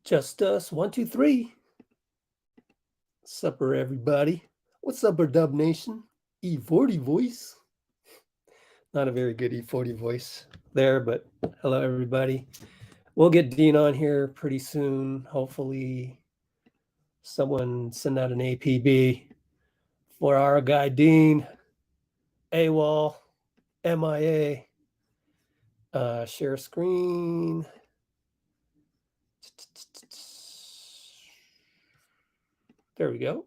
Just us, 1, 2, 3. Supper, everybody. What's up, our Dub Nation? E40 voice. Not a very good E40 voice there, but hello, everybody. We'll get Dean on here pretty soon. Hopefully, someone send out an APB for our guy Dean. AWOL, MIA. Share screen. There we go.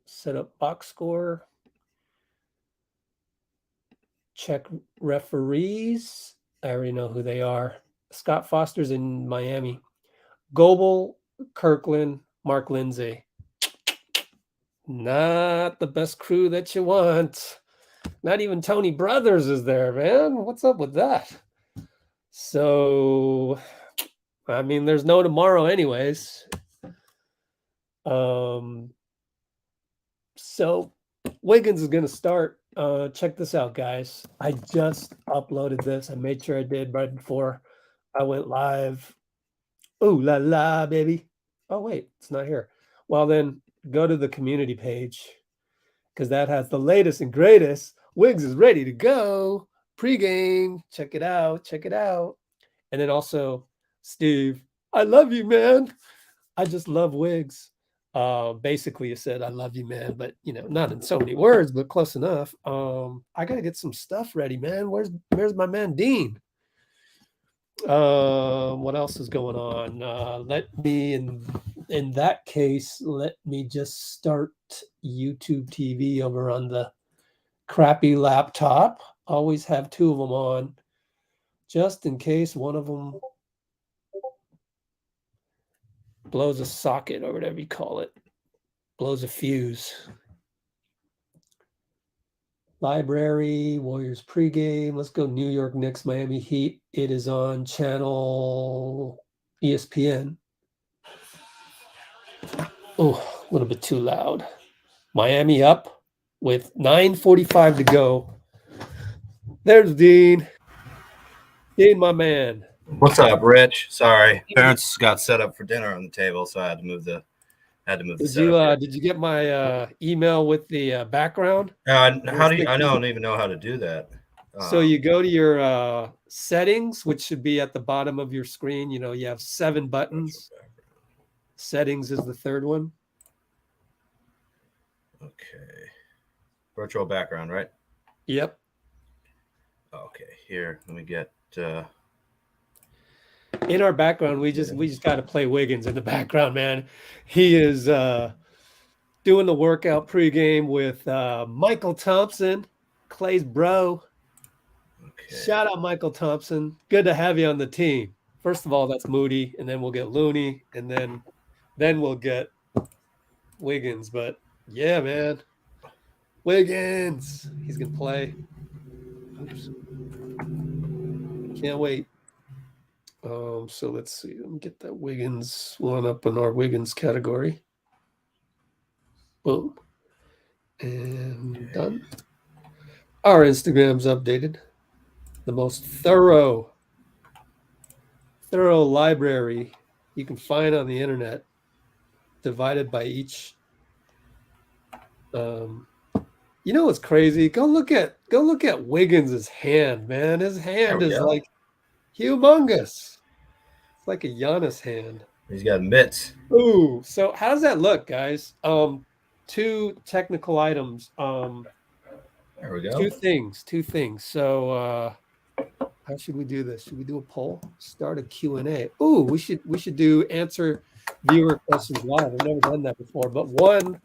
Set up box score. Check referees. I already know who they are. Scott Foster's in Miami. Goble, Kirkland, Mark Lindsay. Not the best crew that you want. Not even Tony Brothers is there, man. What's up with that? So, I mean, there's no tomorrow anyways. So Wiggins is going to start. Check this out, guys. I just uploaded this. I made sure I did right before I went live. Ooh la la, baby. Oh, wait, it's not here. Well, then go to the community page because that has the latest and greatest. Wiggs is ready to go. Pre-game. Check it out. Check it out. And then also, Steve, I love you, man. I just love Wiggs. Basically you said, I love you, man, but not in so many words, but close enough. I gotta get some stuff ready, man. Where's my man Dean? What else is going on? Let me in that case, let me just start YouTube TV over on the crappy laptop. Always have two of them on, just in case one of them blows a socket or whatever you call it, blows a fuse. Library, Warriors pregame. Let's go New York Knicks, Miami Heat. It is on channel ESPN. Oh, a little bit too loud. Miami up with 9:45 to go. There's Dean. Dean, my man. What's up, Rich? Sorry, parents got set up for dinner on the table, so I had to move the. Did you get my email with the background? How do you? I don't even know how to do that. So you go to your settings, which should be at the bottom of your screen. You have 7 buttons. Settings is the third one. Okay. Virtual background, right? Yep. Okay. Here, let me get. In our background, we just got to play Wiggins in the background, man. He is doing the workout pregame with Michael Thompson, Klay's bro. Okay. Shout out Michael Thompson. Good to have you on the team. First of all, that's Moody, and then we'll get Looney, and then we'll get Wiggins. But yeah, man, Wiggins, he's gonna play. Oops. Can't wait. So let's see. Let me get that Wiggins one up in our Wiggins category. Boom. And done. Our Instagram's updated. The most thorough library you can find on the internet, divided by each. What's crazy? Go look at Wiggins' hand, man. His hand is like humongous. It's like a Giannis hand. He's got mitts. Ooh, so how does that look, guys? 2 technical items. There we go. 2 things. So how should we do this? Should we do a poll? Start a Q&A. Ooh, we should do answer viewer questions live. I've never done that before. But one,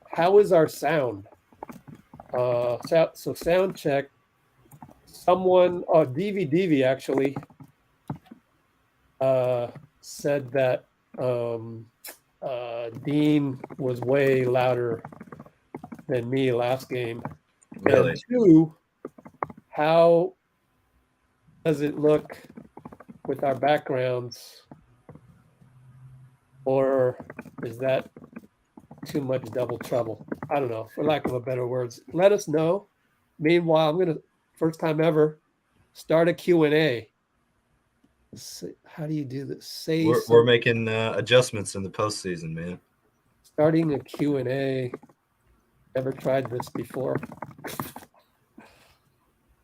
how is our sound? So sound check. Someone, DV actually, said that Dean was way louder than me last game. Really? And 2, how does it look with our backgrounds? Or is that too much double trouble? I don't know, for lack of a better words. Let us know. Meanwhile, I'm going to, first time ever, start a Q&A. How do you do this? We're making adjustments in the postseason, man. Starting a Q&A. Never tried this before.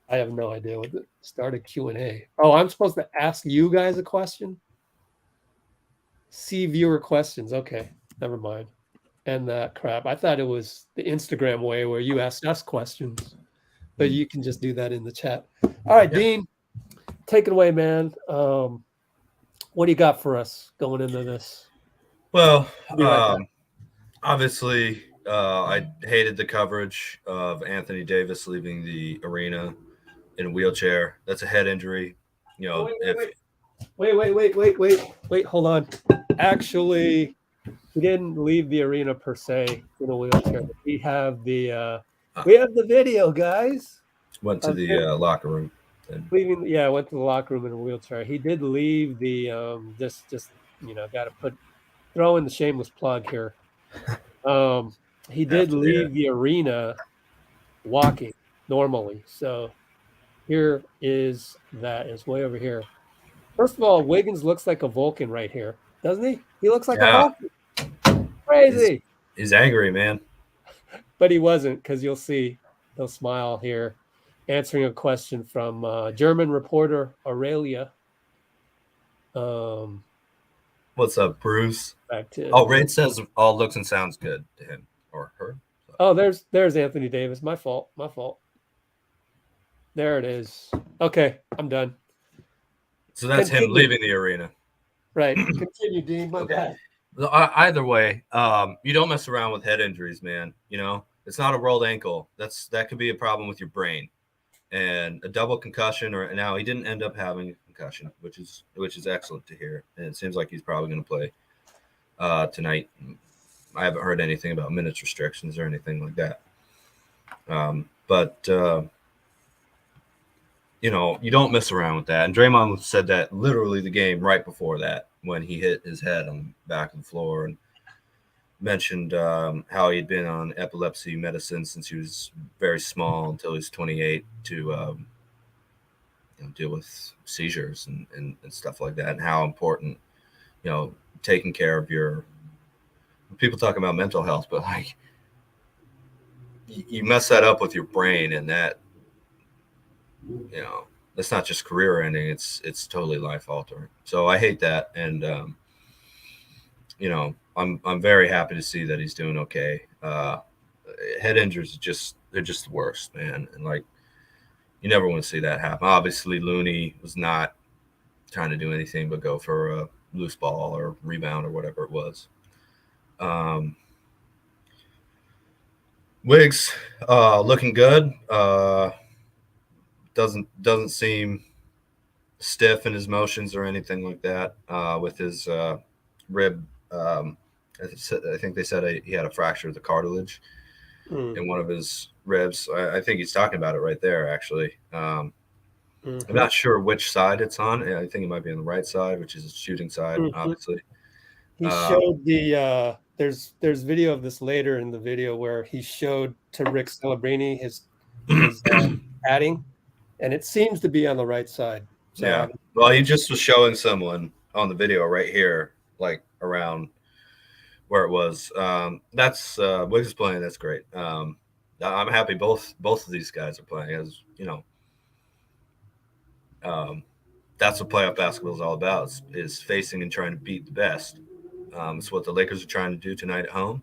I have no idea what the start a Q&A. Oh, I'm supposed to ask you guys a question? See viewer questions. Okay, never mind. And that crap. I thought it was the Instagram way where you ask us questions, but you can just do that in the chat. All right, yeah. Dean, take it away, man. What do you got for us going into this? Well, obviously, I hated the coverage of Anthony Davis leaving the arena in a wheelchair. That's a head injury. You know, wait, hold on. Actually, he didn't leave the arena per se in a wheelchair. We have the video, guys. Went to the locker room. Went to the locker room in a wheelchair. He did leave the just got to throw in the shameless plug here. He did leave the arena walking normally. So here is that. It's way over here. First of all, Wiggins looks like a Vulcan right here, doesn't he? He looks like a Vulcan. Crazy. He's angry, man. But he wasn't, because you'll see. He'll smile here, answering a question from German reporter Aurelia. What's up, Bruce? Raid says all looks and sounds good to him or her. So. Oh, there's Anthony Davis. My fault. There it is. Okay, I'm done. So that's him leaving the arena. Right. Continue, Dean. My bad. Either way, you don't mess around with head injuries, man. You know, it's not a rolled ankle. That could be a problem with your brain, and a double concussion. Or now he didn't end up having a concussion, which is excellent to hear. And it seems like he's probably going to play tonight. I haven't heard anything about minutes restrictions or anything like that. But you know, you don't mess around with that. And Draymond said that literally the game right before that, when he hit his head on the back of the floor, and mentioned how he'd been on epilepsy medicine since he was very small until he was 28 to deal with seizures and stuff like that, and how important, you know, taking care of your people talk about mental health, but like you mess that up with your brain, and that, you know, that's not just career ending, it's totally life altering. So I hate that. And you know, I'm very happy to see that he's doing okay. Head injuries they're just the worst, man. And like, you never want to see that happen. Obviously Looney was not trying to do anything but go for a loose ball or rebound or whatever it was. Wiggs looking good. Doesn't seem stiff in his motions or anything like that. With his rib, I think they said he had a fracture of the cartilage in one of his ribs. I think he's talking about it right there, actually. I'm not sure which side it's on. I think it might be on the right side, which is the shooting side, obviously. He showed the there's video of this later in the video where he showed to Rick Celebrini his padding, and it seems to be on the right side. So yeah. Well, he just was showing someone on the video right here, like around where it was. That's Wiggs is playing. That's great. I'm happy both of these guys are playing. As you know, that's what playoff basketball is all about. Is facing and trying to beat the best. It's what the Lakers are trying to do tonight at home.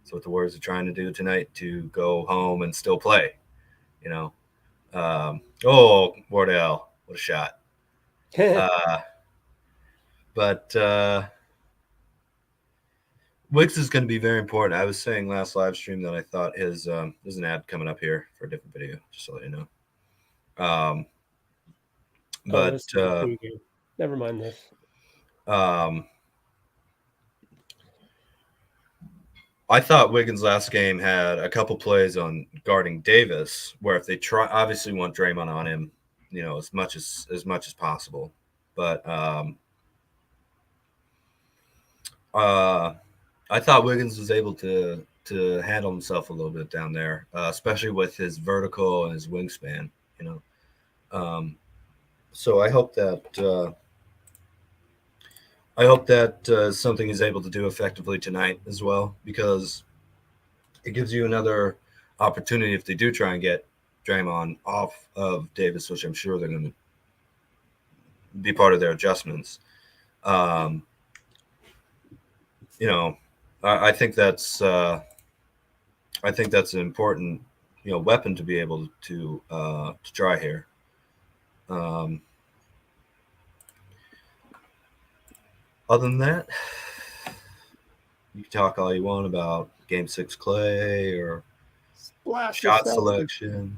It's what the Warriors are trying to do tonight to go home and still play. You know. Wardell, what a shot. But Wiggs is going to be very important. I was saying last live stream that I thought there's an ad coming up here for a different video, just to let you know. Never mind this. I thought Wiggins' last game had a couple plays on guarding Davis where if they obviously want Draymond on him, you know, as much as possible. But I thought Wiggins was able to handle himself a little bit down there, especially with his vertical and his wingspan, you know. So I hope that I hope that something he's able to do effectively tonight as well, because it gives you another opportunity if they do try and get Draymond off of Davis, which I'm sure they're going to be part of their adjustments. You know, I think that's an important, weapon to be able to try here. Other than that, you can talk all you want about Game 6 Klay or shot selection.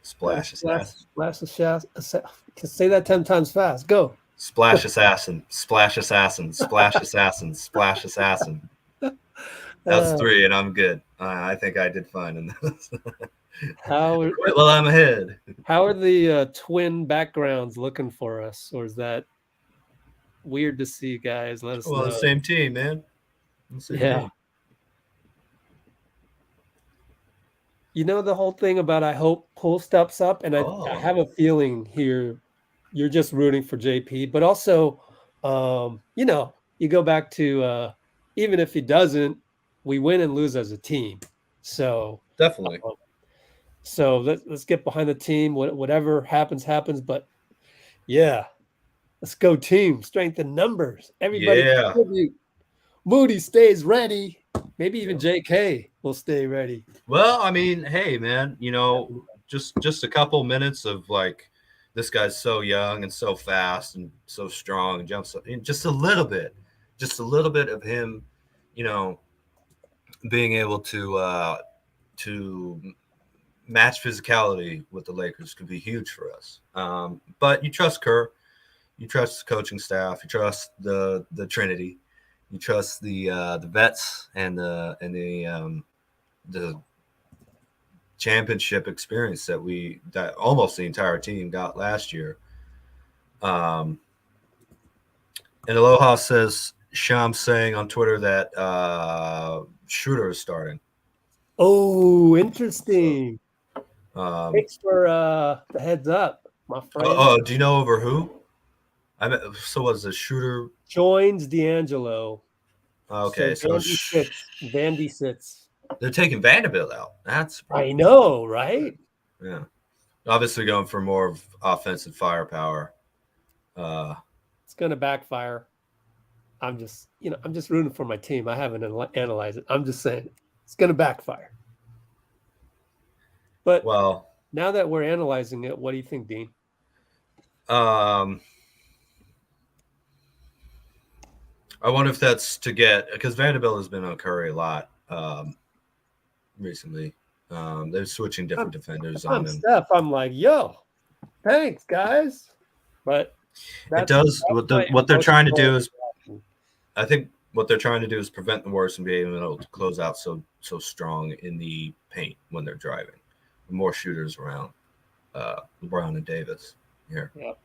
Splash assassin. Splash assassin. Say that 10 times fast. Go. Splash assassin. Splash assassin. Splash assassin. Splash assassin. That's 3, and I'm good. I think I did fine in those. Well, I'm ahead. How are the twin backgrounds looking for us, or is that weird to see, guys? Let us know. The same team, man. Team. You know the whole thing about I hope Poole steps up, and I have a feeling here you're just rooting for JP, but also, you go back to even if he doesn't, we win and lose as a team. So definitely. So let's get behind the team. Whatever happens. But yeah, let's go team. Strength in numbers. Everybody contribute. Moody stays ready. Maybe even JK will stay ready. Well, I mean, hey, man, just a couple minutes of like, this guy's so young and so fast and so strong and jumps up. Just a little bit of him, being able to match physicality with the Lakers could be huge for us. But you trust Kerr, you trust the coaching staff, you trust the Trinity, you trust the vets and the championship experience that almost the entire team got last year. And Aloha says, Sham saying on Twitter that Schroder is starting. Oh, interesting. Thanks for the heads up, my friend. Oh, do you know over who? So was the Schroder joins D'Angelo? Okay, so Vandy sits. They're taking Vanderbilt out. I know, right? Yeah, obviously going for more of offensive firepower. It's going to backfire. I'm just rooting for my team. I haven't analyzed it. I'm just saying it's going to backfire. But now that we're analyzing it, what do you think, Dean? I wonder if that's to get, because Vanderbilt has been on Curry a lot recently. They're switching different defenders on him. Steph, I'm like, yo, thanks, guys. But it does. What they're trying to do is, I think what they're trying to do is prevent the Warriors from being able to close out so strong in the paint when they're driving. More shooters around LeBron and Davis here. Yep.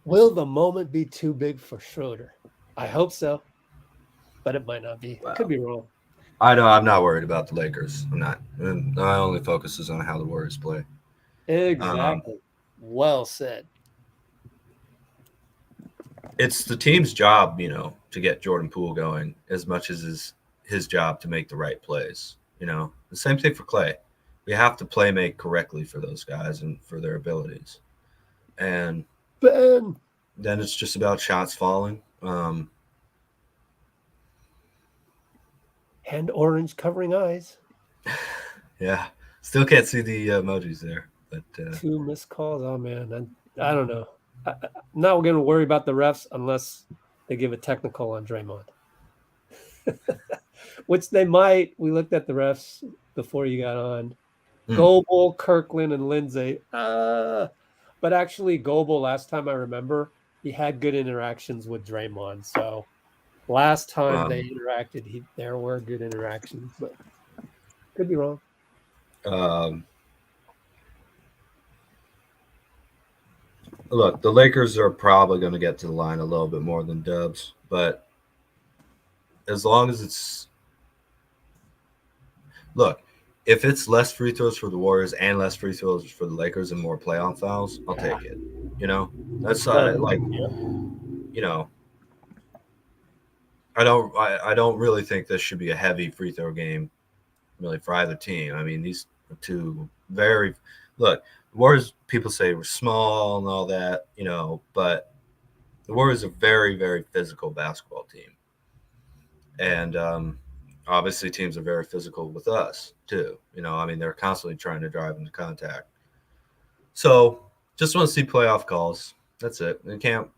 Will the moment be too big for Schroder? I hope so, but it might not be. Wow. Could be wrong. I know. I'm not worried about the Lakers. I'm not. My only focus is on how the Warriors play. Exactly. Well said. It's the team's job, to get Jordan Poole going as much as his job to make the right plays. The same thing for Klay. We have to make correctly for those guys and for their abilities. And then it's just about shots falling. And orange covering eyes. Yeah. Still can't see the emojis there. But 2 missed calls. Oh, man. I don't know. I'm not going to worry about the refs unless they give a technical on Draymond. Which they might. We looked at the refs before you got on. Goble, Kirkland, and Lindsay. But actually, Goble, last time I remember, he had good interactions with Draymond. So last time they interacted, there were good interactions, but could be wrong. Look, the Lakers are probably going to get to the line a little bit more than Dubs, but as long as it's – look, if it's less free throws for the Warriors and less free throws for the Lakers and more playoff fouls, I'll take it. That's I don't really think this should be a heavy free throw game, really, for either team. I mean, these are two very look. Warriors, people say we're small and all that, but the Warriors are a very, very physical basketball team, and obviously teams are very physical with us too. I mean, they're constantly trying to drive into contact. So just want to see playoff calls. That's it. We can't,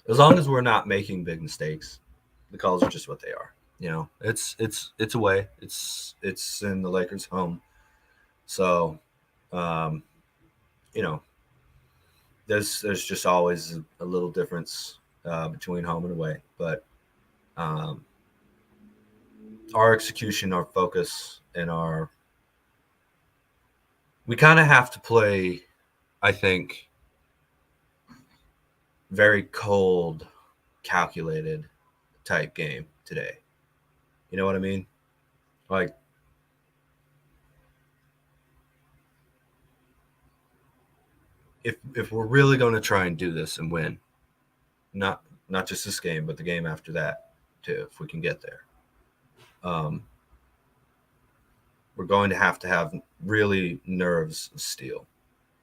as long as we're not making big mistakes, the calls are just what they are. It's away. It's in the Lakers' home. So, um, you know, there's just always a little difference between home and away. But um, our execution, our focus, and we kind of have to play, I think, very cold, calculated type game today. You know what I mean? Like, if we're really going to try and do this and win, not just this game, but the game after that too, if we can get there, we're going to have really nerves of steel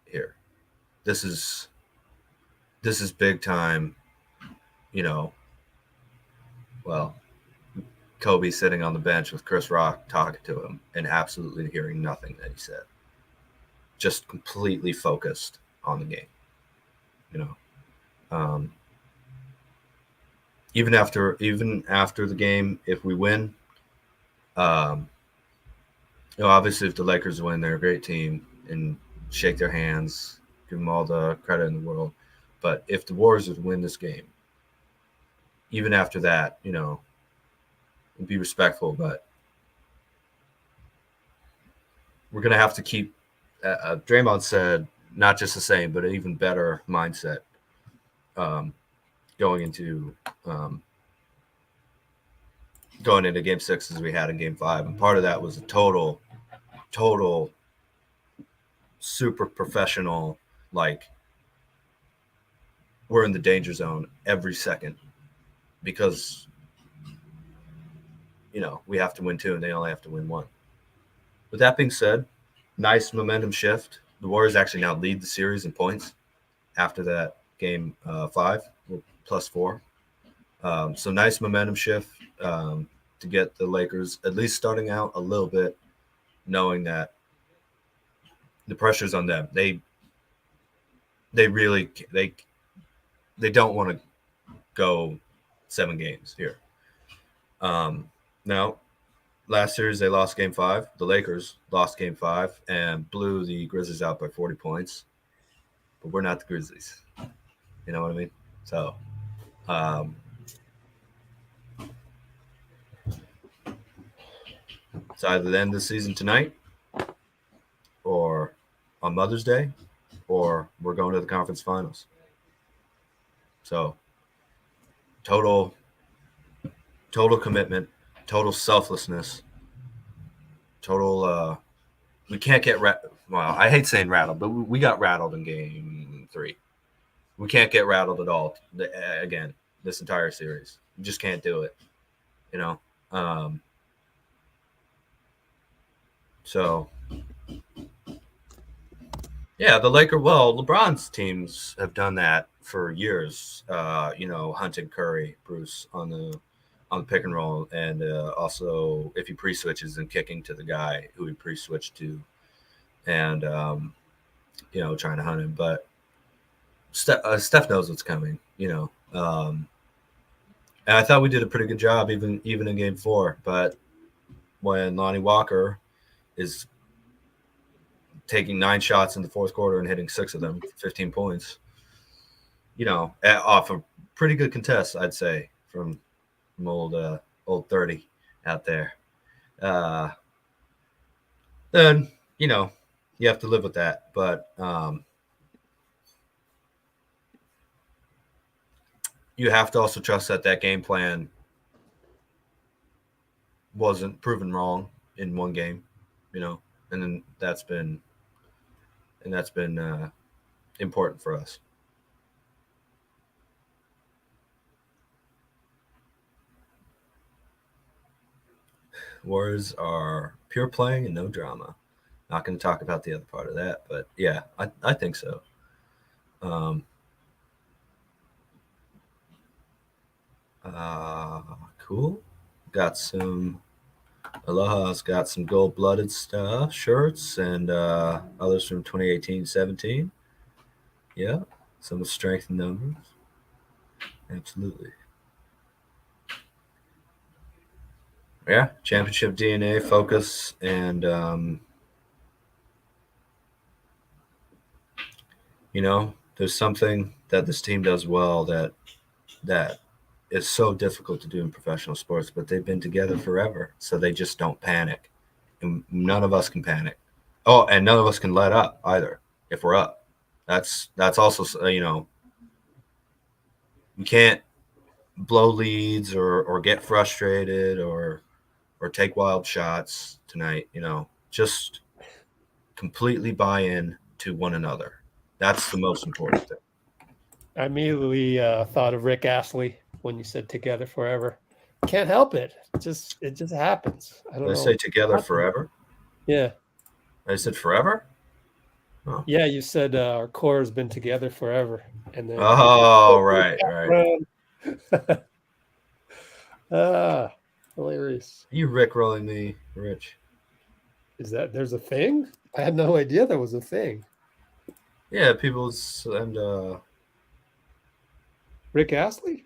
here. This is big time. Well, Kobe sitting on the bench with Chris Rock talking to him and absolutely hearing nothing that he said, just completely focused on the game. Even after the game, if we win, obviously if the Lakers win, they're a great team and shake their hands, give them all the credit in the world. But if the Warriors would win this game, even after that, be respectful, but we're going to have to keep, Draymond said, not just the same, but an even better mindset going into game 6 as we had in game 5. And part of that was a total super professional, like, we're in the danger zone every second because, we have to win 2 and they only have to win 1. With that being said, nice momentum shift. The Warriors actually now lead the series in points after that game 5, +4. So nice momentum shift to get the Lakers at least starting out a little bit, knowing that the pressure's on them. They really they don't want to go 7 games here. Now, last series they lost game 5. The Lakers lost game 5 and blew the Grizzlies out by 40 points. But we're not the Grizzlies. You know what I mean? So, it's either the end of the season tonight or on Mother's Day, or we're going to the conference finals. So, total commitment, total selflessness, total we can't get well, I hate saying rattled, but we got rattled in game 3. We can't get rattled at all again this entire series. We just can't do it. So yeah, LeBron's teams have done that for years. Hunting Curry, Bruce on the pick and roll, and also if he pre-switches and kicking to the guy who he pre-switched to, and trying to hunt him. But Steph knows what's coming, and I thought we did a pretty good job even in game 4. But when Lonnie Walker is taking 9 shots in the 4th quarter and hitting 6 of them, 15 points, off a pretty good contest, I'd say, from old 30 out there. Then, you have to live with that. But you have to also trust that game plan wasn't proven wrong in one game, and then that's been important for us. Warriors are pure playing and no drama. Not going to talk about the other part of that, but yeah, I think so. Cool. Got some Aloha's got some gold-blooded stuff, shirts, and others from 2018-17. Yeah, some with strength in numbers. Absolutely. Yeah, championship DNA, focus, and there's something that this team does well that is so difficult to do in professional sports, but they've been together forever, so they just don't panic. And none of us can panic. Oh, and none of us can let up either if we're up. That's also, you can't blow leads or get frustrated or take wild shots tonight. Just completely buy in to one another. That's the most important thing. I immediately thought of Rick Astley when you said "together forever." Can't help it. It just happens. I don't Did I know. say together forever? Yeah. I said forever? Oh. Yeah, you said our core has been together forever. And then right. Hilarious. Are you Rickrolling me, Rich? Is that there's a thing? I had no idea there was a thing. Yeah, people's and Rick Astley?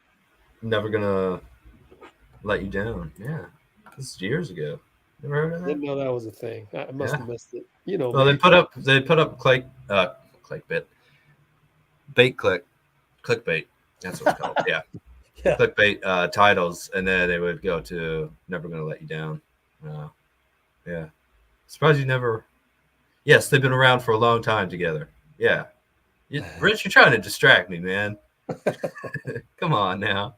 Never gonna let you down. Yeah. This is years ago. Never heard of that? Didn't know that was a thing. I must have missed it. Well, they put up clickbait. Clickbait. That's what it's called. Yeah. Yeah. Clickbait titles, and then they would go to "Never Gonna Let You Down." Yeah. Surprised you never. Yes, they've been around for a long time together. Yeah. Rich, you're trying to distract me, man. Come on now.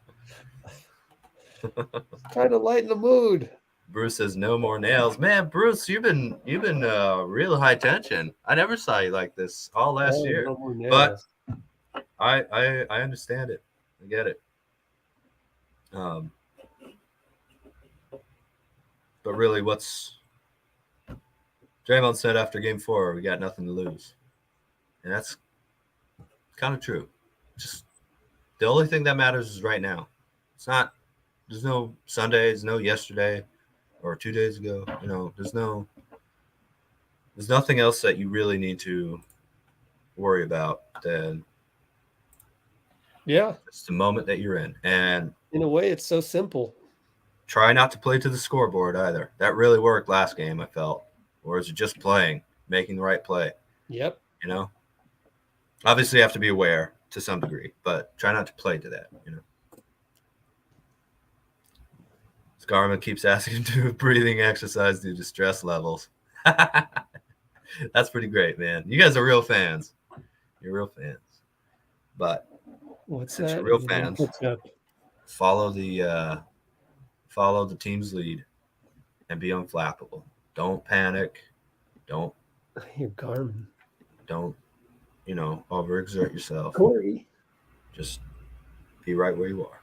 Trying to lighten the mood. Bruce says no more nails. Man, Bruce, you've been real high tension. I never saw you like this all last year. No more nails. But I understand it. I get it. But really, what's Draymond said after Game 4? We got nothing to lose, and that's kind of true. Just the only thing that matters is right now. It's not. There's no Sunday. There's no yesterday or 2 days ago. There's nothing else that you really need to worry about than it's the moment that you're in. And in a way, it's so simple. Try not to play to the scoreboard either. That really worked last game, I felt. Or is it just playing, making the right play? Yep. Obviously you have to be aware to some degree, but try not to play to that, Scarman keeps asking to do a breathing exercise due to stress levels. That's pretty great, man. You guys are real fans. You're real fans. But since you're real fans, follow the team's lead and be unflappable. Don't panic. Don't. You're Garmin. Don't, overexert yourself. Corey. Just be right where you are.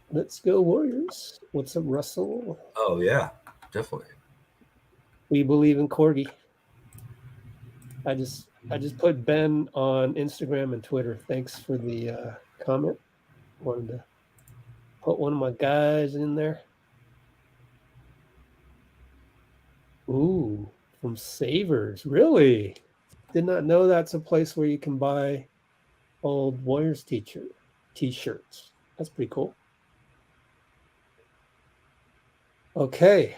Let's go Warriors. What's up, Russell? Oh, yeah, definitely. We believe in Corgi. I just put Ben on Instagram and Twitter. Thanks for the comment. Wanted to put one of my guys in there. Ooh, from Savers. Really? Did not know that's a place where you can buy old Warriors t-shirts. That's pretty cool. Okay.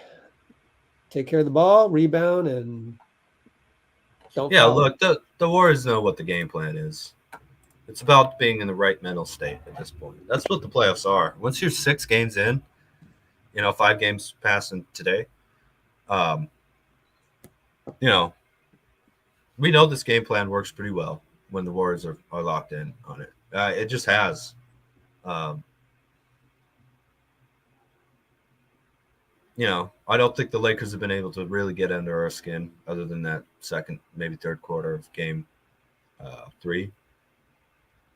Take care of the ball, rebound, and don't foul. Look, the Warriors know what the game plan is. It's about being in the right mental state at this point. That's what the playoffs are. Once you're 6 games in, 5 games passing today, we know this game plan works pretty well when the Warriors are locked in on it. It just has. I don't think the Lakers have been able to really get under our skin other than that second, maybe third quarter of game 3.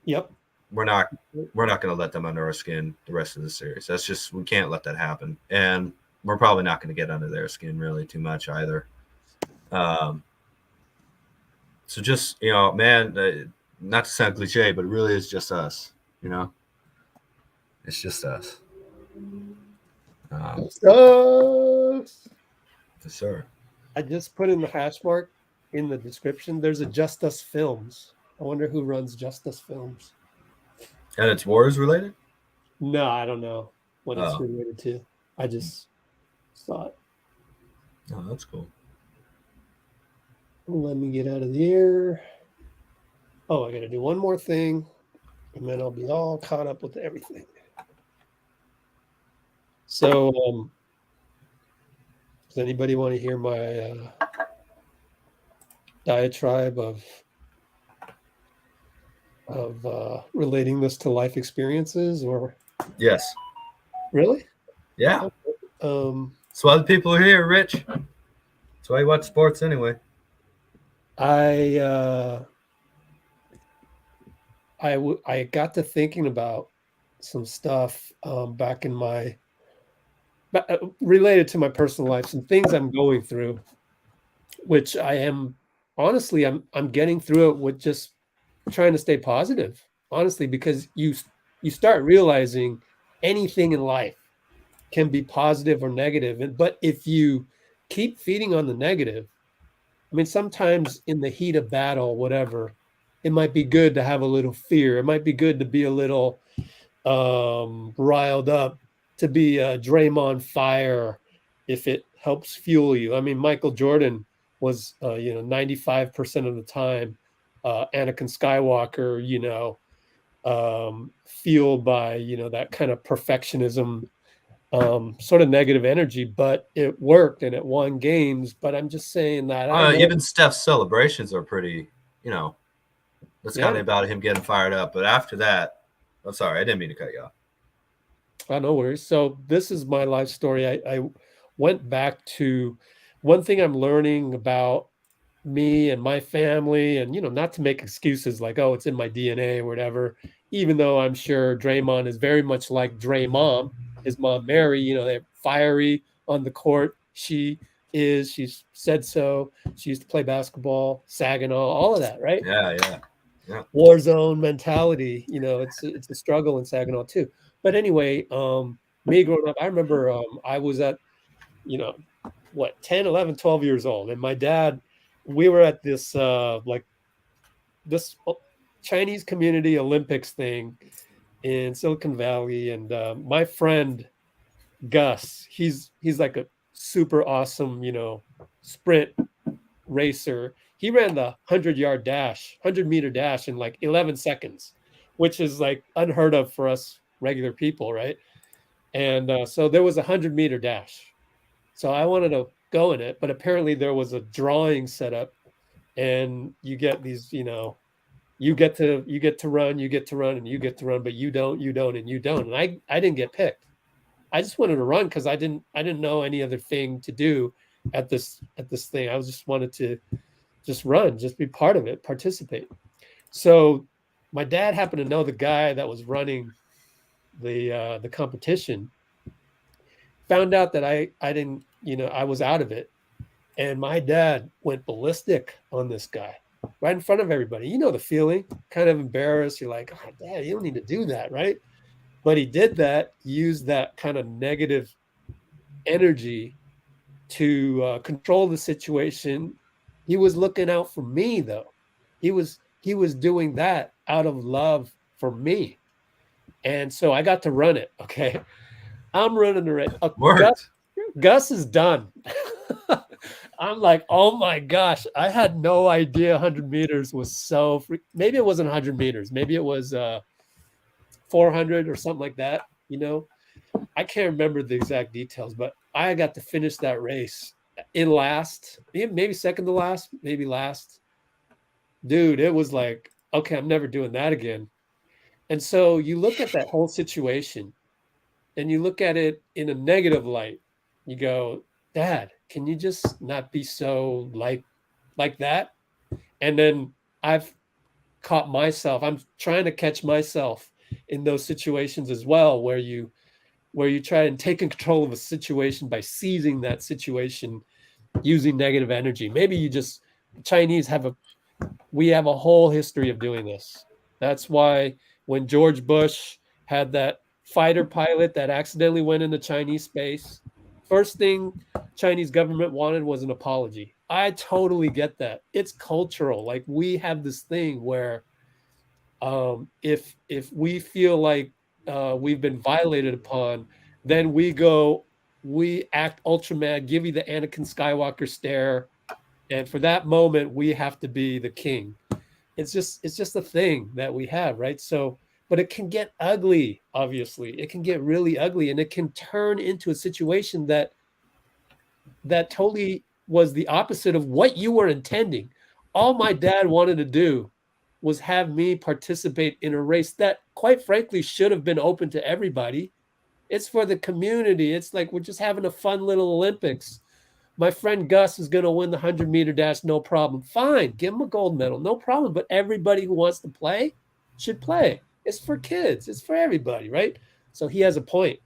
Yep. we're not going to let them under our skin the rest of the series. That's just, we can't let that happen. And we're probably not going to get under their skin really too much either. So just, you know, man, not to sound cliche, but it really is just us, you know? It's just us. Yes, sir. I just put in the hash mark in the description. There's a JustUs Films. I wonder who runs JustUs Films. And it's Warriors related? No, I don't know what it's related to. I just saw it. Oh, that's cool. Let me get out of here. Oh, I got to do one more thing, and then I'll be all caught up with everything. So, does anybody want to hear my diatribe of relating this to life experiences? Or yes, really? Yeah. That's why the people are here, Rich. That's why you watch sports anyway. I got to thinking about some stuff back in my related to my personal life, some things I'm going through, which I am honestly I'm getting through it with just trying to stay positive, honestly, because you start realizing anything in life can be positive or negative, but if you keep feeding on the negative, I mean, sometimes in the heat of battle, whatever, it might be good to have a little fear. It might be good to be a little riled up, to be a Draymond fire if it helps fuel you. I mean, Michael Jordan was, 95% of the time, Anakin Skywalker, fueled by, that kind of perfectionism, sort of negative energy, but it worked and it won games. But I'm just saying that I know. Even Steph's celebrations are pretty, that's kind of about him getting fired up. But after that, I'm sorry, I didn't mean to cut you off. No worries. So this is my life story. I went back to one thing I'm learning about me and my family, and not to make excuses like, oh, it's in my DNA or whatever, even though I'm sure Draymond is very much like Dre mom, his mom Mary. They're fiery on the court. She's said so. She used to play basketball, Saginaw, all of that, right? Yeah. War zone mentality. It's a struggle in Saginaw too. But anyway, me growing up, I remember I was at 10, 11, 12 years old, and my dad, we were at this this Chinese community Olympics thing in Silicon Valley, and my friend Gus, he's like a super awesome sprint racer. He ran the 100-meter dash in like 11 seconds, which is like unheard of for us regular people, right? And so there was a 100-meter dash. So I wanted to go in it, but apparently there was a drawing set up, and you get these, you get to run, and you get to run, but you don't, and you don't. And I didn't get picked. I just wanted to run because I didn't know any other thing to do at this thing. I just wanted to just run, just be part of it, participate. So my dad happened to know the guy that was running the competition, found out that I didn't, I was out of it. And my dad went ballistic on this guy right in front of everybody. You know the feeling, kind of embarrassed. You're like, oh, Dad, you don't need to do that, right? But he did that, used that kind of negative energy to control the situation. He was looking out for me, though. He was doing that out of love for me. And so I got to run it. Okay. I'm running the race. Gus is done. I'm like, oh my gosh, I had no idea 100 meters was so free. Maybe it wasn't 100 meters. Maybe it was 400 or something like that. I can't remember the exact details, but I got to finish that race in last, maybe second to last, maybe last. Dude, it was like, okay, I'm never doing that again. And so you look at that whole situation and you look at it in a negative light. You go, Dad, can you just not be so like that? And then I've caught myself. I'm trying to catch myself in those situations as well, where you try and take control of a situation by seizing that situation using negative energy. Maybe you just Chinese we have a whole history of doing this. That's why when George Bush had that fighter pilot that accidentally went into Chinese space, first thing Chinese government wanted was an apology. I totally get that. It's cultural. Like we have this thing where if we feel like we've been violated upon, then we act ultra mad, give you the Anakin Skywalker stare, and for that moment we have to be the king. It's just a thing that we have, right? So, but it can get ugly. Obviously, it can get really ugly, and it can turn into a situation that totally was the opposite of what you were intending. All my dad wanted to do was have me participate in a race that, quite frankly, should have been open to everybody. It's for the community. It's like we're just having a fun little Olympics. My friend Gus is going to win the 100-meter dash, no problem. Fine, give him a gold medal, no problem. But everybody who wants to play should play. It's for kids. It's for everybody, right? So he has a point.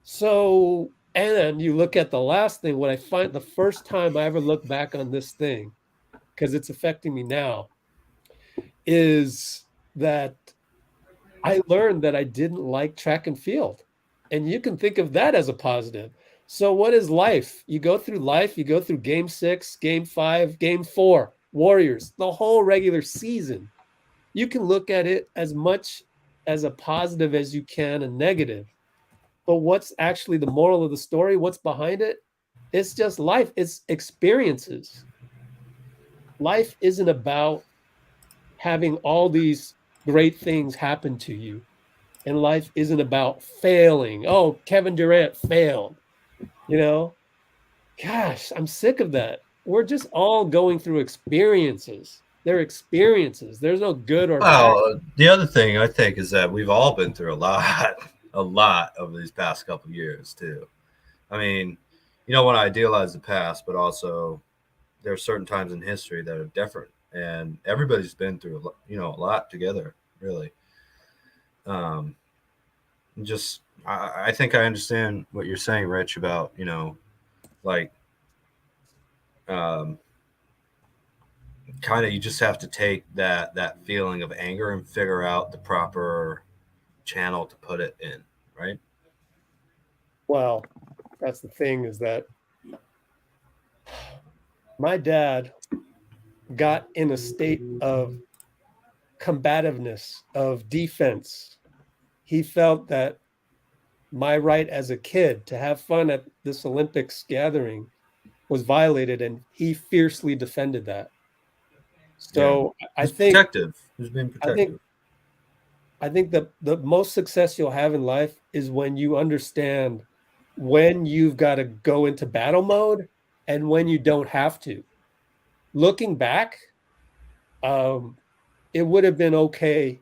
So, and then you look at the last thing, what I find the first time I ever look back on this thing, because it's affecting me now, is that I learned that I didn't like track and field. And you can think of that as a positive. So, what is life? You go through life, you go through game 6, game 5, game 4, Warriors, the whole regular season. You can look at it as much as a positive as you can, a negative. But what's actually the moral of the story? What's behind it? It's just life, it's experiences. Life isn't about having all these great things happen to you. And life isn't about failing. Oh, Kevin Durant failed. You know, gosh, I'm sick of that. We're just all going through experiences. They're experiences. There's no good or bad. Well, the other thing I think is that we've all been through a lot over these past couple of years too. I mean, you don't want to idealize the past, but also there are certain times in history that are different, and everybody's been through a lot together, really. Just I think I understand what you're saying, Rich, about like kind of you just have to take that feeling of anger and figure out the proper channel to put it in, right? Well, that's the thing, is that my dad got in a state of combativeness, of defense. He felt that my right as a kid to have fun at this Olympics gathering was violated, and he fiercely defended that. So Yeah. I He's think protective. He's being I think protective. I think the most success you'll have in life is when you understand when you've got to go into battle mode and when you don't have to. Looking back, it would have been okay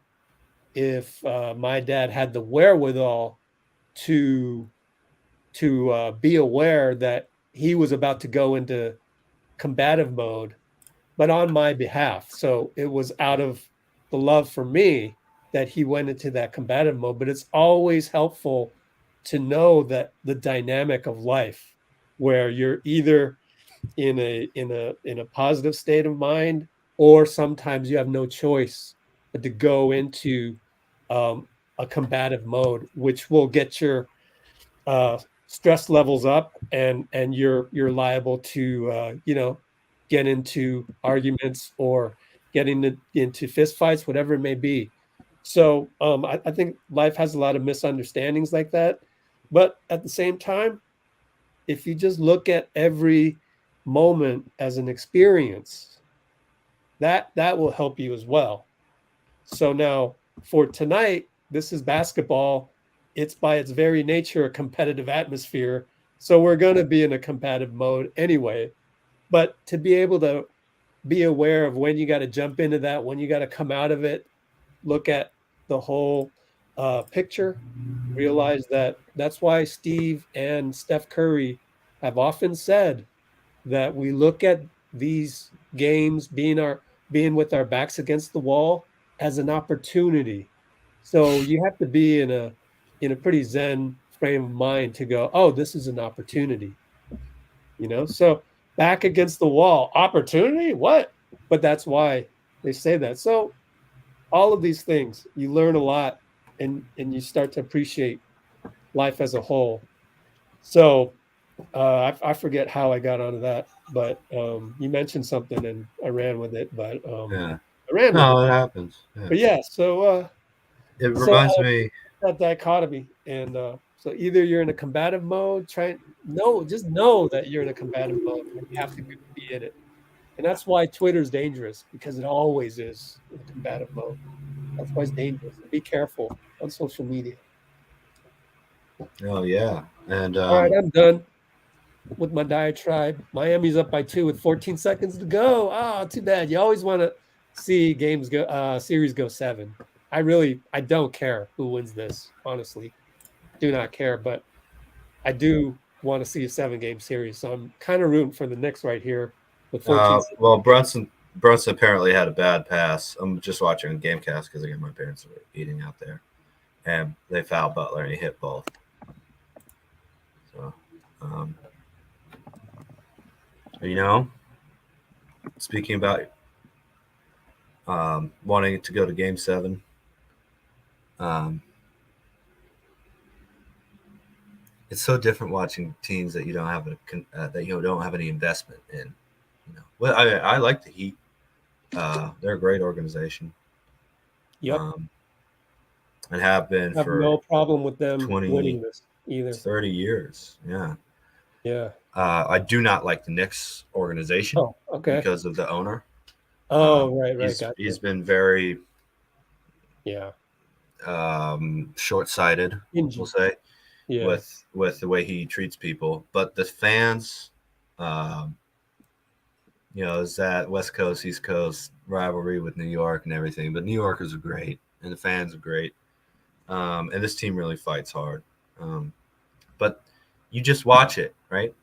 if my dad had the wherewithal to be aware that he was about to go into combative mode, but on my behalf. So it was out of the love for me that he went into that combative mode. But it's always helpful to know that the dynamic of life, where you're either in a positive state of mind, or sometimes you have no choice but to go into a combative mode, which will get your stress levels up, and you're liable to get into arguments or getting into fist fights, whatever it may be. So I think life has a lot of misunderstandings like that, but at the same time, if you just look at every moment as an experience, that will help you as well. So now for tonight, this is basketball. It's by its very nature a competitive atmosphere. So we're going to be in a competitive mode anyway. But to be able to be aware of when you got to jump into that, when you got to come out of it, look at the whole picture, realize that that's why Steve and Steph Curry have often said that we look at these games being with our backs against the wall as an opportunity. So you have to be in a pretty zen frame of mind to go, oh, this is an opportunity. So back against the wall, opportunity? What? But that's why they say that. So all of these things, you learn a lot and you start to appreciate life as a whole. So I forget how I got onto that, but you mentioned something and I ran with it, but Yeah. I ran with it. No, it happens. Yeah. But yeah, It reminds me. that dichotomy. And so either you're in a combative mode, just know that you're in a combative mode and you have to be in it. And that's why Twitter's dangerous, because it always is in a combative mode. That's why it's dangerous. Be careful on social media. Oh yeah, and All right, I'm done with my diatribe. Miami's up by 2 with 14 seconds to go. Oh, too bad. You always want to see series go 7. I don't care who wins this, honestly. Do not care, but I do want to see a 7-game series. So I'm kind of rooting for the Knicks right here with 14 seconds. Well, Brunson apparently had a bad pass. I'm just watching on Gamecast because again my parents were eating out there, and they fouled Butler and he hit both. So, speaking about wanting to go to Game 7, it's so different watching teams that you don't have don't have any investment in. Well, I like the Heat. They're a great organization. Yep. And have been for no problem with them winning this either. 30 years. Yeah. Yeah. I do not like the Knicks organization because of the owner. Oh, right. He's been very short-sighted, we'll say, with the way he treats people. But the fans, is that West Coast, East Coast rivalry with New York and everything. But New Yorkers are great, and the fans are great. And this team really fights hard. But you just watch it, right?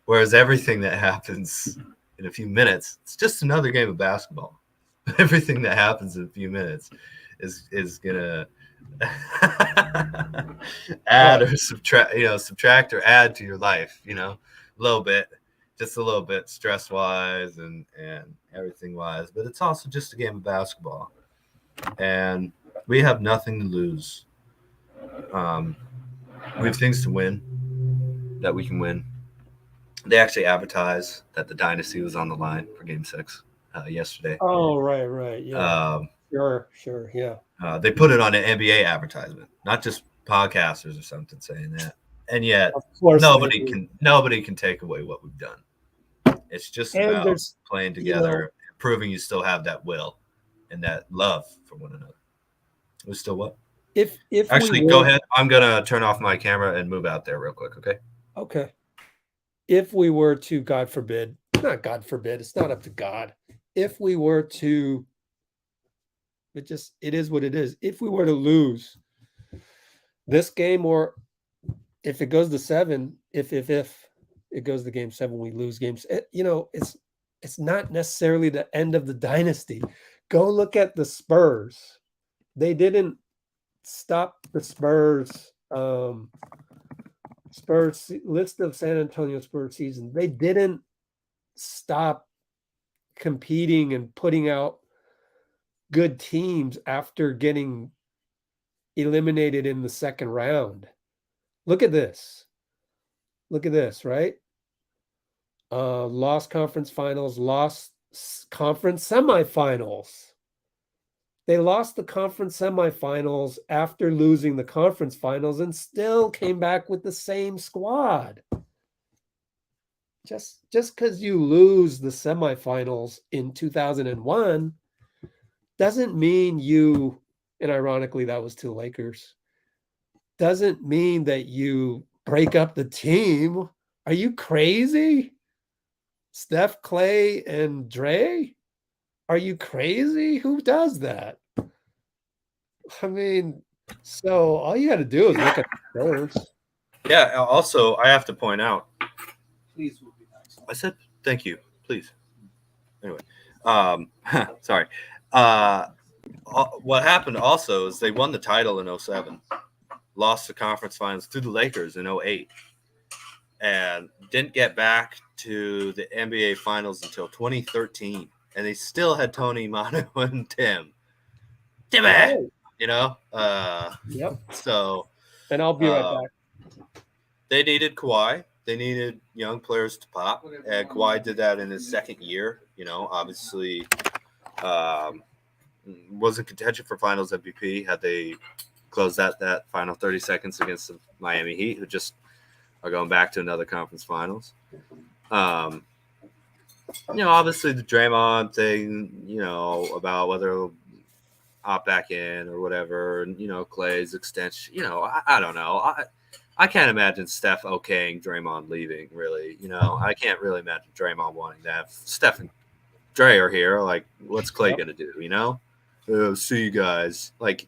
Whereas everything that happens in a few minutes, it's just another game of basketball. Everything that happens in a few minutes is gonna add or subtract or add to your life, a little bit, just a little bit, stress wise and everything wise. But it's also just a game of basketball, and we have nothing to lose. We have things to win that we can win. They actually advertised that the dynasty was on the line for Game 6 yesterday. Oh, right. Yeah. Sure. Yeah. They put it on an NBA advertisement, not just podcasters or something saying that. And yet, nobody can take away what we've done. It's just about playing together, proving you still have that will and that love for one another. It was still what? If actually, go ahead. I'm gonna turn off my camera and move out there real quick. Okay. If we were to, God forbid, not God forbid, it's not up to God. If we were to, it is what it is. If we were to lose this game, or if it goes to 7, if it goes to Game 7, we lose games. It's not necessarily the end of the dynasty. Go look at the Spurs. They didn't stop the Spurs. Spurs list of San Antonio Spurs season. They didn't stop competing and putting out good teams after getting eliminated in the second round. Look at this, right? Lost conference finals, lost conference semifinals. They lost the conference semifinals after losing the conference finals and still came back with the same squad. Just because you lose the semifinals in 2001 doesn't mean you, and ironically that was 2 Lakers, doesn't mean that you break up the team. Are you crazy? Steph, Klay, and Dre? Are you crazy? Who does that? I mean, so all you got to do is look at the Spurs. Yeah. Also, I have to point out. Please will be nice. I said thank you. Please. Anyway, Sorry. What happened also is they won the title in 07, lost the conference finals to the Lakers in 08, and didn't get back to the NBA finals until 2013. And they still had Tony, Manu, and Tim. Right. You know? Yep. So. And I'll be right back. They needed Kawhi. They needed young players to pop. And Kawhi did that in his second year. You know, obviously was in contention for finals MVP had they closed that final 30 seconds against the Miami Heat, who just are going back to another conference finals. You know, obviously the Draymond thing, you know, about whether he'll opt back in or whatever, and, you know, Klay's extension, you know, I don't know. I can't imagine Steph okaying Draymond leaving, really. You know, I can't really imagine Draymond wanting that. If Steph and Dre are here, like, what's Klay going to do, you know? See you guys. Like,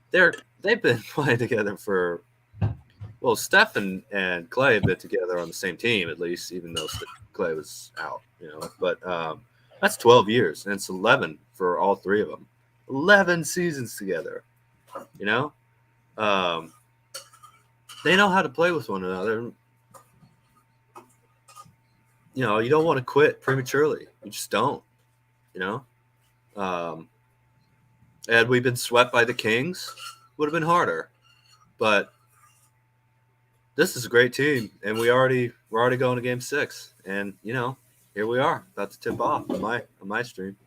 they've been playing together for – well, Steph and Klay have been together on the same team, at least, even though Klay was out, you know. But that's 12 years, and it's 11 for all three of them. 11 seasons together, you know? They know how to play with one another. You know, you don't want to quit prematurely. You just don't, you know? Had we been swept by the Kings, would have been harder. But this is a great team, and we're already going to Game 6. And, you know, here we are, about to tip off on my stream.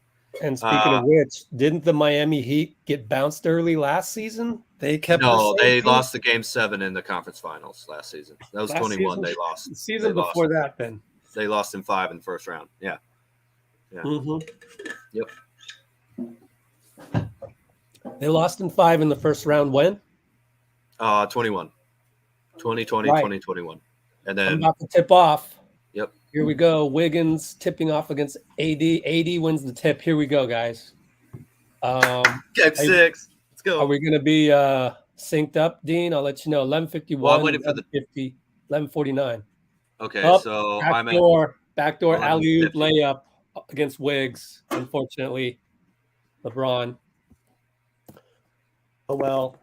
And speaking of which, didn't the Miami Heat get bounced early last season? They kept they lost the Game 7 in the conference finals last season. That was last 21. Season, they lost. The season before that, then they lost in 5 in the first round. Yeah. Mm-hmm. Yep. They lost in 5 in the first round. When? 2020, right. 2021, and then I'm about to tip off. Yep. Here we go. Wiggins tipping off against AD. AD wins the tip. Here we go, guys. Game 6. Let's go. Are we going to be synced up, Dean? I'll let you know. 11:51. Well, I'm waiting for the 50. 11:49. Okay, so backdoor alley-oop layup against Wiggs. Unfortunately, LeBron. Oh well.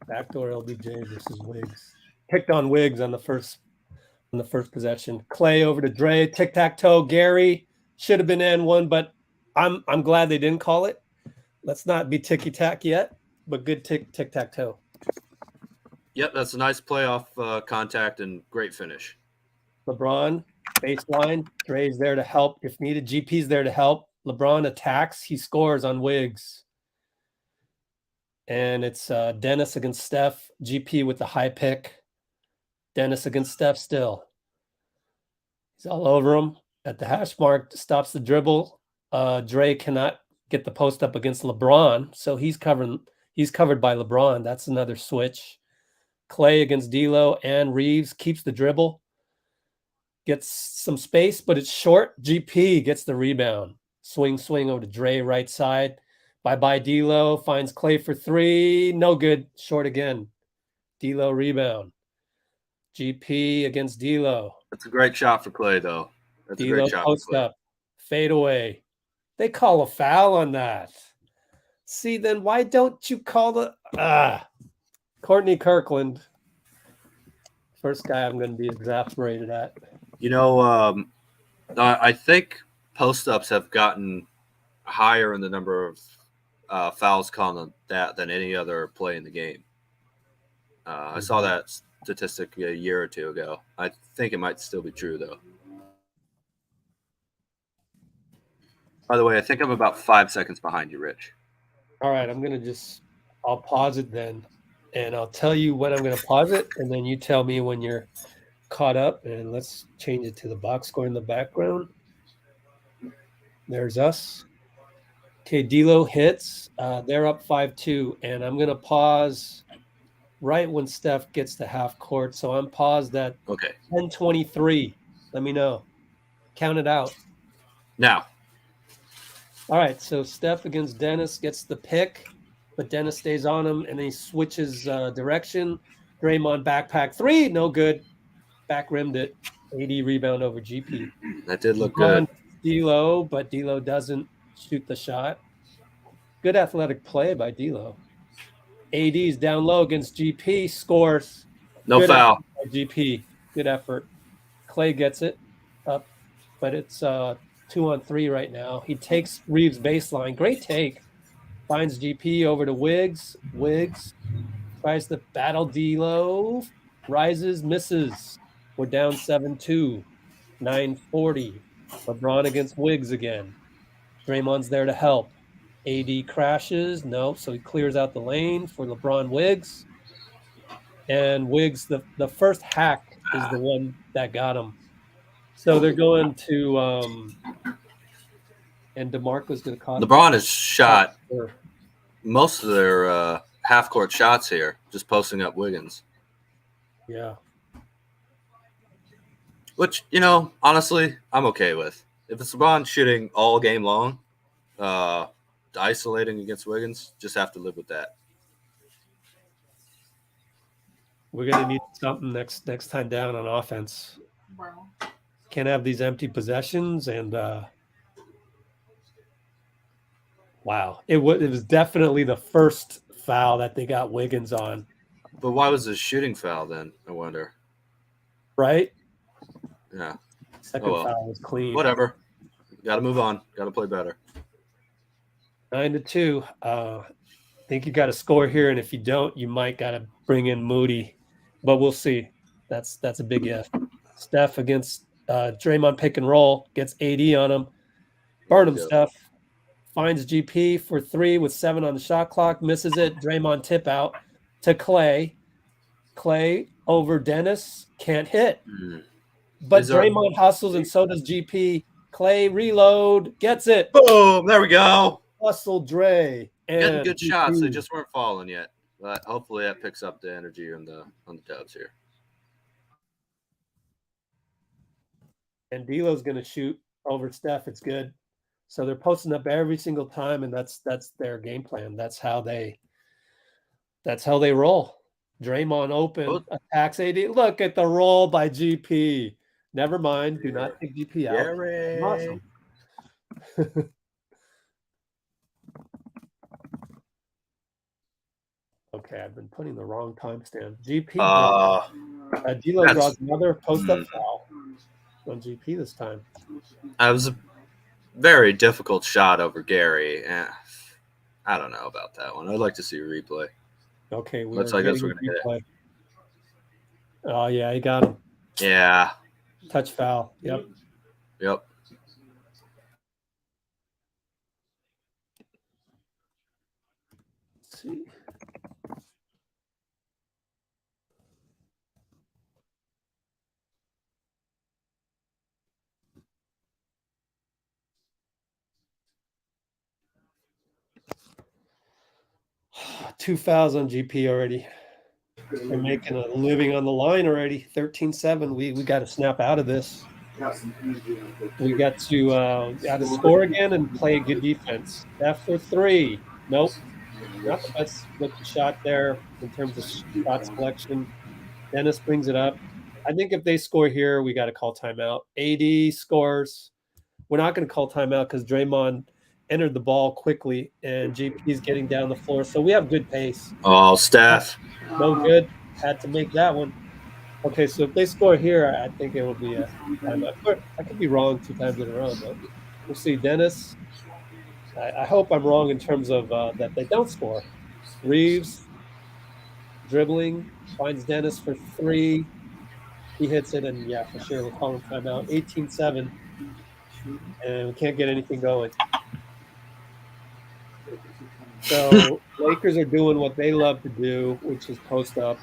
Backdoor LBJ versus Wiggs. Picked on Wiggs on the first possession. Klay over to Dre. Tic-tac-toe. Gary should have been N1, but I'm glad they didn't call it. Let's not be ticky-tack yet, but good tic-tac-toe. Yep, that's a nice playoff contact and great finish. LeBron, baseline. Dre's there to help if needed. GP's there to help. LeBron attacks. He scores on Wiggs. And it's Dennis against Steph. GP with the high pick. Dennis against Steph still. He's all over him. At the hash mark, stops the dribble. Dre cannot get the post up against LeBron, so he's covered by LeBron. That's another switch. Klay against D'Lo and Reeves keeps the dribble. Gets some space, but it's short. GP gets the rebound. Swing over to Dre right side. Bye-bye D'Lo. Finds Klay for 3. No good. Short again. D'Lo rebound. GP against D'Lo. That's a great shot for Klay, though. That's D'Lo a great shot post for Klay. up. Fade away. They call a foul on that. See, then why don't you call the Courtney Kirkland? First guy I'm going to be exasperated at. You know, I think post-ups have gotten higher in the number of fouls called on that than any other play in the game. I saw that statistic a year or two ago. I think it might still be true, though. By the way, I think I'm about 5 seconds behind you, Rich. All right, I'll pause it then, and I'll tell you when I'm going to pause it, and then you tell me when you're caught up, and let's change it to the box score in the background. There's us. Okay, D'Lo hits. They're up 5-2, and I'm going to pause right when Steph gets to half court. So I'm paused at 10:23. Let me know. Count it out. Now. All right, so Steph against Dennis gets the pick, but Dennis stays on him, and then he switches direction. Draymond backpack 3, no good. Back rimmed it. AD rebound over GP. That did look On good. D'Lo, but D'Lo doesn't shoot the shot. Good athletic play by D'Lo. AD's down low against GP, scores. No Good foul. effort by GP. Good effort. Klay gets it up, but it's 2-on-3 right now. He takes Reeves' baseline. Great take. Finds GP over to Wiggs. Wiggs tries to battle D'Lo. Rises, misses. We're down 7-2. 9:40. LeBron against Wiggs again. Draymond's there to help. AD crashes. No, so he clears out the lane for LeBron Wiggs. And Wiggs, the first hack is the one that got him. So they're going to and DeMarco's going to cost. LeBron has shot most of their half-court shots here, just posting up Wiggins. Yeah. Which, honestly, I'm okay with. If it's LeBron shooting all game long, isolating against Wiggins, just have to live with that. We're going to need something next time down on offense. Can't have these empty possessions. And wow, it was definitely the first foul that they got Wiggins on. But why was this shooting foul then, I wonder? Right? Yeah. Second foul was clean. Whatever. Got to move on. Got to play better. 9-2. I think you got to score here, and if you don't, you might got to bring in Moody. But we'll see. That's a big if. Steph against Draymond pick and roll, gets AD on him. Burn him, Steph. Finds GP for 3 with 7 on the shot clock. Misses it. Draymond tip out to Klay. Klay over Dennis. Can't hit. But Draymond hustles, and so does GP. Klay reload. Gets it. Boom. There we go. Hustle Dre. Getting good shots. They just weren't falling yet. But hopefully that picks up the energy on the Dubs here. And D'Lo's going to shoot over Steph. It's good. So they're posting up every single time, and that's their game plan. That's how they roll. Draymond open, attacks AD. Look at the roll by GP. Never mind. Do not take GP out. Awesome. Okay, I've been putting the wrong timestamp. GP. D'Lo draws another post-up foul on GP this time. That was a very difficult shot over Gary. I don't know about that one. I'd like to see a replay. Okay, looks like that's we're gonna get it. Oh yeah, he got him. Yeah. Touch foul. Yep. Let's see. Two fouls on GP already. They're making a living on the line already. 13-7. We got to snap out of this. We got to score again and play good defense. After 3. Nope. Not the best looking shot there in terms of shot selection. Dennis brings it up. I think if they score here, we got to call timeout. AD scores. We're not going to call timeout because Draymond entered the ball quickly, and GP is getting down the floor. So we have good pace. Oh, Steph. No good. Had to make that one. Okay, so if they score here, I think it will be a timeout. I could be wrong 2 times in a row, but we'll see. Dennis, I hope I'm wrong in terms of that they don't score. Reeves, dribbling, finds Dennis for 3. He hits it, and yeah, for sure, we're calling timeout. 18-7, and we can't get anything going. So Lakers are doing what they love to do, which is post up.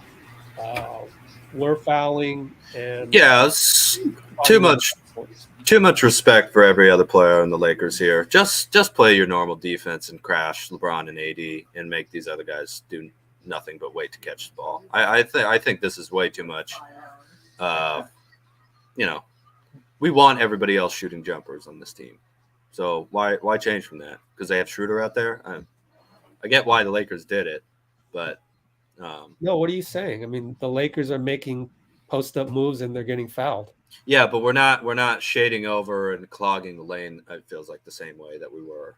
We're fouling, and it's too much respect for every other player in the Lakers here. Just play your normal defense and crash LeBron and AD and make these other guys do nothing but wait to catch the ball. I think this is way too much. We want everybody else shooting jumpers on this team. So why change from that? Because they have Schroder out there. I get why the Lakers did it, but no. What are you saying? I mean, the Lakers are making post up moves and they're getting fouled. Yeah, but we're not shading over and clogging the lane. It feels like the same way that we were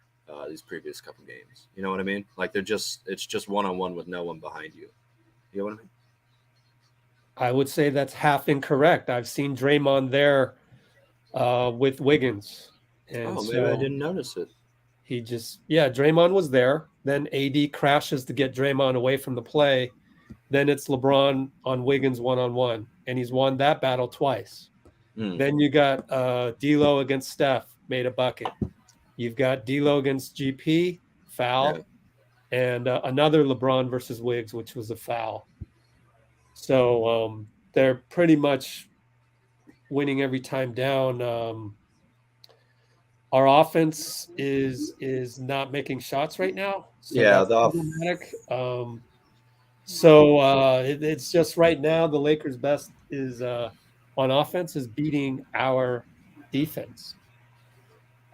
these previous couple games. You know what I mean? Like it's just one-on-one with no one behind you. You know what I mean? I would say that's half incorrect. I've seen Draymond there with Wiggins. And Maybe I didn't notice it. He Draymond was there. Then AD crashes to get Draymond away from the play. Then it's LeBron on Wiggins one-on-one, and he's won that battle twice. Then you got D'Lo against Steph, made a bucket. You've got D'Lo against GP, foul, and another LeBron versus Wiggs, which was a foul. So they're pretty much winning every time down. Our offense is not making shots right now. So that's problematic. It's just right now the Lakers' best is on offense is beating our defense.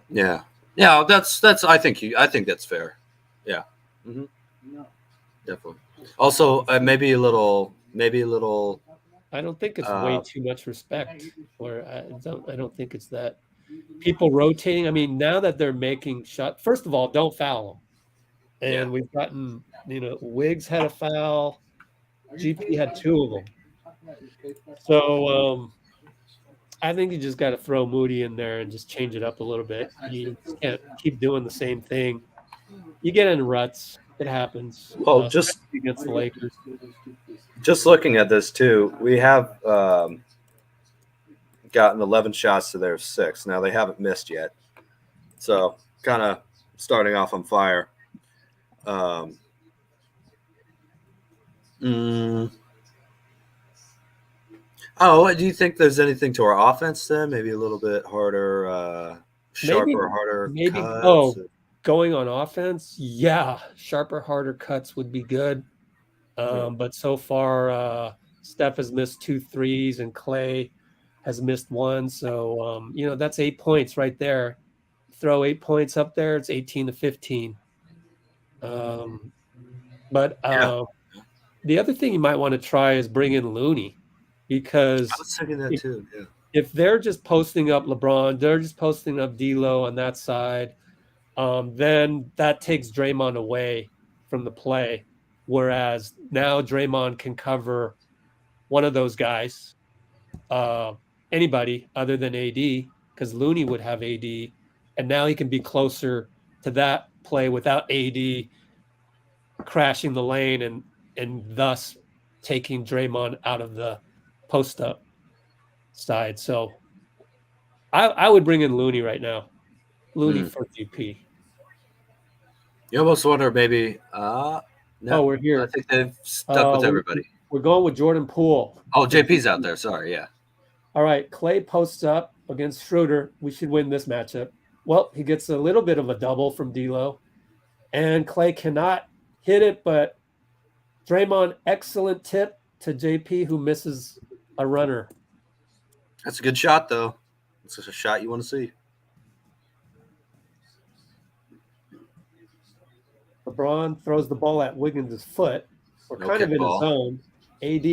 Yeah, that's I think that's fair. Yeah, definitely. Also, maybe a little. I don't think it's way too much respect, or I don't think it's that. People rotating. I mean, now that they're making shots, first of all, don't foul them. And we've gotten, Wiggs had a foul. GP had 2 of them. So I think you just got to throw Moody in there and just change it up a little bit. You can't keep doing the same thing. You get in ruts. It happens. Well, just against the Lakers. Just looking at this too, we have gotten 11 shots to their 6. Now they haven't missed yet, so kind of starting off on fire. Oh, do you think there's anything to our offense then? Maybe a little bit harder, sharper, harder. Maybe. Cuts. Going on offense, yeah, sharper, harder cuts would be good. But so far, Steph has missed 2 threes and Klay has missed 1. So, that's 8 points right there. Throw 8 points up there, it's 18-15. The other thing you might want to try is bring in Looney, because I was thinking that too. Yeah. If they're just posting up LeBron, they're just posting up D'Lo on that side, then that takes Draymond away from the play. Whereas now Draymond can cover one of those guys, anybody other than AD, because Looney would have AD, and now he can be closer to that play without AD crashing the lane and thus taking Draymond out of the post-up side. So I would bring in Looney right now. Looney for GP. You almost wonder maybe no, we're here. I think they've stuck with everybody. We're going with Jordan Poole. Oh, JP's out there. Sorry, yeah. All right, Klay posts up against Schroder. We should win this matchup. Well, he gets a little bit of a double from D'Lo, and Klay cannot hit it, but Draymond, excellent tip to JP, who misses a runner. That's a good shot, though. It's just a shot you want to see. LeBron throws the ball at Wiggins' foot. We're kind of in a zone. AD,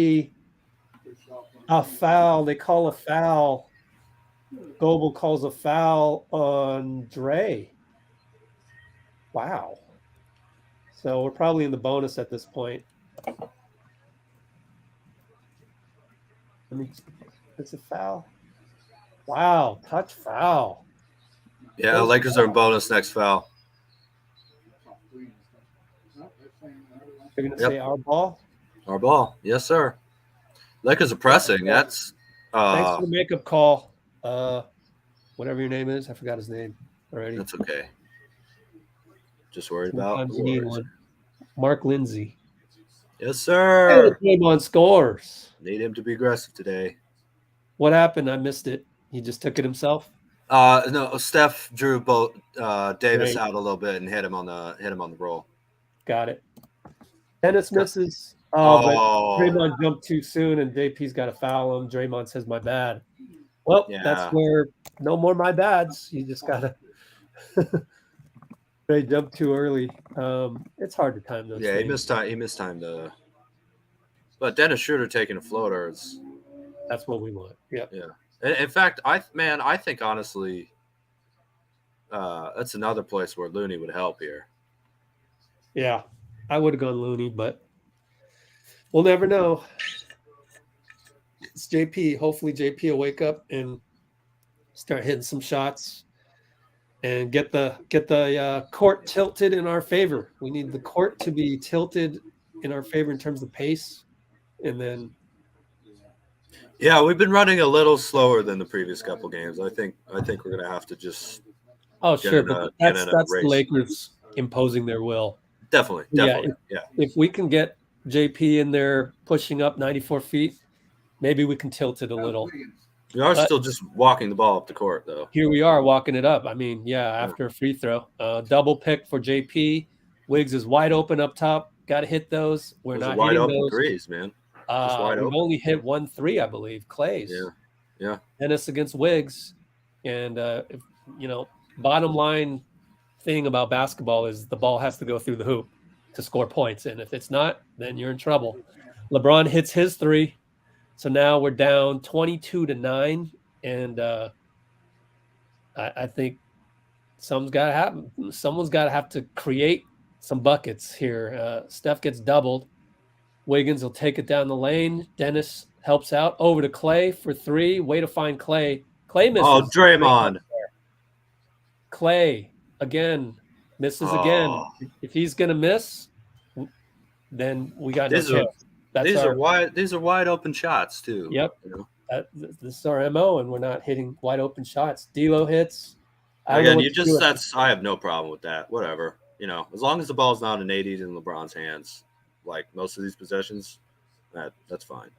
a foul. They call a foul. Goble calls a foul on Dre. Wow. So we're probably in the bonus at this point. It's a foul. Wow, touch foul. Yeah, the Lakers are in bonus next foul. You're going to say our ball? Our ball. Yes, sir. Lakers are pressing. That's thanks for the makeup call. Whatever your name is. I forgot his name already. That's okay. Just worried about you need one. Mark Lindsay. Yes, sir. Game on scores. Need him to be aggressive today. What happened? I missed it. He just took it himself? No, Steph drew both Davis out a little bit and hit him on the roll. Got it. Dennis misses. But Draymond jumped too soon, and JP's got to foul him. Draymond says, "My bad." Well, that's where no more my bads. You just gotta. They jumped too early. It's hard to time those. He missed time. He missed time. But Dennis Schroder taking a floater. That's what we want. Yep. Yeah. In fact, I think honestly, that's another place where Looney would help here. Yeah, I would have gone Looney, but we'll never know. It's JP. Hopefully, JP will wake up and start hitting some shots and get the court tilted in our favor. We need the court to be tilted in our favor in terms of pace, and then. Yeah, we've been running a little slower than the previous couple games. I think we're gonna have to just. Oh, sure, but that's the Lakers imposing their will. Definitely. Yeah. If we can get JP in there pushing up 94 feet, maybe we can tilt it a little. We are still just walking the ball up the court, though. Here we are walking it up. I mean, after a free throw, double pick for JP. Wiggs is wide open up top. Got to hit those. We're not wide hitting open those. Threes, man. We've only hit 1 3, I believe. Clay's. Yeah. Dennis against Wiggs, and bottom line thing about basketball is the ball has to go through the hoop to score points, and if it's not, then you're in trouble. LeBron hits his 3, so now we're down 22-9, and I think someone's got to have to create some buckets here. Steph gets doubled. Wiggins will take it down the lane. Dennis helps out over to Klay for 3. Way to find Klay. Klay misses. Oh, Draymond. Klay again misses again. If he's gonna miss, then we got no chance. These are wide open shots too. Yep. This is our MO, and we're not hitting wide open shots. D'Lo hits. I have no problem with that. Whatever. As long as the ball's not in AD's and LeBron's hands, like most of these possessions, that's fine.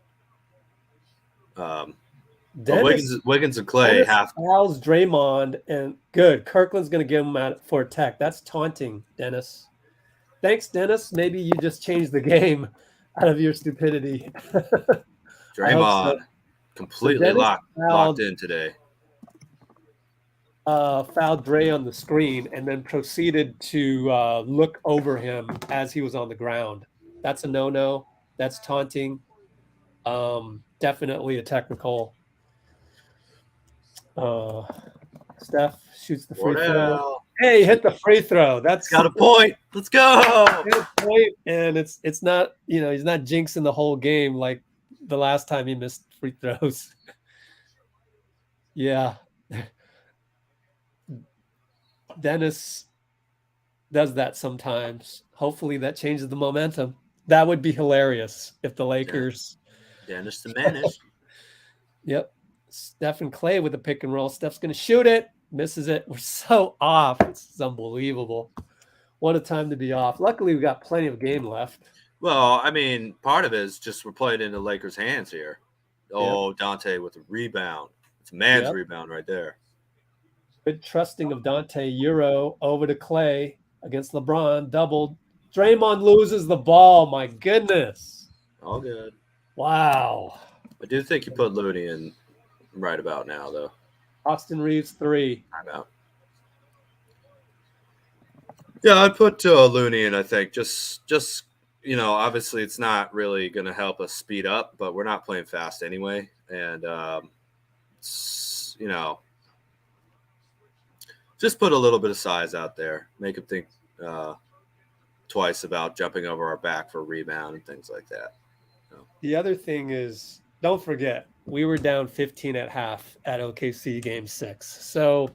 Wiggins and Klay fouls Draymond, and good. Kirkland's going to give him out for a tech. That's taunting, Dennis. Thanks, Dennis. Maybe you just changed the game out of your stupidity. Draymond completely locked in today. Fouled Dre on the screen and then proceeded to look over him as he was on the ground. That's a no-no. That's taunting. Definitely a technical. Steph shoots the free throw. Hey, hit the free throw. That's got a point. Let's go. Good point. And it's not, he's not jinxing the whole game like the last time he missed free throws. Yeah. Dennis does that sometimes. Hopefully that changes the momentum. That would be hilarious if the Lakers. Dennis the Menace. Yep. Steph and Klay with the pick and roll. Steph's going to shoot it. Misses it. We're so off. It's unbelievable. What a time to be off. Luckily, we got plenty of game left. Well, I mean, part of it is just we're playing in the Lakers' hands here. Oh, Donte with a rebound. It's a man's rebound right there. Good trusting of Donte. Euro over to Klay against LeBron. Doubled. Draymond loses the ball. My goodness. All good. Wow. I do think you put Looney in right about now, though. Austin Reeves 3. Timeout. Yeah, I'd put Looney in, I think. Just obviously it's not really going to help us speed up, but we're not playing fast anyway. And, just put a little bit of size out there. Make him think twice about jumping over our back for a rebound and things like that. The other thing is, don't forget, we were down 15 at half at OKC Game 6. So,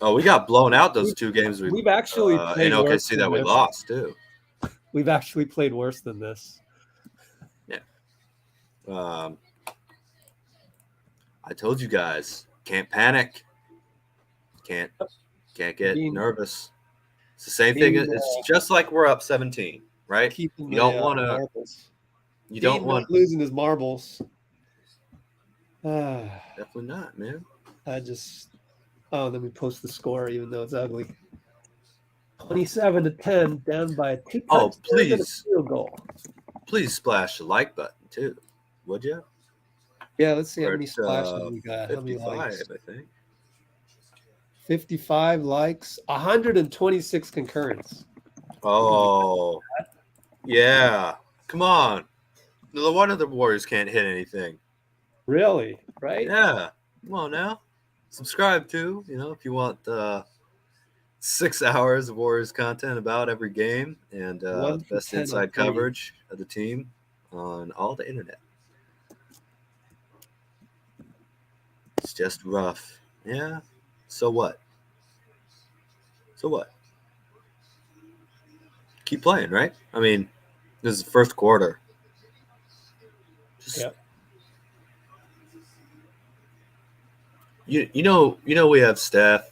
we got blown out those 2 games. We've actually played in OKC that we lost too. We've actually played worse than this. Yeah. I told you guys, can't panic. Can't get nervous. It's the same thing. It's just like we're up 17, right? You don't want to. You don't want losing his marbles. Definitely not, man. Then we post the score, even though it's ugly. 27-10, down by 2 Oh, please. Field goal. Please splash the like button too, would you? Yeah, let's see how many splashes we got. 55, how many likes? I think. 55 likes, 126 concurrents. Oh, yeah. Come on. No wonder the Warriors can't hit anything. Really? Right? Yeah. Come on now. Subscribe too, if you want 6 hours of Warriors content about every game and 1 the for best 10 on inside threes. coverage of the team on all the internet. It's just rough. Yeah. So what? Keep playing, right? I mean, this is the first quarter. Yep. You know we have Steph,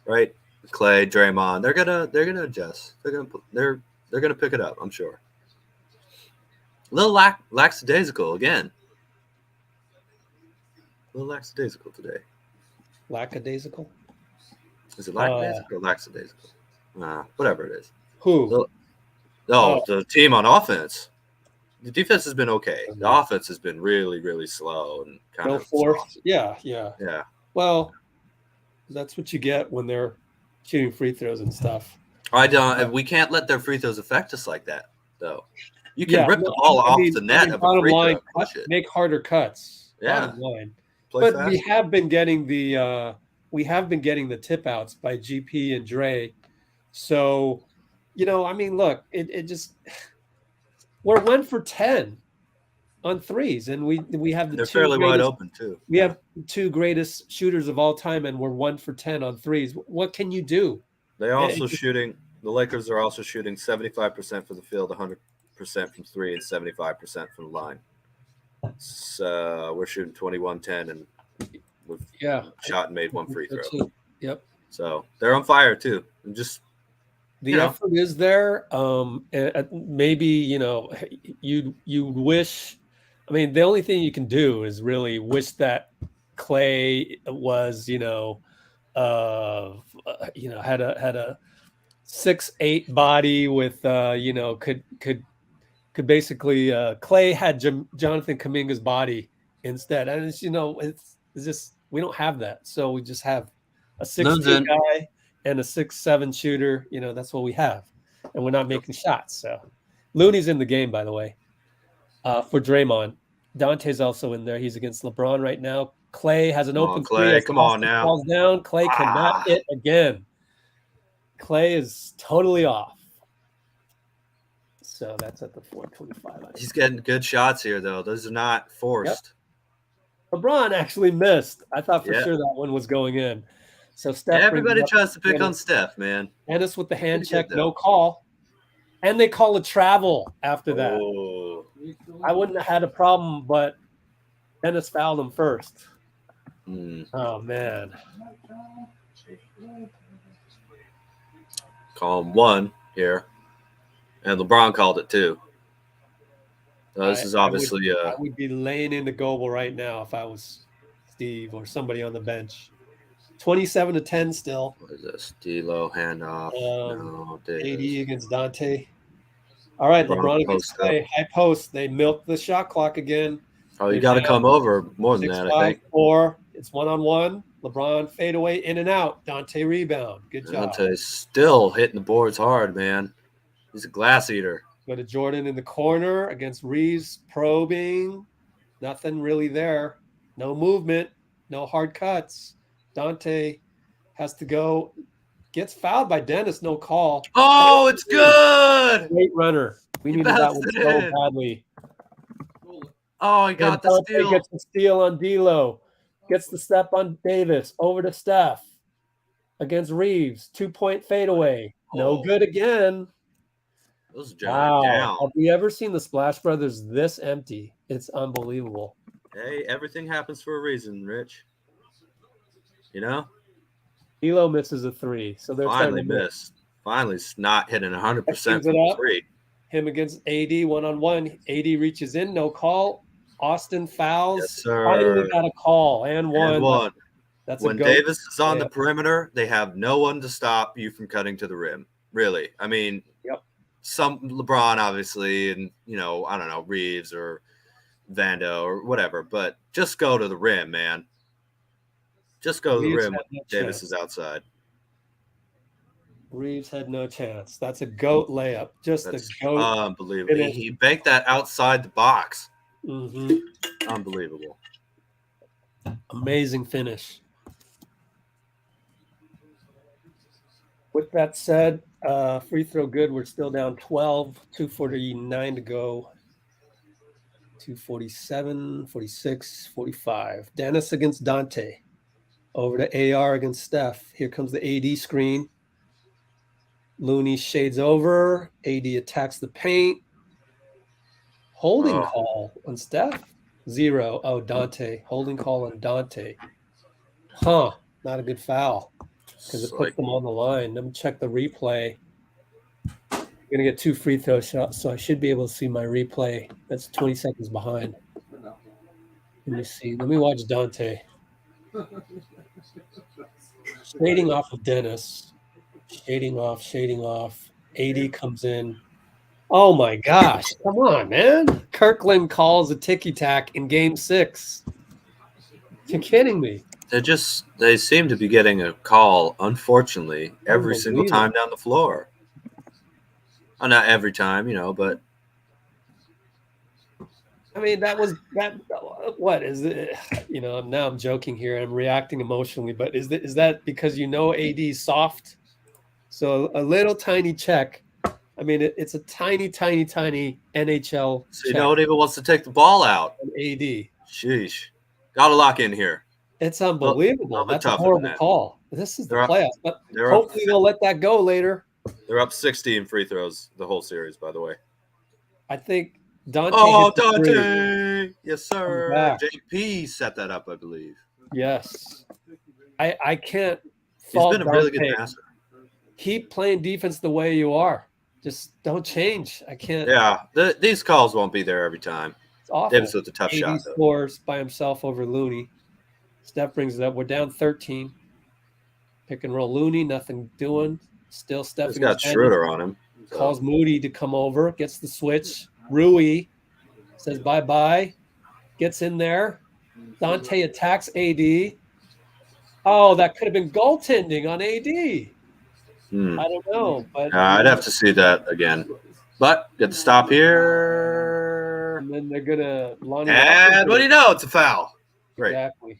right? Klay, Draymond. They're gonna adjust. They're gonna pick it up, I'm sure. A little lackadaisical again. A little lackadaisical today. Lackadaisical? Is it lackadaisical or lackadaisical? Whatever it is. Who? The team on offense. The defense has been okay. The offense has been really, really slow and kind of force. soft. Yeah. Well, that's what you get when they're shooting free throws and stuff. We can't let their free throws affect us like that, though. You can rip the ball off the net of a free line, throw. Push it. Make harder cuts. Yeah. Bottom line. Play but we have been getting the tip outs by GP and Dre. So, look, it just we're 1 for 10 on threes, and we have they're fairly wide open too. We have 2 greatest shooters of all time, and we're 1 for 10 on threes. What can you do? They're also shooting. The Lakers are also shooting 75% from the field, 100% from three, and 75% from the line. So we're shooting 21-10, and we've shot and made 1 free throw. Yep. So they're on fire too. And just the effort is there. Maybe you wish. I mean, the only thing you can do is really wish that Klay was had a 6'8" body with could basically Klay had Jonathan Kuminga's body instead, and it's just we don't have that, so we just have a 6'2" guy and a 6'7" shooter. That's what we have, and we're not making shots. So Looney's in the game, by the way, for Draymond. Donte's also in there. He's against LeBron right now. Klay has an open three. Come on now. Falls down. Klay cannot hit again. Klay is totally off. So that's at the 425. He's getting good shots here, though. Those are not forced. Yep. LeBron actually missed. I thought for sure that one was going in. So Steph. Everybody tries to pick on Steph, man. Ennis with the hand check, no call. And they call a travel after that. Oh. I wouldn't have had a problem, but Ennis fouled him first. Oh, man. Call him 1 here. And LeBron called it 2. So this is obviously I would be laying into Goble right now if I was Steve or somebody on the bench. 27-10 still. What is this? D-Lo handoff. AD against Donte. All right, LeBron against Klay. High post. They milk the shot clock again. Oh, you got to come over more than that, I think. 6-5-4. It's 1-on-1. LeBron fade away in and out. Donte rebound. Good job. Donte's still hitting the boards hard, man. He's a glass eater. Go to Jordan in the corner against Reeves, probing. Nothing really there. No movement. No hard cuts. Donte has to go. Gets fouled by Dennis. No call. Oh, it's good. Great runner. We needed that one so badly. Oh, he got the steal. Gets the steal on D'Lo. Gets the step on Davis. Over to Steph. Against Reeves. 2-point fadeaway. No good again. Wow. Down. Have we ever seen the Splash Brothers this empty? It's unbelievable. Hey, everything happens for a reason, Rich. D'Lo misses a 3. So they're finally missed. Finally not hitting 100% from 3. Him against AD 1-on-1. AD reaches in, no call. Austin fouls. Yes, sir. Finally got a call and one. That's when Davis is on the perimeter, they have no one to stop you from cutting to the rim. Really. I mean, some LeBron, obviously, and, I don't know, Reeves or Vando or whatever, but just go to the rim, man. Just go to the rim when Davis is outside. Reeves had no chance. That's a GOAT layup. That's a GOAT. Unbelievable. He banked that outside the box. Mm-hmm. Unbelievable. Amazing finish. With that said, free throw good. We're still down 12, 2:49 to go. 2:47, 46, 45. Dennis against Donte. Over to AR against Steph. Here comes the AD screen. Looney shades over. AD attacks the paint. Holding call on Steph. 0. Oh, Donte. Holding call on Donte. Huh. Not a good foul because it puts them on the line. Let me check the replay. I'm going to get 2 free throw shots, so I should be able to see my replay. That's 20 seconds behind. Let me see. Let me watch Donte. Shading off of Dennis. Shading off. AD comes in. Oh my gosh. Come on, man. Kirkland calls a ticky-tack in game 6. You're kidding me. They seem to be getting a call, unfortunately, every single time down the floor. Oh, not every time, but I mean, that. What is it? Now I'm joking here. I'm reacting emotionally, but is that because AD's soft? So a little tiny check. I mean, it's a tiny NHL. So no one even wants to take the ball out. AD. Sheesh. Got to lock in here. It's unbelievable. That's a horrible call. This is the playoffs, but hopefully they'll let that go later. They're up 60 in free throws the whole series, by the way. I think Donte. Oh, Donte! Yes, sir. JP set that up, I believe. Yes. I can't fault He's been a really good passer. Keep playing defense the way you are. Just don't change. I can't. Yeah, these calls won't be there every time. It's awful. Davis with a tough shot, though. Scores by himself over Looney. Steph brings it up. We're down 13. Pick and roll Looney, nothing doing. Still Steph. He's got Schroder on him. So. Calls Moody to come over, gets the switch. Rui says bye-bye. Gets in there. Donte attacks AD. Oh, that could have been goaltending on AD. I don't know. But I'd have to see that again. But get the stop here. And then they're going to line it up. And what do you know? It's a foul. Great. Exactly.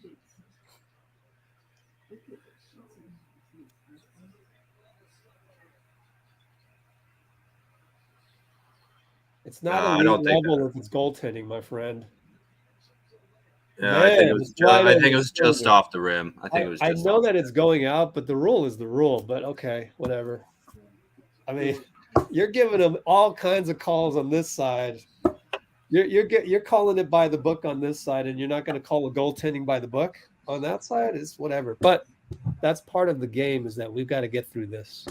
It's not a level if it's goaltending, my friend. Yeah, man, I think it was just off the rim. I know that it's going out, but the rule is the rule. But okay, whatever. I mean, you're giving them all kinds of calls on this side. You're calling it by the book on this side, and you're not going to call a goaltending by the book on that side. It's whatever. But that's part of the game, is that we've got to get through this.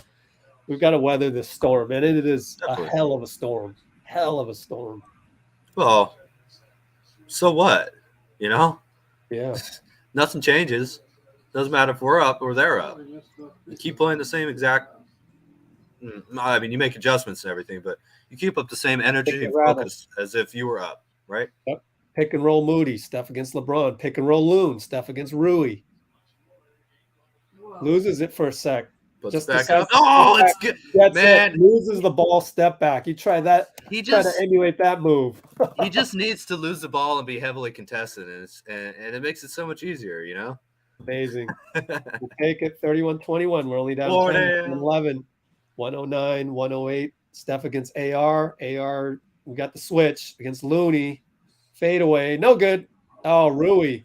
We've got to weather this storm, and it is a hell of a storm. Hell of a storm. Well, so what? Yeah. Nothing changes. Doesn't matter if we're up or they're up. You keep playing the same exact. I mean, you make adjustments and everything, but you keep up the same energy and focus as if you were up, right? Yep. Pick and roll Moody, Steph against LeBron. Pick and roll Loon, Steph against Rui. Loses it for a sec. Just back up. Oh, it's good. That's man. It. Loses the ball, step back. You try that. Try to emulate that move. He just needs to lose the ball and be heavily contested, and it makes it so much easier, Amazing. We'll take it 31-21. We're only down 10-11. 109, 108. Steph against AR. AR, we got the switch against Looney. Fade away. No good. Oh, Rui.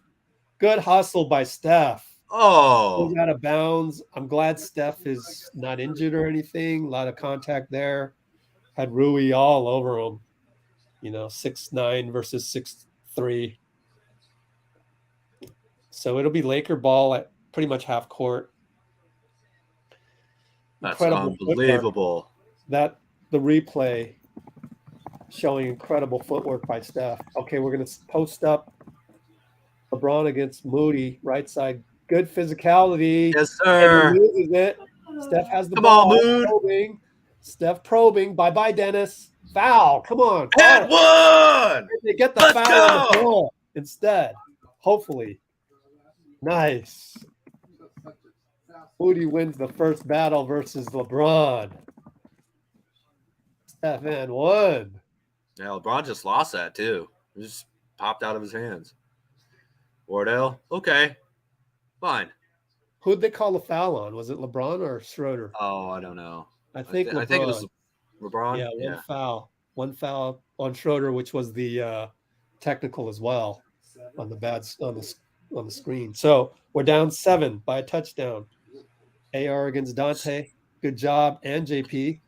Good hustle by Steph. Oh, out of bounds. I'm glad Steph is not injured or anything. A lot of contact there. Had Rui all over him. 6'9" versus 6'3". So it'll be Laker ball at pretty much half court. That's unbelievable. The replay showing incredible footwork by Steph. Okay, we're going to post up LeBron against Moody, right side. Good physicality. Yes, sir. And he loses it. Steph has the ball. Probing. Steph probing. Bye-bye, Dennis. Foul. Come on. And one. They get the foul on the ball instead. Hopefully. Nice. Moody wins the first battle versus LeBron. Steph and one. Yeah, LeBron just lost that too. It just popped out of his hands. Wardell. Okay. Fine. Who'd they call the foul on? Was it LeBron or Schroder? Oh, I don't know. I think LeBron. I think it was LeBron. Yeah, one foul on Schroder, which was the technical as well on the screen. So we're down 7 by a touchdown. AR against Donte. Good job, and JP.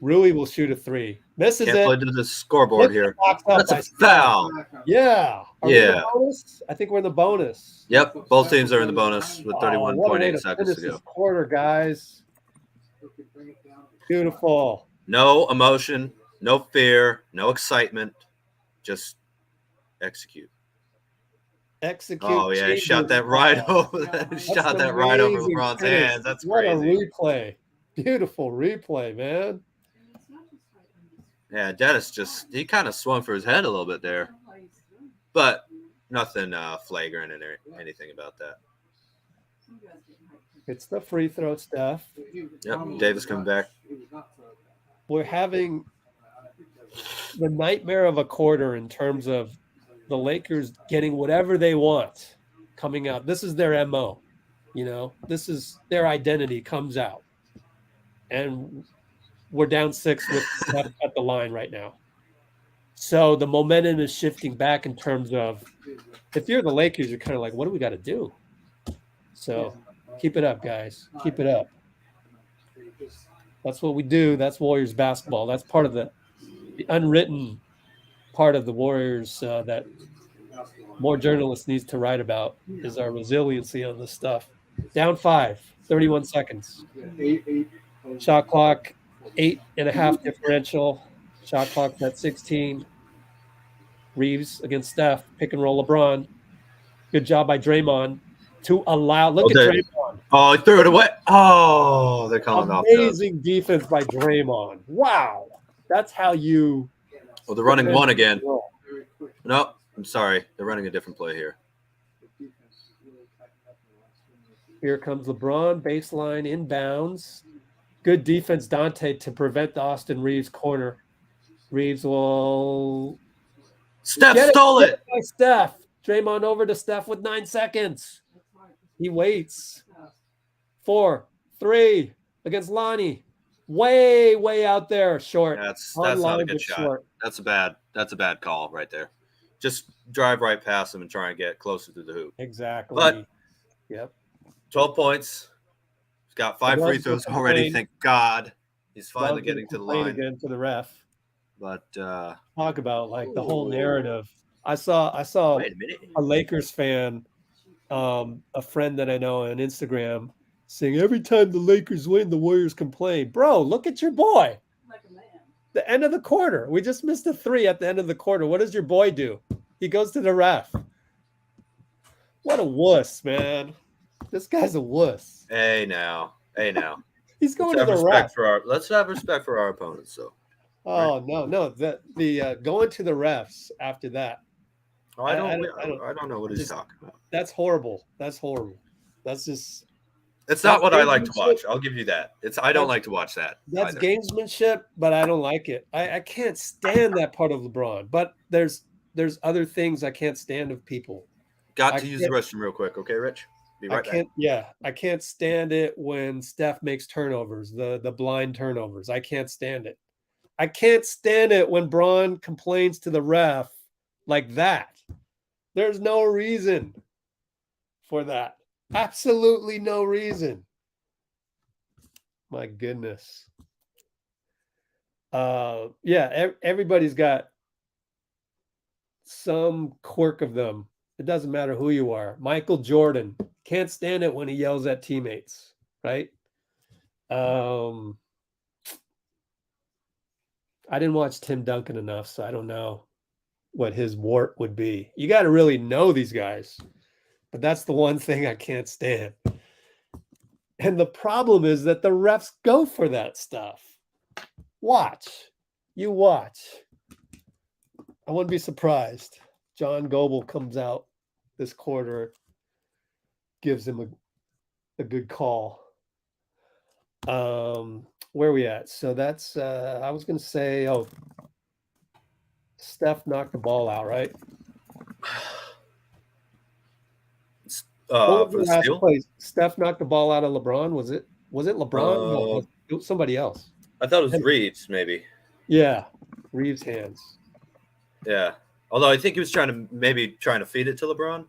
Rui will shoot a 3. Misses Can't it. play to the scoreboard here. That's a Steph. foul. Yeah. Are we in the bonus? I think we're in the bonus. Yep. Both teams are in the bonus with 31.8 seconds to go. This quarter, guys. Beautiful. No emotion, no fear, no excitement. Just execute. Oh yeah, he shot that right over. Shot that right over LeBron's hands. That's crazy. What a replay! Beautiful replay, man. Yeah, Dennis he kind of swung for his head a little bit there, but nothing flagrant or anything about that. It's the free throw, Steph. Yep, Davis coming back. We're having the nightmare of a quarter in terms of the Lakers getting whatever they want coming out. This is their MO. This is their identity comes out. And we're down 6 with Steph at the line right now. So the momentum is shifting back in terms of if you're the Lakers, you're kind of like, what do we got to do? So keep it up, guys. Keep it up. That's what we do. That's Warriors basketball. That's part of the unwritten part of the Warriors that more journalists need to write about is our resiliency on this stuff. Down 5, 31 seconds. Shot clock, 8.5 differential. Shot clock at 16. Reeves against Steph. Pick and roll LeBron. Good job by Draymond to allow. Look at Draymond. Oh, he threw it away. Oh, they're calling off. Amazing defense by Draymond. Wow. That's how you. Oh, they're running one again. No, I'm sorry. They're running a different play here. Here comes LeBron. Baseline inbounds. Good defense, Donte, to prevent the Austin Reeves corner. Reeves will. Steph stole it. Steph. Draymond over to Steph with 9 seconds. He waits. 4, 3 against Lonnie. Way out there. Short. That's not a good shot. Short. That's a bad call right there. Just drive right past him and try and get closer to the hoop. Exactly. But yep. 12 points. He's got 5 free throws already. Thank God. He's finally getting to the line. Again to the ref. But talk about like the whole narrative. I saw a Lakers fan, a friend that I know on Instagram, saying every time the Lakers win, the Warriors complain. Bro, look at your boy. Like a man. The end of the quarter. We just missed a 3 at the end of the quarter. What does your boy do? He goes to the ref. What a wuss, man. This guy's a wuss. Hey now. He's going to the ref. Let's have respect for our opponents, though. Oh right? No. The going to the refs after that. Oh, I don't know what he's talking about. That's horrible. That's just. It's not what I like to watch. I'll give you that. I don't like to watch that. That's gamesmanship, but I don't like it. I can't stand that part of LeBron. But there's other things I can't stand of people. Got to use the restroom real quick, okay, Rich? Be right back. Yeah, I can't stand it when Steph makes turnovers, the blind turnovers. I can't stand it. I can't stand it when Braun complains to the ref like that. There's no reason for that. Absolutely no reason. My goodness. Everybody's got some quirk of them. It doesn't matter who you are. Michael Jordan can't stand it when he yells at teammates, right? I didn't watch Tim Duncan enough, so I don't know what his wart would be. You got to really know these guys. But that's the one thing I can't stand. And the problem is that the refs go for that stuff. Watch. You watch. I wouldn't be surprised. John Goble comes out this quarter, gives him a good call. Where are we at? So that's, I was going to say, Steph knocked the ball out, right? What was For the the last steal. play? Steph knocked the ball out of LeBron. Was it LeBron? No, Uh, it was somebody else. I thought it was Reeves, maybe. Yeah, Reeves' hands. Yeah. Although I think he was trying to feed it to LeBron.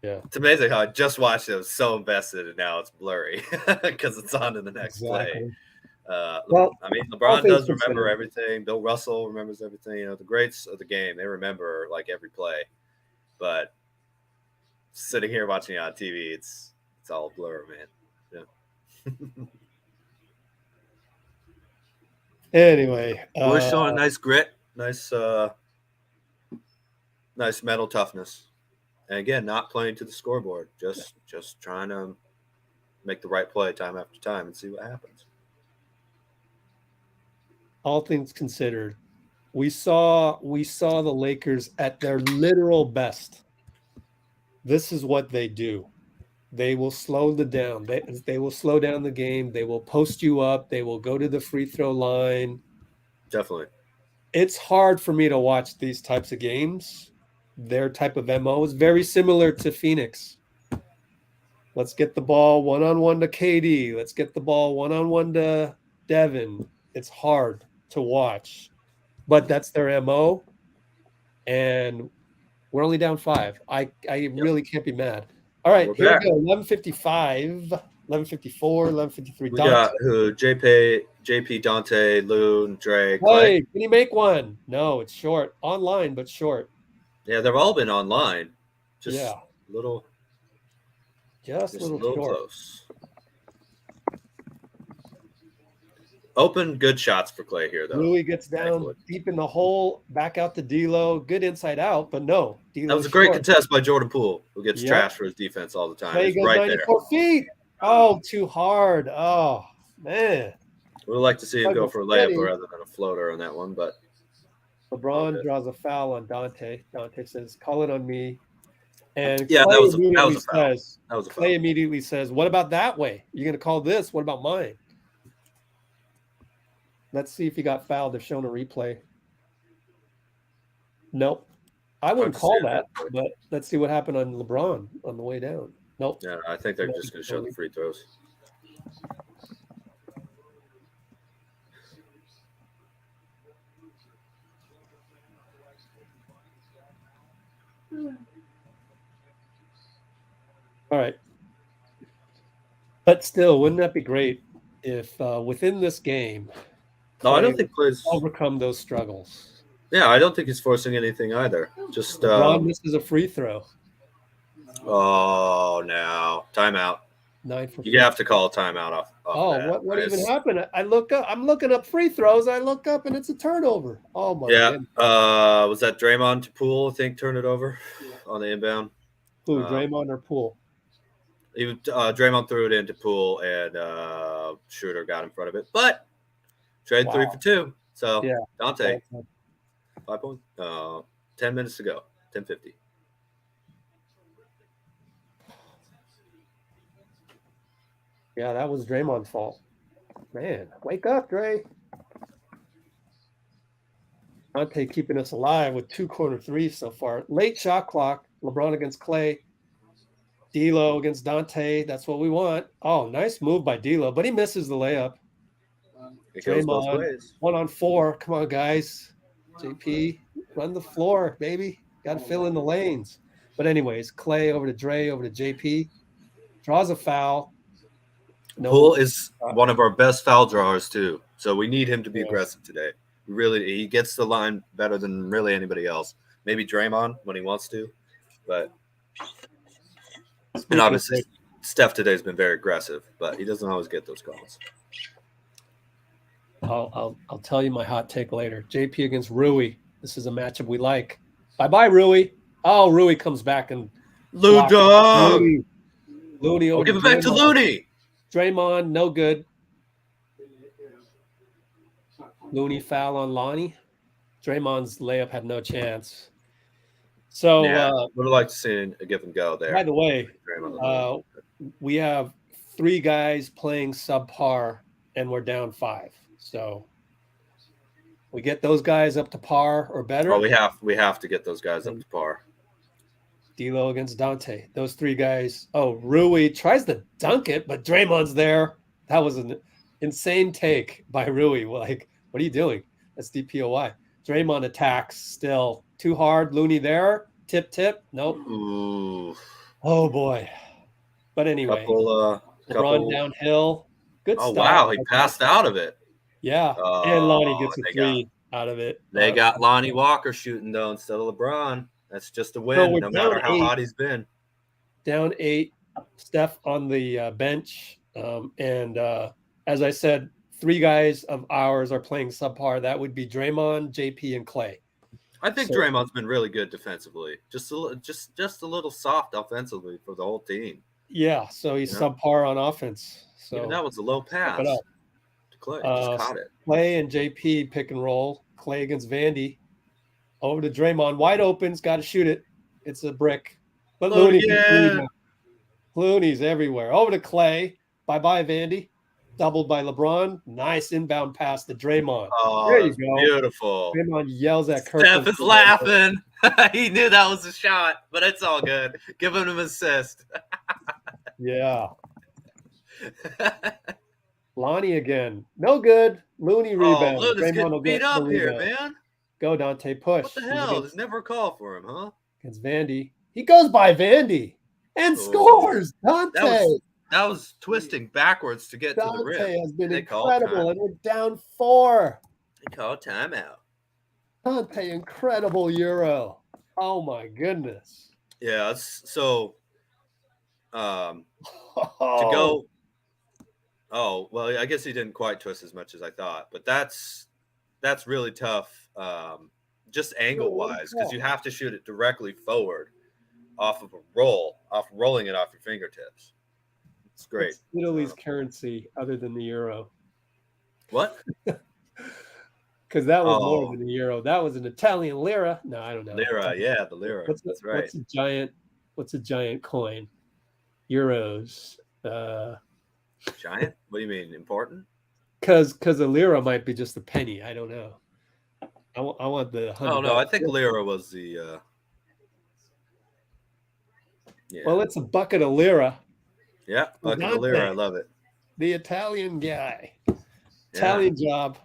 Yeah, It's amazing how I just watched it. I was so invested, and now it's blurry because it's on to the next play. exactly. Well, Well, I mean, all LeBron things does remember considered, everything. Bill Russell remembers everything. You know, the greats of the game, they remember like every play. But sitting here watching it on TV, it's all a blur, man. Yeah. anyway. We're showing nice grit, nice mental toughness, and again, not playing to the scoreboard, just trying to make the right play time after time and see what happens. All things considered, we saw the Lakers at their literal best. This is what they do. They will slow the down. They will slow down the game. They will post you up. They will go to the free throw line. Definitely. It's hard for me to watch these types of games. Their type of MO is very similar to Phoenix. Let's get the ball one-on-one to KD. Let's get the ball one-on-one to Devin. It's hard to watch, but that's their MO. And we're only down 5. I really can't be mad. All right, We're here we back. go. 11:55, 11:54, 11:53. We Donte. got who? JP, Donte, Loon, Dre, Klay. Hey, can you make one? No, it's short. Online, but short. Yeah, they've all been online. Just Yeah, little, just a just a little little short. close. Open good shots for Klay here, though. Rui gets down Thankfully. deep in the hole, back out to D'Lo. Good inside out, but no. That D'Lo was a great short. contest by Jordan Poole, who gets Yep. trashed for his defense all the time. Klay He's goes right there. 94 feet. Oh, too hard. Oh, man. Would have liked to see him go for a Steady. layup rather than a floater on that one, but LeBron draws a foul on Donte. Donte says, "Call it on me." And yeah, Klay that was a immediately foul. says, That was a foul. Klay immediately says, "What about that way? You're going to call this? What about mine?" Let's see if he got fouled. They're showing a replay. Nope. I wouldn't call that, but let's see what happened on LeBron on the way down. Nope. Yeah, I think they're just going to show the free throws. All right. But still, wouldn't that be great if within this game, No, I don't think Klay's overcome those struggles? Yeah, I don't think he's forcing anything either. Just LeBron misses a free throw. Oh no, timeout. 9 for. You have to call a timeout off that. What even happened? I look up. I'm looking up free throws. I look up and it's a turnover. Oh my God. Yeah. Was that Draymond to Poole? I think turned it over on the inbound. Who, Draymond or Poole? Draymond threw it into Poole and Schroder got in front of it, but trade 3 for 2. So yeah, Donte, 5 points. 10 minutes to go. 10:50. Yeah, that was Draymond's fault. Man, wake up, Dre. Donte keeping us alive with 2 corner threes so far. Late shot clock. LeBron against Klay. D'Lo against Donte. That's what we want. Oh, nice move by D'Lo, but he misses the layup. It goes both Draymond, ways. 1-on-4. Come on, guys. JP, run the floor, baby. Got to fill in the lanes. But anyways, Klay over to Dre, over to JP. Draws a foul. Poole is one of our best foul drawers too, so we need him to be aggressive today. He gets the line better than really anybody else. Maybe Draymond when he wants to, but and obviously Steph today has been very aggressive, but he doesn't always get those calls. I'll tell you my hot take later. JP against Rui. This is a matchup we like. Bye Rui. Oh, Rui comes back and Looney. Looney over. Give it back to Looney. Draymond, no good. Looney foul on Lonnie. Draymond's layup had no chance. So would have liked to see him give him go there. By the way, we have 3 guys playing subpar, and we're down 5. So we get those guys up to par or better. Well, we have to get those guys up to par. D'Lo against Donte. Those three guys. Oh, Rui tries to dunk it, but Draymond's there. That was an insane take by Rui. Like, what are you doing? That's DPOY. Draymond attacks still. Too hard. Looney there. Tip. Nope. Ooh. Oh, boy. But anyway, LeBron Couple. downhill. Good Oh, stop. wow. He passed out of it. Yeah. And Lonnie gets a three out of it. They got Lonnie Walker shooting, though, instead of LeBron. That's just a win, So we're no down matter how 8. hot he's been. Down 8. Steph on the bench. And as I said, 3 guys of ours are playing subpar. That would be Draymond, JP, and Klay. I think Draymond's been really good defensively. Just a little soft offensively for the whole team. Yeah, so he's subpar on offense. So even that was a low pass to Klay. Just caught it. Klay and JP pick and roll. Klay against Vandy. Over to Draymond. Wide open's got to shoot it. It's a brick. But Looney's everywhere. Over to Klay. Bye-bye, Vandy. Doubled by LeBron. Nice inbound pass to Draymond. Oh, there you go. Beautiful. Draymond yells at Kirkland. Steph is laughing. He knew that was a shot, but it's all good. Give him an assist. Yeah. Lonnie again. No good. Looney rebound. Loon is getting beat up here, man. Go, Donte. Push. What the hell? There's never a call for him, huh? Against Vandy. He goes by Vandy and scores. Donte. That was twisting backwards to get to the rim. Donte has been incredible, and we're down 4. They call timeout. Donte, incredible Euro. Oh, my goodness. Yeah, so to go – well, I guess he didn't quite twist as much as I thought, but that's really tough just angle-wise because you have to shoot it directly forward off of a roll, rolling it off your fingertips. It's great. It's Italy's currency other than the euro. What? Because that was more than the euro. That was an Italian lira. No, I don't know. Lira, yeah, the lira. That's right. What's a giant coin? Euros. Giant? What do you mean? Important? Because a lira might be just a penny. I don't know. I want the $100. Oh no, I think lira was the. Yeah. Well, it's a bucket of lira. Yeah, bucket of lira. I love it. The Italian guy. Italian job.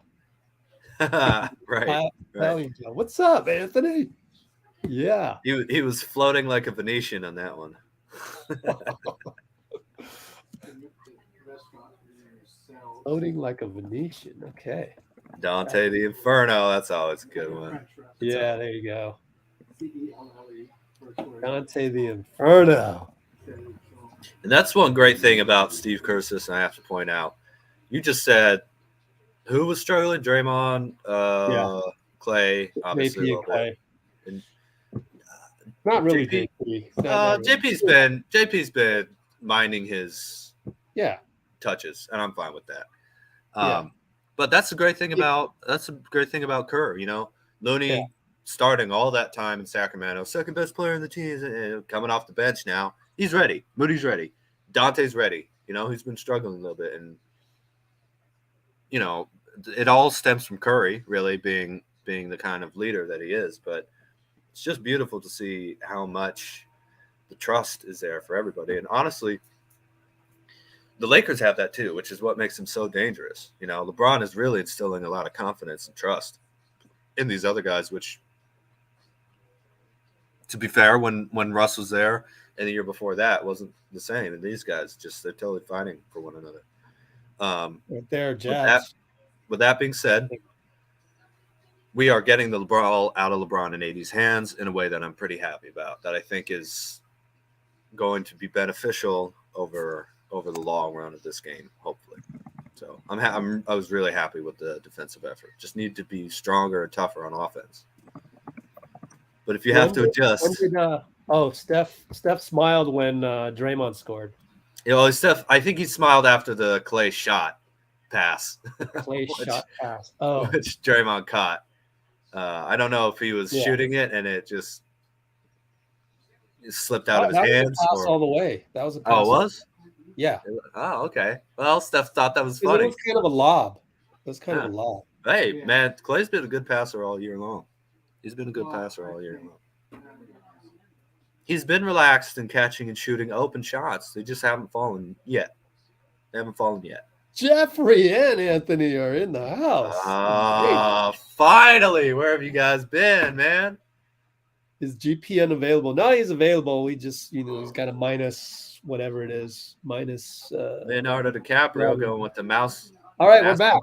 Right. Italian job. What's up, Anthony? Yeah. He was floating like a Venetian on that one. Floating like a Venetian. Okay. Donte the Inferno. That's always a good one. Yeah, there you go. Donte the Inferno. And that's one great thing about Steve Kerr's system I have to point out. You just said who was struggling? Draymond, Klay, obviously. JP and Klay. Not really JP. JP's been minding his touches, and I'm fine with that. But that's a great thing about Kerr. You know, Looney starting all that time in Sacramento, second best player in the team, coming off the bench now. He's ready. Moody's ready. Donte's ready. You know, he's been struggling a little bit, and you know, it all stems from Curry really being the kind of leader that he is. But it's just beautiful to see how much the trust is there for everybody. And honestly, the Lakers have that too, which is what makes them so dangerous. You know, LeBron is really instilling a lot of confidence and trust in these other guys, which, to be fair, when Russ was there and the year before that wasn't the same. And these guys they're totally fighting for one another. Right there, Jazz. With that being said, we are getting the ball out of LeBron and AD's hands in a way that I'm pretty happy about, that I think is going to be beneficial over the long run of this game, hopefully. So I was really happy with the defensive effort. Just need to be stronger and tougher on offense. But if you have to adjust. Steph smiled when Draymond scored. You know, Steph, I think he smiled after the Klay shot pass. Shot pass. Oh. Which Draymond caught. I don't know if he was shooting it and it just slipped out of his hands. Was a pass all the way. That was a pass. Oh, it was? Yeah. Oh, okay. Well, Steph thought that was funny. It was kind of a lob. Hey, man, Klay's been a good passer all year long. He's been a good passer all year long. He's been relaxed and catching and shooting open shots. They just haven't fallen yet. They haven't fallen yet. Jeffrey and Anthony are in the house. Finally, where have you guys been, man? Is GP unavailable? No, he's available. We just, he's got a minus whatever it is. Minus Leonardo DiCaprio going with the mouse. All right, we're back.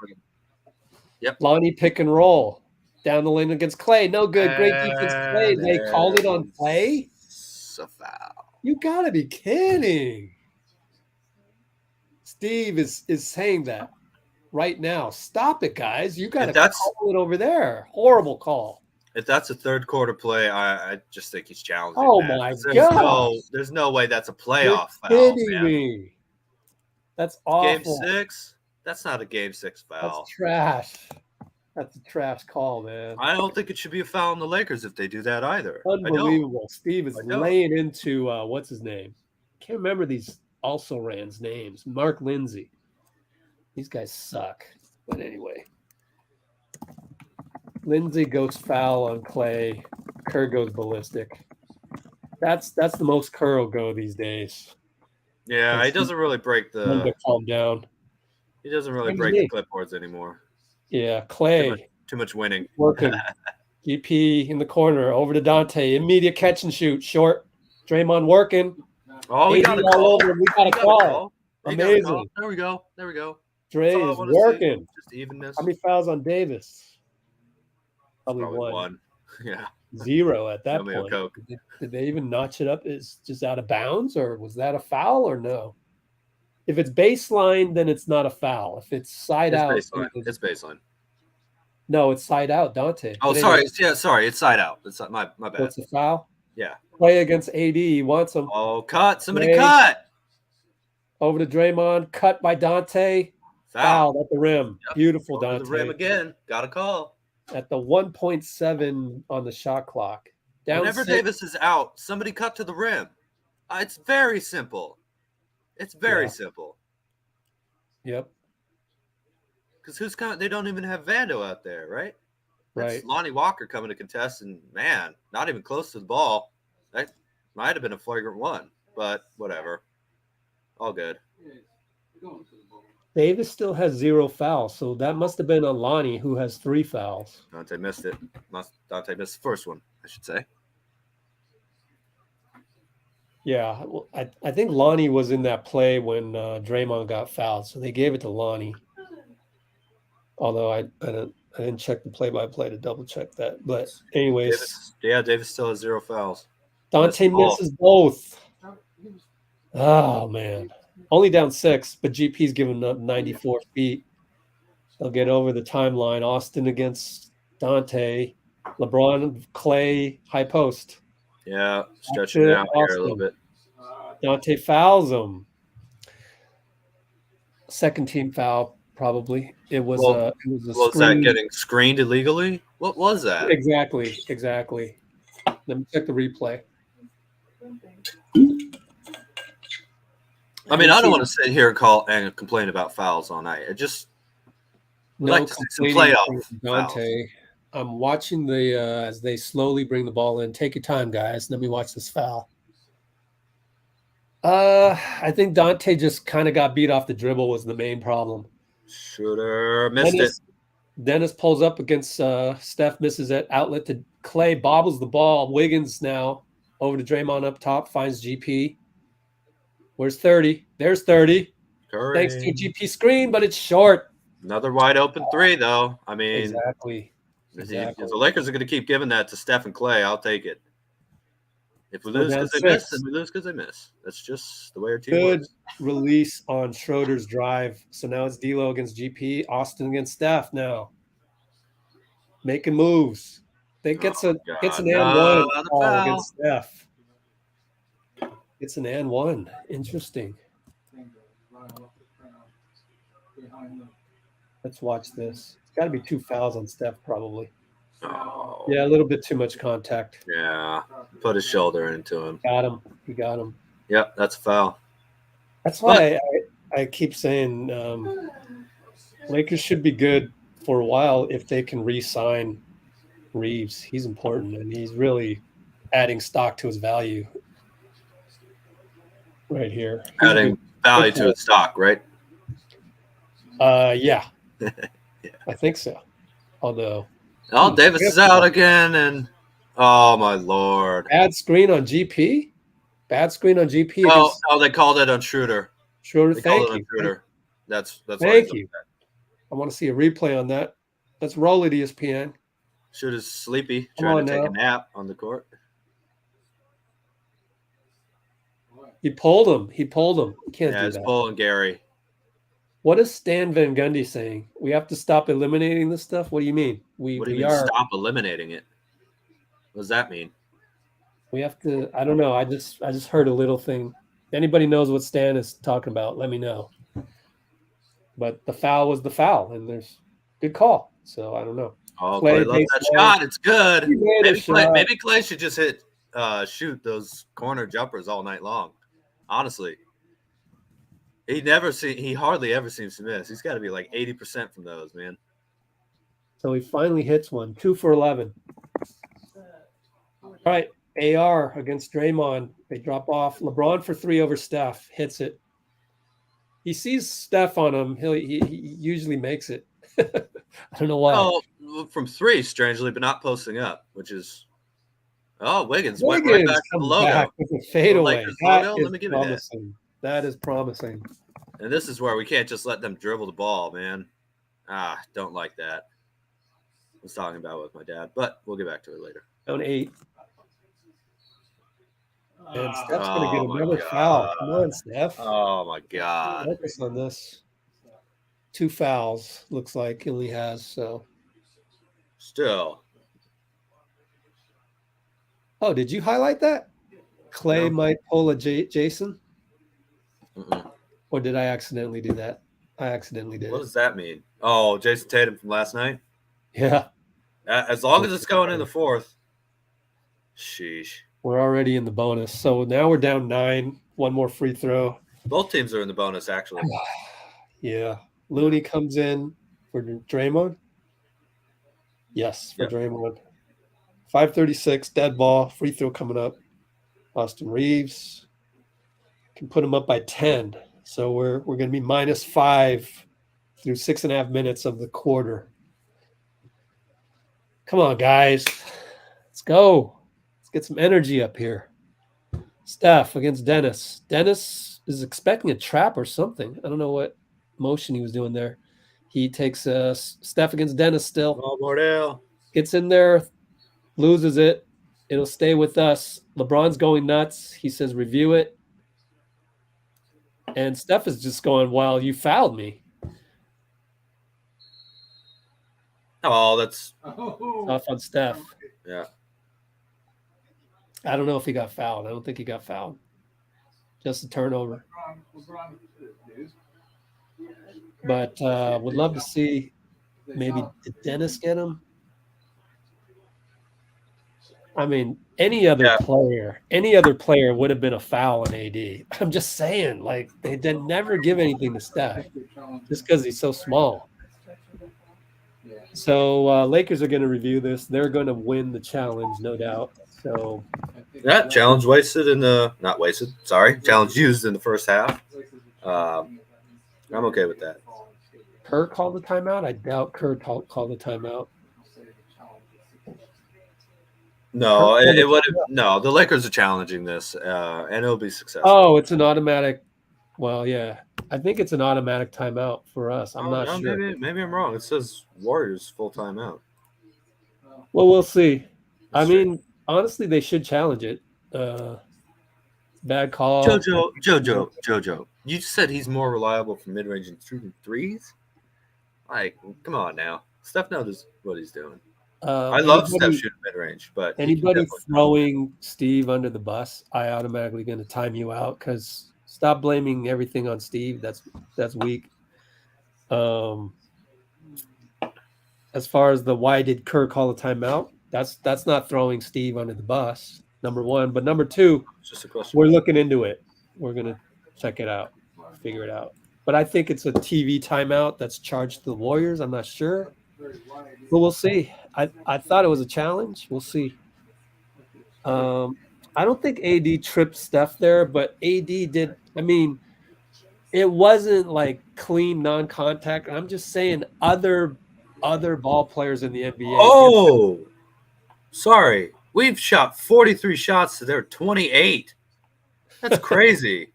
Yep. Lonnie pick and roll. Down the lane against Klay. No good. Great defense Klay. They called it on Klay? A foul. You gotta be kidding. Steve is saying that right now. Stop it, guys. You gotta call it over there. Horrible call. If that's a third quarter play, I just think he's challenging. Oh my God. There's no way that's a playoff foul. Kidding me. That's awful. Game 6? That's not a game 6 foul. That's trash. That's a trash call, man. I don't think it should be a foul on the Lakers if they do that either. Unbelievable. Steve is laying into what's his name? Can't remember these also rans names. Mark Lindsay. These guys suck. But anyway. Lindsay goes foul on Klay. Kerr goes ballistic. That's the most Kerr will go these days. Yeah, he doesn't really break the calm down. He doesn't really break the clipboards anymore. Yeah, Klay. Too much winning. Working. GP in the corner. Over to Donte. Immediate catch and shoot. Short. Draymond working. Oh, we got a call. We got a call. Amazing. There we go. Dre is working. Just evenness. How many fouls on Davis? Probably one. Yeah. 0 at that point. Did they even notch it up? Is just out of bounds, or was that a foul or no? If it's baseline, then it's not a foul. If it's side out, it's baseline. No, it's side out, Donte. Oh, sorry. Yeah, sorry. It's side out. It's my bad. What's the foul? Yeah. Play against AD. He wants him. Oh, cut. Somebody cut. Over to Draymond. Cut by Donte. Foul at the rim. Yep. Beautiful, Donte. The rim again. Got a call. At the 1.7 on the shot clock. Whenever Davis is out, somebody cut to the rim. It's very simple. It's very simple. Yep. Because they don't even have Vando out there, right? Right. It's Lonnie Walker coming to contest, and man, not even close to the ball. That might have been a flagrant one, but whatever. All good. Davis still has 0 fouls, so that must have been on Lonnie, who has 3 fouls. Donte missed it. Donte missed the first one, I should say. Yeah, well, I think Lonnie was in that play when Draymond got fouled, so they gave it to Lonnie. Although I didn't check the play-by-play to double-check that. But anyways. Davis still has 0 fouls. Donte misses both. Oh, man. Only down 6, but GP's giving up 94 feet. They'll get over the timeline. Austin against Donte. LeBron, Klay, high post. Yeah, stretching it out here a little bit. Donte fouls him. Second team foul, probably. It was a was that getting screened illegally? What was that? Exactly. Let me check the replay. I mean, I don't want to sit here and call and complain about fouls all night. I just like to see some playoff Donte. I'm watching as they slowly bring the ball in. Take your time, guys. Let me watch this foul. I think Donte just kind of got beat off the dribble was the main problem. Schroder missed it. Dennis pulls up against Steph, misses it. Outlet to Klay, bobbles the ball. Wiggins now over to Draymond up top, finds GP. Where's 30? There's 30. Curry. Thanks to a GP screen, but it's short. Another wide open 3, though. I mean, exactly. If the Lakers are going to keep giving that to Steph and Klay, I'll take it. If we lose because they miss, then we lose because they miss. That's just the way our team works. Good release on Schroeder's drive. So now it's D'Lo against GP, Austin against Steph now. Making moves. They gets an and one ball against Steph. It's an and one. Interesting. Let's watch this. It's got to be 2 fouls on Steph, probably. Oh. Yeah, a little bit too much contact. Yeah, put his shoulder into him. He got him. Yep, that's a foul. That's why I keep saying Lakers should be good for a while if they can re-sign Reeves. He's important, and he's really adding stock to his value. right here. He's Adding value to its stock, right? Yeah. Yeah. I think so. Although, Oh, Davis is out again, and oh my lord! Bad screen on GP. Bad screen on GP. Oh, they called it on Schroder. Schroder, They called thank it on you. Schroder. That's Thank you. I want to see a replay on that. Let's roll it, ESPN. Schroder's sleepy, Come trying on to take now. a nap on the court. He pulled him. He pulled him. He can't Yeah, do it's that. Poole and Gary. What is Stan Van Gundy saying? We have to stop eliminating this stuff? What do you mean? What do you mean stop eliminating it? What does that mean? We have to. I don't know. I just heard a little thing. If anybody knows what Stan is talking about, let me know. But the foul was the foul, and there's good call. So I don't know. Oh, Klay loves that shot. It's good. Maybe Klay should just shoot those corner jumpers all night long. Honestly, he hardly ever seems to miss. He's got to be like 80% from those, man. So he finally hits one. 2 for 11. All right, AR against Draymond. They drop off. LeBron for 3 over Steph. Hits it. He sees Steph on him. He usually makes it. I don't know why. Oh, from 3, strangely, but not posting up, which is Wiggins went right back to the logo. Back with a fadeaway. Let me give it that. That is promising. And this is where we can't just let them dribble the ball, man. Don't like that. I was talking about it with my dad, but we'll get back to it later. Down 8. And Steph's going to get another foul. Come on, Steph. Oh, my God. Focus on this. 2 fouls, looks like he only has. So, still. Oh, did you highlight that? Klay might pull a Jason? Mm-mm. Or did I accidentally do that? I accidentally did. What does that mean? Oh, Jason Tatum from last night? Yeah. As long as it's going in the 4th. Sheesh. We're already in the bonus. So now we're down 9. One more free throw. Both teams are in the bonus, actually. Yeah. Looney comes in for Draymond. Yes, for Draymond. 5:36, dead ball, free throw coming up. Austin Reeves can put him up by 10. So we're going to be -5 through 6.5 minutes of the quarter. Come on, guys. Let's go. Let's get some energy up here. Steph against Dennis. Dennis is expecting a trap or something. I don't know what motion he was doing there. He takes Steph against Dennis still. Oh, Mordell. Gets in there, loses it. It'll stay with us. LeBron's going nuts. He says, review it. And Steph is just going, well, you fouled me. Oh, that's off on Steph. Yeah. I don't know if he got fouled. I don't think he got fouled. Just a turnover. But would love to see maybe did Dennis get him? I mean, any other player would have been a foul on AD. I'm just saying, like, they did never give anything to Steph just because he's so small. So Lakers are going to review this. They're going to win the challenge, no doubt. So challenge wasted not wasted. Sorry, challenge used in the first half. I'm okay with that. Kerr called the timeout. I doubt Kerr called the timeout. No, it would have. No, the Lakers are challenging this, and it'll be successful. Oh, it's an automatic. Well, yeah, I think it's an automatic timeout for us. I'm not sure. Maybe I'm wrong. It says Warriors full timeout. Well, we'll see. I mean, honestly, they should challenge it. Bad call. Jojo. You said he's more reliable from mid-range and shooting threes? Like, come on now. Steph knows what he's doing. I love Steph shooting mid-range, but anybody throwing Steve under the bus, I automatically going to time you out because stop blaming everything on Steve. That's weak. As far as the why did Kerr call a timeout, that's not throwing Steve under the bus, number one. But number two, just a question. We're looking into it. We're going to check it out, figure it out. But I think it's a TV timeout that's charged to the Warriors. I'm not sure. But we'll see. I thought it was a challenge. We'll see. I don't think AD tripped Steph there, but AD did. I mean, it wasn't like clean non-contact. I'm just saying other ball players in the NBA. Oh, sorry. We've shot 43 shots to their 28. That's crazy.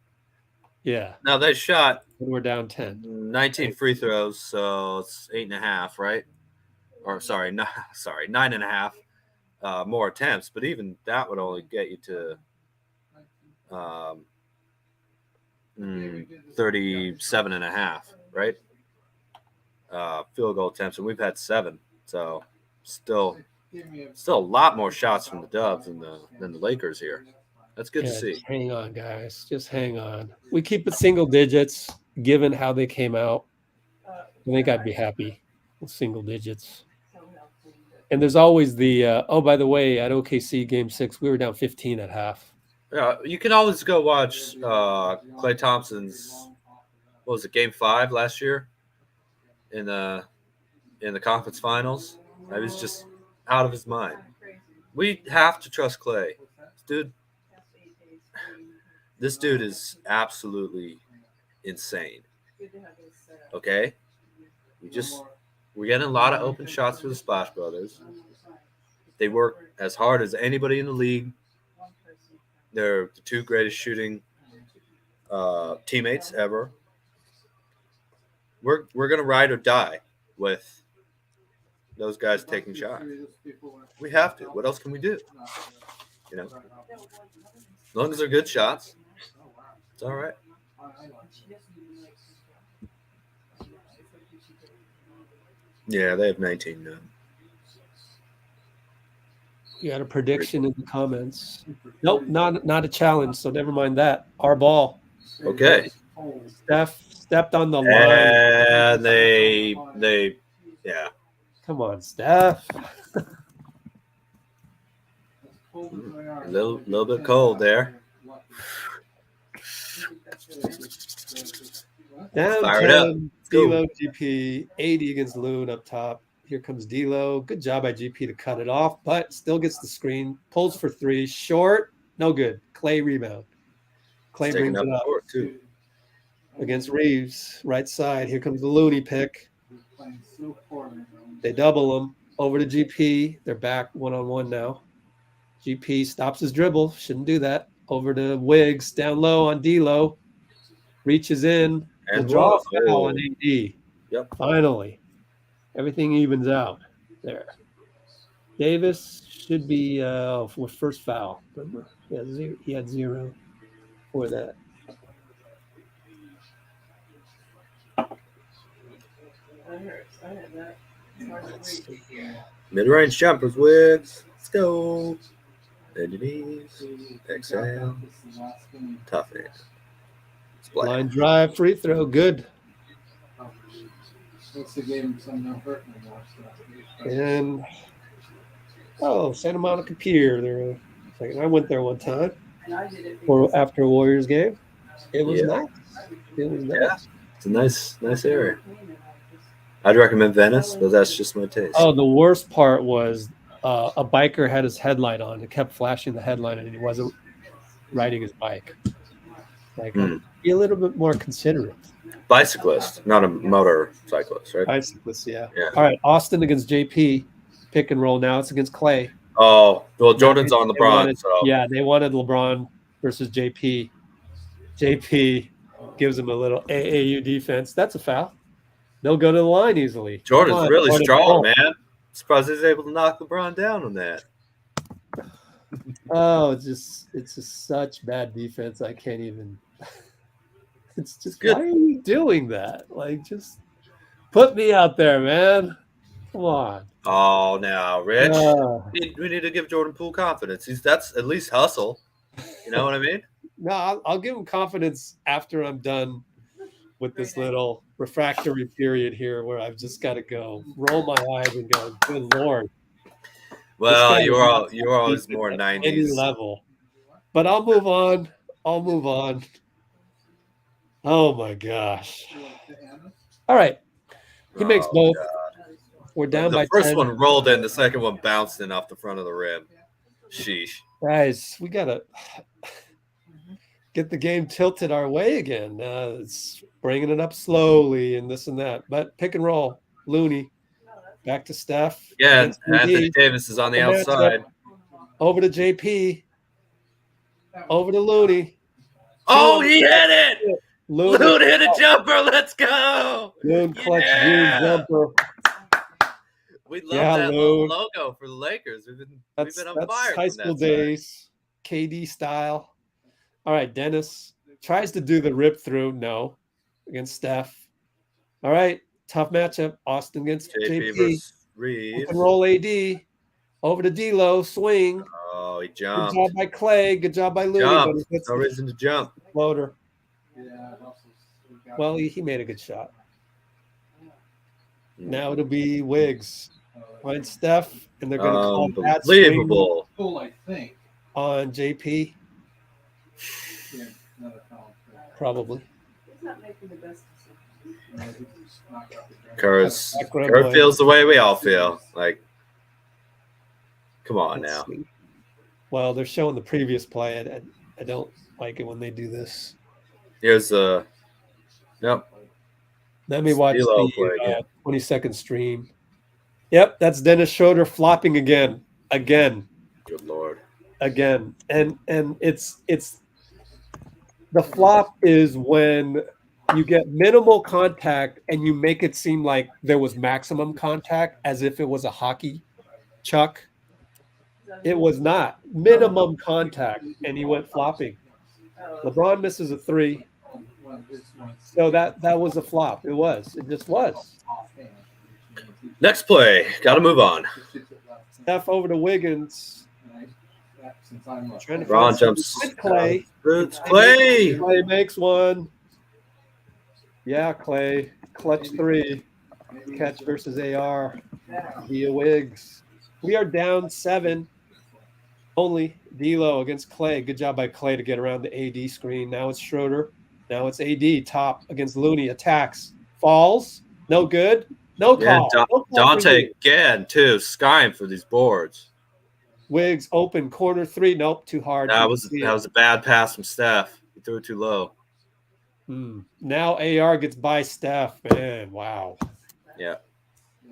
Yeah. Now they shot We're down 10. 19 free throws, so it's 8.5, right? Or sorry, 9.5 more attempts. But even that would only get you to 37.5, right? Field goal attempts, and we've had 7, so still a lot more shots from the Dubs than the Lakers here. That's good to see. Just hang on, guys. Just hang on. We keep it single digits, given how they came out. I think I'd be happy with single digits. And there's always the oh, by the way, at OKC Game 6, we were down 15 at half. Yeah, you can always go watch Klay Thompson's. What was it, Game 5 last year in the conference finals? I was just out of his mind. We have to trust Klay, This dude is absolutely insane. Okay, we're getting a lot of open shots for the Splash Brothers. They work as hard as anybody in the league. They're the 2 greatest shooting teammates ever. We're gonna ride or die with those guys taking shots. We have to. What else can we do? As long as they're good shots, it's all right. Yeah, they have 19 now. You got a prediction in the comments? Nope, not a challenge. So never mind that. Our ball. Okay. Steph stepped on the line. And they yeah. Come on, Steph. A little bit cold there. Down Fired up. 10, D'Lo GP, 80 against Loon up top. Here comes D'Lo. Good job by GP to cut it off, but still gets the screen. Pulls for 3. Short. No good. Klay rebound. Klay brings it up too. Against Reeves. Right side. Here comes the Looney pick. They double him. Over to GP. They're back one-on-one now. GP stops his dribble. Shouldn't do that. Over to Wiggs. Down low on D'Lo. Reaches in. And draw a foul on AD. Yep. Finally. Everything evens out there. Davis should be with first foul. Remember? He had 0 for that. Mid-range jumpers, Wiggs. Let's go. Bend your knees. Exhale. Tough hand. Line drive, free throw, good. And Santa Monica Pier. I went there one time after a Warriors game. It was nice. It was nice. Yeah, it's a nice area. I'd recommend Venice, but that's just my taste. Oh, the worst part was a biker had his headlight on. It kept flashing the headlight, and he wasn't riding his bike. Be a little bit more considerate. Bicyclist, not a motorcyclist, right? Bicyclist, yeah. All right, Austin against JP. Pick and roll now. It's against Klay. Oh, well, Jordan's on LeBron. Yeah, they wanted LeBron versus JP. JP gives him a little AAU defense. That's a foul. They'll go to the line easily. Jordan's really strong, man. Surprised he's able to knock LeBron down on that. Oh, it's just such bad defense. I can't even. It's just good. Why are you doing that? Just put me out there, man. Come on. Oh, now, Rich. We need to give Jordan Poole confidence. That's at least hustle. You know what I mean? No, I'll give him confidence after I'm done with this little refractory period here where I've just got to go roll my eyes and go, good Lord. Well, you're always more 90s. Any level. But I'll move on. Oh, my gosh. All right. He makes both. God. We're down by 10. The first one rolled in. The second one bounced in off the front of the rim. Sheesh. Guys, we gotta get the game tilted our way again. It's bringing it up slowly and this and that. But pick and roll, Looney, back to Steph. Again, against Anthony AD. Davis is on the Matchup. outside. Over to JP. Over to Looney. Oh, he hit it! Loon hit a jumper. Let's go! Loon clutch Yeah! June jumper. We love Yeah, that little Loon. logo for the Lakers. We've been That's on fire. high from that school side. days. KD style. All right, Dennis tries to do the rip through. No. Against Steph. All right. Tough matchup. Austin against JP JP. versus Pick Reeves. and roll AD. Over to D'Lo. Swing. Oh, he Good jumped. job by Klay. Good job by Looney. But he Jumped. hits No the reason to jump. floater. Well, he made a good shot. Now it'll be Wiggs. Find Steph, and they're going to call that swing Unbelievable. I think. on JP. Probably. He's not making the best decisions. Kerr feels the way we all feel. Like, come on Let's now. see. Well, they're showing the previous play. I don't like it when they do this. Here's the. Yep. Let me watch D'Lo the play again. 20-second stream. Yep, that's Dennis Schroder flopping again. Good Lord. And it's the flop is when you get minimal contact and you make it seem like there was maximum contact as if it was a hockey chuck. It was not minimum contact, and he went flopping. LeBron misses a three, so that was a flop. It just was. Next play. Got to move on. Steph over to Wiggins. Trying to LeBron find some jumps. with Klay. It's Klay. Klay makes one. Yeah, Klay. Clutch three. Catch versus AR via Wiggs. We are down 7. Only D'Lo against Klay. Good job by Klay to get around the AD screen. Now it's Schroder. Now it's AD. Top against Looney. Attacks. Falls. No good. No Yeah, call. No call for Donte you. again, too. Skying for these boards. Wiggs open. Corner 3. Nope. Too hard. That was a bad pass from Steph. He threw it too low. Now AR gets by Steph. Man, wow. Yeah.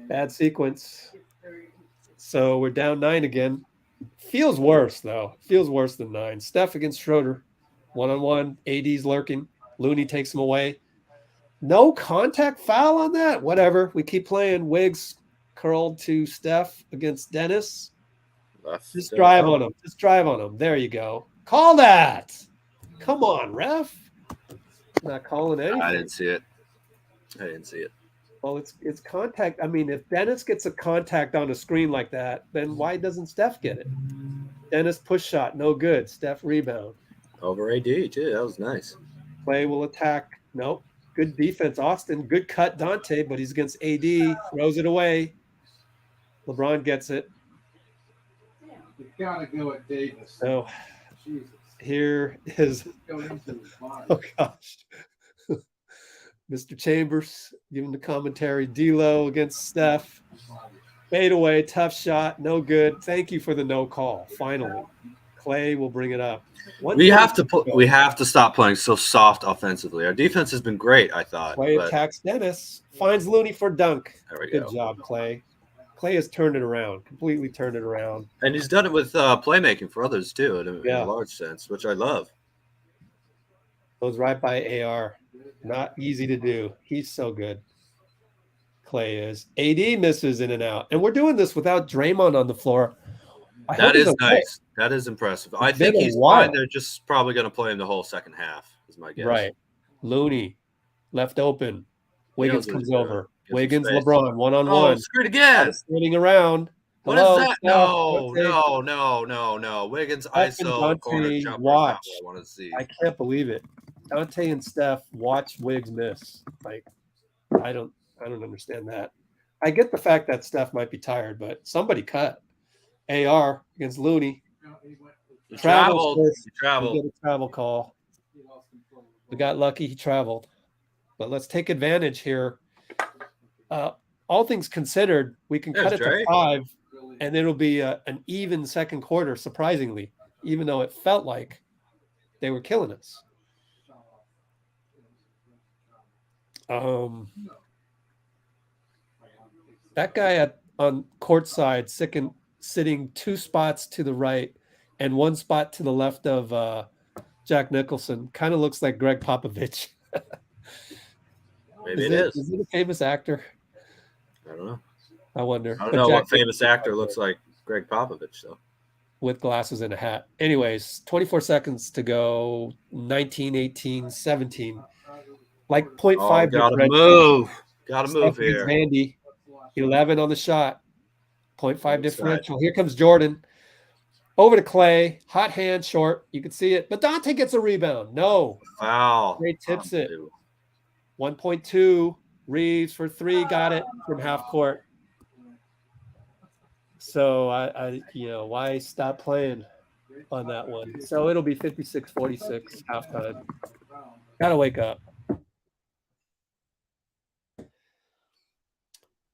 Bad sequence. So we're down 9 again. Feels worse, though. Feels worse than 9. Steph against Schroder. 1-on-1. AD's lurking. Looney takes him away. No contact foul on that. Whatever. We keep playing. Wiggs curled to Steph against Dennis. Just drive on him. Just drive on him. There you go. Call that. Come on, ref. Not calling anything. I didn't see it. Well, it's contact. I mean, if Dennis gets a contact on a screen like that, then why doesn't Steph get it? Dennis push shot, no good. Steph rebound. Over AD, too. That was nice. Klay will attack. Nope. Good defense, Austin. Good cut, Donte, but he's against AD. Throws it away. LeBron gets it. You gotta go at Davis. So Jesus. here is, Go into his body. oh gosh, Mr. Chambers giving the commentary. D'Lo against Steph. Fade away, tough shot, no good. Thank you for the no call. Finally, Klay will bring it up. We have to stop playing so soft offensively. Our defense has been great, I thought. Klay but attacks Dennis. Finds Looney for dunk. there we Good go. job, Klay. Klay has turned it around, completely turned it around. And he's done it with playmaking for others too, in Yeah. a large sense, which I love. Goes right by AR. Not easy to do. He's so good. Klay is. AD misses in and out. And we're doing this without Draymond on the floor. I hope That he's is okay. nice. That is impressive. I It's been think a he's while. fine. They're just probably going to play him the whole second half, is my guess. Right. Looney left open. Wiggins what comes he's doing. over. Gives him Wiggins, space. LeBron, Oh, one-on-one. screwed again. Spinning around. What Hello, is that? Steph. No. Wiggins Steph and ISO Donte corner jumper. watch. That's what I want to see. I can't believe it. Donte and Steph watch Wiggs miss. Like, I don't understand that. I get the fact that Steph might be tired, but somebody cut. AR against Looney. He Travels traveled. first. He We traveled. get a travel call. We got lucky he traveled. But let's take advantage here. All things considered, we can cut it There's Dre. to 5, and it'll be an even second quarter, surprisingly. even though it felt like they were killing us. That guy on court side sitting 2 spots to the right and 1 spot to the left of Jack Nicholson kind of looks like Greg Popovich. Maybe it is. Is it a famous actor? I don't know. I wonder. I don't know what famous actor looks like Greg Popovich, though. With glasses and a hat. Anyways, 24 seconds to go. 19, 18, 17. Like 0.5. Gotta move. Gotta move here. Vandy. 11 on the shot. 0.5 differential. Here comes Jordan. Over to Klay. Hot hand, short. You can see it. But Donte gets a rebound. No. Foul. Klay tips it. 1.2. Reeves for 3. Got it from half court. So I why stop playing on that one? So it'll be 56-46 halftime. Gotta wake up.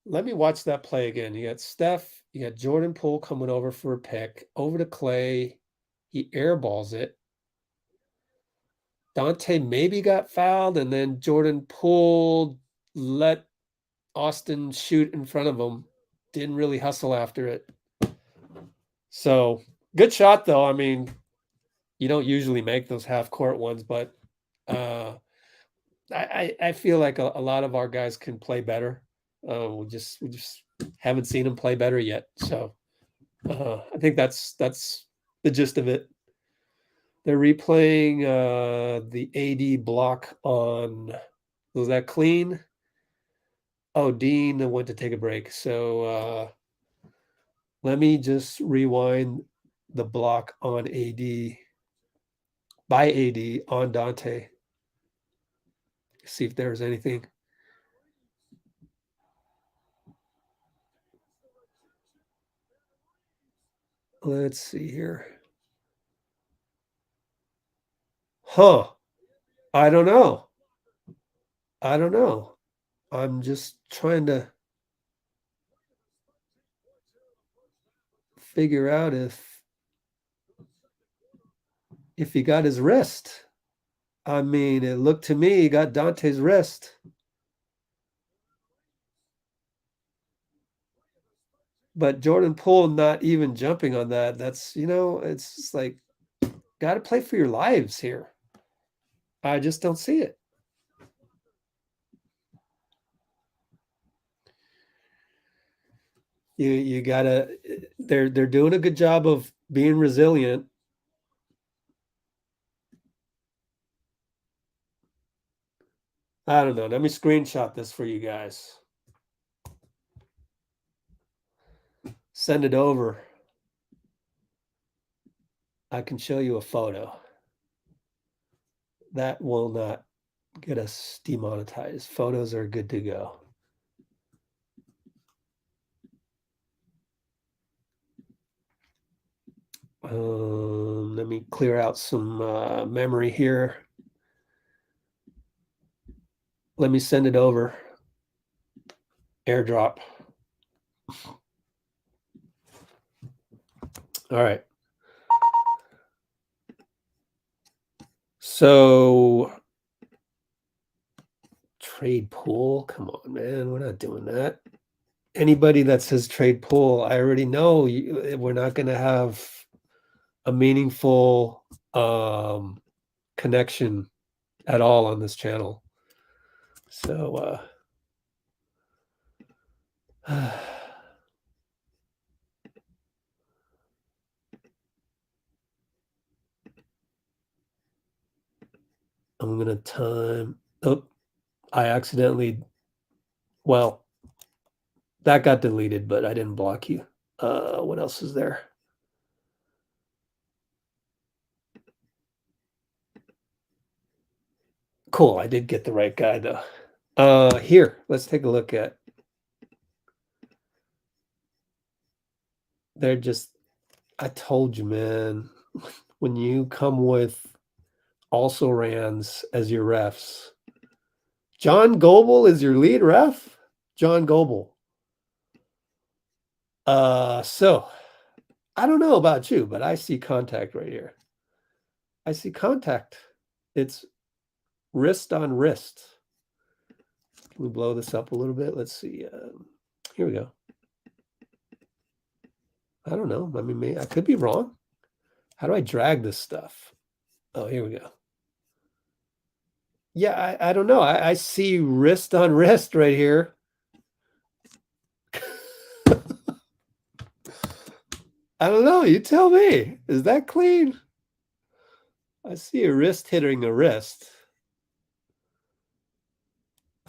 Let me watch that play again. You got Steph, you got Jordan Poole coming over for a pick. Over to Klay. He airballs it. Donte maybe got fouled, and then Jordan Poole let Austin shoot in front of him. Didn't really hustle after it. So good shot, though. I mean, you don't usually make those half-court ones, but I feel like a lot of our guys can play better. We just haven't seen them play better yet. So I think that's the gist of it. They're replaying the AD block on. Was that clean? Oh, Dean went to take a break. So let me just rewind the block on AD by AD on Donte. See if there's anything. Let's see here. Huh. I don't know. I'm just trying to figure out if he got his wrist. I mean, it looked to me he got Dante's wrist. But Jordan Poole not even jumping on that. That's, it's just like, got to play for your lives here. I just don't see it. You gotta. They're doing a good job of being resilient. I don't know. Let me screenshot this for you guys. Send it over. I can show you a photo. That will not get us demonetized. Photos are good to go. Let me clear out some memory here. Let me send it over. Airdrop. All right. So trade Poole. Come on, man. We're not doing that. Anybody that says trade Poole, I already know we're not going to have a meaningful connection at all on this channel. So I'm going to time. Oh, I accidentally. Well, that got deleted, but I didn't block you. What else is there? Cool. I did get the right guy, though. Here, let's take a look at. They're just. I told you, man. When you come with also rans as your refs, John Goble is your lead ref. John Goble. So I don't know about you, but I see contact right here. I see contact. It's wrist on wrist. Can we blow this up a little bit? Let's see. Here we go. I don't know. I mean, maybe I could be wrong. How do I drag this stuff? Oh, here we go. Yeah, I don't know. I see wrist on wrist right here. I don't know. You tell me. Is that clean? I see a wrist hitting a wrist.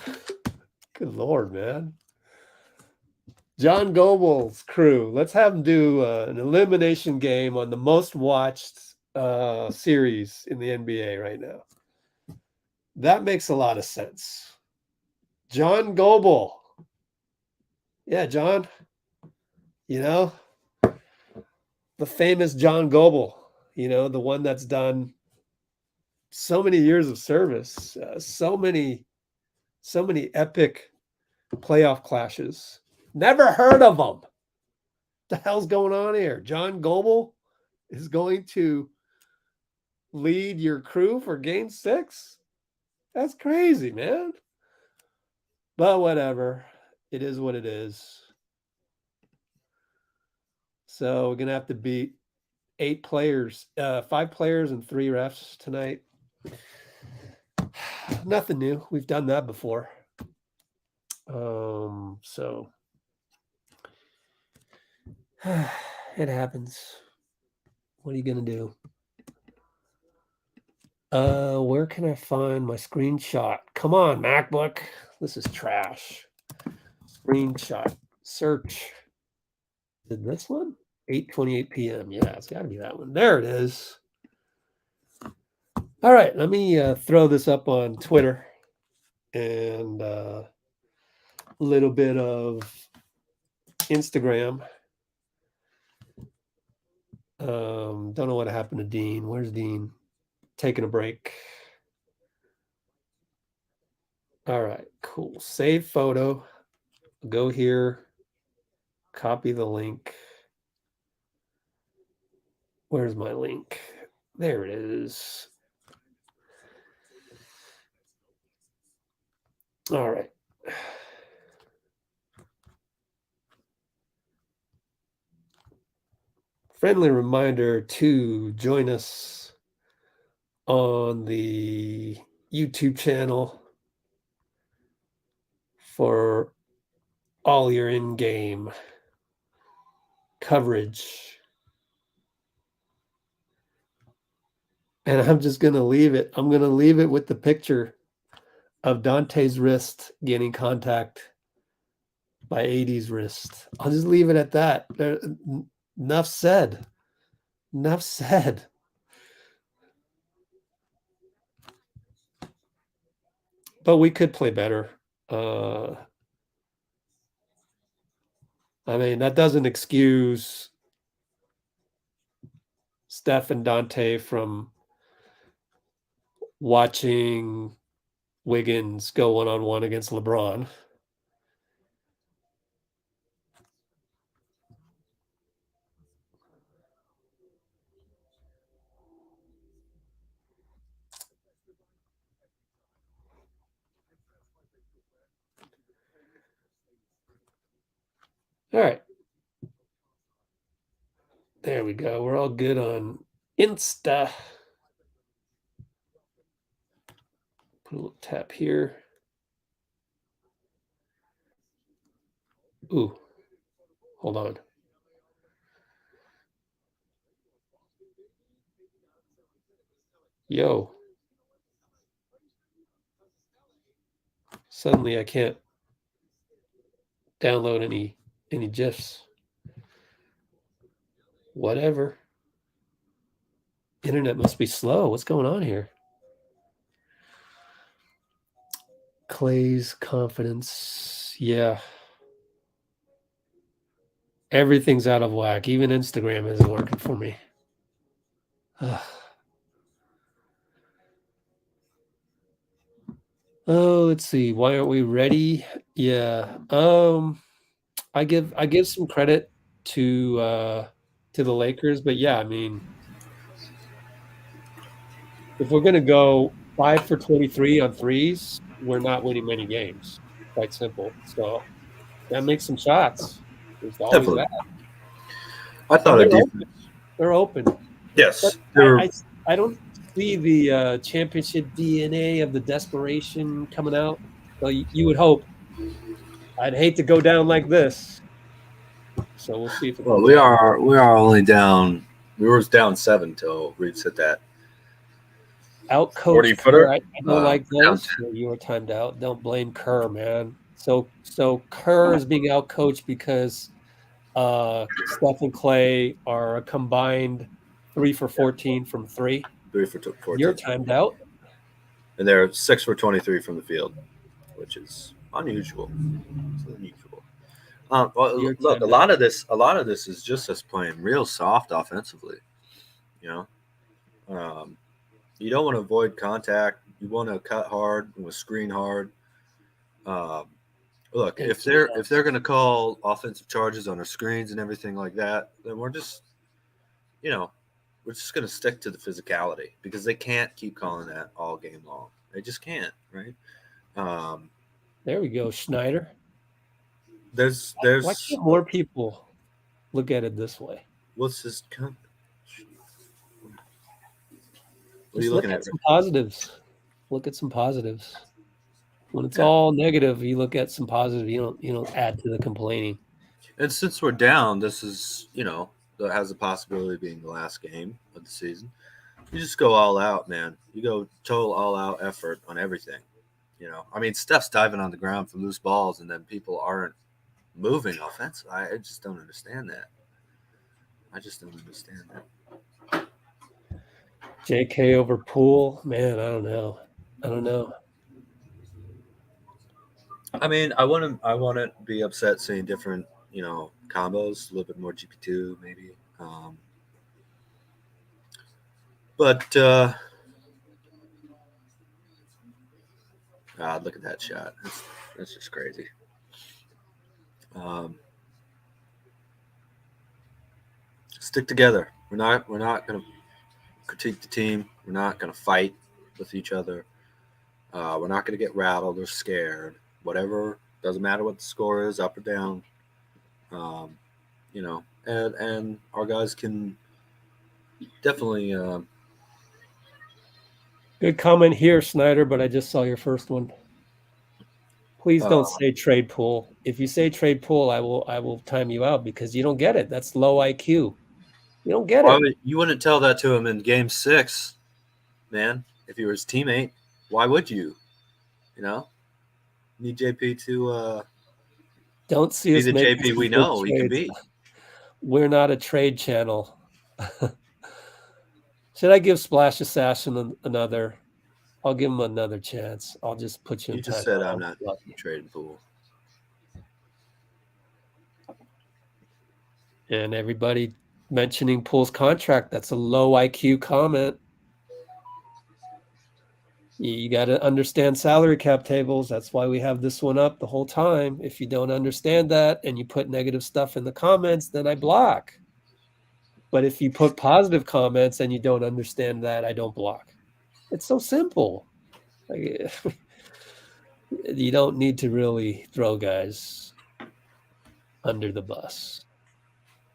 Good Lord, man. John Goble's crew. Let's have him do an elimination game on the most watched series in the NBA right now. That makes a lot of sense. John Goble. Yeah, John. You know, the famous John Goble, you know, the one that's done so many years of service, so many epic playoff clashes. Never heard of them. What the hell's going on here? John Goble is going to lead your crew for game 6? That's crazy, man. But whatever. It is what it is. So we're going to have to beat 5 players and 3 refs tonight. Nothing new. We've done that before. So it happens. What are you going to do? Where can I find my screenshot? Come on, MacBook. This is trash. Screenshot. Search. Did this one? 8:28 p.m. Yeah, it's got to be that one. There it is. All right, let me throw this up on Twitter and a little bit of Instagram. Don't know what happened to Dean. Where's Dean? Taking a break. All right, cool. Save photo. Go here. Copy the link. Where's my link? There it is. All right. Friendly reminder to join us on the YouTube channel for all your in-game coverage. And I'm just going to leave it. I'm going to leave it with the picture of Donte's wrist getting contact by AD's wrist. I'll just leave it at that. Enough said. Enough said. But we could play better. I mean, that doesn't excuse Steph and Donte from watching Wiggins go one-on-one against LeBron. All right. There we go. We're all good on Insta. Put a little tap here. Ooh, hold on. Yo. Suddenly I can't download any GIFs. Whatever. Internet must be slow. What's going on here? Klay's confidence. Yeah. Everything's out of whack. Even Instagram isn't working for me. Oh, let's see. Why aren't we ready? Yeah. I give some credit to to the Lakers. But yeah, I mean, if we're gonna go 5 for 23 on threes, we're not winning many games. Quite simple. So that makes some shots. There's always Definitely. that. I And thought they're a open. defense. They're open. But Yes, they were. I don't see the championship DNA of the desperation coming out. So you would hope. I'd hate to go down like this. So we'll see if it Well, comes we out. are only down. We were down 7 till Reeves hit that. Out coach 40-footer? Kerr. I don't like down those. So you were timed out. Don't blame Kerr, man. So Kerr is being out coached because Steph and Klay are a combined 3 for 14 from 3. 3 for 14. You're timed out. And they're 6 for 23 from the field, which is unusual. It's unusual. Well, You're look, a timed lot of this is just us playing real soft offensively. You know, you don't want to avoid contact. You want to cut hard. You want to screen hard. Look, if they're going to call offensive charges on our screens and everything like that, then we're just going to stick to the physicality because they can't keep calling that all game long. They just can't, right? There we go, Schneider. There's Why can't more people look at it this way? what's this? What are Just you look looking at at? some positives. Look at some positives. When it's Yeah. all negative, you look at some positive. You don't add to the complaining. And since we're down, this is that has the possibility of being the last game of the season. You just go all out, man. You go total all out effort on everything. I mean, Steph's diving on the ground for loose balls, and then people aren't moving offensive. I just don't understand that. JK over Poole, man. I don't know. I mean, I want to be upset seeing different, combos, a little bit more GP2 maybe. But God, look at that shot. That's just crazy. Stick together. We're not going to critique the team. We're not going to fight with each other. We're not going to get rattled or scared. Whatever, doesn't matter what the score is, up or down. And our guys can definitely. Good comment here, Snyder, but I just saw your first one. Please don't say trade Poole. If you say trade Poole, I will time you out because you don't get it. That's low IQ. You don't get it. You wouldn't tell that to him in Game 6, man. If you were his teammate, why would you? Need JP to don't see be us the make JP we know he can be. We're not a trade channel. Should I give Splash Assassin another? I'll give him another chance. I'll just put you in You just time. said I'm not trading Poole. And everybody mentioning Poole's contract, that's a low IQ comment. You got to understand salary cap tables. That's why we have this one up the whole time. If you don't understand that and you put negative stuff in the comments, then I block. But if you put positive comments and you don't understand that, I don't block. It's so simple. You don't need to really throw guys under the bus.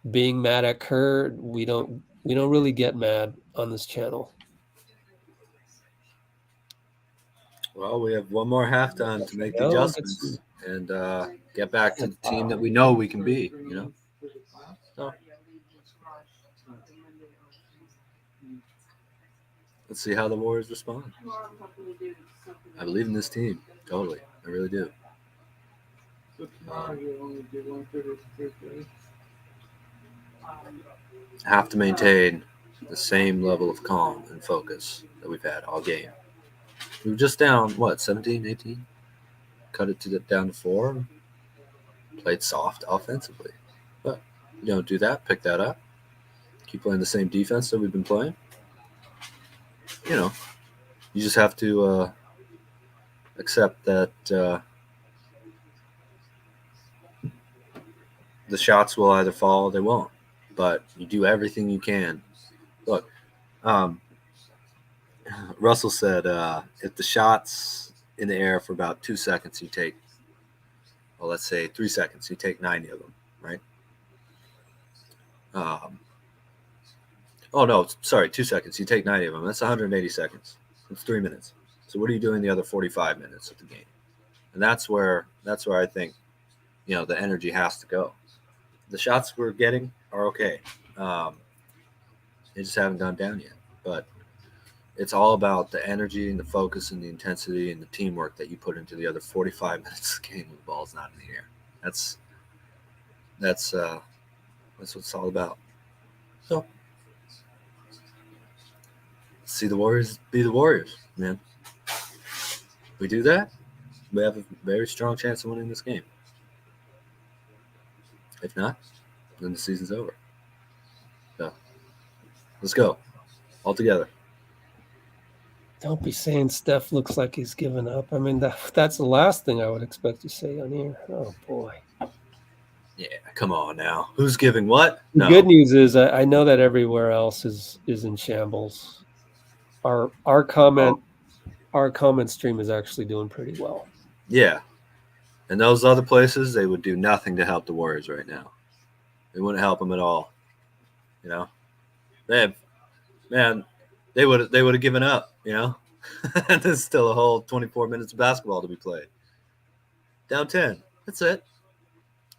Being mad at Kerr, we don't really get mad on this channel. Well, we have one more halftime to make the adjustments and get back to the team that we know we can be. So, let's see how the Warriors respond. I believe in this team. Totally. I really do. Have to maintain the same level of calm and focus that we've had all game. We were just down, 17, 18? Cut it down to 4. Played soft offensively. But you don't do that. Pick that up. Keep playing the same defense that we've been playing. You just have to accept that the shots will either fall or they won't. but you do everything you can. Look, Russell said if the shot's in the air for about 2 seconds, you take, well, let's say 3 seconds, you take 90 of them, right? Oh, no, sorry, 2 seconds. You take 90 of them. That's 180 seconds. It's 3 minutes. So what are you doing the other 45 minutes of the game? And that's where I think, you know, the energy has to go. The shots we're getting are okay. They just haven't gone down yet. But it's all about the energy and the focus and the intensity and the teamwork that you put into the other 45 minutes of the game when the ball's not in the air. That's what it's all about. So see the Warriors be the Warriors, man. We do that, we have a very strong chance of winning this game. If not, then the season's over. So let's go all together. Don't be saying Steph looks like he's given up. I mean, that's the last thing I would expect you to say on here. Oh, boy. Yeah, come on now. Who's giving what? The good news is I know that everywhere else is in shambles. Our comment stream is actually doing pretty well. Yeah. And those other places, they would do nothing to help the Warriors right now. They wouldn't help them at all. You know? They would have given up, you know? There's still a whole 24 minutes of basketball to be played. Down 10. That's it.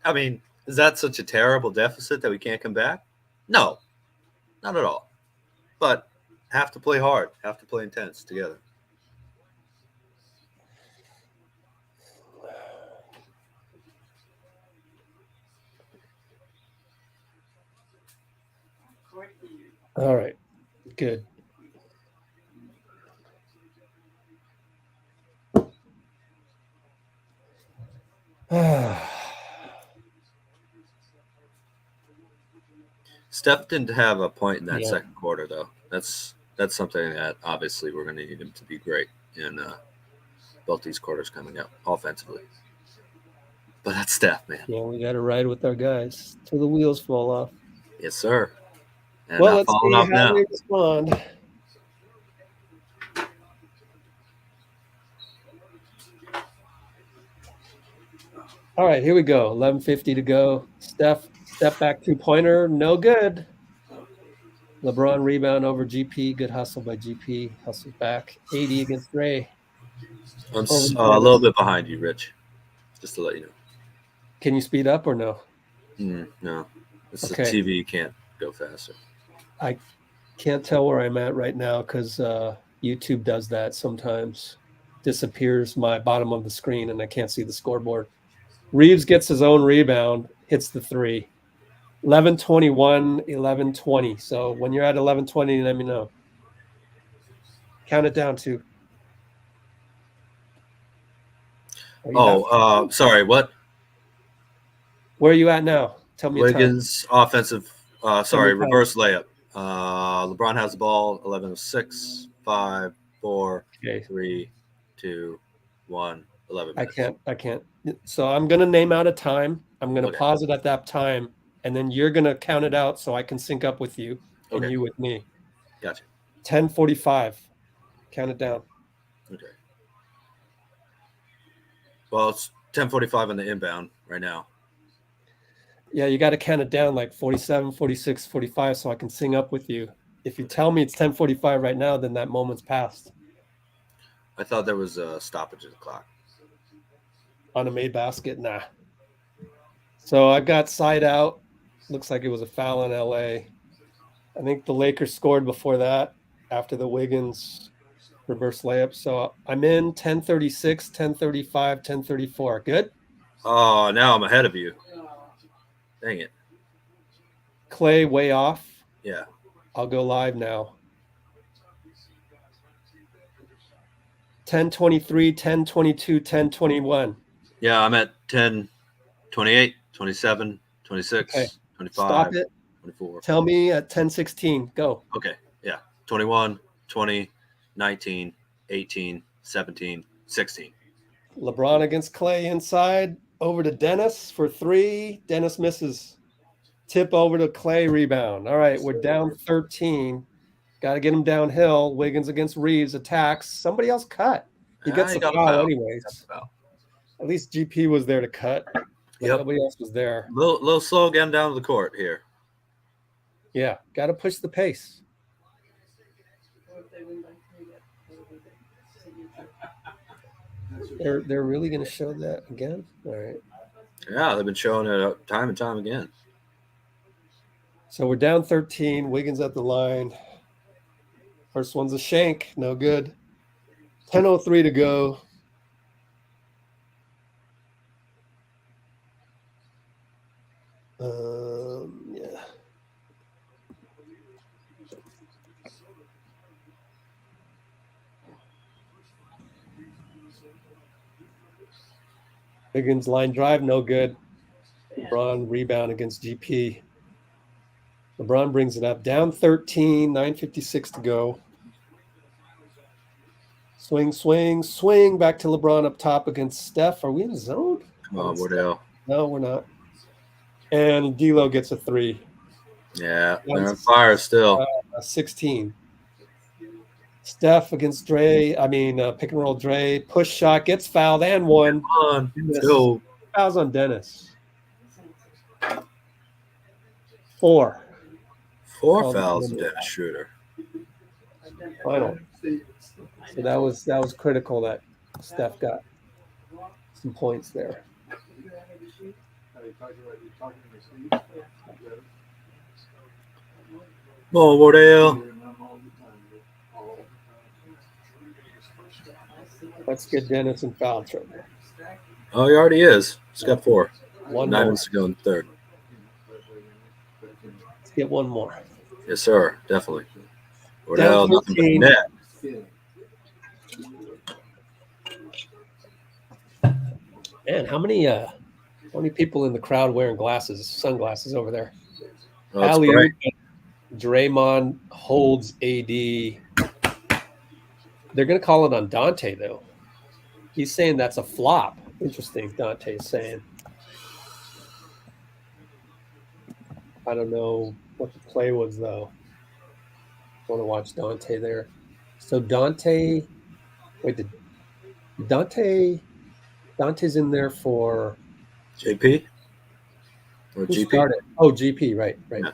I mean, is that such a terrible deficit that we can't come back? No. Not at all. But have to play hard, have to play intense together. All right. Good. Steph didn't have a point in that Yeah. second quarter, though. That's something that obviously we're going to need him to be great in both these quarters coming up offensively. But that's Steph, man. Yeah, we got to ride with our guys till the wheels fall off. Yes, sir. And Well, not let's falling see off how now. they respond. All right, here we go. 11:50 to go. Steph, step back 2-pointer, no good. LeBron rebound over GP. Good hustle by GP. Hustles back. 80 against Ray. I'm a little bit behind you, Rich. Just to let you know. Can you speed up or no? No. It's Okay. the TV. You can't go faster. I can't tell where I'm at right now because YouTube does that sometimes. Disappears my bottom of the screen and I can't see the scoreboard. Reeves gets his own rebound, hits the three. 11:21, 11:20. So when you're at 11:20, let me know. Count it down to. Sorry. What? Where are you at now? Tell me. Wiggins offensive. time. Reverse layup. LeBron has the ball. 11:06. 5, 4, Okay. 3, 2, 1. 11 minutes. I can't. So I'm gonna name out a time. I'm gonna Okay. pause it at that time, and then you're gonna count it out so I can sync up with you and Okay. you with me. Gotcha. 10:45. Count it down. Okay. Well, it's 10:45 on the inbound right now. Yeah, you got to count it down like 47, 46, 45 so I can sing up with you. If you tell me it's 10:45 right now, then that moment's passed. I thought there was a stoppage of the clock. On a made basket? Nah. So I got side out. Looks like it was a foul in LA. I think the Lakers scored before that after the Wiggins reverse layup. So I'm in 10:36, 10:35, 10:34. Good? Oh, now I'm ahead of you. Dang it. Klay way off. Yeah. I'll go live now. 10:23, 10:22, 10:21. Yeah, I'm at 10, 28, 27, 26, Okay. 25, Stop it. 24. Tell me at 10:16. Go. Okay, yeah. 21, 20, 19, 18, 17, 16. LeBron against Klay inside. Over to Dennis for three. Dennis misses. Tip over to Klay, rebound. All right, we're down 13. Got to get him downhill. Wiggins against Reeves, attacks. Somebody else cut. He gets You the got a foul foul. anyways. Foul. At least GP was there to cut. But Yep. nobody else was there. Little slow getting down to the court here. Yeah, got to push the pace. Or if they win by 3, that They're really going to show that again? All right. Yeah, they've been showing it time and time again. So we're down 13. Wiggins at the line. First one's a shank. No good. 10:03 to go. Yeah. Wiggins line drive, no good. LeBron rebound against GP. LeBron brings it up. Down 13, 9:56 to go. Swing, swing, swing. Back to LeBron up top against Steph. Are we in zone? Come on, Wardell. No, we're not. And D'Lo gets a 3. Yeah, they're on fire still. 16. Steph against Dre. Pick and roll Dre. Push shot, gets fouled and one. Come on, let's go. Fouls on Dennis. 4. 4 fouls on Dennis Schroder. Final. So that was critical that Steph got some points there. Come on, Wardell. Let's get Dennis in foul trouble. Oh, he already is. He's got 4. 1 9 more. minutes to go in the third. Let's get 1 more. Yes, sir. Definitely. Wardell, Down nothing but 13. net. Man, how many people in the crowd wearing sunglasses over there? Oh, it's Alley-oop. great. Draymond holds AD. They're going to call it on Donte, though. He's saying that's a flop. Interesting, Dante is saying. I don't know what the play was, though. I want to watch Donte there. So Donte's in there for JP? Or who GP? started? Oh, GP, right. Yeah.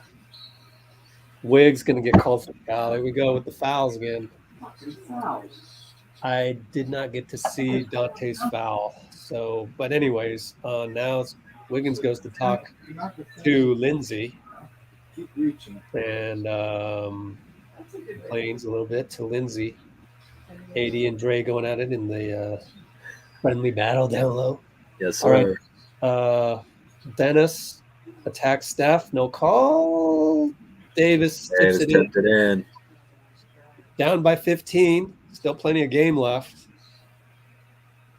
Wiggs going to get called for foul. Here we go with the fouls again. I did not get to see Dante's foul. So, but anyways, now Wiggins goes to talk to Lindsay and complains a little bit to Lindsay. AD and Dre going at it in the friendly battle down low. Yes, All sir. right. Dennis attacks Steph. No call. Davis tips it in. Tipped it in. Down by 15. Still plenty of game left.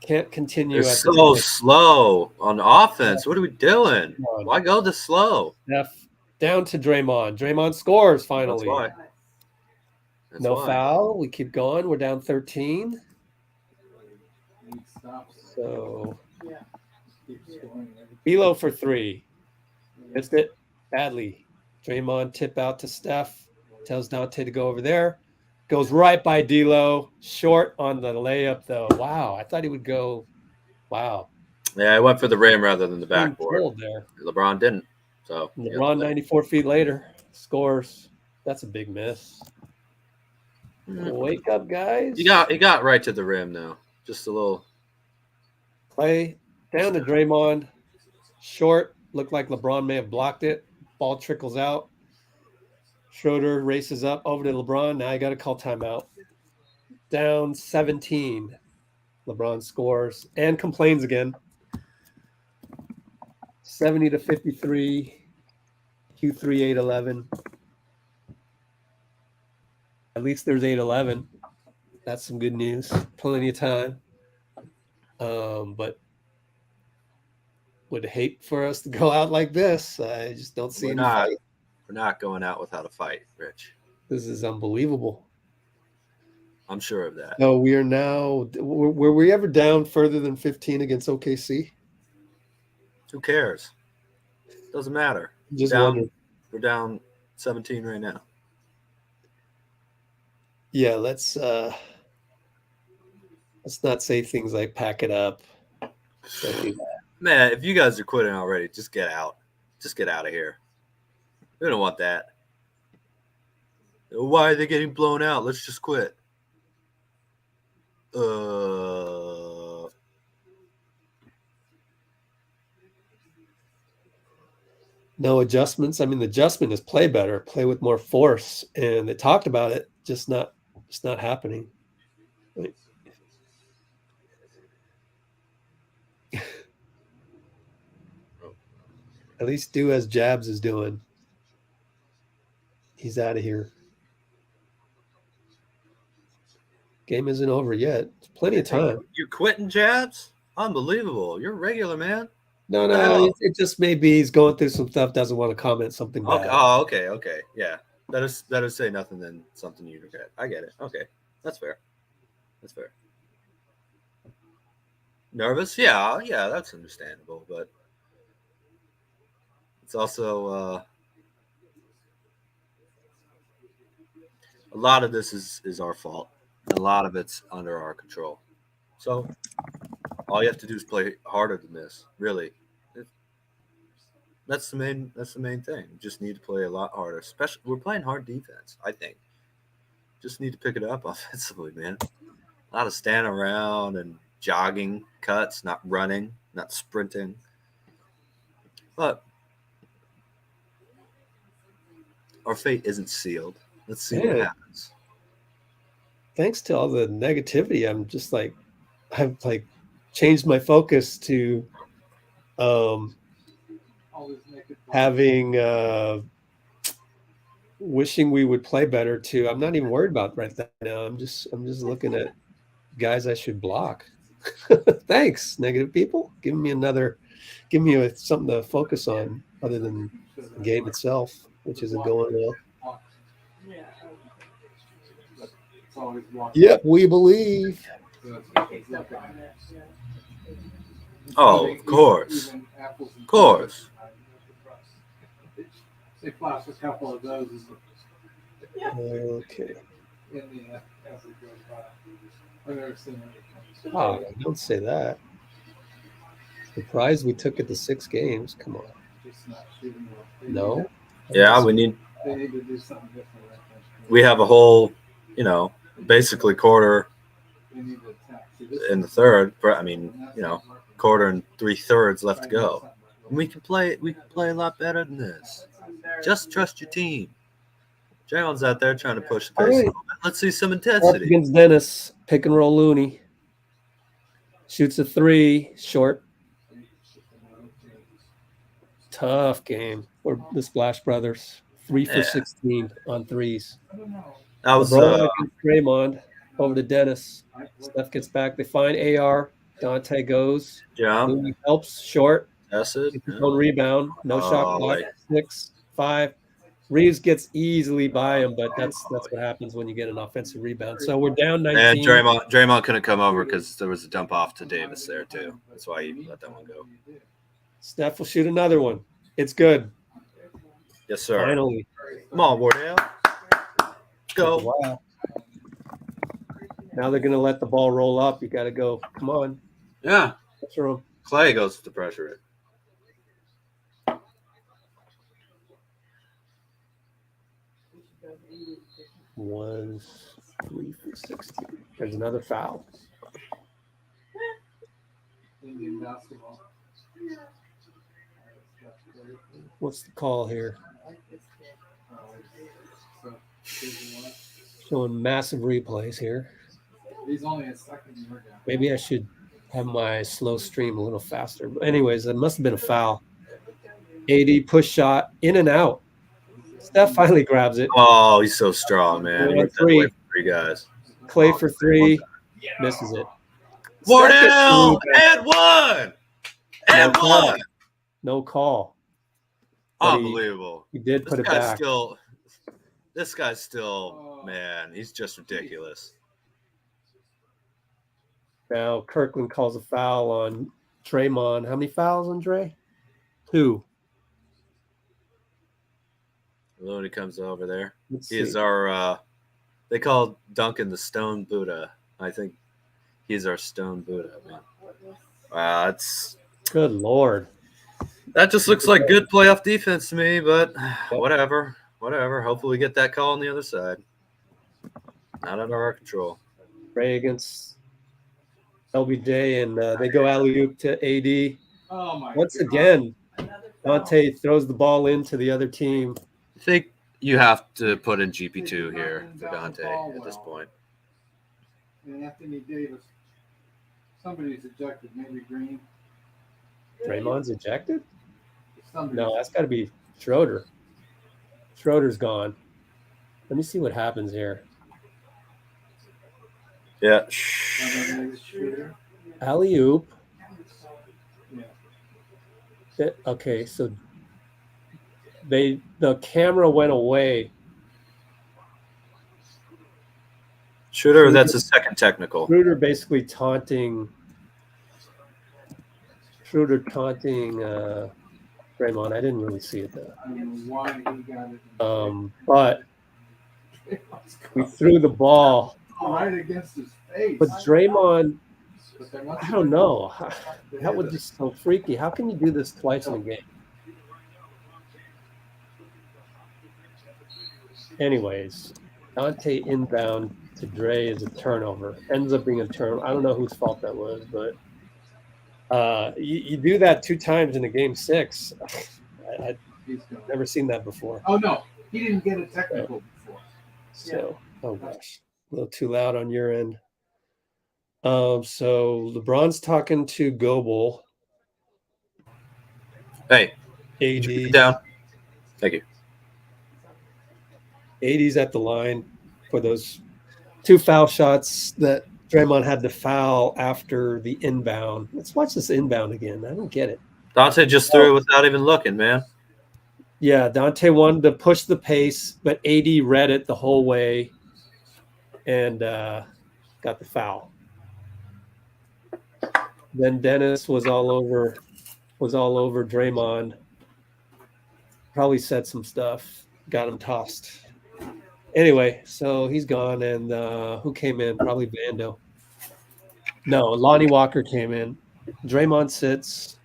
Can't continue. They're at so this slow on offense. What are we doing? point. Why go this slow? Steph down to Draymond. Draymond scores finally. That's why. That's No why. foul. We keep going. We're down 13. So D'Lo for 3. Missed it badly. Draymond tip out to Steph. Tells Donte to go over there. Goes right by D'Lo. Short on the layup, though. Wow. I thought he would go. Wow. Yeah, I went for the rim rather than the backboard. Controlled there. LeBron didn't. So LeBron 94 feet later scores. That's a big miss. Wake up, guys. He got right to the rim now. Just a little. Play down to Draymond. Short. Looked like LeBron may have blocked it. Ball trickles out. Schroder races up over to LeBron. Now I got to call timeout. Down 17. LeBron scores and complains again. 70-53. Q3 8-11. At least there's 8-11. That's some good news. Plenty of time. But would hate for us to go out like this. I just don't see We're any not. fight. We're not going out without a fight, Rich. This is unbelievable. I'm sure of that. No, we are now. Were we ever down further than 15 against OKC? Who cares? Doesn't matter. Just Down, wondering. we're down 17 right now. Yeah, let's not say things like pack it up. Don't do that. Man, if you guys are quitting already, just get out. Just get out of here. We don't want that. Why are they getting blown out? Let's just quit. No adjustments. I mean, the adjustment is play better, play with more force, and they talked about it, just not happening. Like, at least do as Jabs is doing. He's out of here. Game isn't over yet. There's plenty of time. You're quitting Jabs? Unbelievable. You're a regular, man. No. It just may be he's going through some stuff, doesn't want to comment something bad. Okay. Yeah. Better say nothing than something you regret. I get it. Okay. That's fair. Nervous? Yeah, that's understandable, but it's also a lot of this is our fault. A lot of it's under our control. So all you have to do is play harder than this, really. That's the main thing. You just need to play a lot harder. Especially we're playing hard defense, I think. Just need to pick it up offensively, man. A lot of standing around and jogging cuts, not running, not sprinting. But our fate isn't sealed. Let's see what happens. Thanks to all the negativity, I've changed my focus to having wishing we would play better too. I'm not even worried about right now. I'm just looking at guys I should block. Thanks, negative people. Give me something to focus on other than the game itself, which isn't going well. Yep, we believe. Oh, of course. They flash a couple of those. Okay. In the as it goes by. I've never seen it. Oh, don't say that. Surprised we took it to 6 games. Come on. Just not shooting well. No. Yeah, They need to do something different. we have a whole, basically quarter They need to attack. in the third. I mean, quarter and 3/3 left to go. And we can play a lot better than this. Just trust your team. Draymond's out there trying to push the pace a little bit. Let's see some Up intensity. against Dennis, pick and roll Looney. Shoots a 3, short. Tough game for the Splash Brothers. 3 for 16 on threes. That was LeBron against Draymond over to Dennis. Steph gets back. They find AR. Donte goes. jump. Looney helps short. That's it. Gets his own rebound. No shot clock. wait. 6, 5. Reeves gets easily by him, but that's what happens when you get an offensive rebound. So we're down 19. And Draymond couldn't come over because there was a dump off to Davis there too. That's why he let that one go. Steph will shoot another one. It's good. Yes, sir. Finally. Come on, Wardell. Go. Wow. Now they're going to let the ball roll up. You got to go. Come on. Yeah. What's wrong? Klay goes to pressure it. Was 3 for 16. There's another foul. Indian basketball. What's the call here? So, Showing massive replays here. he's only a second year down. Maybe I should have my slow stream a little faster. But anyways, it must have been a foul. AD push shot in and out. Steph finally grabs it. Oh, he's so strong, man. He ripped that away from 3 guys. Klay for 3. Misses it. Wardell and 1. And No call. 1. No call. But Unbelievable. He did put it back. This guy's still, man, he's just ridiculous. Now Kirkland calls a foul on Draymond. How many fouls on Dre? 2. Looney comes over there. Let's He's see. our they call Duncan the Stone Buddha. I think he's our Stone Buddha, man. Wow, it's Good Lord. that just looks like good playoff defense to me, but whatever. Hopefully we get that call on the other side. Not under our control. Ray against LBJ, and they go alley-oop to AD. Oh my Once God. again, Another foul. Donte throws the ball into the other team. I think you have to put in GP2 here for Donte at this point. And Anthony Davis. Somebody's ejected. Maybe Green. Draymond's ejected? Somebody. No, that's got to be Schroder. Schroder's gone. Let me see what happens here. Yeah. Shooter. Alley-oop. Yeah. Okay, so the camera went away. Shooter, that's a second technical. Schroder basically taunting Draymond. I didn't really see it though. I don't know why he got it. But we threw the ball. Right against his face. But Draymond, But there must I have don't been- know. That was just so freaky. How can you do this twice in a game? Anyways, Donte inbound to Dre is a turnover. Ends up being a turnover. I don't know whose fault that was, but you do that 2 times in a game 6. I've He's gone. never seen that before. Oh no, he didn't get a technical before. So, oh gosh, a little too loud on your end. So LeBron's talking to Goble. Hey, keep it AD, down. Thank you. AD's at the line for those 2 foul shots that Draymond had to foul after the inbound. Let's watch this inbound again. I don't get it. Donte just threw it without even looking, man. Yeah, Donte wanted to push the pace, but AD read it the whole way and got the foul. Then Dennis was all over Draymond. Probably said some stuff, got him tossed. Anyway, so he's gone, and who came in? Probably Vando. No, Lonnie Walker came in. Draymond sits.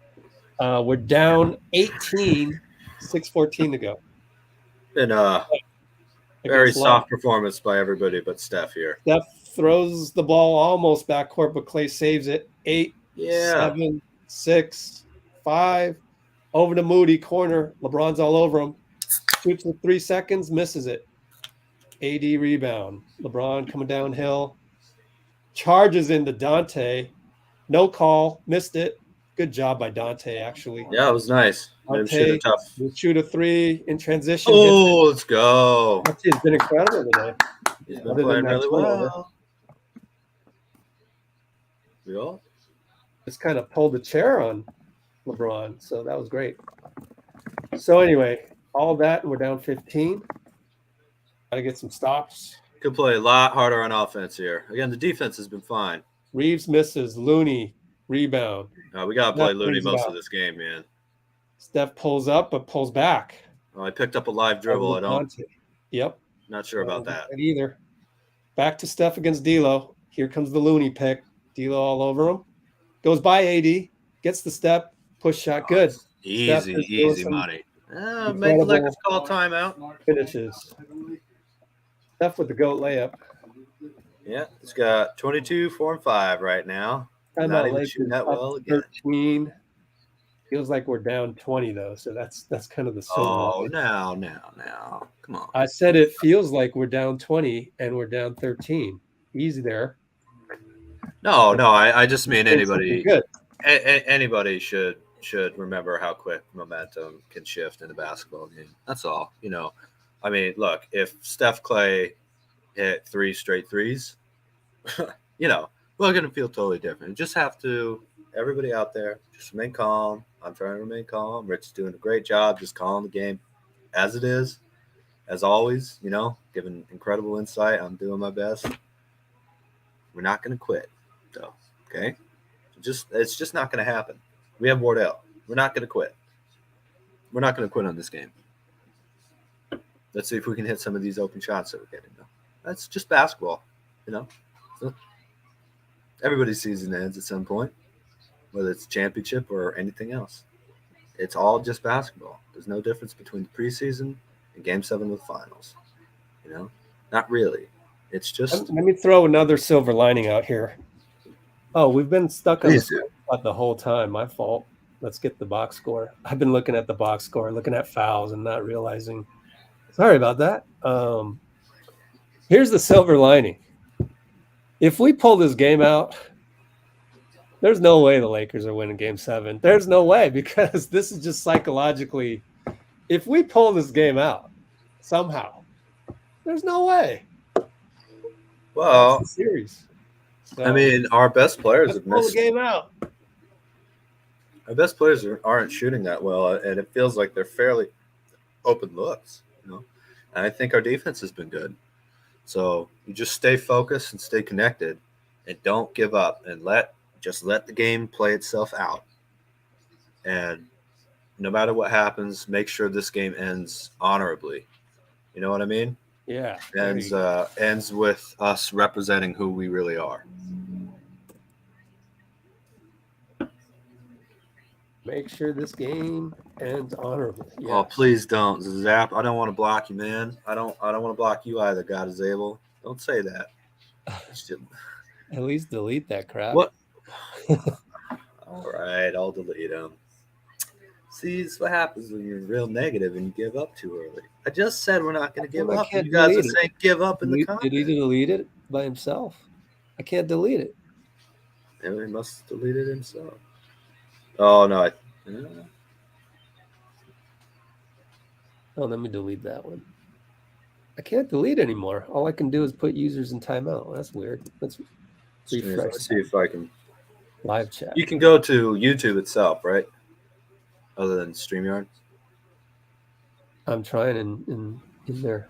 We're down 18, 6:14 to go. And very Against soft performance by everybody but Steph here. Steph throws the ball almost backcourt, but Klay saves it. 8, Yeah. 7, 6, 5. Over to Moody, corner. LeBron's all over him. Shoots with 3 seconds, misses it. AD rebound. LeBron coming downhill. Charges into Donte. No call. Missed it. Good job by Donte, actually. Yeah, it was nice. Made him shoot it tough. Will shoot a 3 in transition. Oh, let's go. Donte's been incredible today. He's Other been than playing that really turnover. well. Yeah. Just kind of pulled the chair on LeBron. So that was great. So anyway, all that, and we're down 15. Got to get some stops. Could play a lot harder on offense here. Again, the defense has been fine. Reeves misses. Looney, rebound. We got to play That Looney brings it most out. of this game, man. Steph pulls up, but pulls back. Oh, I picked up a live dribble. I don't. Donte. Yep. Not sure about that. Either. Back to Steph against D'Lo. Here comes the Looney pick. D'Lo all over him. Goes by AD. Gets the step. Push shot. Good. Easy, Steph is doing easy some money. Make the incredible- Lakers call timeout. Finishes. Steph with the GOAT layup. Yeah, he's got 22, 4, and 5 right now. Timeout Not even Lakers shooting that up well again. 13. Feels like we're down 20 though, so that's kind of the silver Oh, lining. now. Come on. I said it feels like we're down 20 and we're down 13. Easy there. No, I just mean anybody. Good. Anybody should remember how quick momentum can shift in a basketball game. That's all. I mean, look, if Steph Klay hit 3 straight threes, we're going to feel totally different. You just have to, everybody out there, just remain calm. I'm trying to remain calm. Rich is doing a great job just calling the game as it is, as always, giving incredible insight. I'm doing my best. We're not going to quit, though, okay? It's just not going to happen. We have Wardell. We're not going to quit. We're not going to quit on this game. Let's see if we can hit some of these open shots that we're getting. That's just basketball, you know. So everybody's season ends at some point, whether it's championship or anything else. It's all just basketball. There's no difference between the preseason and Game 7 of the finals. You know, not really. It's just. Let me throw another silver lining out here. Oh, we've been stuck on Please the do. spot the whole time. My fault. Let's get the box score. I've been looking at the box score, looking at fouls, and not realizing. Sorry about that. Here's the silver lining. If we pull this game out, there's no way the Lakers are winning Game 7. There's no way, because this is just psychologically. If we pull this game out somehow, there's no way. Well, That's the series. So, I mean, our best players let's have pull the missed. game out. Our best players aren't shooting that well, and it feels like they're fairly open looks. You know, and I think our defense has been good. So you just stay focused and stay connected, and don't give up, and just let the game play itself out. And no matter what happens, make sure this game ends honorably. You know what I mean? Yeah. there Ends you go. ends with us representing who we really are. Make sure this game ends honorably. Yes. Oh, please don't, Zap. I don't want to block you, man. I don't want to block you either. God is able. Don't say that. At least delete that crap. What? All right, I'll delete them. See, this is what happens when you're real negative and you give up too early. I just said we're not going to give I up. can't You guys are delete it. saying give up in the Did comments. he delete it by himself? I can't delete it. Maybe he must have deleted himself. Oh, no. Oh, let me delete that one. I can't delete anymore. All I can do is put users in timeout. That's weird. Let's refresh Let's see if I can. live chat. You can go to YouTube itself, right? Other than StreamYard. I'm trying in there.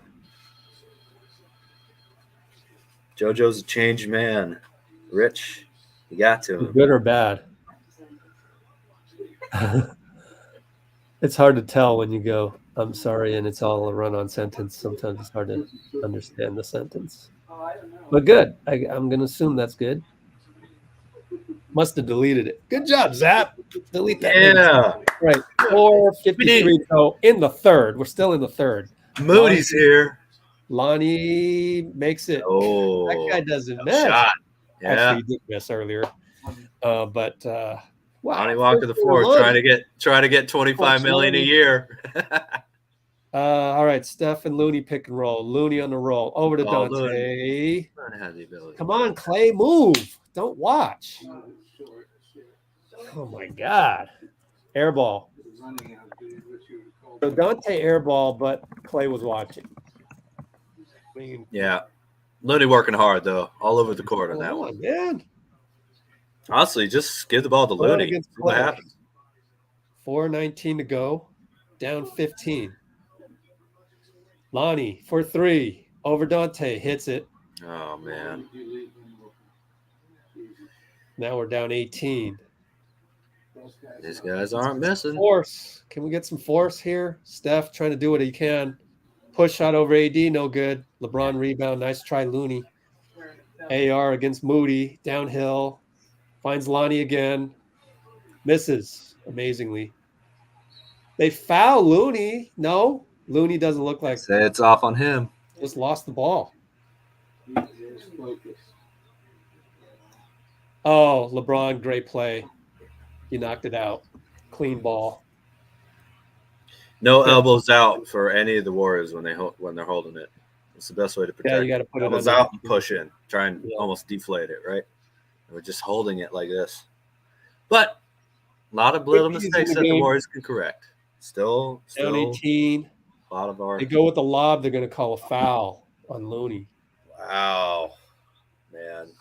JoJo's a changed man. Rich, you got to him. Good or bad? It's hard to tell when you go, I'm sorry, and it's all a run-on sentence. Sometimes it's hard to understand the sentence. But good. I'm going to assume that's good. Must have deleted it. Good job, Zap. Delete that. Yeah. Right. 4:53. So in the third. We're still in the third. Moody's here. Lonnie makes it. Oh, That guy doesn't no miss. shot. Yeah. Actually, he did miss earlier. But wow. Lonnie Walker the First fourth, one. trying to get 25 million a year. All right, Steph and Looney pick and roll. Looney on the roll. Over to Oh, Donte. Had the ability. Come on, Klay, move. Don't watch. Oh my God. Airball. So Donte airball, but Klay was watching. I mean, Yeah. Looney working hard, though, all over the court on that come one. on, man. Honestly, just give the ball to Play Looney. against See what Klay. happens. 4:19 to go. Down 15. Lonnie for three. Over Donte. Hits it. Oh, man. Now we're down 18. These guys aren't missing. Force. Can we get some force here? Steph trying to do what he can. Push shot over AD. No good. LeBron rebound. Nice try, Looney. AR against Moody. Downhill. Finds Lonnie again. Misses. Amazingly. They foul Looney. No. Looney doesn't look like Say it's off on him. just lost the ball. Oh, LeBron, great play. He knocked it out. Clean ball. No Yeah. elbows out for any of the Warriors when they're holding it. It's the best way to protect. Yeah, you got to put it elbows under. out and push in. Try and Yeah. almost deflate it, right? We're just holding it like this. But a lot of little Quick piece mistakes in the that the game. Warriors can correct. Still Down 18. a lot of our. They go with the lob. They're going to call a foul on Looney. Wow, man.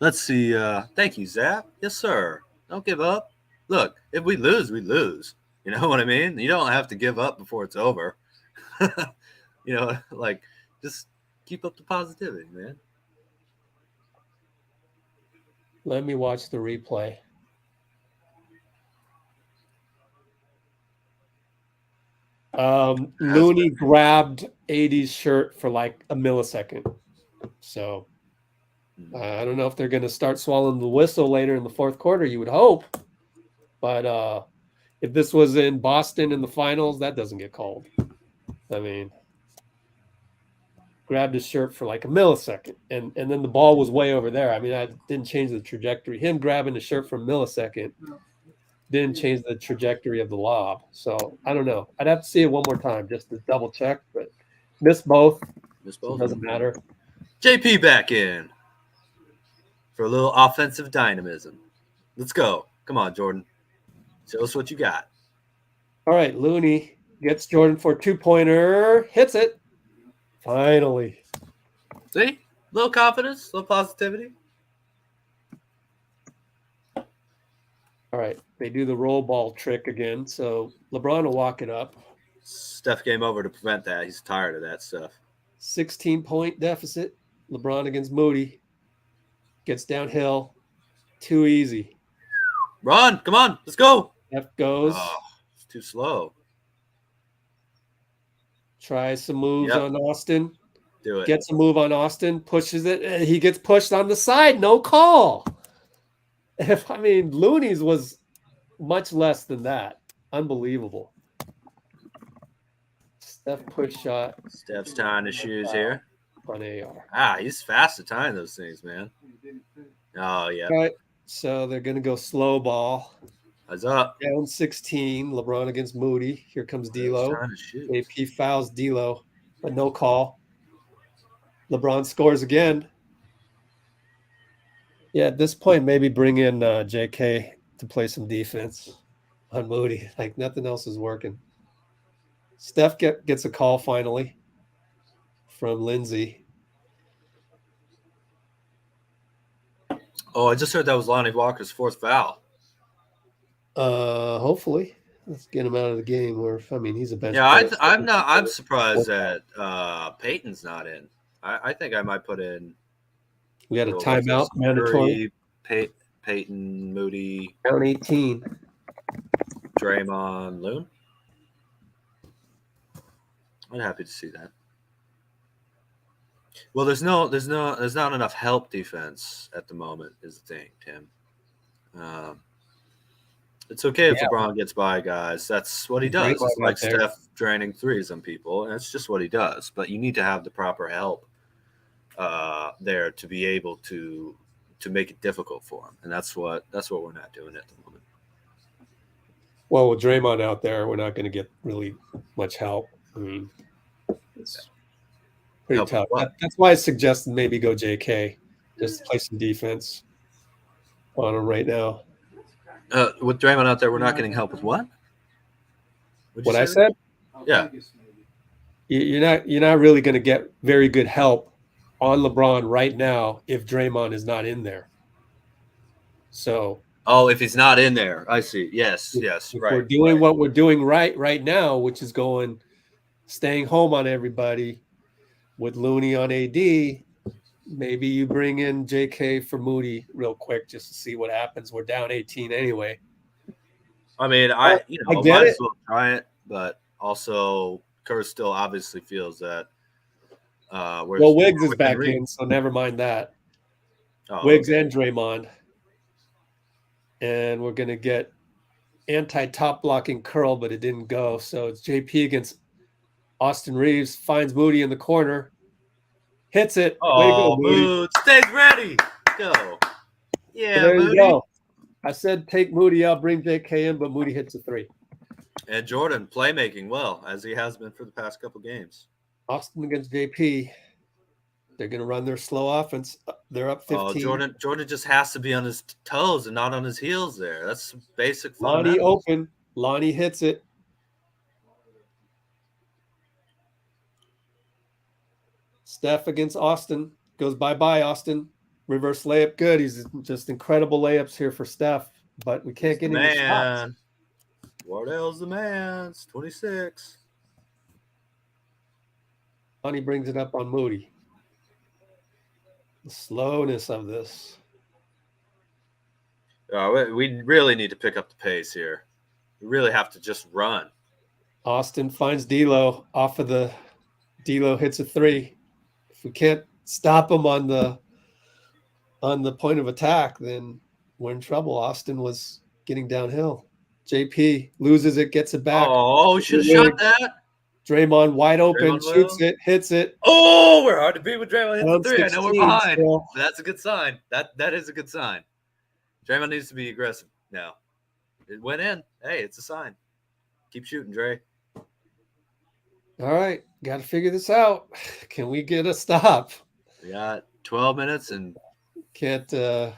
Let's see. Thank you, Zap. Yes, sir. Don't give up. Look, if we lose, we lose. You know what I mean? You don't have to give up before it's over. You know, like, just keep up the positivity, man. Let me watch the replay. Looney grabbed AD's shirt for like a millisecond. So I don't know if they're going to start swallowing the whistle later in the fourth quarter. You would hope. But if this was in Boston in the finals, that doesn't get called. I mean, grabbed his shirt for like a millisecond, and then the ball was way over there. I mean, I didn't change the trajectory. Him grabbing the shirt for a millisecond didn't change the trajectory of the lob. So I don't know. I'd have to see it one more time just to double check, but missed both. So it doesn't matter. JP back in for a little offensive dynamism. Let's go. Come on, Jordan. Show us what you got. All right, Looney gets Jordan for a 2-pointer, hits it. Finally. See? Little confidence, little positivity. All right, they do the roll ball trick again. So LeBron will walk it up. Steph came over to prevent that. He's tired of that stuff. 16-point deficit. LeBron against Moody. Gets downhill. Too easy. Run. Come on. Let's go. F goes. Oh, it's too slow. Tries some moves on Austin. Do it. Gets a move on Austin. Pushes it. He gets pushed on the side. No call. Looney's was much less than that. Unbelievable. Steph push shot. Steph's tying his shoes here. On AR. He's fast at tying those things, man. Oh, yeah. All right. So they're going to go slow ball. Eyes up. Down 16. LeBron against Moody. Here comes D'Lo. AP fouls D'Lo, but no call. LeBron scores again. Yeah, at this point, maybe bring in JK to play some defense on Moody. Like nothing else is working. Steph gets a call finally from Lindsay. Oh, I just heard that was Lonnie Walker's fourth foul. Hopefully, let's get him out of the game. He's a bench. Yeah, I'm surprised that Peyton's not in. I think I might put in. We had a timeout mandatory. Peyton, Moody, down 18. Draymond, Loon. I'm happy to see that. Well, there's not enough help defense at the moment. Is the thing, Tim. It's okay if LeBron gets by, guys. That's what he does. It's like Steph draining threes on people, and it's just what he does. But you need to have the proper help there to be able to make it difficult for him, and that's what we're not doing at the moment. Well, with Draymond out there, we're not going to get really much help. I mean, it's pretty tough. That's why I suggested maybe go JK, just play some defense on him right now. With Draymond out there, we're not getting help with what? What I said? Yeah. You're not really going to get very good help on LeBron right now if Draymond is not in there. So. Oh, if he's not in there, I see. Yes, if right. We're doing what we're doing right now, which is staying home on everybody with Looney on AD. Maybe you bring in JK for Moody real quick just to see what happens. We're down 18 anyway. I mean, I might as well try it, but also Kerr still obviously feels that. Wiggs is back in, so never mind that. Wiggs and Draymond. And we're going to get anti-top blocking curl, but it didn't go. So it's JP against Austin Reeves, finds Moody in the corner. Hits it. Oh, Moody. Stays ready. Go. Yeah, so there Moody. You go. I said take Moody out, bring JK in, but Moody hits a 3. And Jordan playmaking well, as he has been for the past couple games. Austin against JP. They're going to run their slow offense. They're up 15. Oh, Jordan just has to be on his toes and not on his heels there. That's basic fun. Lonnie open. Lonnie hits it. Steph against Austin. Goes bye-bye, Austin. Reverse layup. Good. He's just incredible layups here for Steph, but we can't get any shots. Wardell's the man. It's 26. Lonnie brings it up on Moody. The slowness of this. We really need to pick up the pace here. We really have to just run. Austin finds D'Lo off of the D'Lo hits a three. If we can't stop him on the point of attack, then we're in trouble. Austin was getting downhill. JP loses it, gets it back. Oh, should have shot that. Draymond wide open, Draymond shoots will. it, hits it. Oh, we're hard to beat with Draymond hits Down the three. I know we're 16 behind. still. That's a good sign. That is a good sign. Draymond needs to be aggressive now. It went in. Hey, it's a sign. Keep shooting, Dre. All right, got to figure this out. Can we get a stop? We got 12 minutes and Can't 40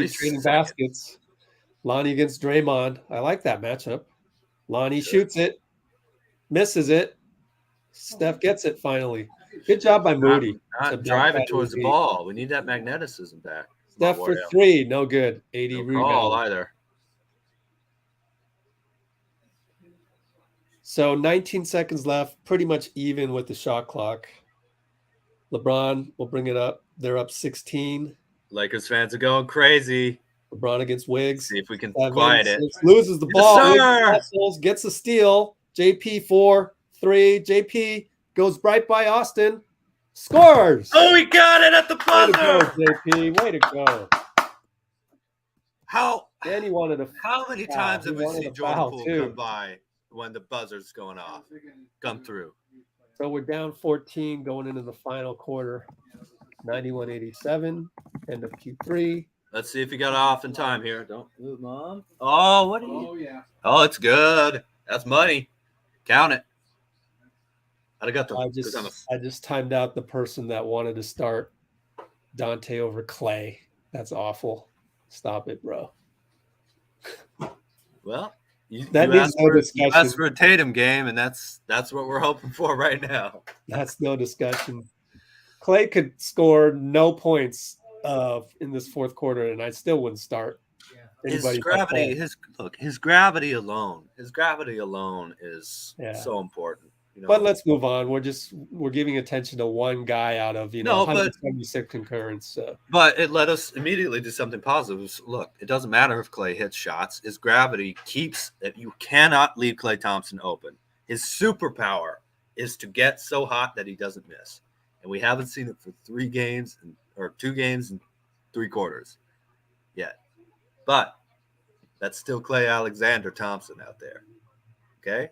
keep trading seconds. baskets. Lonnie against Draymond. I like that matchup. Lonnie shoots it, misses it. Steph gets it finally. Good job by Moody. Not to back driving that towards the lead. ball. We need that magneticism back. Steph for three, no good. 80 No rebounds. call either. So 19 seconds left, pretty much even with the shot clock. LeBron will bring it up. They're up 16. Lakers fans are going crazy. LeBron against Wiggs. See if we can 7, quiet it. 6, loses the Yes, ball. sir. Wiggs hustles, gets a steal. JP 4, 3. JP goes right by Austin. Scores. Oh, we got it at the Way to go, buzzer. JP. Way to go. How Then he wanted to. how many foul. times have He we wanted seen a Jordan foul, Poole too. come by when the buzzer's going off? Come through. So we're down 14 going into the final quarter. 91-87. End of Q3. Let's see if you got off in time here. Don't move, Mom. Oh, what are you? Oh, yeah. Oh, it's good. That's money. Count it. I got the. I just timed out the person that wanted to start Donte over Klay. That's awful. Stop it, bro. Well, you That needs asked no for, you discussion. asked for a Tatum game, and that's what we're hoping for right now. That's no discussion. Klay could score no points in this fourth quarter, and I still wouldn't start. His anybody but gravity, Klay. his gravity alone is Yeah. so important. You know? But let's move on. We're giving attention to one guy out of No, but- 176 concurrence. So. But it led us immediately to something positive. Look, it doesn't matter if Klay hits shots. His gravity keeps that you cannot leave Klay Thompson open. His superpower is to get so hot that he doesn't miss. And we haven't seen it for 2 games and 3 quarters yet. But that's still Klay Alexander Thompson out there. Okay?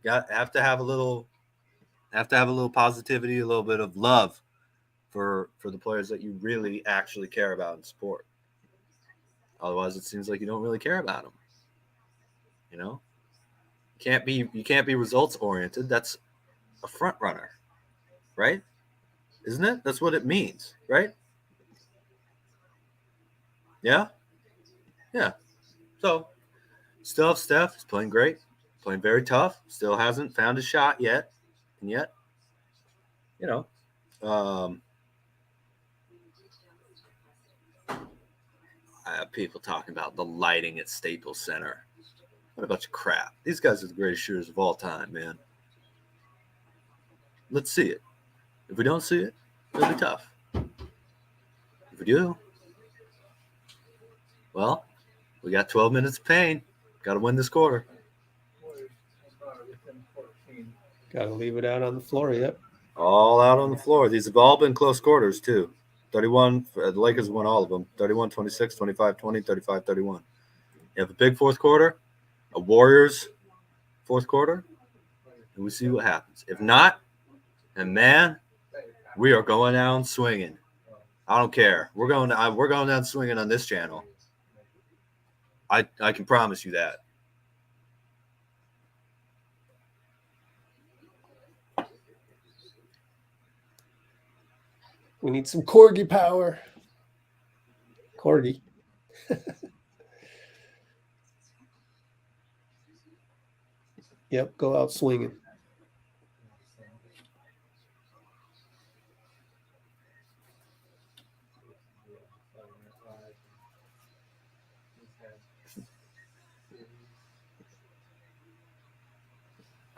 Have to have a little positivity, a little bit of love for the players that you really actually care about and support. Otherwise, it seems like you don't really care about them. You know, you can't be results oriented. That's a front runner, right? Isn't it? That's what it means, right? Yeah. So, still have Steph. He's playing great, playing very tough. Still hasn't found a shot yet, and yet, you know. I have people talking about the lighting at Staples Center. What a bunch of crap. These guys are the greatest shooters of all time, man. Let's see it. If we don't see it, it'll be tough. If we do, well, we got 12 minutes of pain. Got to win this quarter. Got to leave it out on the floor. Yep. All out on the floor. These have all been close quarters, too. 31, the Lakers won all of them. 31-26, 25-20, 35-31. You have a big fourth quarter, a Warriors fourth quarter, and we see what happens. If not, and man, we are going down swinging. I don't care. We're going down swinging on this channel. I can promise you that. We need some corgi power. Corgi. Yep, go out swinging.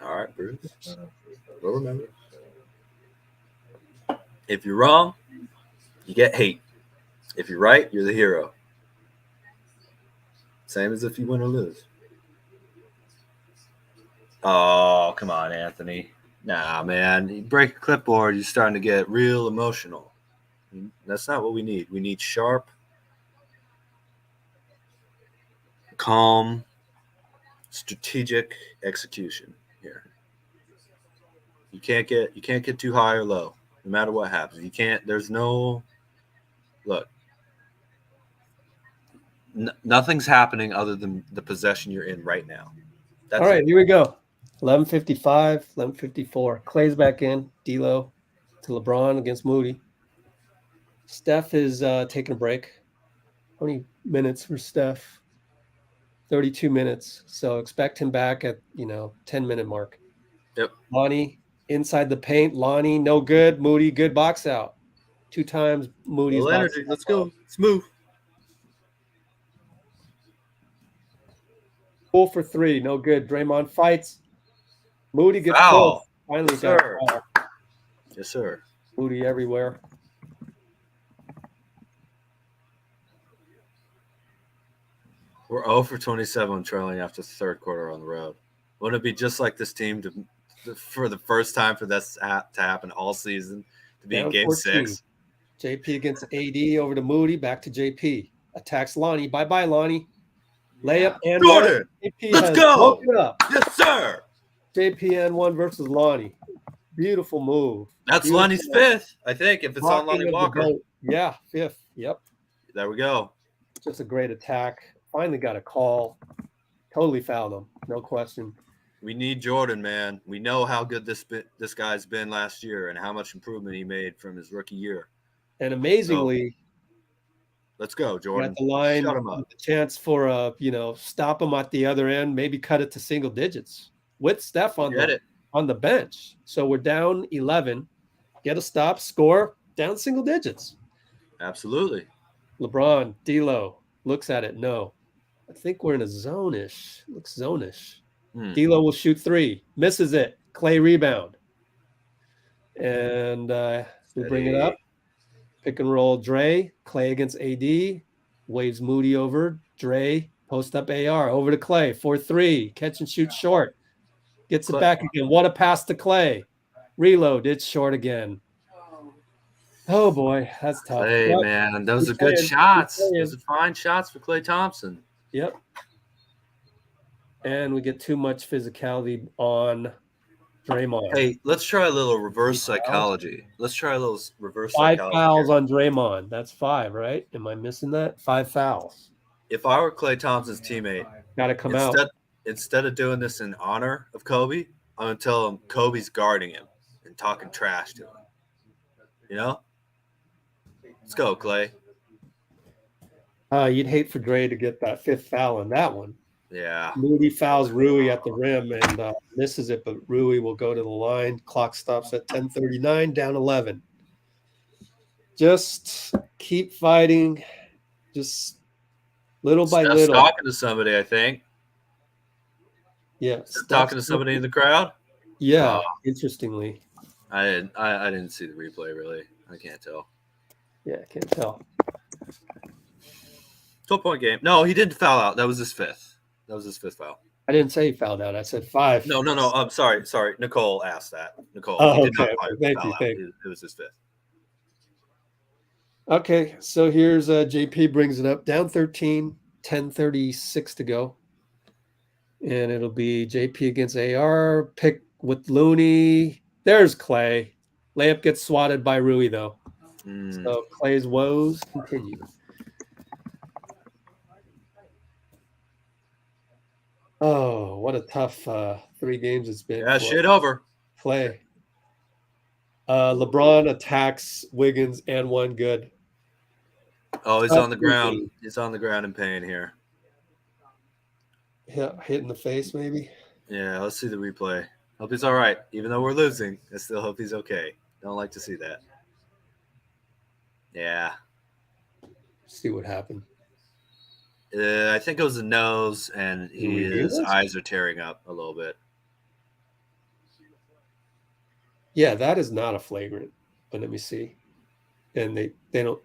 All right, Bruce. We'll remember. If you're wrong, you get hate. If you're right, you're the hero. Same as if you win or lose. Oh, come on, Anthony. Nah, man. You break a clipboard, you're starting to get real emotional. That's not what we need. We need sharp, calm, strategic execution here. You can't get too high or low, no matter what happens. You can't. There's no look. Nothing's happening other than the possession you're in right now. That's All right, it. here we go. 11:55, 11:54. Clay's back in. D'Lo to LeBron against Moody. Steph is taking a break. How many minutes for Steph? 32 minutes. So expect him back at 10-minute mark. Yep. Lonnie inside the paint. Lonnie, no good. Moody, good box out. 2 times Moody's Little box energy. out. Let's go. Let's move. Poole for 3, no good. Draymond fights. Moody gets Foul. close. Finally Yes, got sir. a foul. Yes, sir. Moody everywhere. We're 0 for 27 trailing after the third quarter on the road. Wouldn't it be just like this team for the first time for this to happen all season to be in Down game 14. 6? JP against AD over to Moody. Back to JP. Attacks Lonnie. Bye-bye, Lonnie. Layup and Jordan, one. JP let's has go. broken it up. Yes, sir. JP and 1 versus Lonnie. Beautiful move. That's Beautiful Lonnie's 5th, I think, if it's on blocking Lonnie of the Walker. boat. Yeah, 5th. Yep. There we go. Just a great attack. Finally got a call. Totally fouled him. No question. We need Jordan, man. We know how good this guy's been last year and how much improvement he made from his rookie year. And amazingly, Let's go, Jordan. at the line, Shut him up. with the chance for stop him at the other end, maybe cut it to single digits with Steph on the bench. So we're down 11. Get a stop, score, down single digits. Absolutely. LeBron, D'Lo looks at it. No, I think we're in a zone-ish. Looks zone-ish. D'Lo will shoot 3, misses it. Klay rebound, and we bring it up. Pick and roll. Dre, Klay against AD, waves Moody over. Dre post up AR over to Klay 4-3. Catch and shoot short. Gets it back again. What a pass to Klay. Reload. It's short again. Oh boy, that's tough. Hey, man, those are good shots. Those are fine shots for Klay Thompson. Yep. And we get too much physicality on Draymond. Hey, let's try a little reverse psychology. Let's try a little reverse 5 psychology. fouls on Draymond. That's 5, right? Am I missing that? 5 fouls. If I were Klay Thompson's teammate, Got to come out. Instead of doing this in honor of Kobe, I'm going to tell him Kobe's guarding him and talking trash to him. You know? Let's go, Klay. You'd hate for Dre to get that 5th foul on that one. Yeah. Moody fouls Rui at the rim and misses it, but Rui will go to the line. Clock stops at 10:39, down 11. Just keep fighting, just little by Steph's little. talking to somebody, I think. Yeah, Talking to somebody in the crowd. Yeah, interestingly. I didn't see the replay really. I can't tell. Yeah, I can't tell. 12-point game. No, he didn't foul out. That was his 5th. That was his 5th foul. I didn't say he fouled out. I said 5. No. I'm sorry. Nicole asked that. Nicole. Oh, he did okay. not Thank foul you. out. Thank you. It was his 5th. Okay, so here's JP brings it up. Down 13, 10:36 to go. And it'll be JP against AR. Pick with Looney. There's Klay. Layup gets swatted by Rui, though. So Klay's woes continue. Oh, what a tough 3 games it's been. Yeah, shit over. Klay. LeBron attacks Wiggins and 1 good. Oh, he's on the ground. He's on the ground in pain here. Yeah, hit in the face, maybe. Yeah, let's see the replay. Hope he's all right. Even though we're losing, I still hope he's okay. Don't like to see that. Yeah. See what happened. I think it was the nose, and his eyes are tearing up a little bit. Yeah, that is not a flagrant. But let me see. And they don't.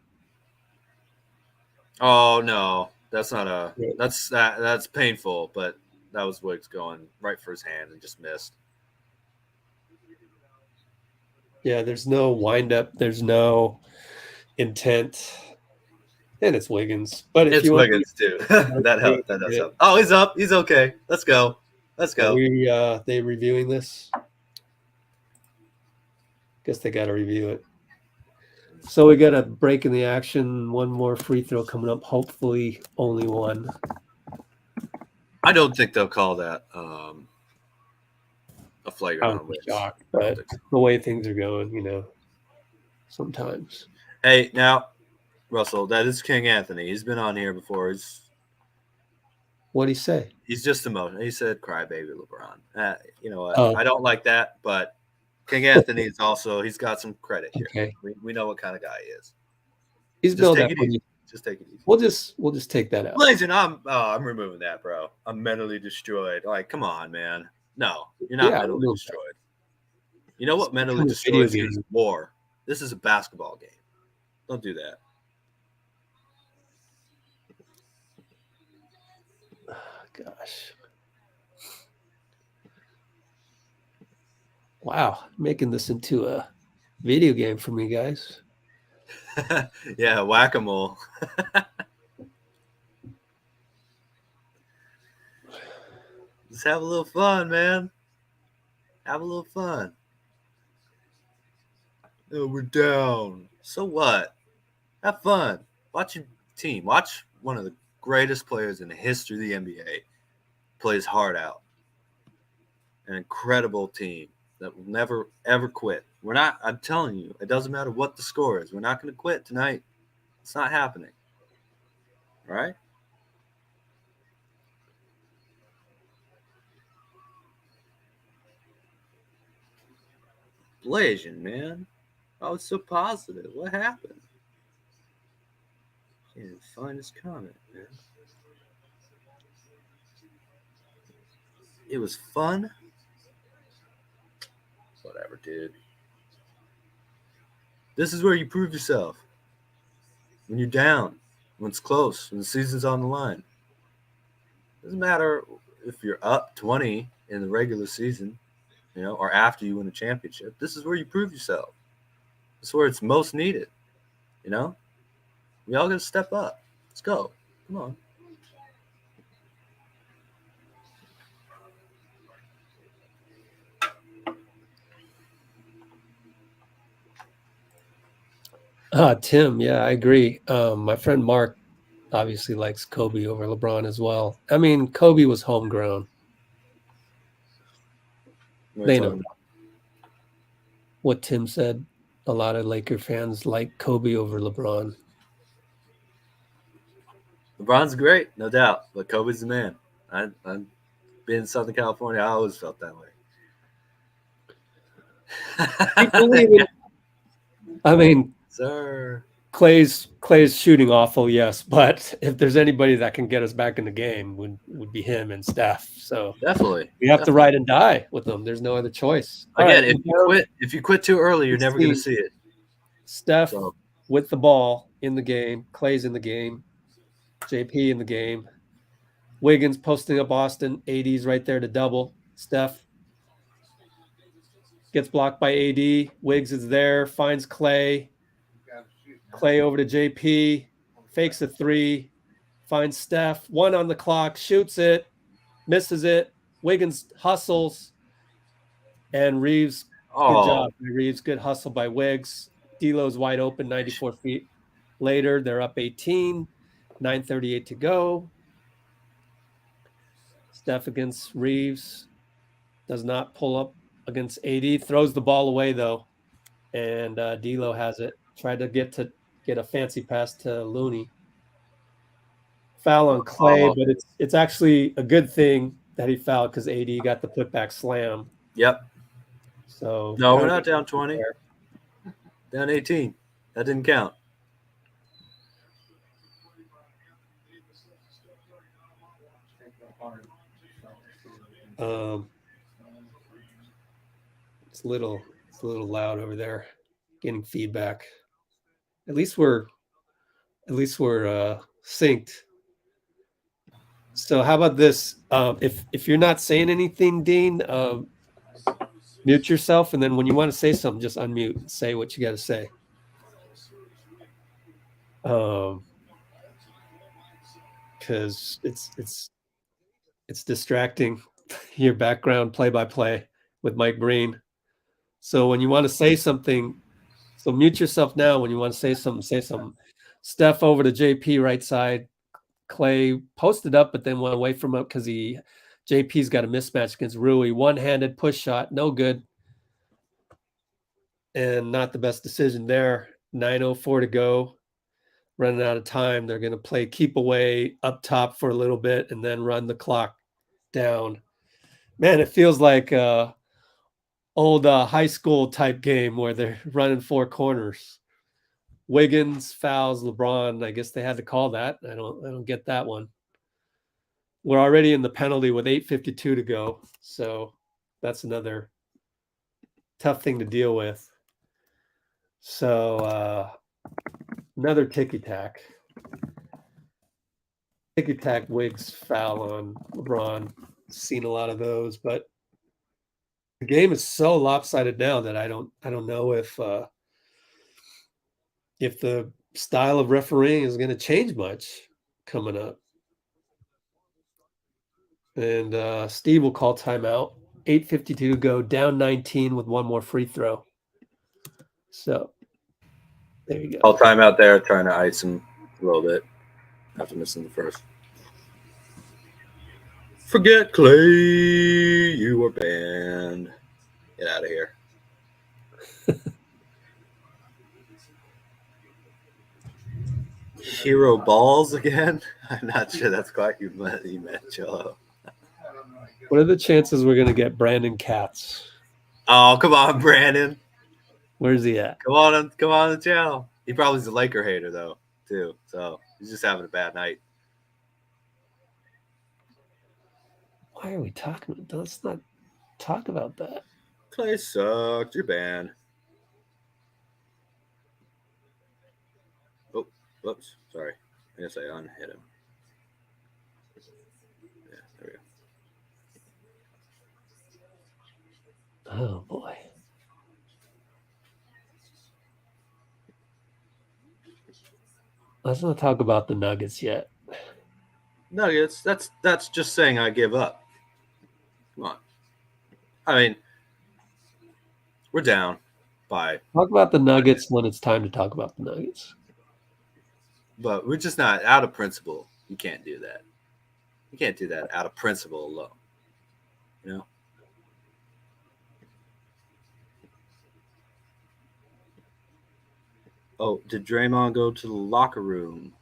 Oh no, that's not a. That's painful, but That was Wiggs going right for his hand and just missed. Yeah, there's no windup. There's no intent. And it's Wiggins. But if It's you want Wiggins too. that helped. That does help. Oh, he's up. He's okay. Let's go. Let's Are go. they reviewing this? Guess they got to review it. So we got a break in the action. One more free throw coming up. Hopefully, only one. I don't think they'll call that a flagrant I on would be Wiggs. shocked, but the way things are going, sometimes. Hey, now, Russell, that is King Anthony. He's been on here before. What'd he say? He's just emotional. He said, "Crybaby LeBron." You know what? Oh. I don't like that, but King Anthony is also. He's got some credit here. Okay. We know what kind of guy he is. He's Just built take up. it easy. Just take it easy. We'll just take that out. Legend, I'm removing that, bro. I'm mentally destroyed. Like, come on, man. No, you're not mentally we'll- destroyed. You know what It's mentally become a video destroys you is game. war. This is a basketball game. Don't do that. Gosh. Wow, making this into a video game for me, guys. Yeah, whack-a-mole. Just have a little fun, man. Have a little fun. Oh, we're down. So what? Have fun. Watch your team. Watch one of the greatest players in the history of the NBA play his heart out. An incredible team that will never, ever quit. I'm telling you, it doesn't matter what the score is. We're not going to quit tonight. It's not happening. All right? Blasian, man. I was so positive. What happened? Can't find his comment, man. It was fun. Whatever, dude. This is where you prove yourself. When you're down, when it's close, when the season's on the line. Doesn't matter if you're up 20 in the regular season, or after you win a championship. This is where you prove yourself. This is where it's most needed. We all got to step up. Let's go. Come on. Tim, yeah, I agree. My friend Mark obviously likes Kobe over LeBron as well. I mean, Kobe was homegrown. They know what Tim said. A lot of Laker fans like Kobe over LeBron. LeBron's great, no doubt, but Kobe's the man. I've been in Southern California. I always felt that way. I mean, sir. Klay's shooting awful, yes, but if there's anybody that can get us back in the game, would be him and Steph. So definitely, we have to ride and die with them. There's no other choice. Again, if you quit too early, you're never going to see it. Steph with the ball in the game, Klay's in the game, JP in the game, Wiggins posting up Austin, AD's right there to double. Steph gets blocked by AD. Wiggs is there, finds Klay. Klay over to JP, fakes a three, finds Steph, 1 on the clock, shoots it, misses it. Wiggins hustles, and Reeves, good job. Reeves, good hustle by Wiggs. D'Lo's wide open, 94 feet later. They're up 18, 9:38 to go. Steph against Reeves, does not pull up against AD, throws the ball away though, and D'Lo has it. Tried to get a fancy pass to Looney. Foul on Klay, but it's actually a good thing that he fouled because AD got the putback slam. Yep. So no, we're not down 20. Down 18. That didn't count. It's a little loud over there, getting feedback. At least we're synced. So how about this? If you're not saying anything, Dean, mute yourself, and then when you want to say something, just unmute and say what you got to say. Because it's distracting. Your background play-by-play with Mike Breen. So when you want to say something, so mute yourself now. When you want to say something, say something. Steph over to JP right side. Klay posted up, but then went away from it because JP's got a mismatch against Rui. One-handed push shot, no good. And not the best decision there. 9:04 to go. Running out of time. They're going to play keep away up top for a little bit and then run the clock down. Man, it feels like old high school type game where they're running four corners. Wiggins fouls LeBron. I guess they had to call that. I don't get that one. We're already in the penalty with 8:52 to go. So that's another tough thing to deal with. So another ticky-tack. Ticky-tack Wiggs foul on LeBron. Seen a lot of those, but the game is so lopsided now that I don't know if the style of refereeing is going to change much coming up. And Steve will call timeout. 8:52 to go, down 19 with one more free throw. So there you go. All time out there trying to ice him a little bit after missing the first. Forget Klay, you were banned. Get out of here. Hero balls again? I'm not sure that's quite you meant, Jello. What are the chances we're going to get Brandon Katz? Oh, come on, Brandon. Where's he at? Come on the channel. He probably is a Laker hater, though, too. So he's just having a bad night. Why are we talking about that? Let's not talk about that. Klay sucked. You're banned. Oh, whoops. Sorry. I guess I unhit him. Yeah, there we go. Oh, boy. Let's not talk about the Nuggets yet. Nuggets, that's just saying I give up. Come on. I mean, we're down by. Talk about the Nuggets when it's time to talk about the Nuggets. But we're just not out of principle. You can't do that. You can't do that out of principle alone. You know? Oh, did Draymond go to the locker room?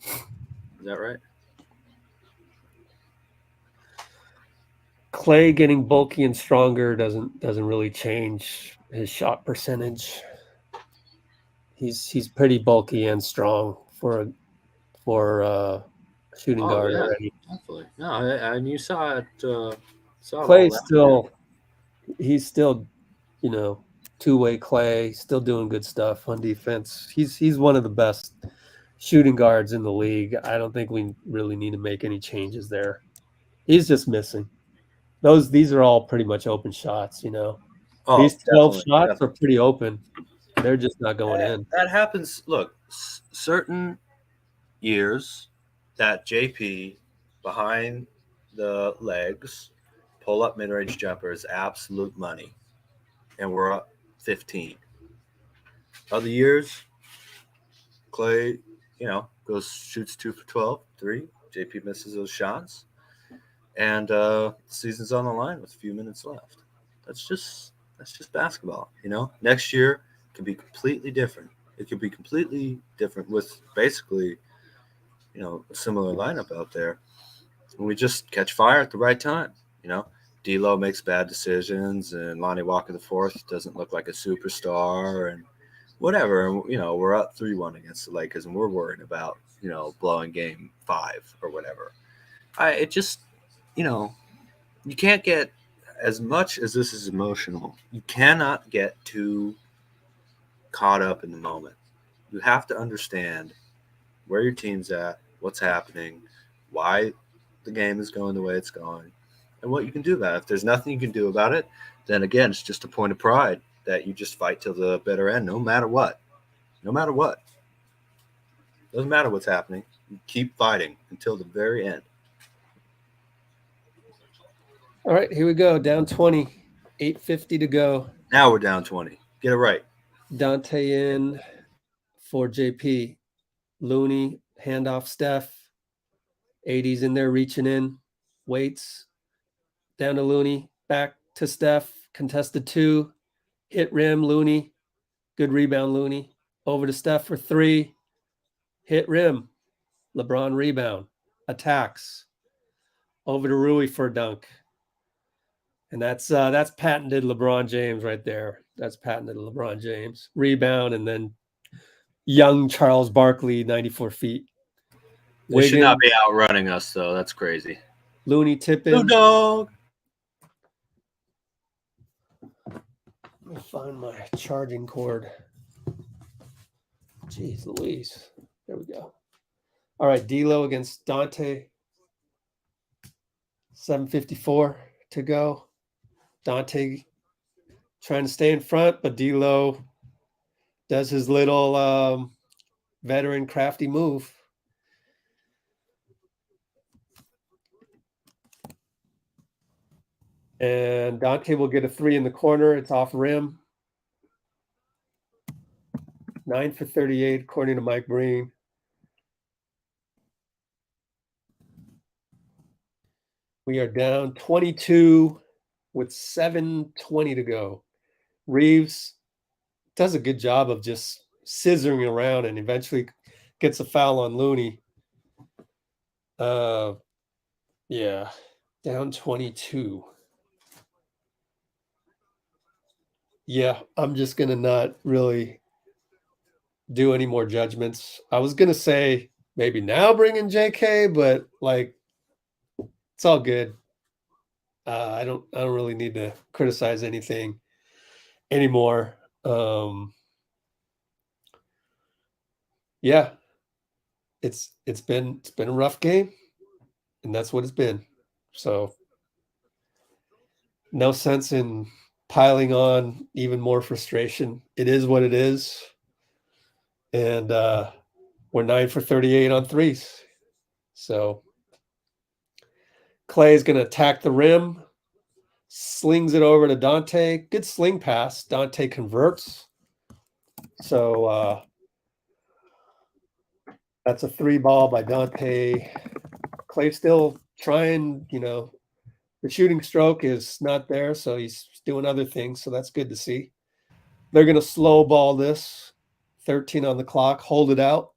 Is that right? Klay getting bulky and stronger doesn't really change his shot percentage. He's pretty bulky and strong for a shooting guard already. Definitely. No, and you saw it. Klay's he's still, two-way Klay, still doing good stuff on defense. He's one of the best shooting guards in the league. I don't think we really need to make any changes there. He's just missing. These are all pretty much open shots, Oh, These 12 shots definitely. are pretty open. They're just not going in. That happens. Look, certain years that JP behind the legs pull up mid-range jumper is absolute money, and we're up 15. Other years, Klay, shoots 2 for 12, 3. JP misses those shots, and season's on the line with a few minutes left. That's just basketball, Next year can be completely different. It could be completely different with basically, a similar lineup out there. And we just catch fire at the right time, D'Lo makes bad decisions, and Lonnie Walker IV doesn't look like a superstar, and whatever. And, we're up 3-1 against the Lakers, and we're worried about, blowing game 5 or whatever. You can't get, as much as this is emotional, you cannot get too caught up in the moment. You have to understand where your team's at, what's happening, why the game is going the way it's going and what you can do about it. If there's nothing you can do about it, then again, it's just a point of pride that you just fight till the bitter end, no matter what. No matter what. Doesn't matter what's happening. You keep fighting until the very end. All right, here we go. Down 20, 8:50 to go. Now we're down 20. Get it right. Donte in for JP. Looney, handoff Steph. 80's in there reaching in. Waits. Down to Looney. Back to Steph. Contested 2. Hit rim, Looney. Good rebound, Looney. Over to Steph for 3. Hit rim. LeBron rebound. Attacks. Over to Rui for a dunk. And that's patented LeBron James right there. That's patented LeBron James. Rebound, and then young Charles Barkley, 94 feet. They should not be outrunning us, though. That's crazy. Looney tipping. Blue dog. Let me find my charging cord. Jeez Louise. There we go. All right, D'Lo against Donte. 7:54 to go. Donte trying to stay in front, but D'Lo does his little veteran crafty move. And Donte will get a 3 in the corner. It's off rim. 9 for 38, according to Mike Breen. We are down 22 with 7:20 to go. Reeves does a good job of just scissoring around and eventually gets a foul on Looney. Yeah, down 22. Yeah, I'm just going to not really do any more judgments. I was going to say maybe now bring in JK, but like it's all good. I don't really need to criticize anything anymore. Yeah, it's been a rough game, and that's what it's been. So no sense in piling on even more frustration. It is what it is. And we're 9 for 38 on threes. So Klay is going to attack the rim, slings it over to Donte. Good sling pass. Donte converts. So that's a 3 ball by Donte. Klay still trying, the shooting stroke is not there, so he's doing other things. So that's good to see. They're going to slow ball this. 13 on the clock. Hold it out.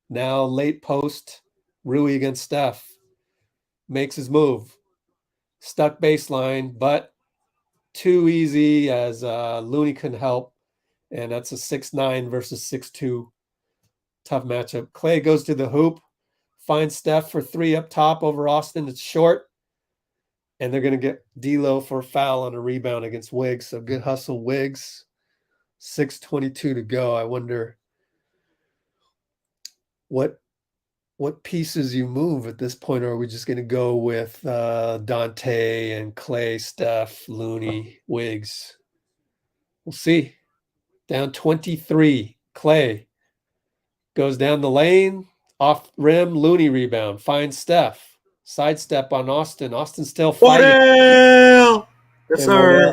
Now late post. Rui against Steph. Makes his move. Stuck baseline, but too easy as Looney couldn't help. And that's a 6'9 versus 6'2. Tough matchup. Klay goes to the hoop. Finds Steph for 3 up top over Austin. It's short. And they're going to get D'Lo for a foul on a rebound against Wiggs. So good hustle, Wiggs. 6:22 to go. I wonder what pieces you move at this point, or are we just going to go with Donte and Klay, Steph, Looney, Wiggs? We'll see. Down 23. Klay goes down the lane, off rim, Looney rebound, finds Steph. Sidestep on Austin. Austin's still fighting. Yes, sir.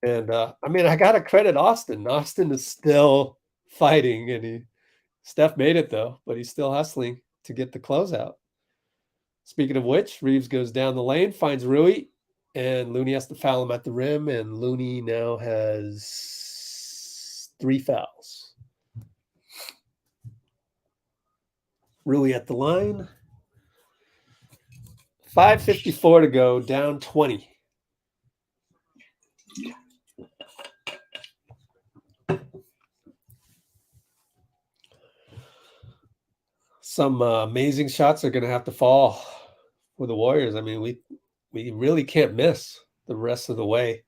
And I got to credit Austin. Austin is still fighting, and Steph made it though, but he's still hustling to get the closeout. Speaking of which, Reeves goes down the lane, finds Rui, and Looney has to foul him at the rim, and Looney now has 3 fouls. Rui at the line. 5:54 to go, down 20. Some amazing shots are going to have to fall for the Warriors. I mean, we really can't miss the rest of the way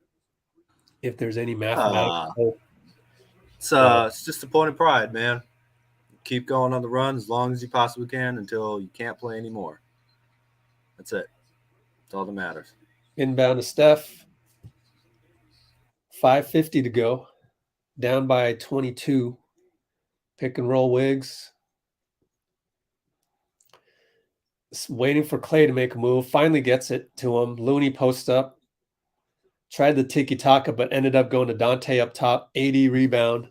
if there's any mathematical hope. It's just a point of pride, man. keep going on the run as long as you possibly can until you can't play anymore. That's it. That's all that matters. Inbound to Steph. 5:50 to go. Down by 22. Pick and roll Wiggs. Waiting for Klay to make a move. Finally gets it to him. Looney posts up. Tried the tiki-taka, but ended up going to Donte up top. 80 rebound.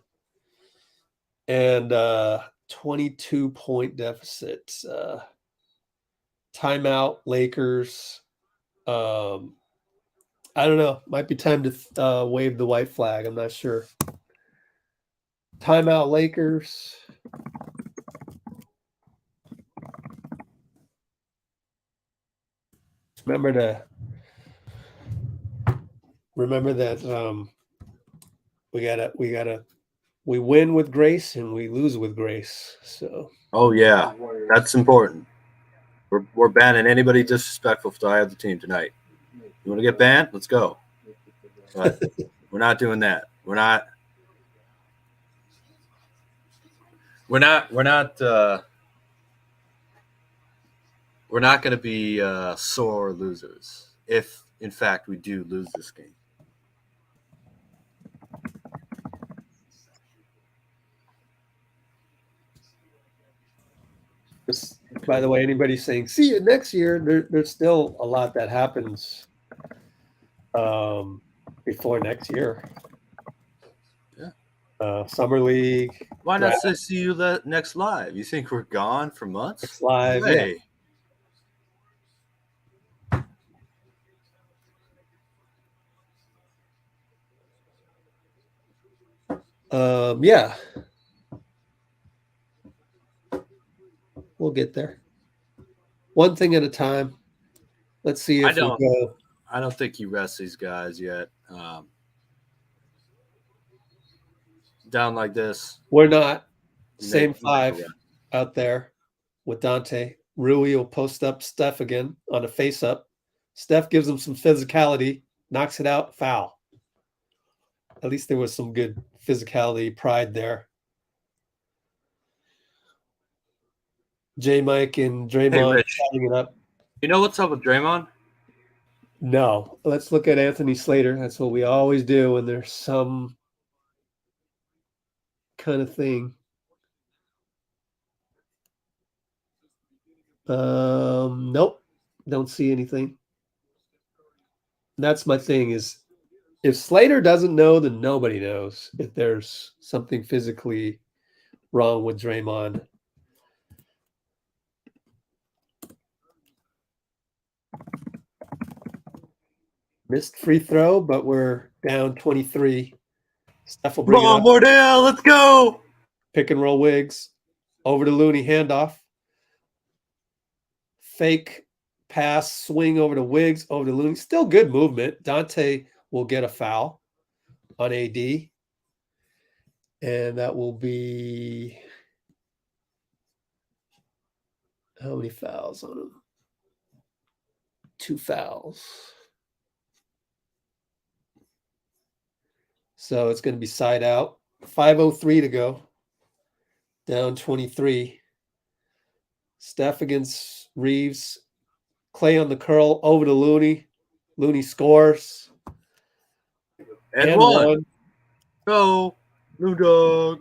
And 22-point deficit. Timeout, Lakers. I don't know. Might be time to wave the white flag. I'm not sure. Timeout, Lakers. Remember that we win with grace and we lose with grace. So Oh yeah, that's important. We're banning anybody disrespectful to either team tonight. You want to get banned? Let's go. But we're not doing that. We're not going to be sore losers if, in fact, we do lose this game. by the way, anybody saying see you next year, there's still a lot that happens before next year. Yeah. Summer League. Why not say see you next live? You think we're gone for months? Next live, hey. Yeah. We'll get there. One thing at a time. Let's see if we go. I don't think you rest these guys yet. Down like this. We're not. Same five out there with Donte. Rui will post up Steph again on a face-up. Steph gives him some physicality, knocks it out, foul. At least there was some good physicality, pride there. J. Mike and Draymond setting it up. You know what's up with Draymond? No. Let's look at Anthony Slater. That's what we always do when there's some kind of thing. Nope. Don't see anything. That's my thing is if Slater doesn't know, then nobody knows if there's something physically wrong with Draymond. Missed free throw, but we're down 23. Steph will bring it up. Mordell, let's go. Pick and roll Wiggs. Over to Looney, handoff. Fake pass, swing over to Wiggs, over to Looney. Still good movement. Donte will get a foul on AD. And that will be how many fouls on him? 2 fouls. So it's going to be side out. 5:03 to go. Down 23. Steph against Reeves. Klay on the curl. Over to Looney. Looney scores. And one. Go. Blue dog.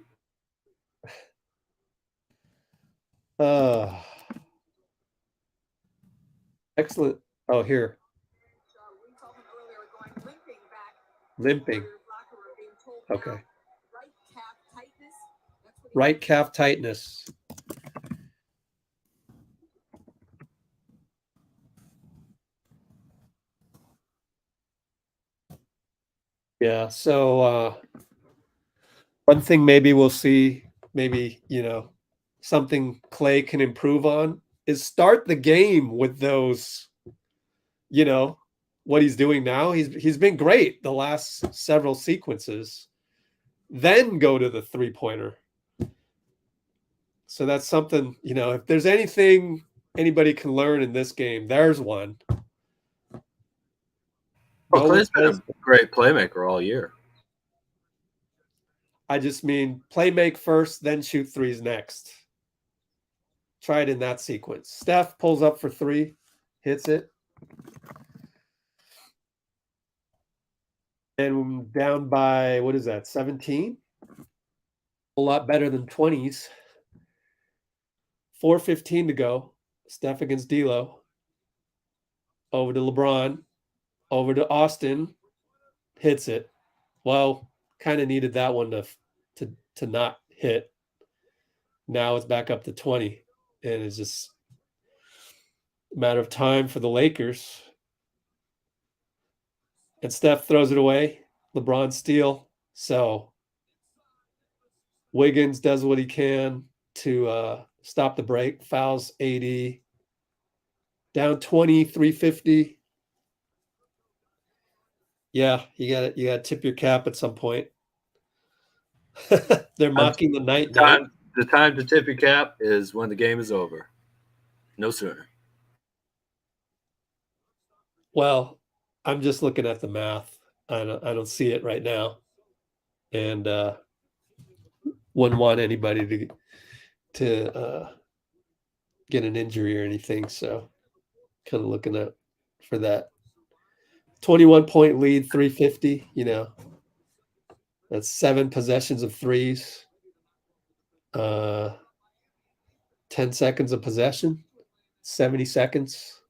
Excellent. Oh, here. Limping. Okay. Right calf tightness. Yeah. So one thing maybe we'll see, maybe, something Klay can improve on is start the game with those, what he's doing now. He's been great the last several sequences. Then go to the three-pointer. So that's something, if there's anything anybody can learn in this game, there's one. Well, Klay's been a great playmaker all year. I just mean play make first, then shoot threes next. Try it in that sequence. Steph pulls up for 3, hits it. And down by, what is that, 17? A lot better than 20s. 4:15 to go. Steph against D'Lo. Over to LeBron. Over to Austin. Hits it. Well, kind of needed that one to not hit. Now it's back up to 20. And it's just a matter of time for the Lakers. And Steph throws it away. LeBron steal. So Wiggins does what he can to stop the break. Fouls AD. Down 20, 350. Yeah, you gotta tip your cap at some point. They're mocking the night. The time to tip your cap is when the game is over. No sooner. Well, I'm just looking at the math. I don't see it right now, and wouldn't want anybody to get an injury or anything. So, kind of looking at for that 21-point lead, 350. You know, that's 7 possessions of threes. 10 seconds of possession, 70 seconds.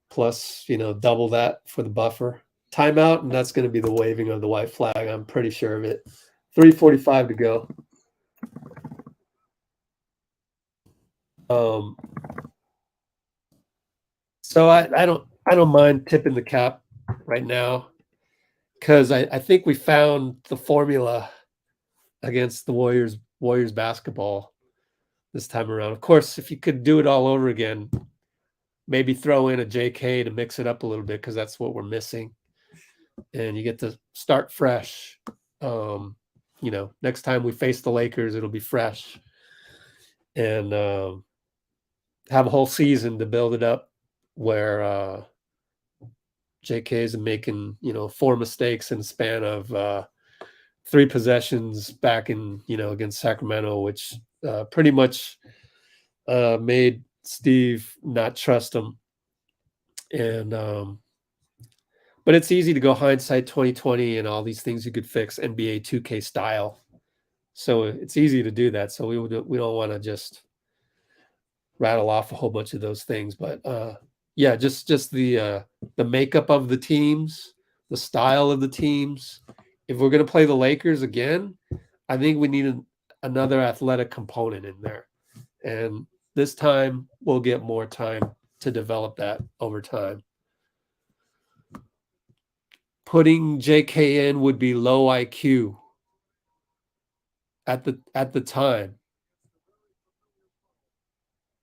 Plus, double that for the buffer. Timeout, and that's going to be the waving of the white flag. I'm pretty sure of it. 3:45 to go. So I don't mind tipping the cap right now because I think we found the formula against the Warriors basketball this time around. Of course, if you could do it all over again, maybe throw in a JK to mix it up a little bit because that's what we're missing. And you get to start fresh. Next time we face the Lakers, it'll be fresh. And have a whole season to build it up where JK is making, 4 mistakes in the span of 3 possessions back in, against Sacramento, which pretty much made Steve not trust him. And but it's easy to go hindsight 2020 and all these things you could fix NBA 2K style. So it's easy to do that. So we don't want to just rattle off a whole bunch of those things. But yeah, just the makeup of the teams, the style of the teams. If we're going to play the Lakers again, I think we need another athletic component in there. And this time we'll get more time to develop that over time. Putting JK in would be low IQ at the time.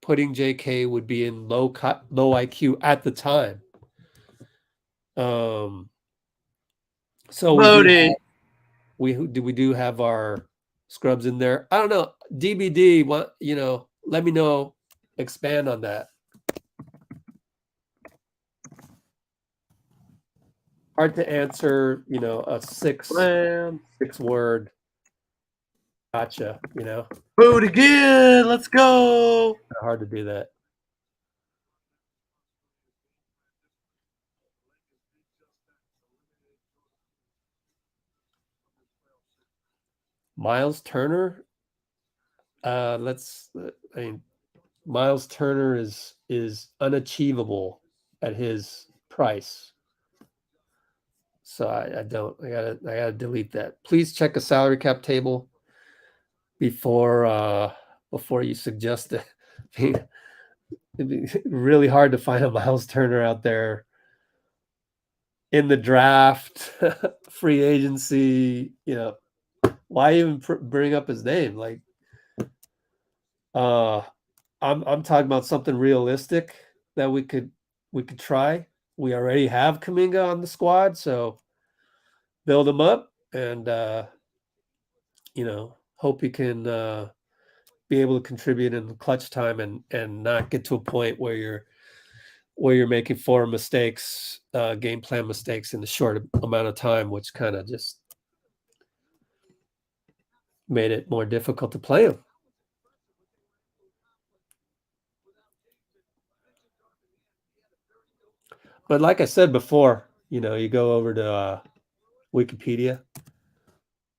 Putting JK would be in low IQ at the time. So we do have our scrubs in there. I don't know. DBD, let me know. Expand on that. Hard to answer, a 6 word gotcha, Boot again. Let's go. Hard to do that. Miles Turner. Miles Turner is unachievable at his price. So I gotta delete that. Please check a salary cap table before you suggest it. It'd be really hard to find a Miles Turner out there in the draft, free agency. Why even bring up his name? Like, I'm talking about something realistic that we could try. We already have Kuminga on the squad, so build him up and hope he can be able to contribute in the clutch time and not get to a point where you're making 4 mistakes, game plan mistakes in a short amount of time, which kind of just made it more difficult to play him. But like I said before, you go over to Wikipedia,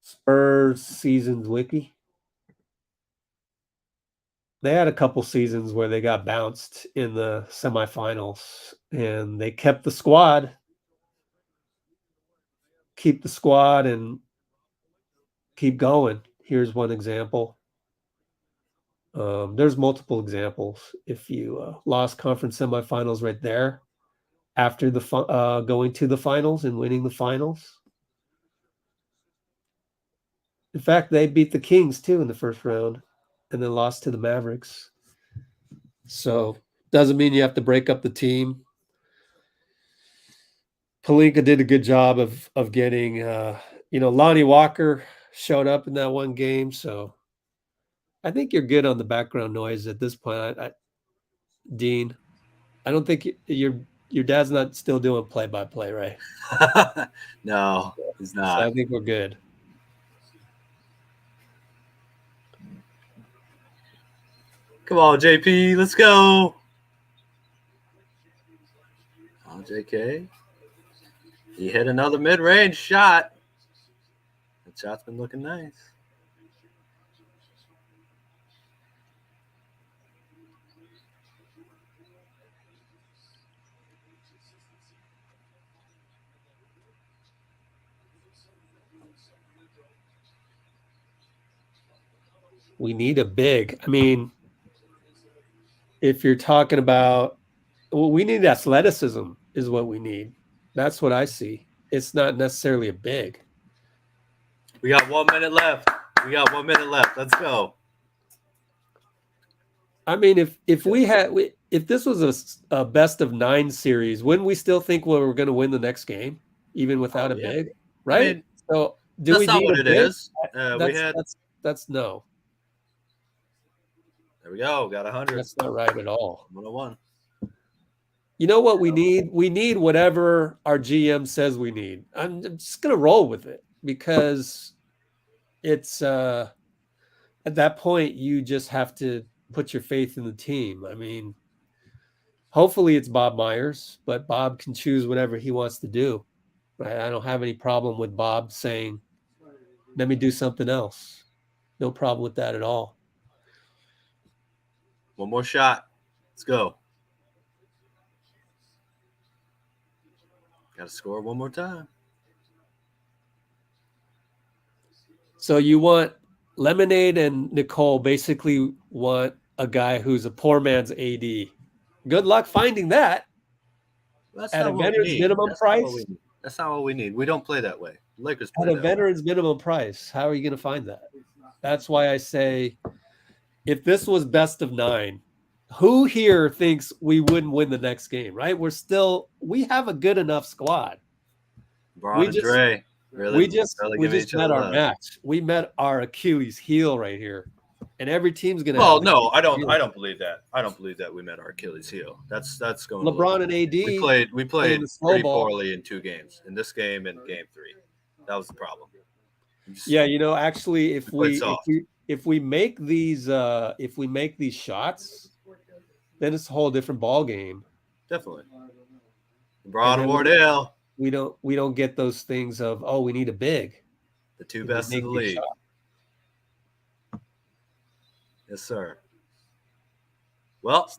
Spurs seasons wiki. They had a couple seasons where they got bounced in the semifinals, and they kept the squad. Keep the squad and keep going. Here's one example. There's multiple examples. If you lost conference semifinals right there after going to the finals and winning the finals. In fact, they beat the Kings too in the first round and then lost to the Mavericks. So doesn't mean you have to break up the team. Pelinka did a good job of getting Lonnie Walker showed up in that one game. So I think you're good on the background noise at this point. Dean, I don't think your dad's not still doing play-by-play, right? No, he's So not. I think we're good. Come on, JP, let's go. Oh, JK. He hit another mid-range shot. That shot's been looking nice. We need a big. I mean, if you're talking about, we need athleticism is what we need. That's what I see. It's not necessarily a big. We got 1 minute left. Let's go. I mean, if this was a best of 9 series, wouldn't we still think we're going to win the next game, even without a big? Right? I mean, so do we that's not need what a it big? is. That's no. There we go. Got 100. That's not right at all. 101. You know what we need? We need whatever our GM says we need. I'm just going to roll with it because it's at that point you just have to put your faith in the team. I mean, hopefully it's Bob Myers, but Bob can choose whatever he wants to do. Right? I don't have any problem with Bob saying, "Let me do something else." No problem with that at all. One more shot. Let's go. Got to score one more time. So you want Lemonade and Nicole basically want a guy who's a poor man's AD. Good luck finding that. That's At not a what we veteran's need. minimum That's price. Not what we need. That's not what we need. We don't play that way. Lakers play At a that way. veteran's minimum price. How are you going to find that? That's why I say if this was best of 9, who here thinks we wouldn't win the next game, right? We have a good enough squad. LeBron and Dre we just giving each met other our love. match. We met our Achilles heel right here. And every team's going to Well, no, I don't believe that. I don't believe that we met our Achilles heel. That's going LeBron and AD. We played the slow pretty ball. poorly in 2 games. In this game and game 3. That was the problem. Yeah, actually if we make these shots, then it's a whole different ball game. Definitely. LeBron and Wardell. We don't get those things of, oh, we need a big. The 2 best in the league. Yes, sir. Well,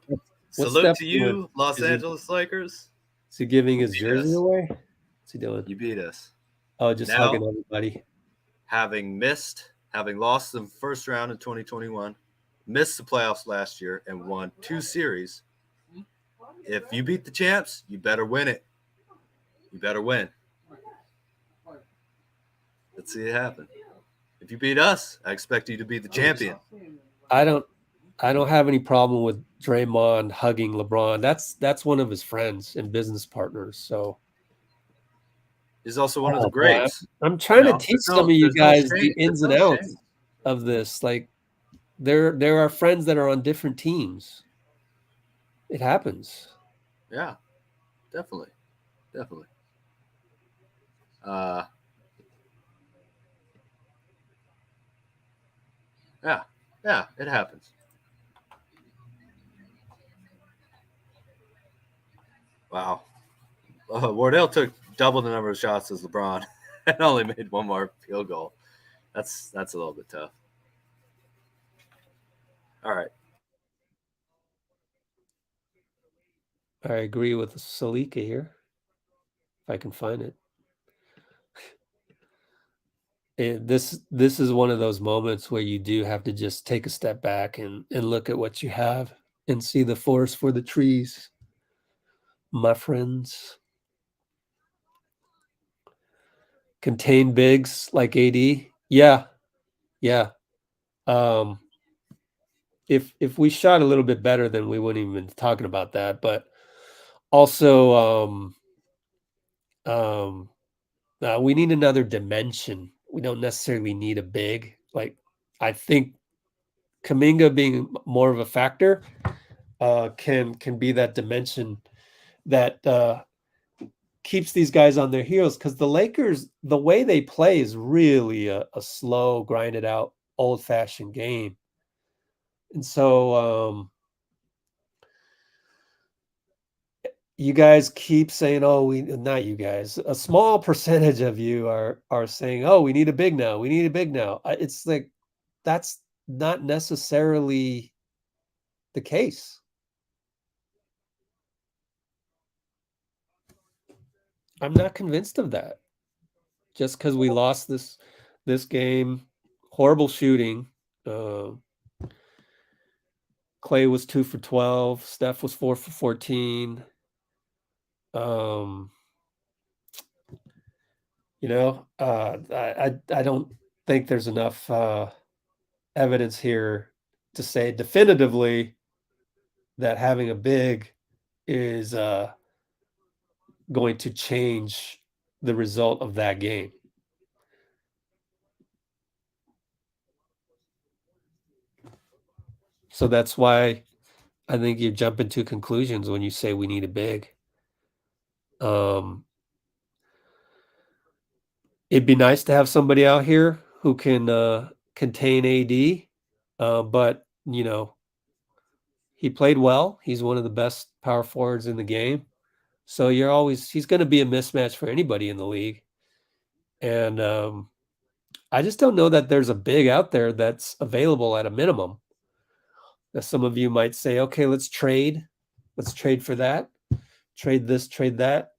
salute to you, Los Angeles Lakers. Is he giving his jersey away? What's he doing? You beat us. Oh, just hugging everybody. Having lost the first round in 2021, missed the playoffs last year, and won 2 series. If you beat the champs, you better win it. You better win. Let's see it happen. If you beat us, I expect you to be the champion. I don't have any problem with Draymond hugging LeBron. That's one of his friends and business partners. So he's also one of the greats. I'm trying to teach some of you guys the ins and outs of this. Like there are friends that are on different teams. It happens. Yeah, definitely. Yeah, it happens. Wow. Wardell took double the number of shots as LeBron and only made one more field goal. That's a little bit tough. All right. I agree with Salika here, if I can find it. This is one of those moments where you do have to just take a step back and look at what you have and see the forest for the trees, my friends. Contain bigs like AD. Yeah. If we shot a little bit better, then we wouldn't even be talking about that. But also, we need another dimension. We don't necessarily need a big. Like, I think Kuminga being more of a factor can be that dimension that keeps these guys on their heels, because the Lakers, the way they play is really a slow, grinded out, old-fashioned game. And so you guys keep saying, not you guys, a small percentage of you are saying, oh, we need a big now. We need a big now. It's like, that's not necessarily the case. I'm not convinced of that. Just because we lost this game, horrible shooting. Klay was 2 for 12. Steph was 4 for 14. I don't think there's enough evidence here to say definitively that having a big is going to change the result of that game. So that's why I think you're jumping to conclusions when you say we need a big. It'd be nice to have somebody out here who can contain AD, but he played well. He's one of the best power forwards in the game. So he's going to be a mismatch for anybody in the league. And I just don't know that there's a big out there that's available at a minimum. Now, some of you might say, okay, let's trade. Let's trade for that. Trade this, trade that.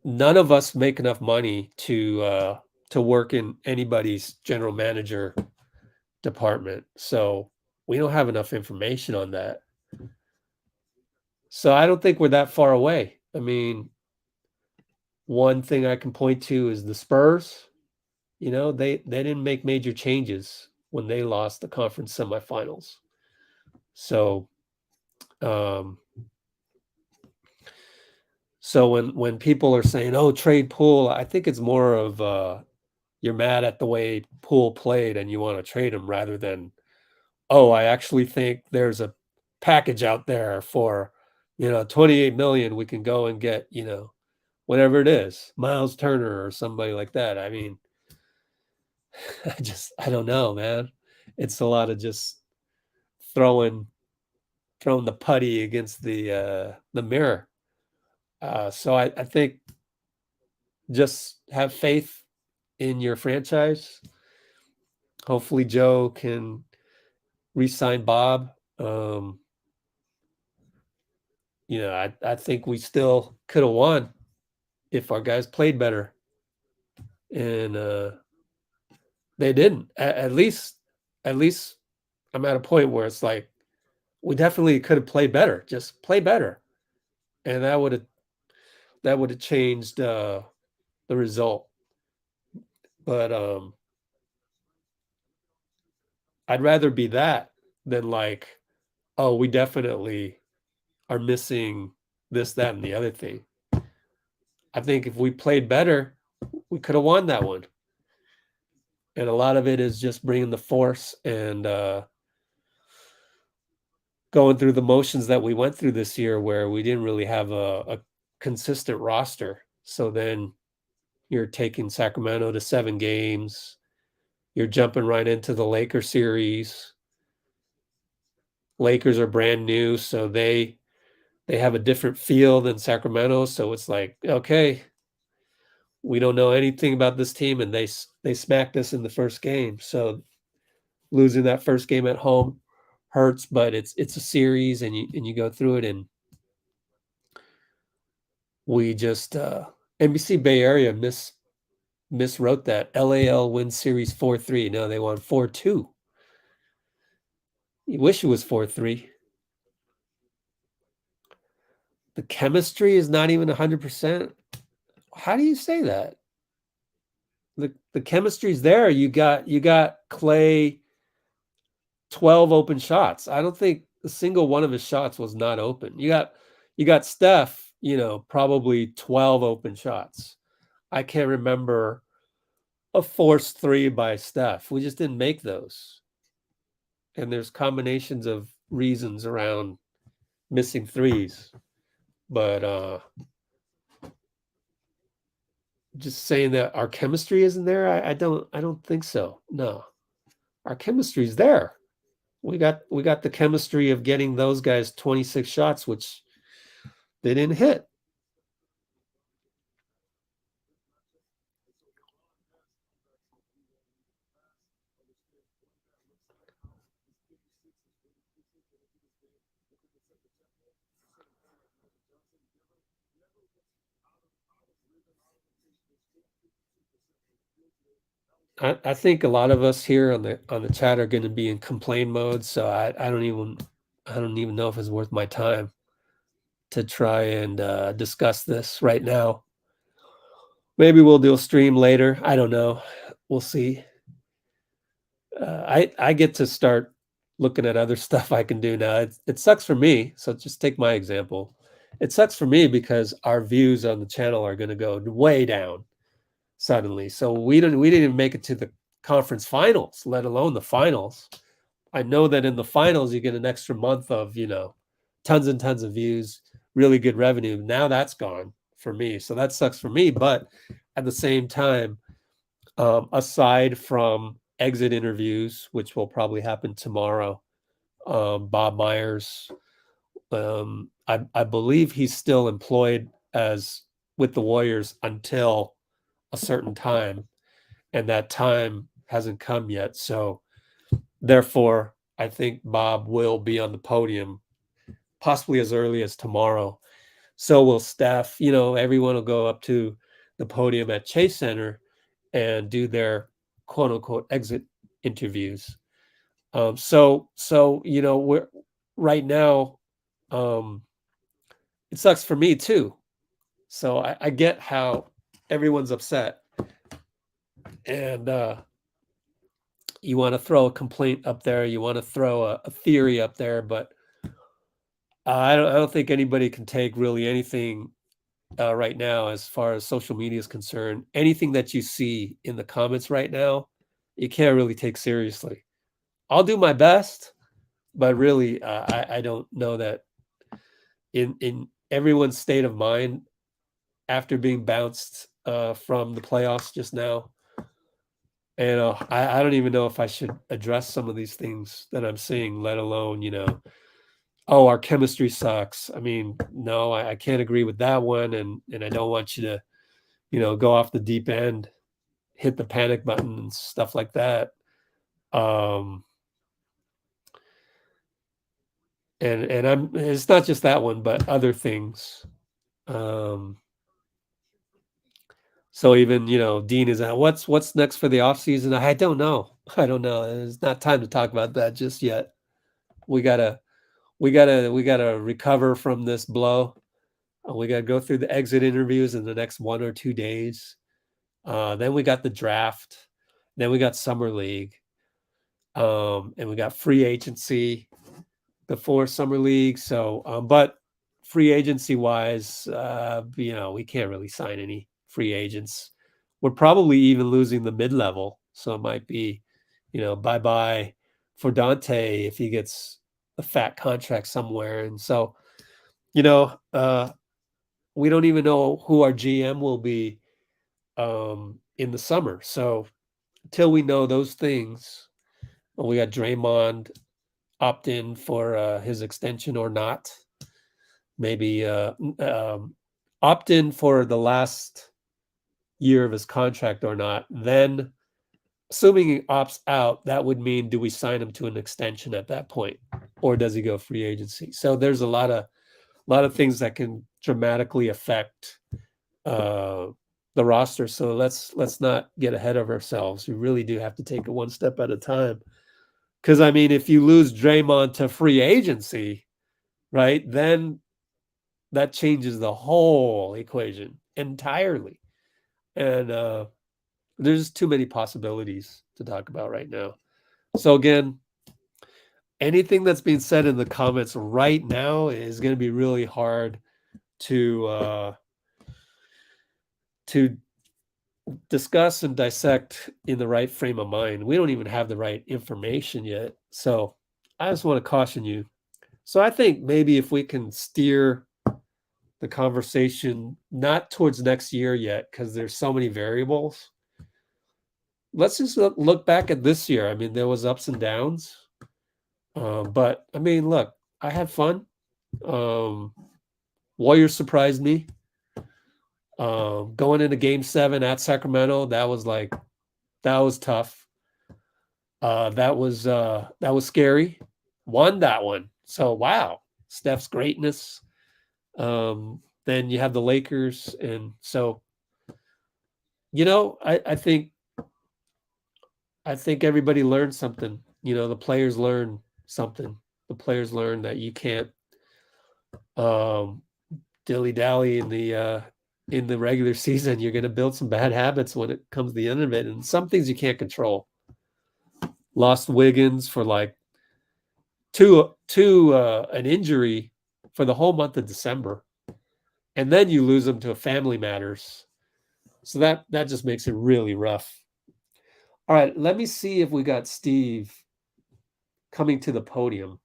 None of us make enough money to work in anybody's general manager department. So we don't have enough information on that. So I don't think we're that far away. I mean, one thing I can point to is the Spurs. They didn't make major changes when they lost the conference semifinals. So when people are saying, oh, trade Poole, I think it's more of you're mad at the way Poole played and you want to trade him, rather than, oh, I actually think there's a package out there for 28 million. We can go and get whatever it is, Miles Turner or somebody like that. I mean, I don't know, man. It's a lot of just throwing the putty against the mirror. So I think just have faith in your franchise. Hopefully Joe can re-sign Bob. I think we still could have won if our guys played better. And they didn't. At least I'm at a point where it's like, we definitely could have played better. Just play better. And that would have changed the result. But I'd rather be that than like, oh, we definitely are missing this, that, and the other thing. I think if we played better, we could have won that one. And a lot of it is just bringing the force and going through the motions that we went through this year, where we didn't really have a consistent roster. So then you're taking Sacramento to 7 games. You're jumping right into the Lakers series. Lakers are brand new, so they have a different feel than Sacramento. So it's like, okay, we don't know anything about this team, and they smacked us in the first game. So losing that first game at home hurts, but it's a series, and you go through it, and we just NBC Bay Area miswrote that. LAL wins series 4-3. No, they won 4-2. You wish it was 4-3. The chemistry is not even 100%. How do you say that? The chemistry's there. You got Klay 12 open shots. I don't think a single one of his shots was not open. You got Steph, probably 12 open shots. I can't remember a forced 3 by Steph. We just didn't make those. And there's combinations of reasons around missing 3s. But just saying that our chemistry isn't there, I don't think so. No. Our chemistry's there. We got the chemistry of getting those guys 26 shots, which they didn't hit. I think a lot of us here on the chat are going to be in complain mode, so I don't even know if it's worth my time to try and discuss this right now. Maybe we'll do a stream later. I don't know. We'll see. I get to start looking at other stuff I can do now. It sucks for me. So just take my example. It sucks for me because our views on the channel are going to go way down suddenly. So we didn't even make it to the conference finals, let alone the finals. I know that in the finals you get an extra month of, tons and tons of views, really good revenue. Now that's gone for me. So that sucks for me. But at the same time, aside from exit interviews, which will probably happen tomorrow, Bob Myers, I believe he's still employed with the Warriors until a certain time, and that time hasn't come yet. So therefore, I think Bob will be on the podium possibly as early as tomorrow. So will Steph. Everyone will go up to the podium at Chase Center and do their quote unquote exit interviews. So we're right now. It sucks for me too. So I get how everyone's upset, and you want to throw a complaint up there, you want to throw a theory up there, but I don't think anybody can take really anything right now as far as social media is concerned. Anything that you see in the comments right now, you can't really take seriously. I'll do my best, but really, I don't know that in everyone's state of mind after being bounced from the playoffs just now. And I don't even know if I should address some of these things that I'm seeing, let alone, oh, our chemistry sucks. I mean, no, I can't agree with that one. And I don't want you to, go off the deep end, hit the panic button and stuff like that. And it's not just that one, but other things. So even, Dean is out. What's next for the offseason? I don't know. It's not time to talk about that just yet. We gotta recover from this blow. We gotta go through the exit interviews in the next 1 or 2 days. Then we got the draft. Then we got summer league. And we got free agency before summer league. So, but free agency wise, we can't really sign any free agents. We're probably even losing the mid-level. So it might be, bye-bye for Donte if he gets a fat contract somewhere. And so, we don't even know who our GM will be in the summer. So until we know those things, we got Draymond opt in for his extension or not. Maybe opt in for the last year of his contract or not. Then, assuming he opts out, that would mean, do we sign him to an extension at that point, or does he go free agency? So there's a lot of things that can dramatically affect the roster. So let's not get ahead of ourselves. We really do have to take it one step at a time. Because I mean, if you lose Draymond to free agency, right, then that changes the whole equation entirely. And there's too many possibilities to talk about right now. So again, anything that's being said in the comments right now is going to be really hard to discuss and dissect in the right frame of mind. We don't even have the right information yet. So I just want to caution you. So I think maybe if we can steer the conversation not towards next year yet, because there's so many variables, let's just look back at this year. I mean, there was ups and downs. But I mean, look, I had fun. Warriors surprised me. Going into Game 7 at Sacramento, that was tough. That was scary. Won that one. So wow, Steph's greatness. Then you have the Lakers, and so I think everybody learned something. The players learned something. The players learned that you can't dilly-dally in the regular season. You're going to build some bad habits when it comes to the end of it, and some things you can't control. Lost Wiggins for like an injury for the whole month of December, and then you lose him to a family matters. So that just makes it really rough. All right, let me see if we got Steve coming to the podium.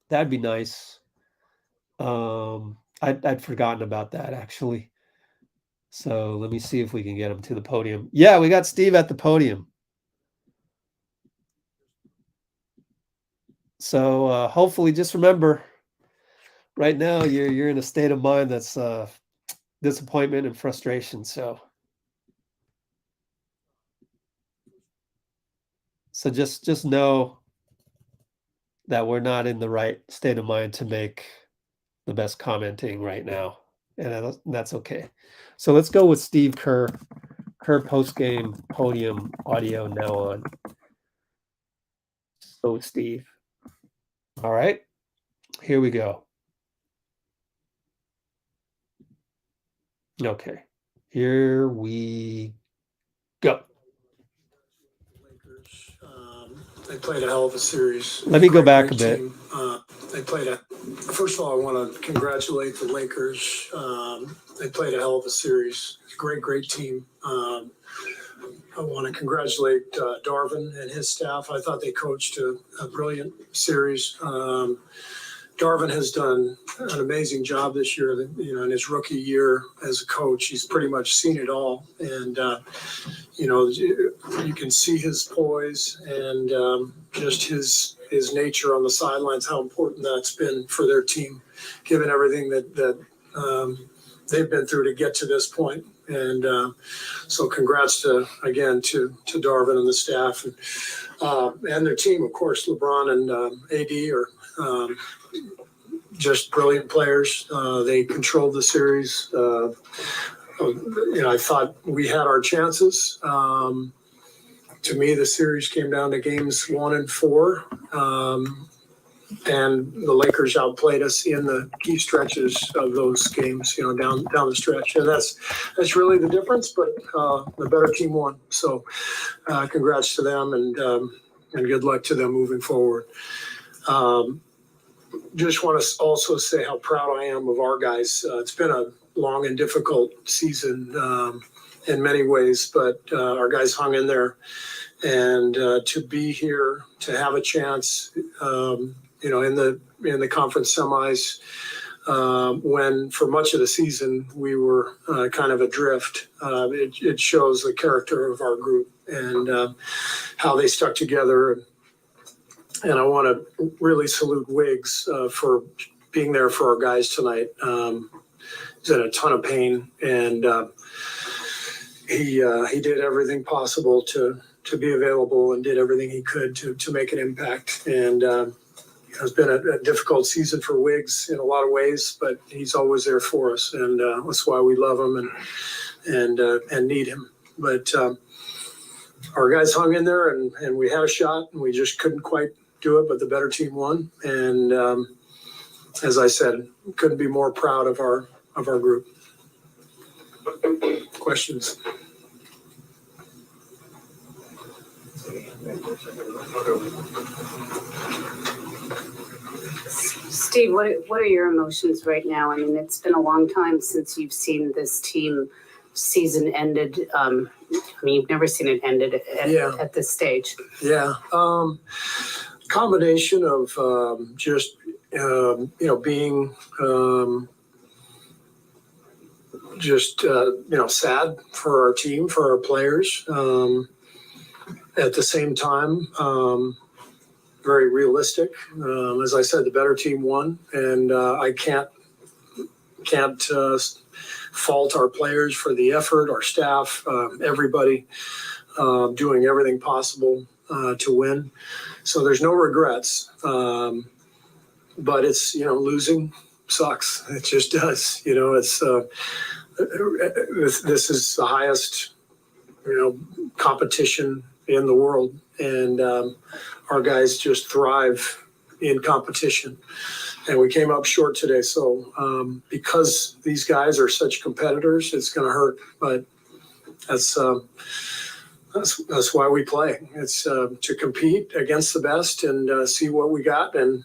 That'd be nice. I'd forgotten about that, actually. So let me see if we can get him to the podium. Yeah, we got Steve at the podium. So hopefully, just remember, right now you're in a state of mind that's disappointment and frustration. So just know that we're not in the right state of mind to make the best commenting right now, and that's okay. So let's go with Steve Kerr. Kerr post-game podium audio now on. So Steve. All right, here we go. Okay, here we go. Lakers, they played a hell of a series. Let me go back a bit. First of all, I want to congratulate the Lakers. They played a hell of a series. It's a great team. I want to congratulate Darvin and his staff. I thought they coached a brilliant series. Darvin has done an amazing job this year. In his rookie year as a coach, he's pretty much seen it all. And, you can see his poise and just his nature on the sidelines, how important that's been for their team, given everything that they've been through to get to this point. And so congrats to Darvin and the staff and their team. Of course, LeBron and AD are just brilliant players. They controlled the series. I thought we had our chances. To me, the series came down to games 1 and 4. And the Lakers outplayed us in the key stretches of those games, down the stretch. And that's really the difference, but the better team won. So congrats to them and good luck to them moving forward. Just want to also say how proud I am of our guys. It's been a long and difficult season in many ways, but our guys hung in there. And to be here, to have a chance, in the conference semis, when for much of the season we were kind of adrift. It shows the character of our group and how they stuck together. And I want to really salute Wiggs for being there for our guys tonight. He's in a ton of pain, and he did everything possible to be available and did everything he could to make an impact. And it's been a difficult season for Wiggs in a lot of ways, but he's always there for us, and that's why we love him and need him. But our guys hung in there, and we had a shot, and we just couldn't quite do it. But the better team won, and as I said, couldn't be more proud of our group. Questions? Steve, what are your emotions right now? I mean, it's been a long time since you've seen this team season ended. I mean, you've never seen it ended at this stage. Yeah. Combination of just, being sad for our team, for our players. At the same time, very realistic. As I said, the better team won, and I can't fault our players for the effort, our staff, everybody doing everything possible to win. So there's no regrets. But it's, losing sucks. It just does. It's this is the highest, competition in the world, and our guys just thrive in competition. And we came up short today. So because these guys are such competitors, it's going to hurt. But that's why we play. It's to compete against the best and see what we got. And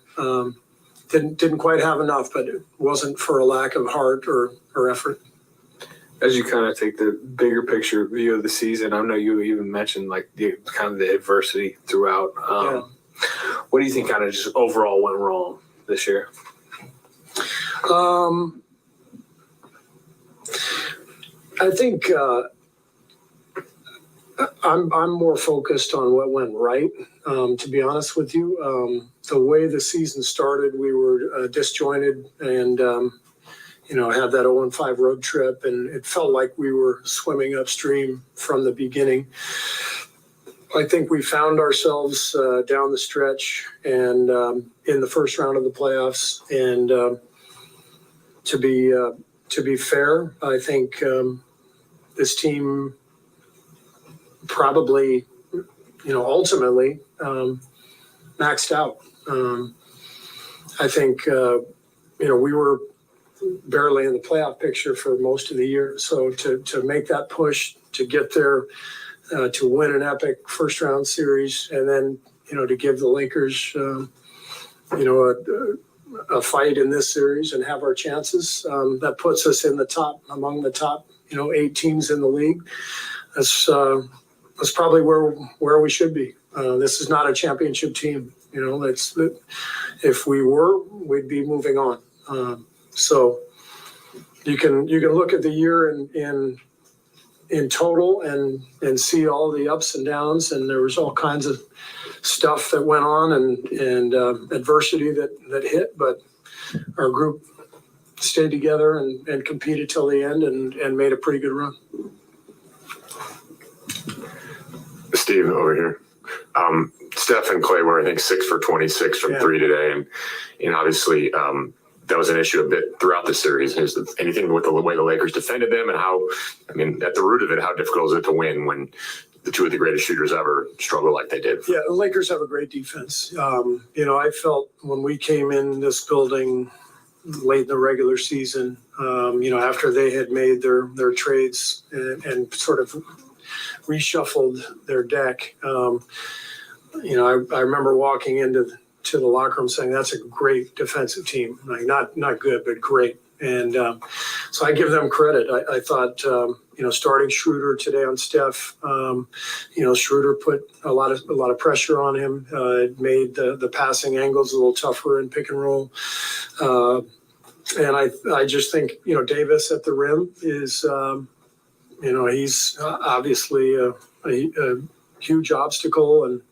didn't quite have enough, but it wasn't for a lack of heart or effort. As you kind of take the bigger picture view of the season, I know you even mentioned like the adversity throughout. What do you think kind of just overall went wrong this year? I think I'm more focused on what went right, to be honest with you. The way the season started, we were disjointed and had that 0-5 road trip, and it felt like we were swimming upstream from the beginning. I think we found ourselves down the stretch and in the first round of the playoffs. And to be fair, I think this team probably, ultimately maxed out. I think we were barely in the playoff picture for most of the year. So to make that push to get there, to win an epic first round series, and then, to give the Lakers, a fight in this series and have our chances, that puts us in the top, among the top, 8 teams in the league. That's probably where we should be. This is not a championship team. If we were, we'd be moving on. So you can look at the year in total and see all the ups and downs, and there was all kinds of stuff that went on and adversity that hit, but our group stayed together and competed till the end and made a pretty good run. Steve over here. Steph and Klay were, I think, 6 for 26 from 3 today, and obviously that was an issue a bit throughout the series. Is anything with the way the Lakers defended them, and how, at the root of it, how difficult is it to win when the 2 of the greatest shooters ever struggle like they did? Yeah, the Lakers have a great defense. I felt when we came in this building late in the regular season, after they had made their trades and sort of reshuffled their deck, I remember walking into the locker room saying, that's a great defensive team. Like not good, but great. And so I give them credit. I thought, starting Schroder today on Steph, Schroder put a lot of pressure on him. It made the passing angles a little tougher in pick and roll. And I just think, Davis at the rim is, he's obviously a huge obstacle, and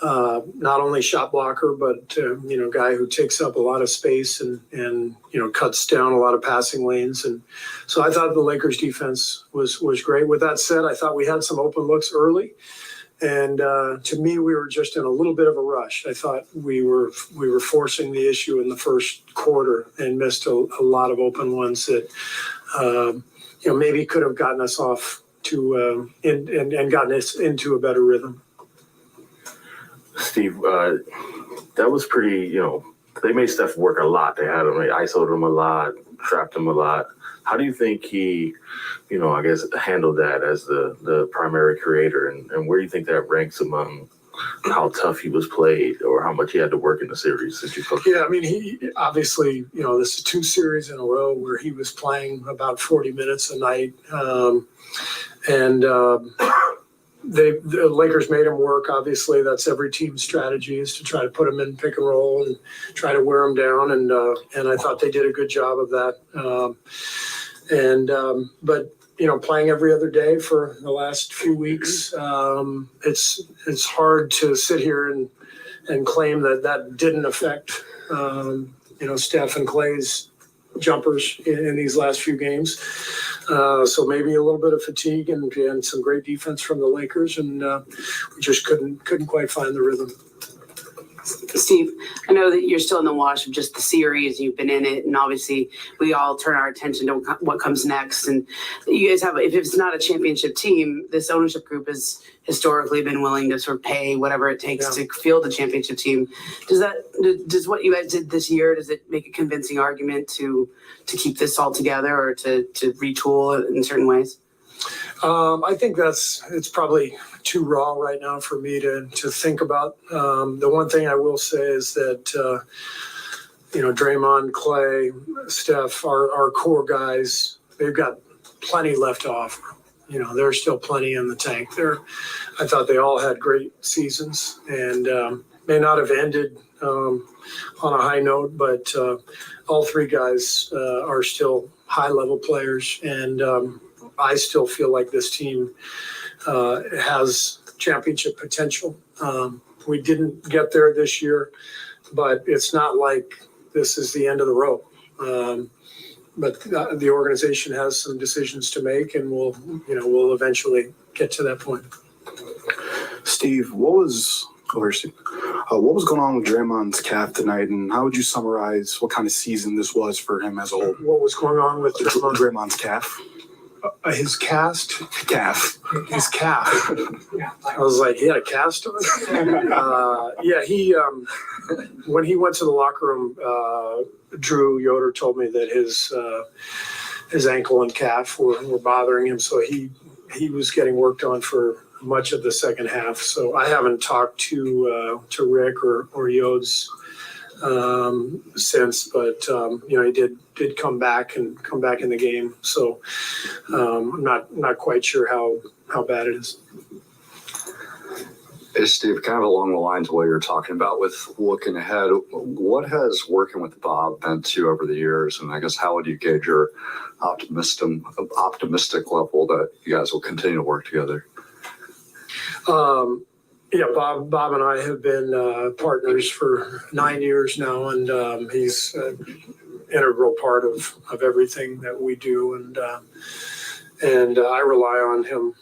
not only shot blocker, but guy who takes up a lot of space and cuts down a lot of passing lanes. And so I thought the Lakers defense was great. With that said, I thought we had some open looks early. And to me, we were just in a little bit of a rush. I thought we were forcing the issue in the first quarter and missed a lot of open ones that maybe could have gotten us off to and gotten us into a better rhythm. Steve, that was pretty. They made Steph work a lot. They had him, they isoed him a lot, trapped him a lot. How do you think he, I guess, handled that as the primary creator, and where do you think that ranks among how tough he was played or how much he had to work in the series since you coached? Yeah, I mean, he obviously, this is 2 series in a row where he was playing about 40 minutes a night, the Lakers made him work. Obviously, that's every team's strategy, is to try to put him in pick and roll and try to wear him down. And I thought they did a good job of that. But playing every other day for the last few weeks, it's hard to sit here and claim that didn't affect Steph and Klay's jumpers in these last few games. So maybe a little bit of fatigue and some great defense from the Lakers, and we just couldn't quite find the rhythm. Steve, I know that you're still in the wash of just the series. You've been in it, and obviously we all turn our attention to what comes next. And you guys have, if it's not a championship team, this ownership group has historically been willing to sort of pay whatever it takes to field a championship team. Does what you guys did this year, does it make a convincing argument to keep this all together or to retool it in certain ways? I think it's probably too raw right now for me to think about. The one thing I will say is that, Draymond, Klay, Steph, our core guys, they've got plenty left off. There's still plenty in the tank there. I thought they all had great seasons and may not have ended on a high note, but all 3 guys are still high-level players, and I still feel like this team has championship potential. We didn't get there this year, but it's not like this is the end of the road. But the organization has some decisions to make, and we'll eventually get to that point. Steve, what was going on with Draymond's calf tonight, and how would you summarize what kind of season this was for him as a whole? What was going on with Draymond's calf? His calf. His calf. I was like, he had a cast on? He when he went to the locker room, Drew Yoder told me that his ankle and calf were bothering him, so he was getting worked on for much of the second half. So I haven't talked to Rick or Yodes since, but he did come back in the game. So I'm not quite sure how bad it is. Hey, Steve, kind of along the lines of what you're talking about with looking ahead, what has working with Bob meant to you over the years? And I guess how would you gauge your optimistic level that you guys will continue to work together? Bob and I have been partners for 9 years now, and he's an integral part of everything that we do, and I rely on him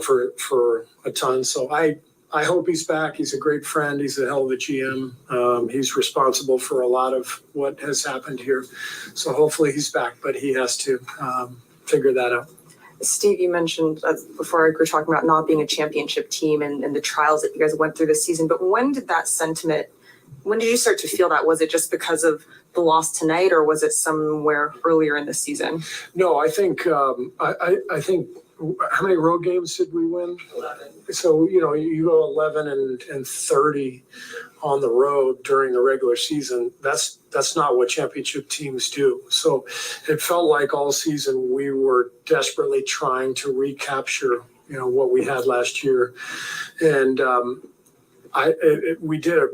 for a ton. So I hope he's back. He's a great friend. He's a hell of a GM. He's responsible for a lot of what has happened here. So hopefully he's back, but he has to figure that out. Steve, you mentioned before we were talking about not being a championship team and the trials that you guys went through this season, but when did you start to feel that? Was it just because of the loss tonight, or was it somewhere earlier in the season? No, I think I think how many road games did we win? 11. So, you go 11 and 30 on the road during the regular season. That's not what championship teams do. So it felt like all season we were desperately trying to recapture, what we had last year. And we did a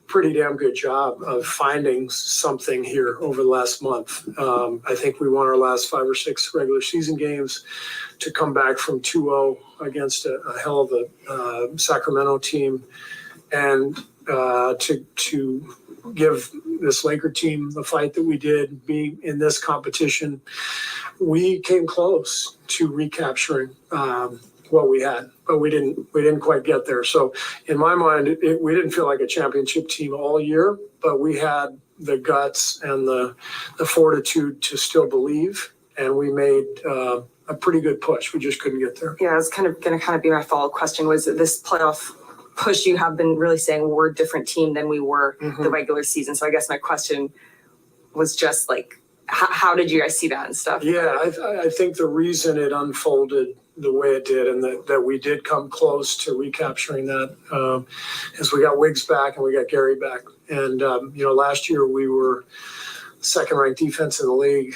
pretty damn good job of finding something here over the last month. I think we won our last 5 or 6 regular season games to come back from 2-0 against a hell of a Sacramento team and to give this Laker team the fight that we did, be in this competition, we came close to recapturing what we had, but we didn't quite get there. So in my mind, we didn't feel like a championship team all year, but we had the guts and the fortitude to still believe, and we made a pretty good push. We just couldn't get there. Yeah, it's going to be my follow-up question. Was this playoff push, you have been really saying we're a different team than we were the regular season. So I guess my question was just like, how did you guys see that and stuff? Yeah, I think the reason it unfolded the way it did, and that we did come close to recapturing that, is we got Wiggs back and we got Gary back. And, last year we were second-ranked defense in the league.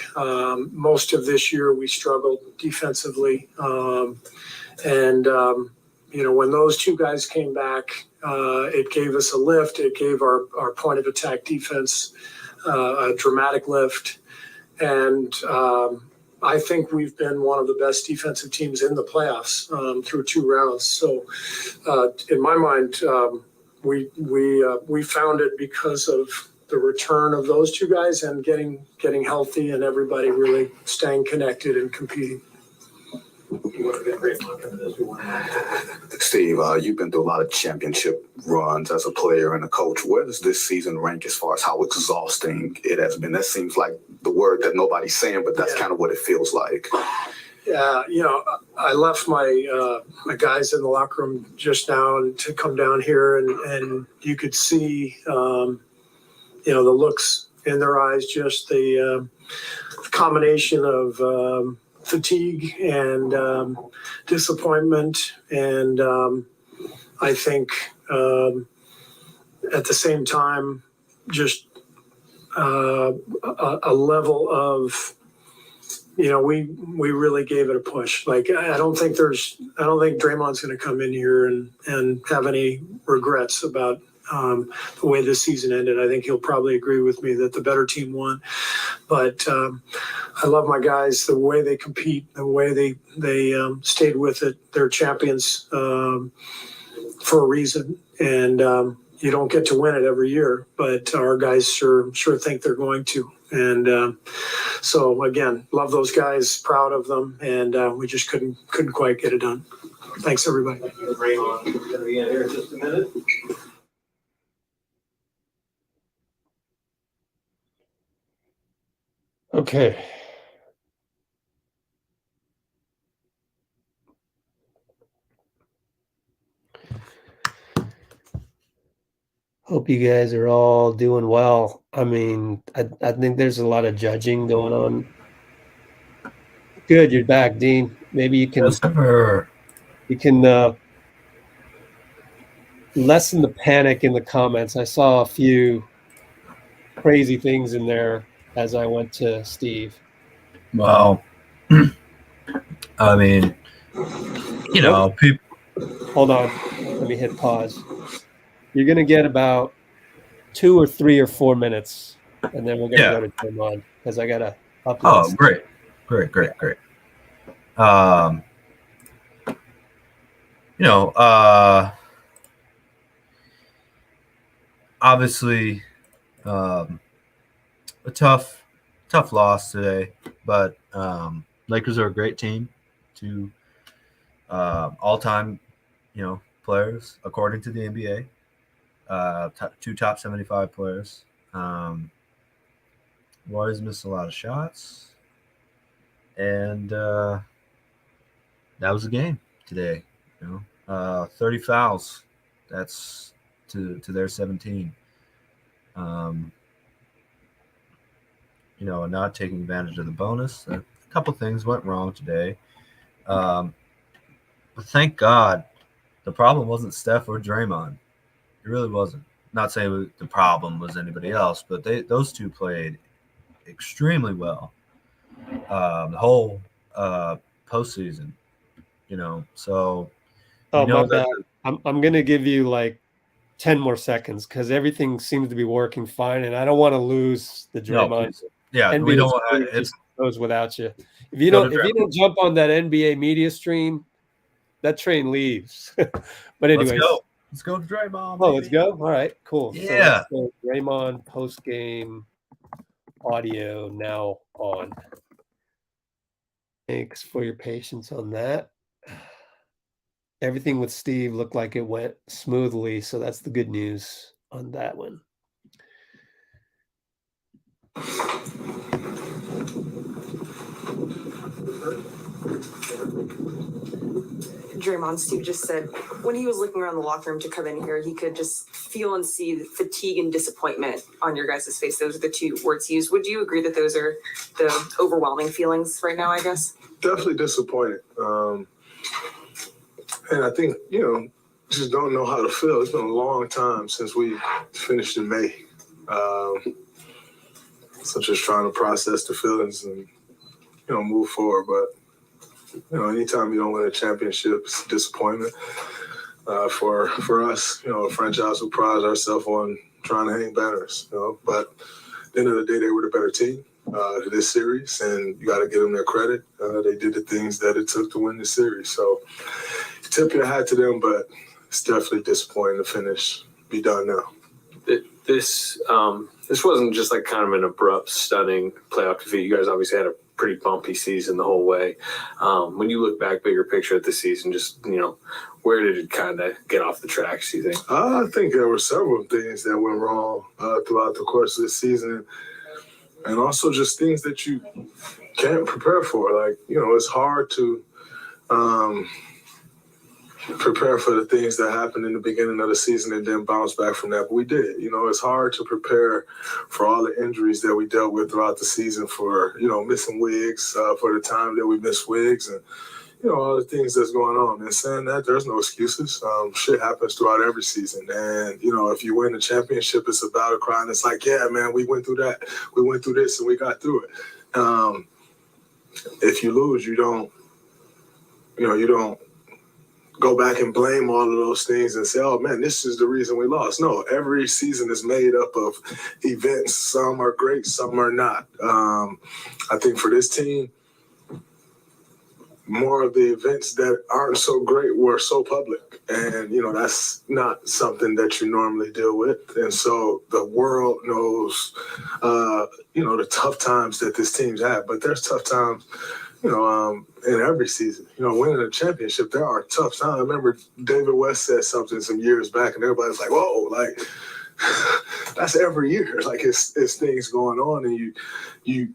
Most of this year we struggled defensively. When those two guys came back, it gave us a lift. It gave our point of attack defense a dramatic lift. And I think we've been one of the best defensive teams in the playoffs through 2 rounds. So in my mind, we found it because of the return of those two guys and getting healthy and everybody really staying connected and competing. Steve, you've been through a lot of championship runs as a player and a coach. Where does this season rank as far as how exhausting it has been? That seems like the word that nobody's saying, but that's kind of what it feels like. Yeah, I left my guys in the locker room just now and to come down here, and you could see, the looks in their eyes, just the combination of fatigue and disappointment, and I think at the same time just a level of we really gave it a push. Like I don't think Draymond's going to come in here and have any regrets about the way this season ended. I think he'll probably agree with me that the better team won. But I love my guys, the way they compete, the way they stayed with it. They're champions for a reason, and you don't get to win it every year. But our guys sure think they're going to. And so again, love those guys, proud of them, and we just couldn't quite get it done. Thanks, everybody. Raymond is going to be in here in just a minute. Okay. Hope you guys are all doing well. I mean, I think there's a lot of judging going on. Good, you're back, Dean. Maybe you can lessen the panic in the comments. I saw a few crazy things in there as I went to Steve. Well, I mean, people. Hold on. Let me hit pause. You're going to get about 2 or 3 or 4 minutes, and then we're going to go to Draymond because I got to upload. Oh, great. Obviously, a tough loss today, but Lakers are a great team. To all-time, players according to the NBA. 2 top 75 players. Warriors missed a lot of shots, and that was the game today. 30 fouls. That's to their 17. Not taking advantage of the bonus. A couple things went wrong today, but thank God the problem wasn't Steph or Draymond. It really wasn't. Not saying the problem was anybody else, but those two played extremely well the whole postseason. So. My bad. I'm going to give you like 10 more seconds because everything seems to be working fine, and I don't want to lose the Draymond. NBA we don't. It goes without you. If you don't jump on that NBA media stream, that train leaves. But anyways, Let's go to Draymond. Oh, let's go. All right, cool. Yeah. So let's go Draymond post-game audio now on. Thanks for your patience on that. Everything with Steve looked like it went smoothly, so that's the good news on that one. Draymond, Steve just said when he was looking around the locker room to come in here, he could just feel and see the fatigue and disappointment on your guys' face. Those are the two words he used. Would you agree that those are the overwhelming feelings right now, I guess? Definitely disappointed. And I think, just don't know how to feel. It's been a long time since we finished in May. So just trying to process the feelings and, move forward. But, anytime you don't win a championship, it's a disappointment. For us, a franchise who prides ourselves on trying to hang banners, But at the end of the day, they were the better team this series, and you got to give them their credit. They did the things that it took to win the series. So tip your hat to them, but it's definitely disappointing to finish. Be done now. This wasn't just like kind of an abrupt, stunning playoff defeat. You guys obviously had a pretty bumpy season the whole way. When you look back, bigger picture at the season, just, where did it kind of get off the tracks, do you think? I think there were several things that went wrong throughout the course of the season, and also just things that you can't prepare for. Like, it's hard to prepare for the things that happened in the beginning of the season and then bounce back from that. But we did. It's hard to prepare for all the injuries that we dealt with throughout the season, for, missing Wiggs, for the time that we missed Wiggs, and, all the things that's going on. And saying that, there's no excuses. Shit happens throughout every season. And, if you win the championship, it's about a cry. And it's like, yeah, man, we went through that. We went through this and we got through it. If you lose, you don't go back and blame all of those things and say, oh, man, this is the reason we lost. No, every season is made up of events. Some are great, some are not. I think for this team, more of the events that aren't so great were so public. And, that's not something that you normally deal with. And so the world knows, the tough times that this team's had. But there's tough times, in every season. Winning a championship, there are tough times. I remember David West said something some years back, and everybody's like, whoa, like, that's every year. Like, it's things going on, and you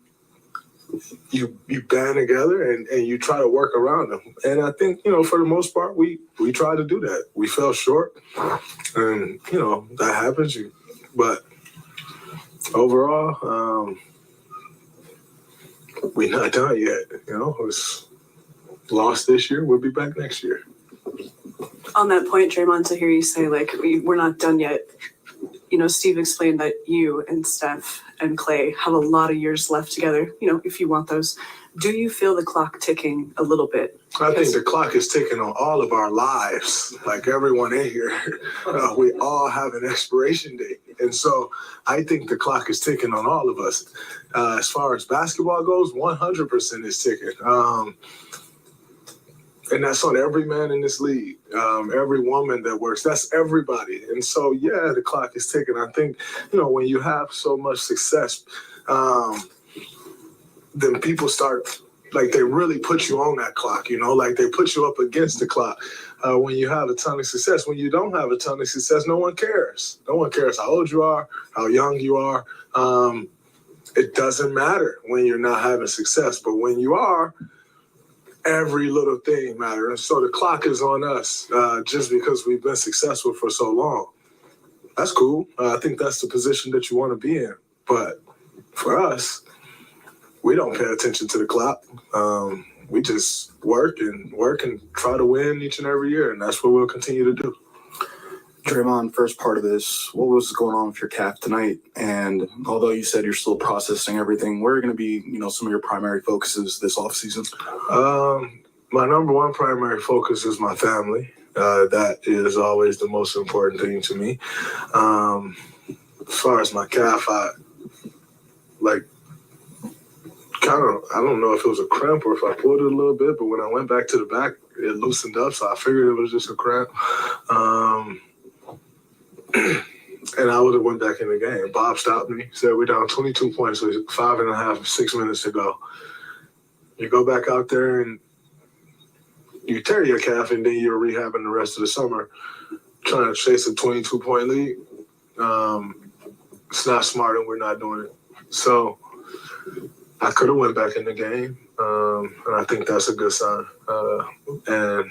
band together and you try to work around them. And I think, for the most part, we tried to do that. We fell short, and, that happens. But overall, we're not done yet. It's lost this year. We'll be back next year. On that point, Draymond, to hear you say, like, we're not done yet. Steve explained that you and Steph and Klay have a lot of years left together, if you want those. Do you feel the clock ticking a little bit? I think the clock is ticking on all of our lives. Like everyone in here, we all have an expiration date. And so I think the clock is ticking on all of us. As far as basketball goes, 100% is ticking. And that's on every man in this league, every woman that works. That's everybody. And so, yeah, the clock is ticking. I think, when you have so much success, then people start, like, they really put you on that clock, like they put you up against the clock. When you have a ton of success, when you don't have a ton of success, no one cares. No one cares how old you are, how young you are. It doesn't matter when you're not having success. But when you are, every little thing matters. And so the clock is on us just because we've been successful for so long. That's cool. I think that's the position that you want to be in. But for us, we don't pay attention to the clock. We just work and try to win each and every year, and that's what we'll continue to do. Draymond, first part of this, what was going on with your calf tonight? And although you said you're still processing everything, where are going to be, some of your primary focuses this offseason? My number one primary focus is my family. That is always the most important thing to me. As far as my calf, I don't know if it was a cramp or if I pulled it a little bit, but when I went back to the back, it loosened up, so I figured it was just a cramp. and I would have went back in the game. Bob stopped me, said we're down 22 points with 5.5, 6 minutes to go. You go back out there and you tear your calf, and then you're rehabbing the rest of the summer, trying to chase a 22-point lead. It's not smart, and we're not doing it. So I could have went back in the game, and I think that's a good sign. And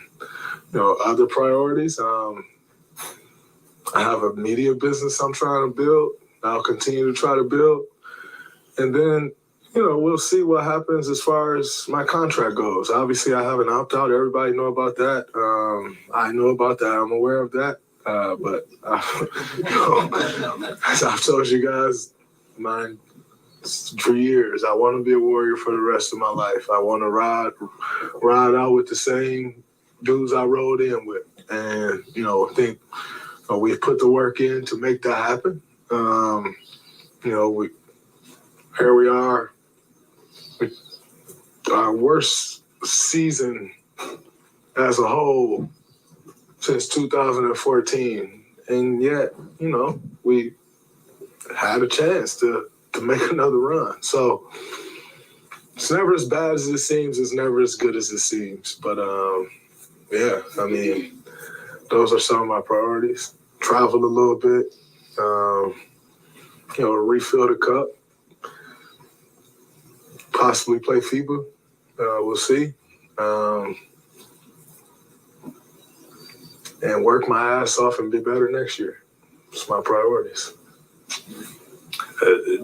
other priorities. I have a media business I'm trying to build. I'll continue to try to build, and then we'll see what happens as far as my contract goes. Obviously, I have an opt-out. Everybody know about that. I know about that. I'm aware of that. But as I've told you guys, for years, I want to be a Warrior for the rest of my life. I want to ride out with the same dudes I rode in with, and I think we've put the work in to make that happen. Here we are. Our worst season as a whole since 2014, and yet we had a chance to make another run. So it's never as bad as it seems. It's never as good as it seems. But those are some of my priorities. Travel a little bit, refill the cup, possibly play FIBA. We'll see. And work my ass off and be better next year. It's my priorities.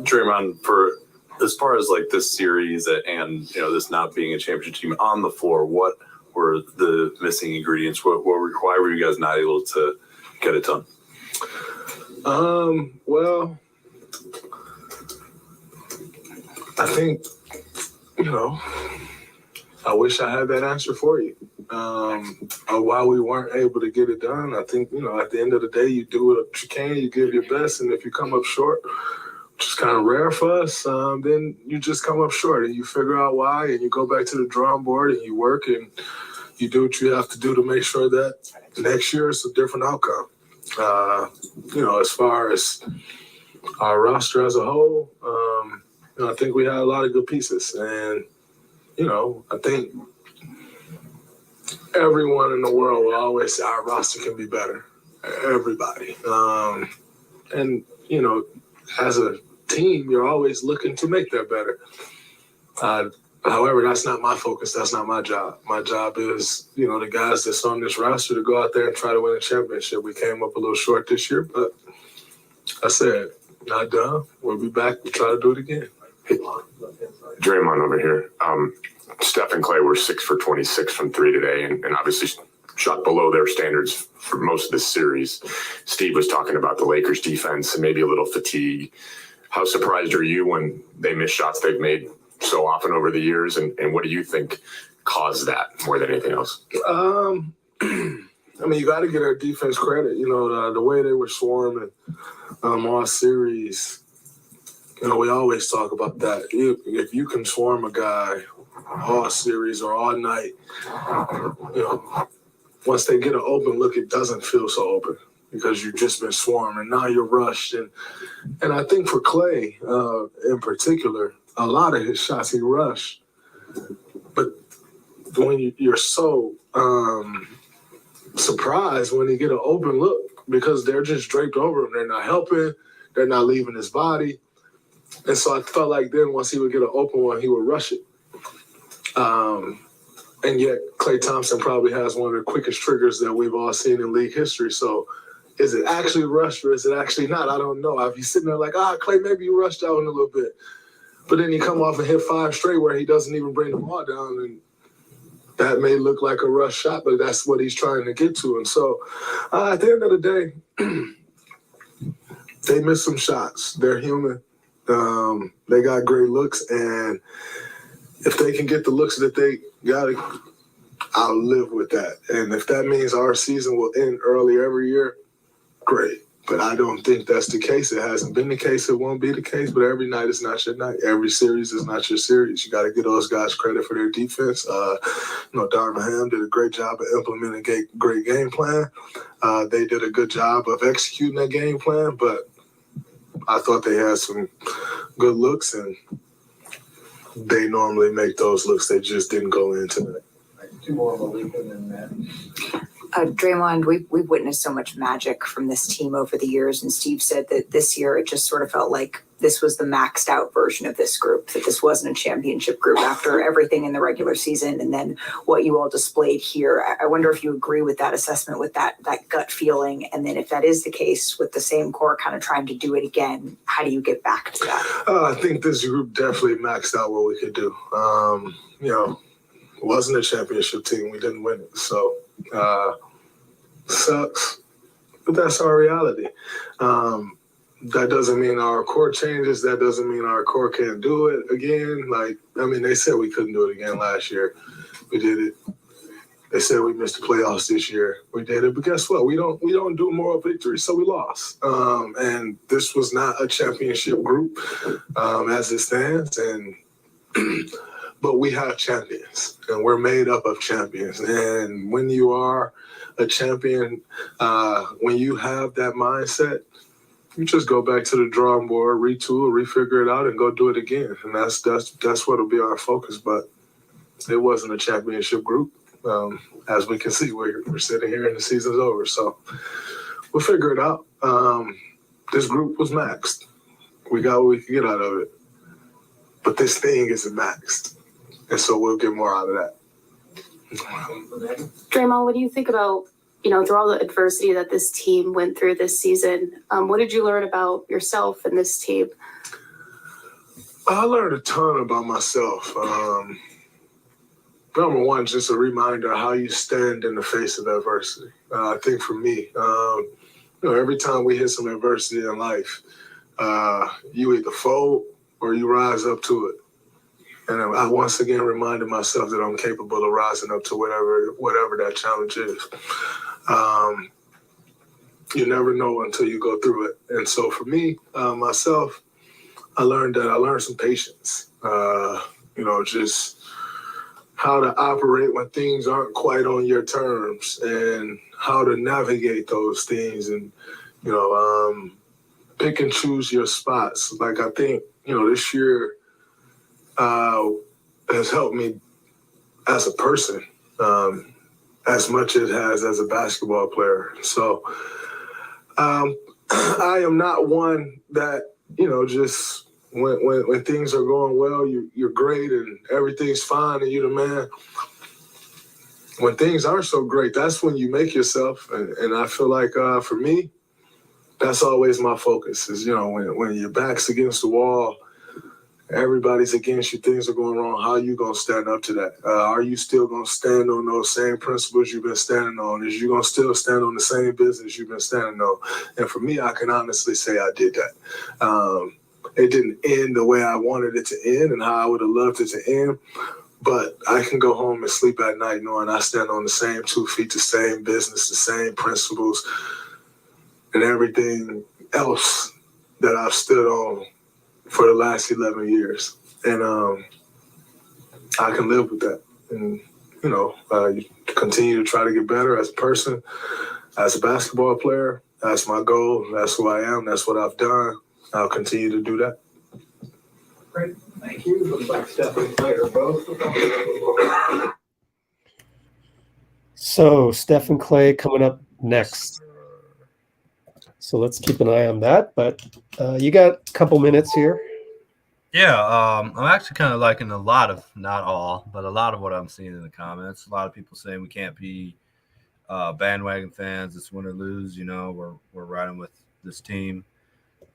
Draymond, for as far as like this series and this not being a championship team on the floor, what were the missing ingredients? Why were you guys not able to get it done? Well, I think I wish I had that answer for you. Why we weren't able to get it done, I think, at the end of the day, you do what you can, you give your best, and if you come up short, which is kind of rare for us, then you just come up short and you figure out why, and you go back to the drawing board and you work and you do what you have to do to make sure that next year it's a different outcome. As far as our roster as a whole, I think we had a lot of good pieces, and I think everyone in the world will always say our roster can be better. Everybody. As a team, you're always looking to make that better. However, that's not my focus. That's not my job. My job is, the guys that's on this roster to go out there and try to win a championship. We came up a little short this year, but I said, not done. We'll be back. We'll try to do it again. Draymond over here. Steph and Klay were 6 for 26 from 3 today, and obviously shot below their standards for most of this series. Steve was talking about the Lakers defense and maybe a little fatigue. How surprised are you when they miss shots they've made so often over the years, and what do you think caused that more than anything else? You got to get our defense credit. The way they were swarming all series. We always talk about that. If you can swarm a guy all series or all night, once they get an open look, it doesn't feel so open because you've just been swarmed and now you're rushed. And I think for Klay in particular, a lot of his shots he rushed. But when you're so surprised when you get an open look because they're just draped over him. They're not helping. They're not leaving his body. And so I felt like then once he would get an open one, he would rush it. And yet Klay Thompson probably has one of the quickest triggers that we've all seen in league history. So is it actually rushed or is it actually not? I don't know. I'd be sitting there like, Klay, maybe you rushed out in a little bit. But then you come off and hit 5 straight where he doesn't even bring the ball down. And that may look like a rush shot, but that's what he's trying to get to. And so at the end of the day, they missed some shots. They're human. They got great looks. And if they can get the looks that they got, I'll live with that. And if that means our season will end early every year, great. But I don't think that's the case. It hasn't been the case. It won't be the case. But every night is not your night. Every series is not your series. You got to give those guys credit for their defense. Darvin Ham did a great job of implementing a great game plan. They did a good job of executing that game plan. But I thought they had some good looks, and they normally make those looks. They just didn't go in tonight. Two more Malika than that. Draymond, we've witnessed so much magic from this team over the years, and Steve said that this year it just sort of felt like this was the maxed out version of this group, that this wasn't a championship group after everything in the regular season and then what you all displayed here. I wonder if you agree with that assessment, with that gut feeling, and then if that is the case with the same core kind of trying to do it again, how do you get back to that? I think this group definitely maxed out what we could do. It wasn't a championship team. We didn't win it. So, sucks, but that's our reality. That doesn't mean our core changes. That doesn't mean our core can't do it again. They said we couldn't do it again last year. We did it. They said we missed the playoffs this year. We did it. But guess what? We don't do moral victory, so we lost. And this was not a championship group as it stands. But we have champions, and we're made up of champions. And when you are a champion, when you have that mindset, you just go back to the drawing board, retool, refigure it out, and go do it again. And that's what'll be our focus. But it wasn't a championship group. As we can see, we're sitting here and the season's over. So we'll figure it out. This group was maxed. We got what we could get out of it. But this thing isn't maxed. And so we'll get more out of that. Draymond, what do you think about, through all the adversity that this team went through this season, what did you learn about yourself and this team? I learned a ton about myself. Number one, just a reminder of how you stand in the face of adversity. I think for me, every time we hit some adversity in life, you either fold or you rise up to it. And I once again reminded myself that I'm capable of rising up to whatever that challenge is. You never know until you go through it. And so for me, myself, I learned some patience. Just how to operate when things aren't quite on your terms and how to navigate those things and, pick and choose your spots. I think, this year has helped me as a person as much as it has as a basketball player. So I am not one that, just when things are going well, you're great and everything's fine and you're the man. When things aren't so great, that's when you make yourself. And I feel like for me, that's always my focus is, when your back's against the wall, everybody's against you, things are going wrong, how are you going to stand up to that? Are you still going to stand on those same principles you've been standing on? Is you going to still stand on the same business you've been standing on? And for me, I can honestly say I did that. It didn't end the way I wanted it to end and how I would have loved it to end. But I can go home and sleep at night knowing I stand on the same 2 feet, the same business, the same principles, and everything else that I've stood on for the last 11 years. And I can live with that. And, you continue to try to get better as a person, as a basketball player. That's my goal. That's who I am. That's what I've done. I'll continue to do that. Great. Thank you. Looks like Steph and Klay are both. So Steph and Klay coming up next. So let's keep an eye on that. But you got a couple minutes here. Yeah, I'm actually kind of liking a lot of, not all, but a lot of what I'm seeing in the comments. A lot of people saying we can't be bandwagon fans. It's win or lose. We're riding with this team.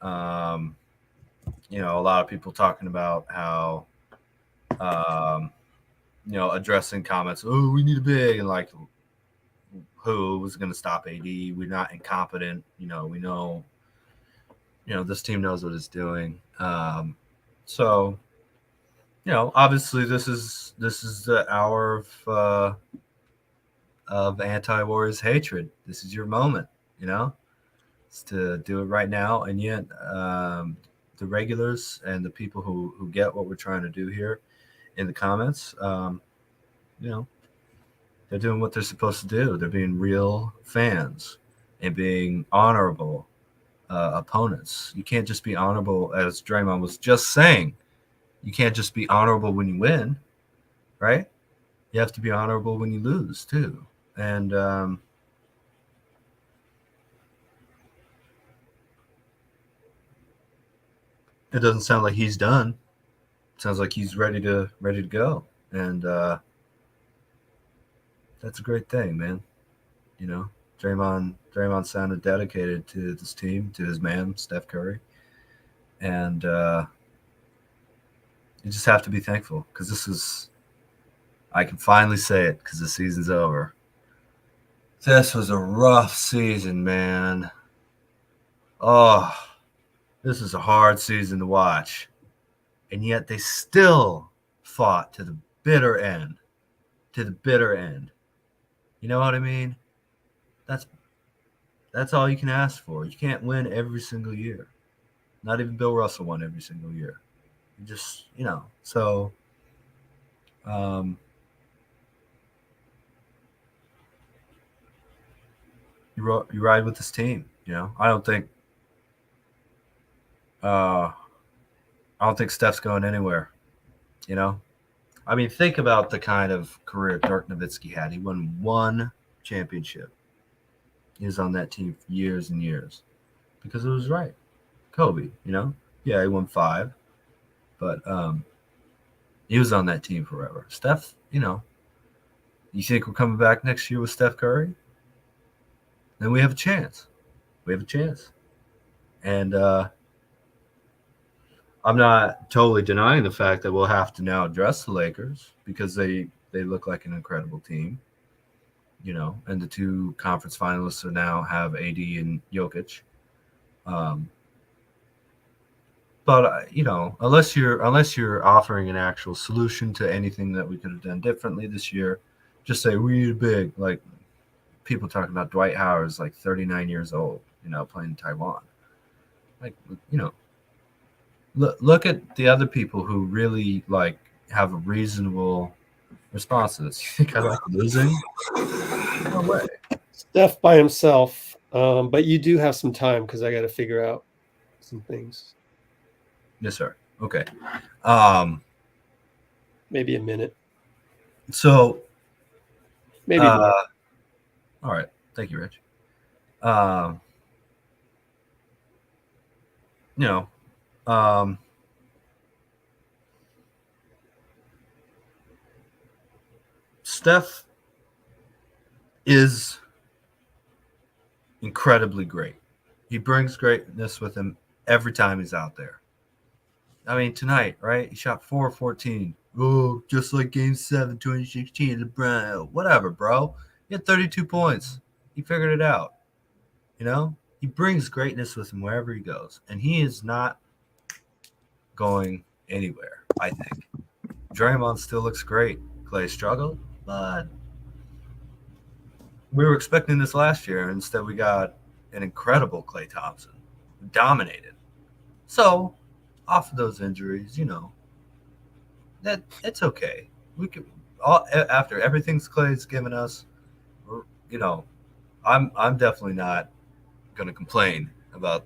A lot of people talking about how, addressing comments. Oh, we need a big, and who was going to stop AD? We're not incompetent. We know. This team knows what it's doing. So, obviously this is the hour of anti-Warriors hatred. This is your moment, to do it right now. And yet the regulars and the people who get what we're trying to do here in the comments, they're doing what they're supposed to do. They're being real fans and being honorable opponents. You can't just be honorable, as Draymond was just saying. You can't just be honorable when you win, right? You have to be honorable when you lose too. And it doesn't sound like he's done. It sounds like he's ready to go. And that's a great thing, man. Draymond sounded dedicated to this team, to his man, Steph Curry. And you just have to be thankful, because I can finally say it because the season's over. This was a rough season, man. Oh, this is a hard season to watch. And yet they still fought to the bitter end. To the bitter end. You know what I mean? That's all you can ask for. You can't win every single year. Not even Bill Russell won every single year. You just, so you ride with this team, I don't think Steph's going anywhere, I mean, think about the kind of career Dirk Nowitzki had. He won one championship. He was on that team for years and years because it was right. Kobe, yeah, he won 5, but he was on that team forever. Steph, you think we're coming back next year with Steph Curry? Then we have a chance. And I'm not totally denying the fact that we'll have to now address the Lakers because they look like an incredible team, and the 2 conference finalists now have AD and Jokic. But unless you're offering an actual solution to anything that we could have done differently this year, just say we need a big, like people talking about Dwight Howard's like 39 years old, playing in Taiwan. Like, look at the other people who really have a reasonable response to this. You think I like losing? No way. Steph by himself, but you do have some time because I got to figure out some things. Yes, sir. Okay. Maybe a minute. So maybe more. All right. Thank you, Rich. Steph is incredibly great. He brings greatness with him every time he's out there. I mean, tonight, right? He shot 4-14. Oh, just like Game 7, 2016. LeBron, whatever, bro. He had 32 points. He figured it out. He brings greatness with him wherever he goes, and he is not going anywhere, I think. Draymond still looks great. Klay struggled, but we were expecting this last year, and instead we got an incredible Klay Thompson, who dominated. So, off of those injuries, that it's okay. We could after everything Klay's given us, I'm definitely not going to complain about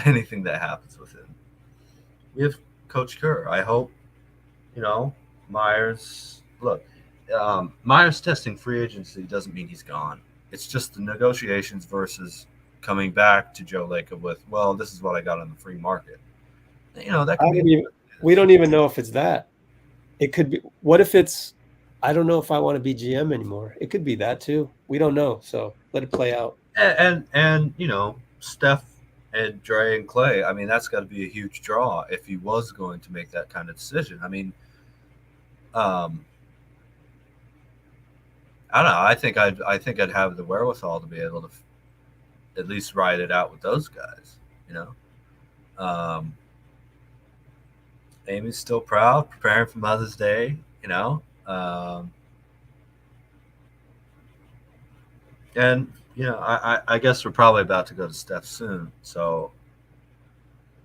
anything that happens with him. We have Coach Kerr. I hope, Myers. Look, Myers testing free agency doesn't mean he's gone. It's just the negotiations versus coming back to Joe Lacob with, well, this is what I got on the free market. That could be. We don't even know if it's that. It could be. What if it's? I don't know if I want to be GM anymore. It could be that too. We don't know. So let it play out. And Steph and Dre and Klay. I mean, that's got to be a huge draw if he was going to make that kind of decision. I mean, I don't know. I think I'd have the wherewithal to be able to at least ride it out with those guys. Amy's still proud, preparing for Mother's Day. And You know, I guess we're probably about to go to Steph soon. So,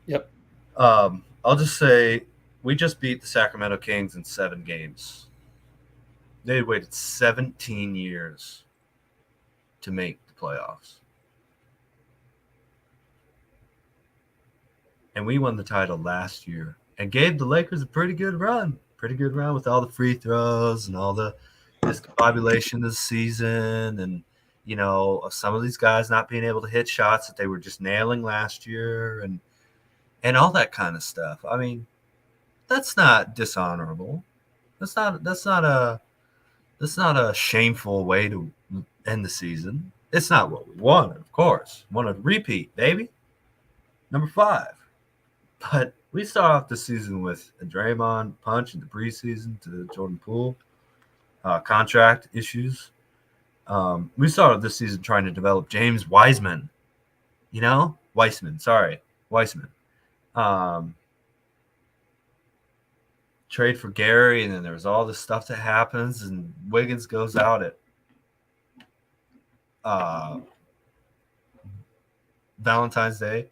Yep. I'll just say we just beat the Sacramento Kings in 7 games. They waited 17 years to make the playoffs. And we won the title last year and gave the Lakers a pretty good run with all the free throws and all the discombobulation of the season and, you know, some of these guys not being able to hit shots that they were just nailing last year and all that kind of stuff. I mean, that's not dishonorable. That's not a shameful way to end the season. It's not what we wanted, of course. Wanted to repeat, baby. Number 5. But we start off the season with a Draymond punch in the preseason to Jordan Poole, contract issues. We started this season trying to develop James Wiseman. You know? Weissman. Trade for Gary, and then there was all this stuff that happens, and Wiggins goes out at Valentine's Day.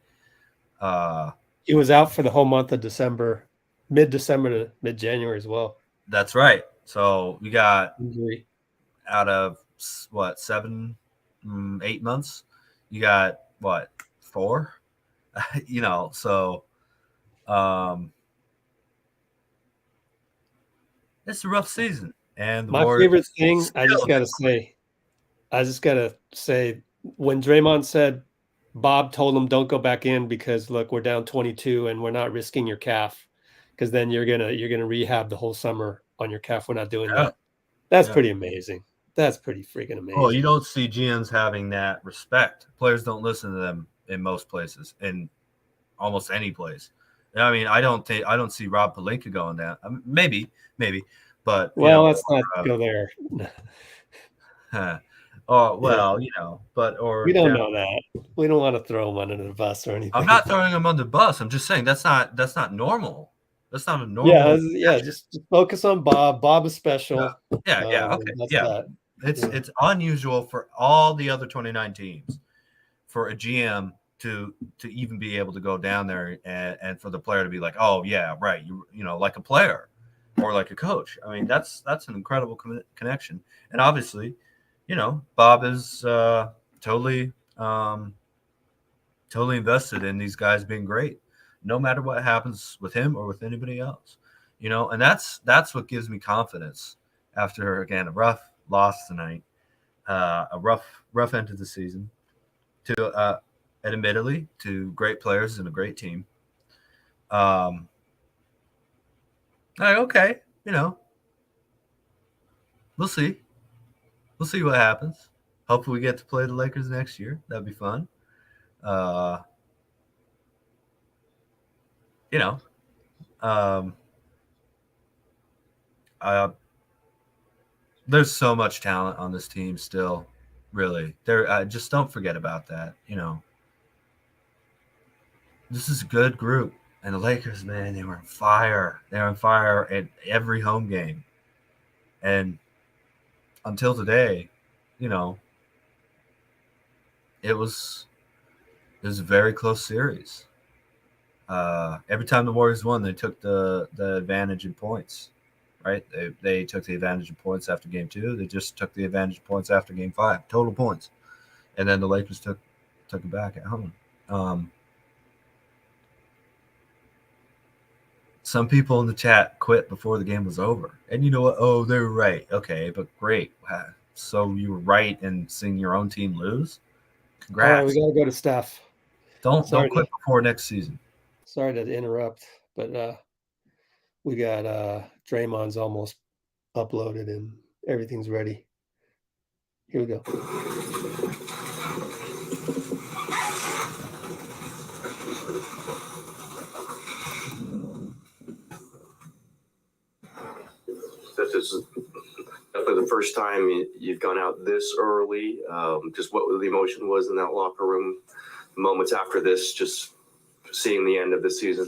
He was out for the whole month of December, mid-December to mid-January as well. That's right. So we got injury out of what 7, 8 months. You got what 4? You know, so it's a rough season. And my favorite thing, I just gotta say, when Draymond said Bob told him don't go back in because look, we're down 22 and we're not risking your calf because then you're gonna rehab the whole summer on your calf. We're not doing that. That's pretty amazing. That's pretty freaking amazing. Oh, you don't see GMs having that respect. Players don't listen to them in most places, in almost any place. I mean, I don't see Rob Pelinka going down. I mean, maybe, but let's not go there. Oh well, you know, or we don't know that. We don't want to throw him under the bus or anything. I'm not throwing him under the bus. I'm just saying that's not normal. That's not a normal. Yeah. Just focus on Bob. Bob is special. Yeah. Okay. Yeah. It's unusual for all the other 29 teams for a GM to even be able to go down there and for the player to be like, oh yeah, right, you know, like a player or like a coach. I mean, that's an incredible connection, and obviously, you know, Bob is totally invested in these guys being great, no matter what happens with him or with anybody else, you know, and that's what gives me confidence after, again, a rough loss tonight, a rough end to the season, to admittedly to great players and a great team. Like, okay, you know, we'll see what happens. Hopefully we get to play the Lakers next year. That'd be fun. You know, there's so much talent on this team still, really. Just don't forget about that, you know. This is a good group. And the Lakers, man, they were on fire. They're on fire at every home game. And until today, you know, it was a very close series. Every time the Warriors won, they took the advantage in points, right? They took the advantage in points after game 2. They just took the advantage of points after game 5, total points. And then the Lakers took it back at home. Some people in the chat quit before the game was over. And you know what? Oh, they're right. Okay, but great. So you were right in seeing your own team lose? Congrats. All right, we got to go to Steph. Don't quit before next season. Sorry to interrupt, but we got Draymond's almost uploaded and everything's ready. Here we go. This is definitely the first time you've gone out this early. Just what the emotion was in that locker room, moments after this, just seeing the end of the season.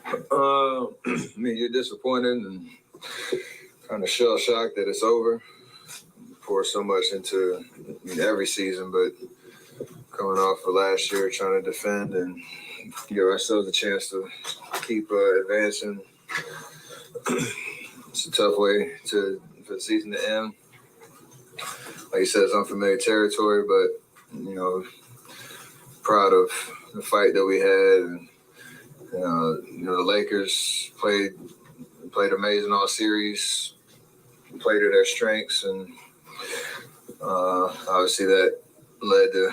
I mean, you're disappointed and kind of shell shocked that it's over. pour so much into every season, but coming off of last year, trying to defend and give ourselves a chance to keep advancing. It's a tough way for the season to end. Like you said, it's unfamiliar territory, but proud of the fight that we had, and the Lakers played amazing all series, played to their strengths, and obviously that led to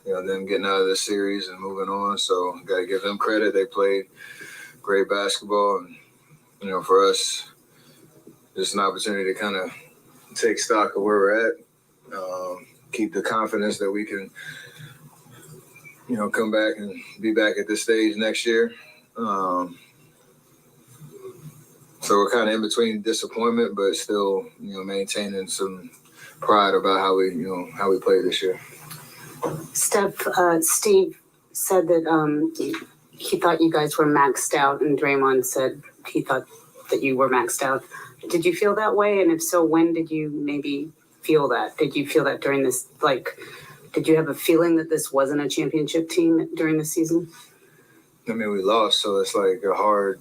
them getting out of the series and moving on. So got to give them credit. They played great basketball, and for us, just an opportunity to kind of take stock of where we're at, keep the confidence that we can, come back and be back at this stage next year. So we're kind of in between disappointment, but still, maintaining some pride about how we played this year. Steph, Steve said that he thought you guys were maxed out, and Draymond said he thought that you were maxed out. Did you feel that way? And if so, when did you maybe feel that? Did you feel that during this, did you have a feeling that this wasn't a championship team during the season? I mean, we lost, so it's like a hard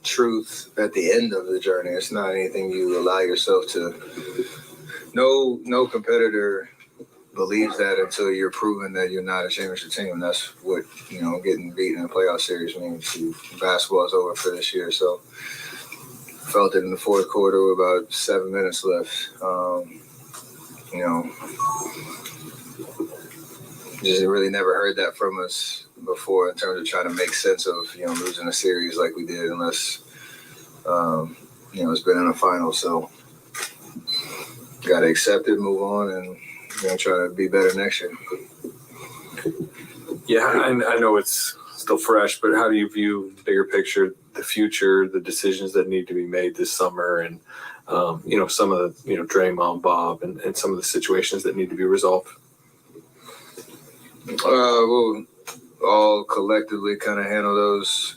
truth at the end of the journey. It's not anything you allow yourself to. No competitor believes that until you're proven that you're not a championship team. And that's what, getting beat in a playoff series means. Basketball is over for this year. So felt it in the fourth quarter with about 7 minutes left. Just really never heard that from us before in terms of trying to make sense of, losing a series like we did, unless, it's been in a final. So got to accept it, move on, and try to be better next year. Yeah, I know it's still fresh, but how do you view the bigger picture, the future, the decisions that need to be made this summer, and some of the Draymond, Bob, and some of the situations that need to be resolved? We'll all collectively kind of handle those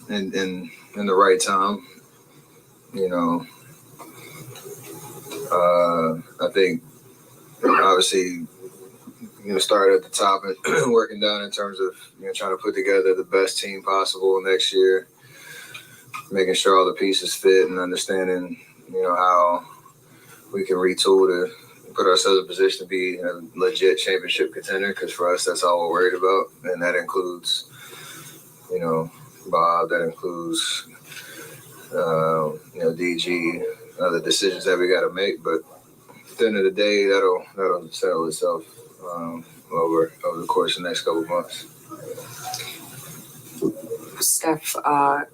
in the right time. I think obviously start at the top and working down in terms of trying to put together the best team possible next year, making sure all the pieces fit and understanding how we can retool to put ourselves in a position to be a legit championship contender, because for us that's all we're worried about, and that includes Bob, that includes DG, other decisions that we got to make, but at the end of the day, that'll settle itself over the course of the next couple of months. Steph, I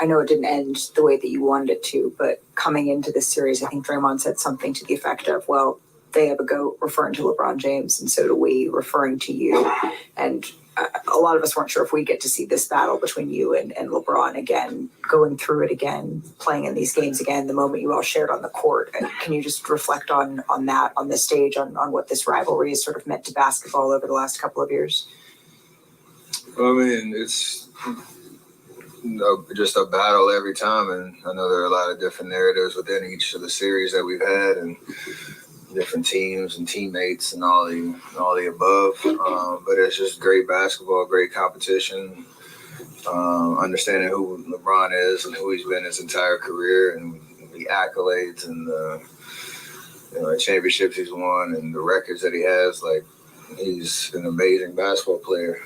know it didn't end the way that you wanted it to, but coming into this series, I think Draymond said something to the effect of, well, they have a GOAT, referring to LeBron James, and so do we, referring to you. And a lot of us weren't sure if we'd get to see this battle between you and LeBron again, going through it again, playing in these games again, the moment you all shared on the court. Can you just reflect on that, on this stage, on what this rivalry has sort of meant to basketball over the last couple of years? I mean, it's just a battle every time, and I know there are a lot of different narratives within each of the series that we've had, and different teams and teammates and all the above. But it's just great basketball, great competition, understanding who LeBron is and who he's been his entire career, and the accolades and the championships he's won and the records that he has. Like, he's an amazing basketball player,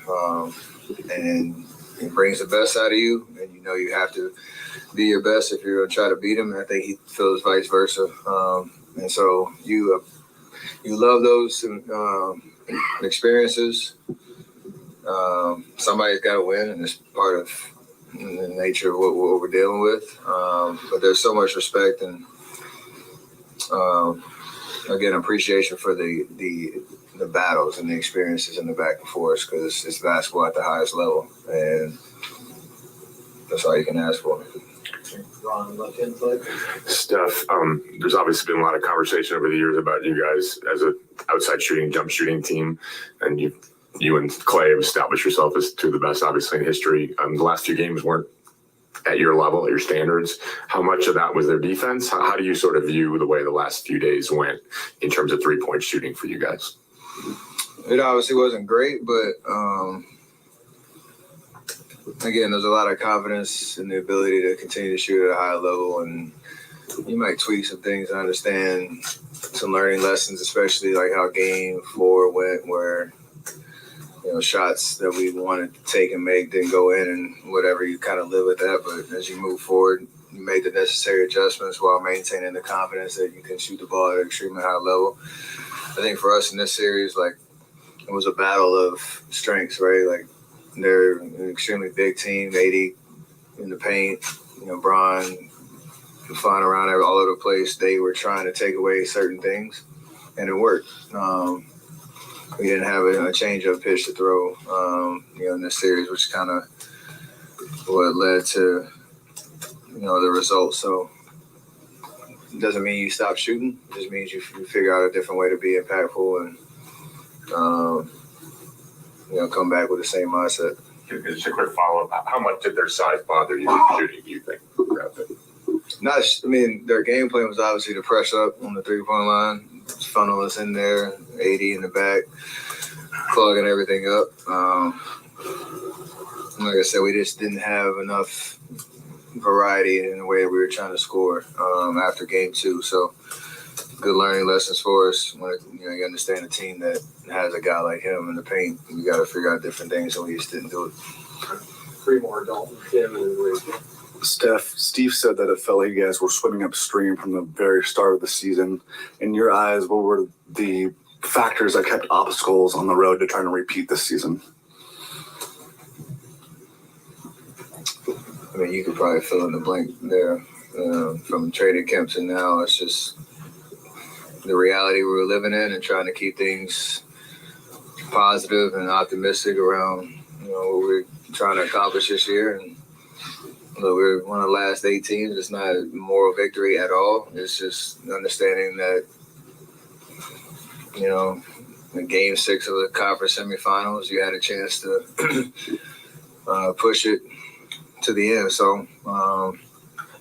and he brings the best out of you, and you have to be your best if you're going to try to beat him. And I think he feels vice versa. And so you love those experiences. Somebody's got to win, and it's part of the nature of what we're dealing with. But there's so much respect and, again, appreciation for the battles and the experiences and the back and forth, because it's basketball at the highest level, and that's all you can ask for. Steph, there's obviously been a lot of conversation over the years about you guys as an outside shooting, jump shooting team, and you and Klay have established yourself as two of the best, obviously, in history. The last few games weren't at your level, at your standards. How much of that was their defense? How do you sort of view the way the last few days went in terms of 3-point shooting for you guys? It obviously wasn't great, but again, there's a lot of confidence in the ability to continue to shoot at a high level, and you might tweak some things. I understand some learning lessons, especially like how game 4 went, where shots that we wanted to take and make didn't go in, and whatever, you kind of live with that. But as you move forward, you made the necessary adjustments while maintaining the confidence that you can shoot the ball at an extremely high level. I think for us in this series, like, it was a battle of strengths, right? Like, they're an extremely big team, AD in the paint, Bron flying around all over the place. They were trying to take away certain things, and it worked. We didn't have a change-up pitch to throw, in this series, which kind of what led to, the results. So it doesn't mean you stop shooting. It just means you figure out a different way to be impactful and, come back with the same mindset. Just a quick follow-up. How much did their size bother you shooting, do you think? Their game plan was obviously to press up on the 3-point line, funnel us in there, AD in the back, clogging everything up. Like I said, we just didn't have enough variety in the way we were trying to score after game 2. So good learning lessons for us. When you understand a team that has a guy like him in the paint, you got to figure out different things, and we just didn't do it. 3 more, Dalton, Tim, and Wiggs. Steve said that it felt like you guys were swimming upstream from the very start of the season. In your eyes, what were the factors that kept obstacles on the road to trying to repeat this season? You could probably fill in the blank there. From trading camp to now, it's just the reality we were living in and trying to keep things positive and optimistic around what we're trying to accomplish this year. And we're one of the last 8 teams. It's not a moral victory at all. It's just understanding that, in game 6 of the conference semifinals, you had a chance to push it to the end. So,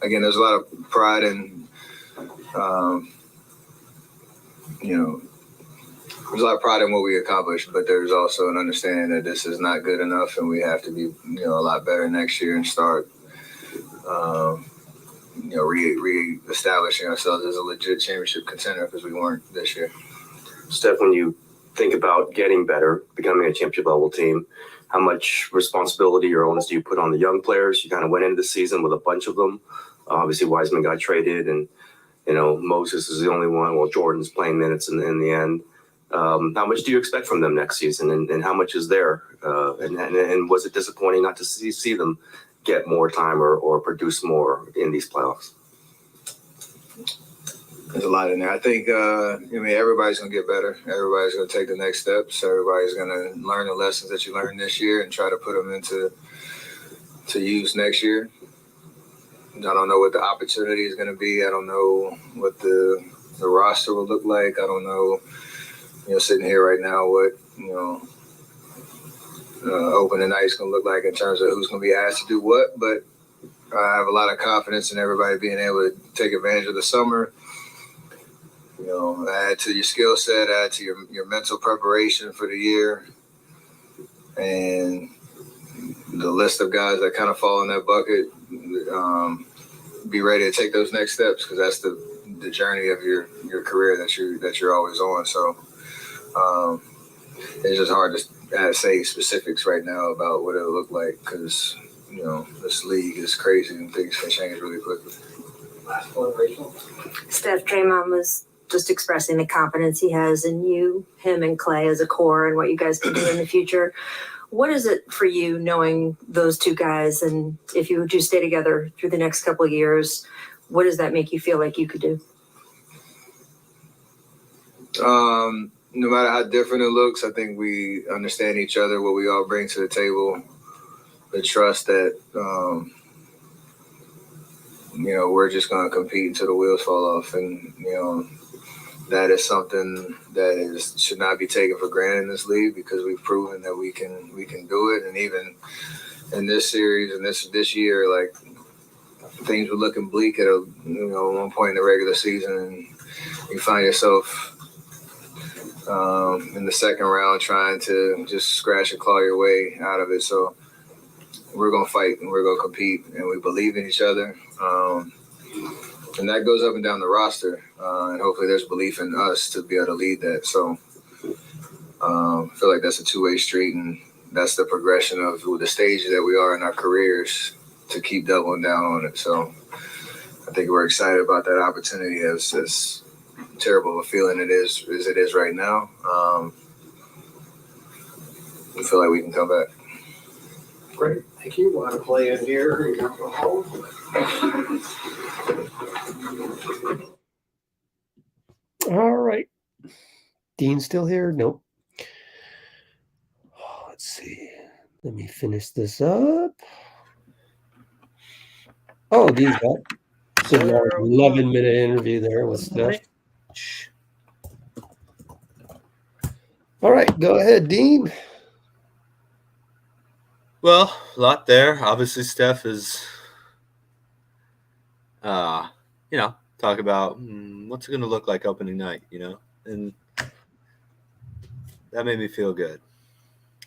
again, there's a lot of pride in, there's a lot of pride in what we accomplished, but there's also an understanding that this is not good enough, and we have to be, a lot better next year and start, re-establishing ourselves as a legit championship contender, because we weren't this year. Steph, when you think about getting better, becoming a championship level team, how much responsibility or onus do you put on the young players? You kind of went into the season with a bunch of them. Obviously, Wiseman got traded, and Moses is the only one. Well, Jordan's playing minutes in the end. How much do you expect from them next season, and how much is there? And was it disappointing not to see them get more time or produce more in these playoffs? There's a lot in there. I think, everybody's going to get better. Everybody's going to take the next steps. Everybody's going to learn the lessons that you learned this year and try to put them into use next year. I don't know what the opportunity is going to be. I don't know what the roster will look like. I don't know, sitting here right now, what, opening night is going to look like in terms of who's going to be asked to do what. But I have a lot of confidence in everybody being able to take advantage of the summer. Add to your skill set, add to your mental preparation for the year, and the list of guys that kind of fall in that bucket. Be ready to take those next steps, because that's the journey of your career that you're always on. So it's just hard to say specifics right now about what it'll look like, because this league is crazy and things can change really quickly. Last one, Rachel. Steph, Draymond was just expressing the confidence he has in you, him, and Klay as a core, and what you guys can do in the future. What is it for you knowing those two guys, and if you do stay together through the next couple of years, what does that make you feel like you could do? No matter how different it looks, I think we understand each other, what we all bring to the table, the trust that, we're just going to compete until the wheels fall off. And, that is something that should not be taken for granted in this league, because we've proven that we can do it. And even in this series and this year, like, things were looking bleak at one point in the regular season, and you find yourself in the second round trying to just scratch and claw your way out of it. So we're gonna fight and we're gonna compete, and we believe in each other. And that goes up and down the roster, and hopefully there's belief in us to be able to lead that. So I feel like that's a two-way street, and that's the progression of the stage that we are in our careers to keep doubling down on it. So I think we're excited about that opportunity, as terrible of a feeling it is as it is right now. We feel like we can come back. Great, thank you. Want to play in here and go home? All right. Dean still here? Nope. Let's see. Let me finish this up. Oh, Dean's back. Good 11-minute interview there with Steph. All right, go ahead, Dean. Well, a lot there. Obviously, Steph is, talk about what's it going to look like opening night, and that made me feel good.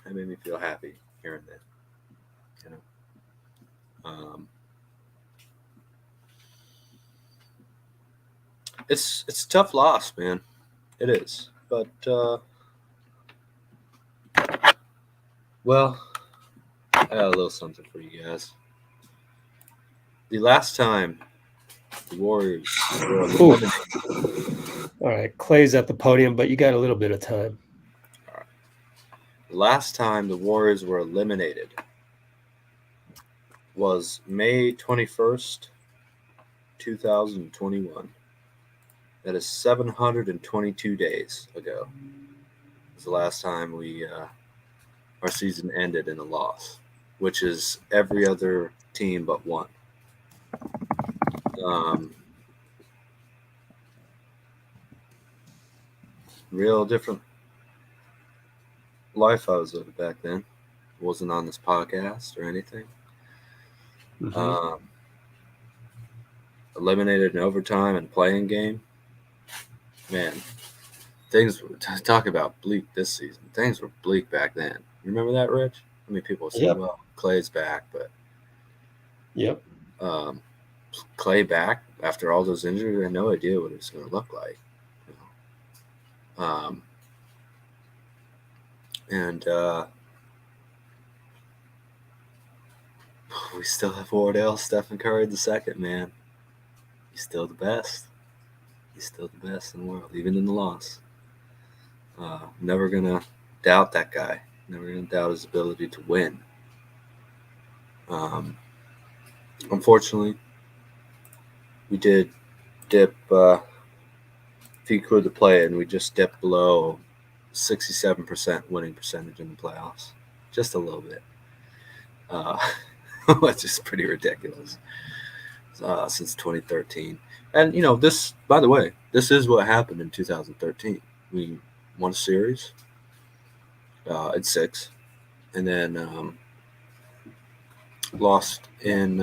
That made me feel happy hearing that, It's a tough loss, man. It is, but well, I got a little something for you guys. The last time the Warriors were eliminated. All right, Klay's at the podium, but you got a little bit of time. All right. The last time the Warriors were eliminated was May 21st, 2021. That is 722 days ago. It was the last time our season ended in a loss, which is every other team but one. Real different life I was living back then. Wasn't on this podcast or anything. Eliminated in overtime and playing game. Man, things were talk about bleak this season. Things were bleak back then. You remember that, Rich? I mean, people say, Yep. well, Klay's back, but Yep. Klay back after all those injuries, I had no idea what it was going to look like. We still have Wardell, Steph Curry the second, man. He's still the best. He's still the best in the world, even in the loss. Never going to doubt that guy. Never going to doubt his ability to win. Unfortunately, we did dip, if you include the play, and we just dipped below 67% winning percentage in the playoffs. Just a little bit. Which is pretty ridiculous since 2013. And, this, by the way, this is what happened in 2013. We won a series in 6, and then lost in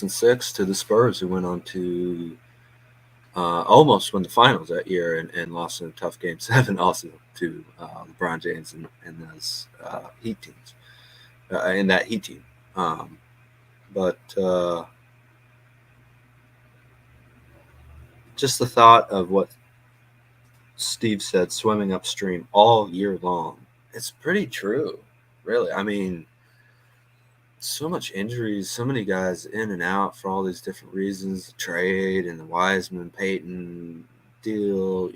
6 to the Spurs, who went on to almost win the finals that year, and lost in a tough Game 7 also to LeBron James and those Heat teams, in that Heat team. But just the thought of what Steve said, swimming upstream all year long, it's pretty true, really. I mean, so much injuries, so many guys in and out for all these different reasons, the trade and the Wiseman, Peyton deal,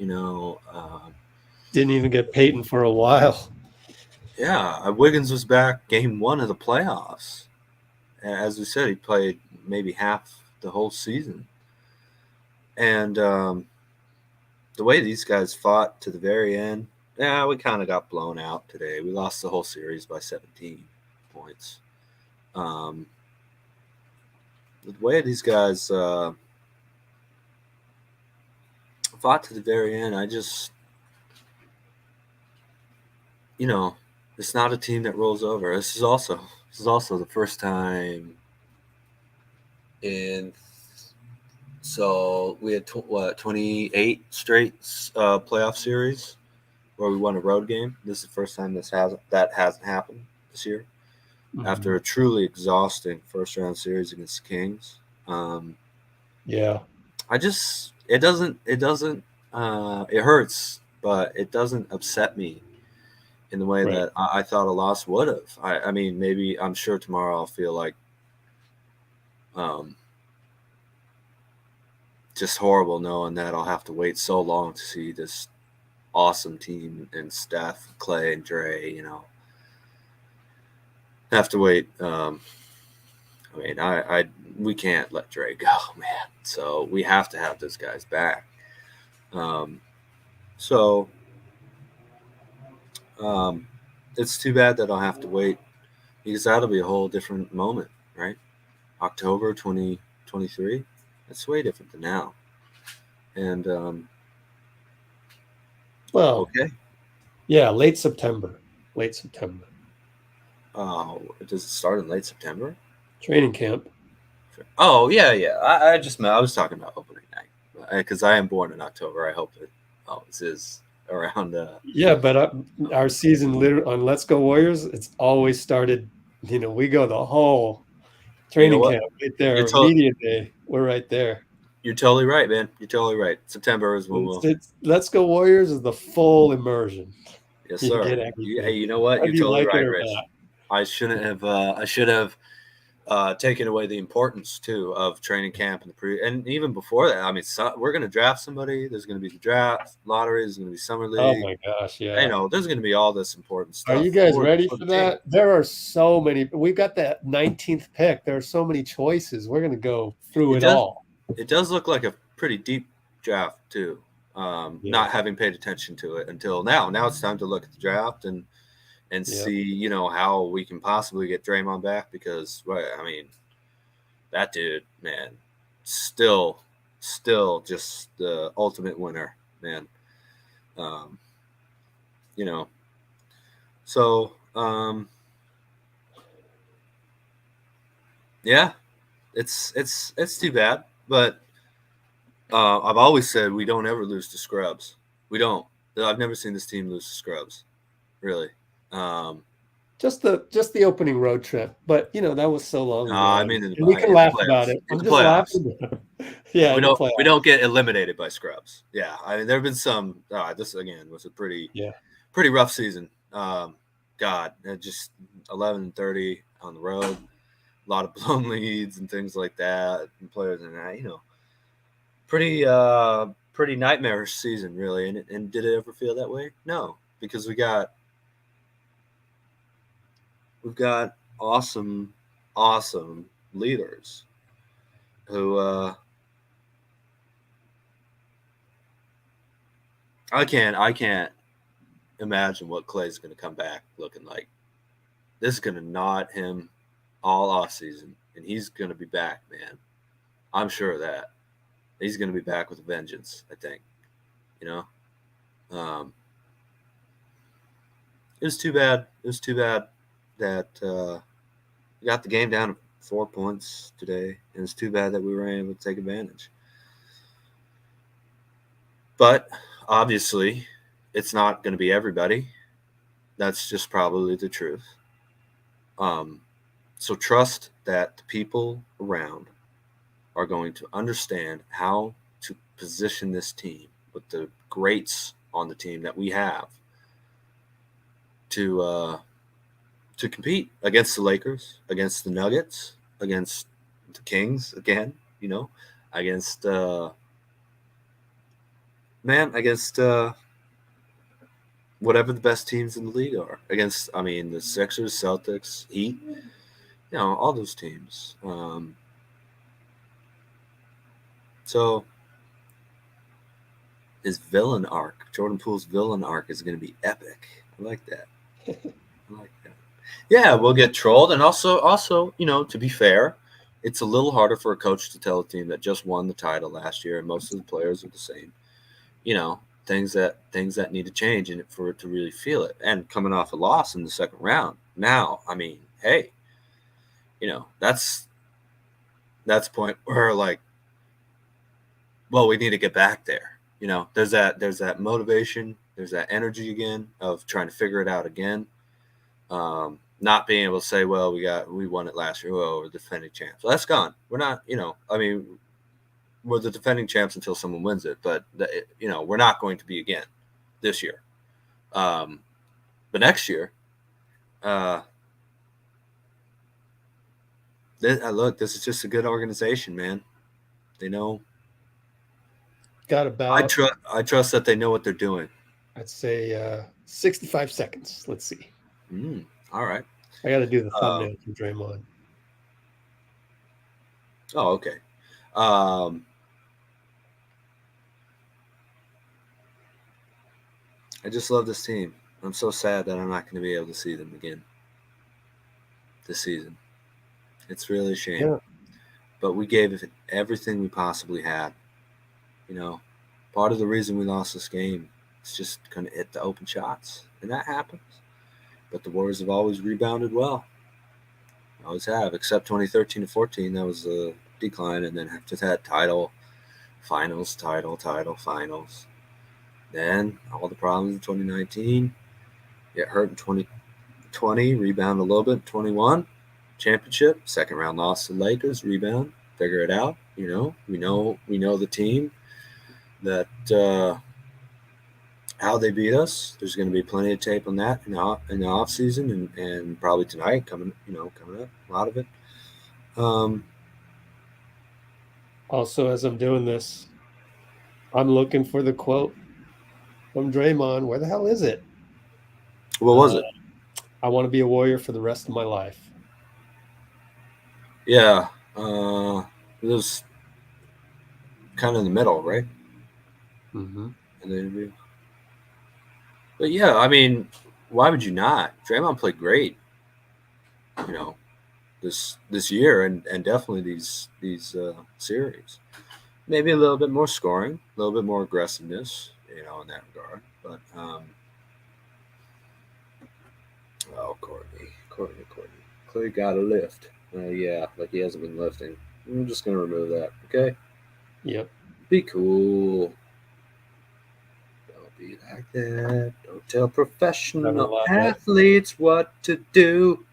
Didn't even get Peyton for a while. Yeah, Wiggins was back game 1 of the playoffs. As we said, he played maybe half the whole season. And the way these guys fought to the very end, we kind of got blown out today. We lost the whole series by 17 points. The way these guys fought to the very end, I just, it's not a team that rolls over. This is also the first time in. So we had 28 straight playoff series where we won a road game. This is the first time that hasn't happened this year. After a truly exhausting first round series against the Kings. Yeah. It hurts, but it doesn't upset me in the way that I thought a loss would have. I mean, maybe I'm sure tomorrow I'll feel like just horrible knowing that I'll have to wait so long to see this awesome team and Steph, Klay, and Dre, have to wait. We can't let Dre go, man. So we have to have those guys back. It's too bad that I'll have to wait because that'll be a whole different moment, right? October 2023. That's way different than now. And okay. Yeah, late September. Does it start in late September? Training camp. Oh, yeah. I was talking about opening night because I am born in October. I hope it always is around. Yeah, but our season on Let's Go Warriors, it's always started. We go the whole training camp right there. Media day, we're right there. You're totally right, man. You're totally right. September is when we'll. Let's Go Warriors is the full immersion. Yes, sir. Hey, you know what? You're totally right, Rich. I shouldn't have. I should have taken away the importance too of training camp and even before that. I mean, we're going to draft somebody. There's going to be the draft lottery. There's going to be summer league. Oh my gosh, yeah. There's going to be all this important stuff. Are you guys ready for that? There are so many. We've got that 19th pick. There are so many choices. We're going to go through it all. It does look like a pretty deep draft too. Not having paid attention to it until now. Now it's time to look at the draft and see, how we can possibly get Draymond back because, that dude, man, still just the ultimate winner, man. Yeah, it's too bad, but I've always said we don't ever lose to scrubs. We don't. I've never seen this team lose to scrubs, really. Just the opening road trip, but that was so long ago. We can laugh about it. I'm just laughing. Yeah, we don't get eliminated by scrubs. Yeah, there have been some. This again was a pretty rough season. God, just 11-30 on the road, a lot of blown leads and things like that, and players and that. Pretty nightmarish season, really. And did it ever feel that way? No, because we've got awesome leaders who I can't imagine what Klay's going to come back looking like. This is going to nod him all off season, and he's going to be back, man. I'm sure of that. He's going to be back with a vengeance, I think. It was too bad. It was too bad that we got the game down to 4 points today, and it's too bad that we were able to take advantage. But obviously, it's not going to be everybody. That's just probably the truth. So trust that the people around are going to understand how to position this team with the greats on the team that we have to compete against the Lakers, against the Nuggets, against the Kings again, against whatever the best teams in the league are, against the Sixers, Celtics, Heat, all those teams. So his villain arc, Jordan Poole's villain arc, is going to be epic. I like that. Yeah, we'll get trolled, and also, to be fair, it's a little harder for a coach to tell a team that just won the title last year, and most of the players are the same. Things that need to change in it for it to really feel it. And coming off a loss in the second round, now, hey, that's that's the point where like, well, we need to get back there. You know, there's that motivation, there's that energy again of trying to figure it out again. Not being able to say, well, we won it last year. Well, we're defending champs. Well, that's gone. We're not, you know, I mean, we're the defending champs until someone wins it, but you know, we're not going to be again this year. But next year, look, this is just a good organization, man. They know. Got about. I trust that they know what they're doing. I'd say 65 seconds. Let's see. All right. I got to do the thumbnail from Draymond. Oh, okay. I just love this team. I'm so sad that I'm not going to be able to see them again this season. It's really a shame. Yeah. But we gave it everything we possibly had. You know, part of the reason we lost this game is just going to hit the open shots. And that happens. But the Warriors have always rebounded well. Always have, except 2013-14. That was a decline. And then after that, title, finals. Then all the problems in 2019. Get hurt in 2020. Rebound a little bit. 21. Championship. Second round loss to the Lakers. Rebound. Figure it out. You know, we know the team that how they beat us. There's going to be plenty of tape on that in the off season and probably tonight coming up a lot of it. Also, as I'm doing this, I'm looking for the quote from Draymond. Where the hell is it? What was it? I want to be a Warrior for the rest of my life. Yeah. It was kind of in the middle, right? Mm-hmm. In the interview. But yeah, I mean, why would you not? Draymond played great, you know, this year and definitely these series. Maybe a little bit more scoring, a little bit more aggressiveness, you know, in that regard. But Courtney. Klay got a lift. Yeah, like he hasn't been lifting. I'm just gonna remove that, okay? Yep. Be cool. Don't be like that. Don't tell professional athletes what to do.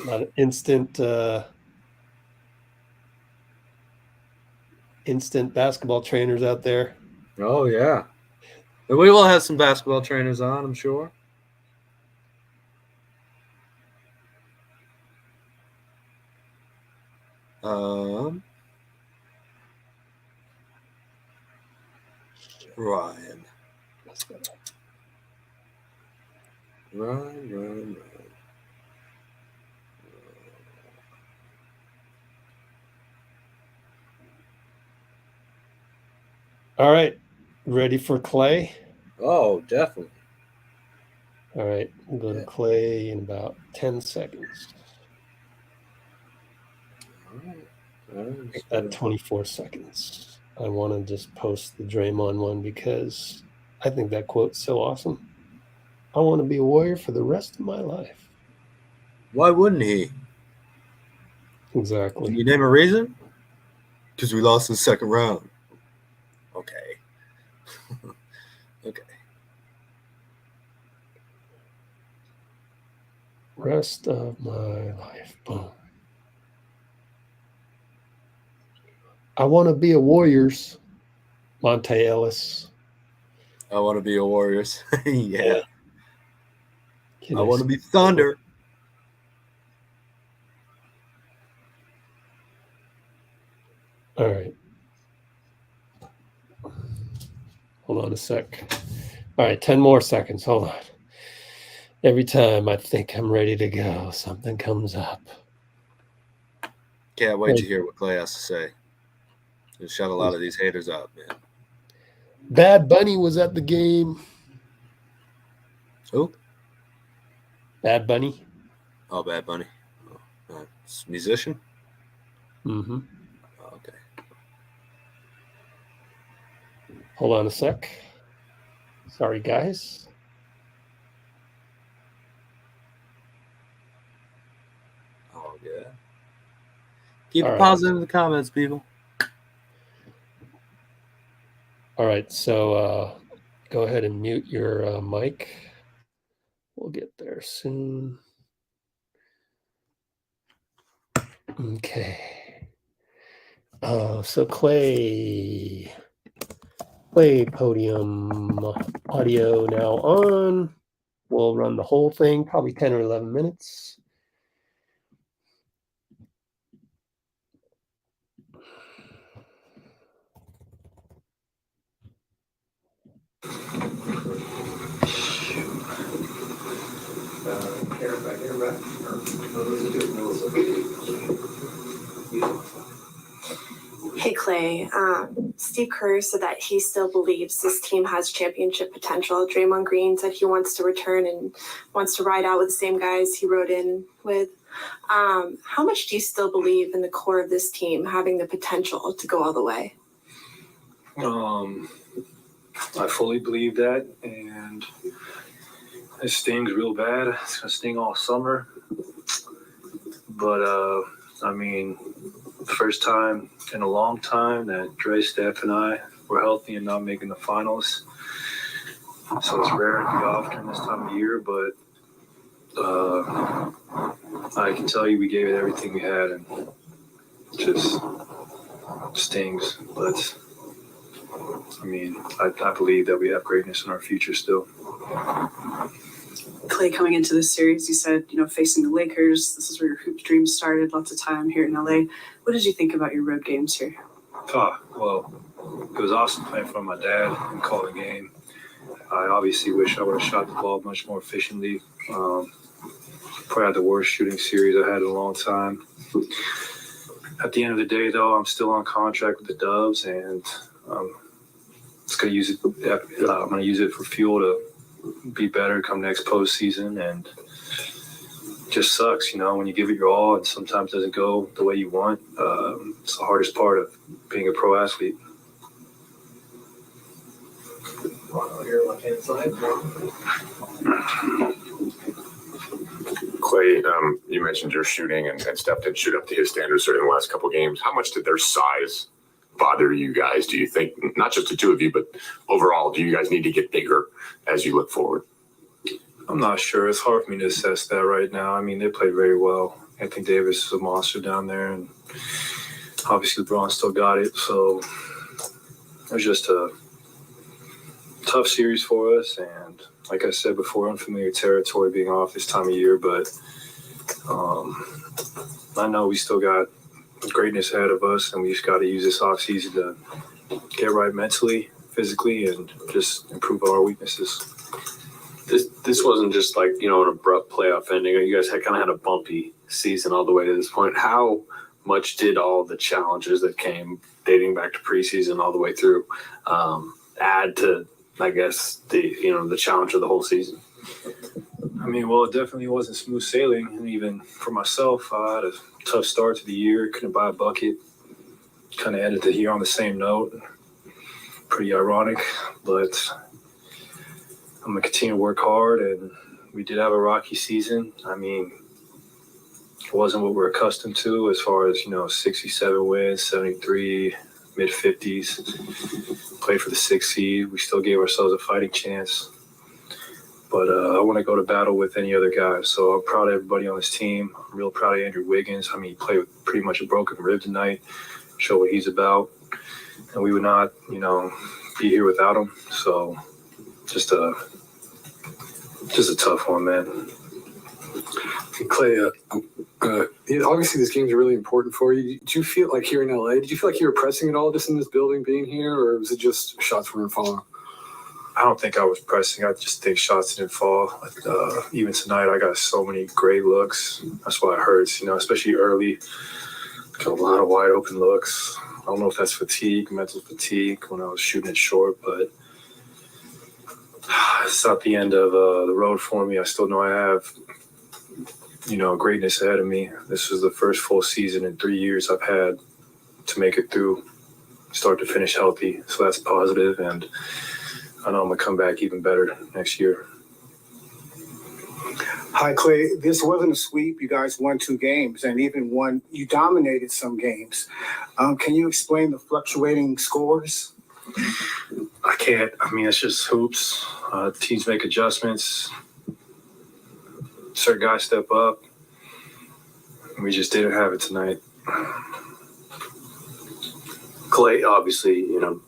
Not an instant basketball trainers out there. Oh yeah. And we will have some basketball trainers on, I'm sure. Ryan. All right. Ready for Klay? Oh, definitely. All right. We'll go to Klay in about 10 seconds. All right. At 24 seconds. I want to just post the Draymond one because I think that quote's so awesome. I want to be a Warrior for the rest of my life. Why wouldn't he? Exactly. Can you name a reason? Because we lost in the second round. Okay. Okay. Rest of my life. Boom. I want to be a Warriors. Monte Ellis. I want to be a Warriors. Yeah. Can I want to be Thunder. All right. Hold on a sec. All right, 10 more seconds. Hold on. Every time I think I'm ready to go, something comes up. Can't wait to hear what Klay has to say. Just shut a lot of these haters up, man. Bad Bunny was at the game. Who? Bad Bunny. Oh, Bad Bunny. Musician? Mm-hmm. Oh, okay. Hold on a sec. Sorry, guys. Oh, yeah. Keep All it right. positive in the comments, people. All right, so go ahead and mute your mic. We'll get there soon. Okay. So Klay podium audio now on. We'll run the whole thing, probably 10 or 11 minutes. Hey Clay, Steve Kerr said that he still believes this team has championship potential. Draymond Green said he wants to return and wants to ride out with the same guys he rode in with. How much do you still believe in the core of this team having the potential to go all the way? I fully believe that, and it stings real bad. It's gonna sting all summer. But I mean, first time in a long time that Dre, Steph, and I were healthy and not making the finals. So it's rare to be off during this time of year, but I can tell you we gave it everything we had, and it just stings. But I mean, I believe that we have greatness in our future still. Klay, coming into this series, you said, facing the Lakers, this is where your hoop dream started, lots of time here in LA. What did you think about your road games here? Well, it was awesome playing for my dad and calling the game. I obviously wish I would have shot the ball much more efficiently. Probably had the worst shooting series I had in a long time. At the end of the day, though, I'm still on contract with the Dubs, and I'm going to use it for fuel to be better come next postseason. And it just sucks, when you give it your all and sometimes it doesn't go the way you want. It's the hardest part of being a pro athlete. Here, left-hand side. Klay, you mentioned your shooting, and Steph did shoot up to his standards in the last couple games. How much did their size bother you guys? Do you think, not just the two of you, but overall, do you guys need to get bigger as you look forward? I'm not sure. It's hard for me to assess that right now. I mean, they played very well. Anthony Davis is a monster down there, and obviously LeBron still got it. So it was just a tough series for us, and like I said before, unfamiliar territory being off this time of year, but I know we still got greatness ahead of us, and we just got to use this offseason to get right mentally, physically, and just improve our weaknesses. This wasn't just like, an abrupt playoff ending. You guys had kind of had a bumpy season all the way to this point. How much did all the challenges that came dating back to preseason all the way through add to, I guess, the challenge of the whole season? I mean, well, it definitely wasn't smooth sailing. And even for myself, I had a tough start to the year. Couldn't buy a bucket. Kind of ended the year on the same note. Pretty ironic, but I'm going to continue to work hard. And we did have a rocky season. I mean, it wasn't what we're accustomed to as far as, 67 wins, 73, mid-50s. Played for the 6th seed. We still gave ourselves a fighting chance. But I want to go to battle with any other guys. So I'm proud of everybody on this team. I'm real proud of Andrew Wiggins. I mean, he played with pretty much a broken rib tonight. Show what he's about. And we would not, be here without him. So just a tough one, man. Klay, obviously this game's really important for you. Did you feel like here in LA, did you feel like you were pressing at all just in this building being here, or was it just shots weren't falling? I don't think I was pressing. I just think shots didn't fall. Even tonight, I got so many great looks. That's why it hurts, especially early. Got a lot of wide open looks. I don't know if that's fatigue, mental fatigue when I was shooting it short, but it's not the end of the road for me. I still know I have, greatness ahead of me. This was the first full season in 3 years I've had to make it through, start to finish healthy. So that's positive, and I know I'm going to come back even better next year. Hi, Clay. This wasn't a sweep. You guys won 2 games, and even you dominated some games. Can you explain the fluctuating scores? I can't. I mean, it's just hoops. Teams make adjustments. Certain guys step up. We just didn't have it tonight. Klay, obviously,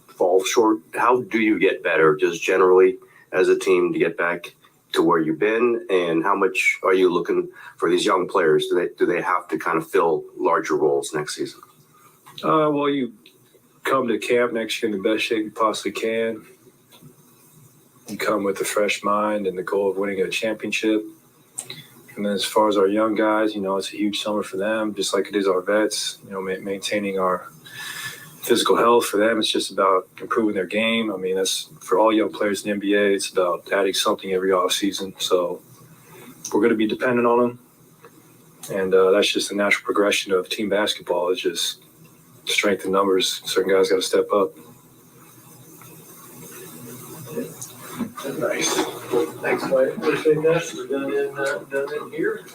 fall short. How do you get better just generally as a team to get back to where you've been? And how much are you looking for these young players? Do they have to kind of fill larger roles next season? Well, you come to camp next year in the best shape you possibly can. You come with a fresh mind and the goal of winning a championship. And then as far as our young guys, it's a huge summer for them, just like it is our vets, maintaining our physical health. For them, it's just about improving their game. I mean, that's for all young players in the NBA, it's about adding something every offseason. So we're going to be dependent on them. And that's just the natural progression of team basketball. It's just strength in numbers. Certain guys got to step up. Nice. Thanks, Clay. Appreciate that. We're done in here.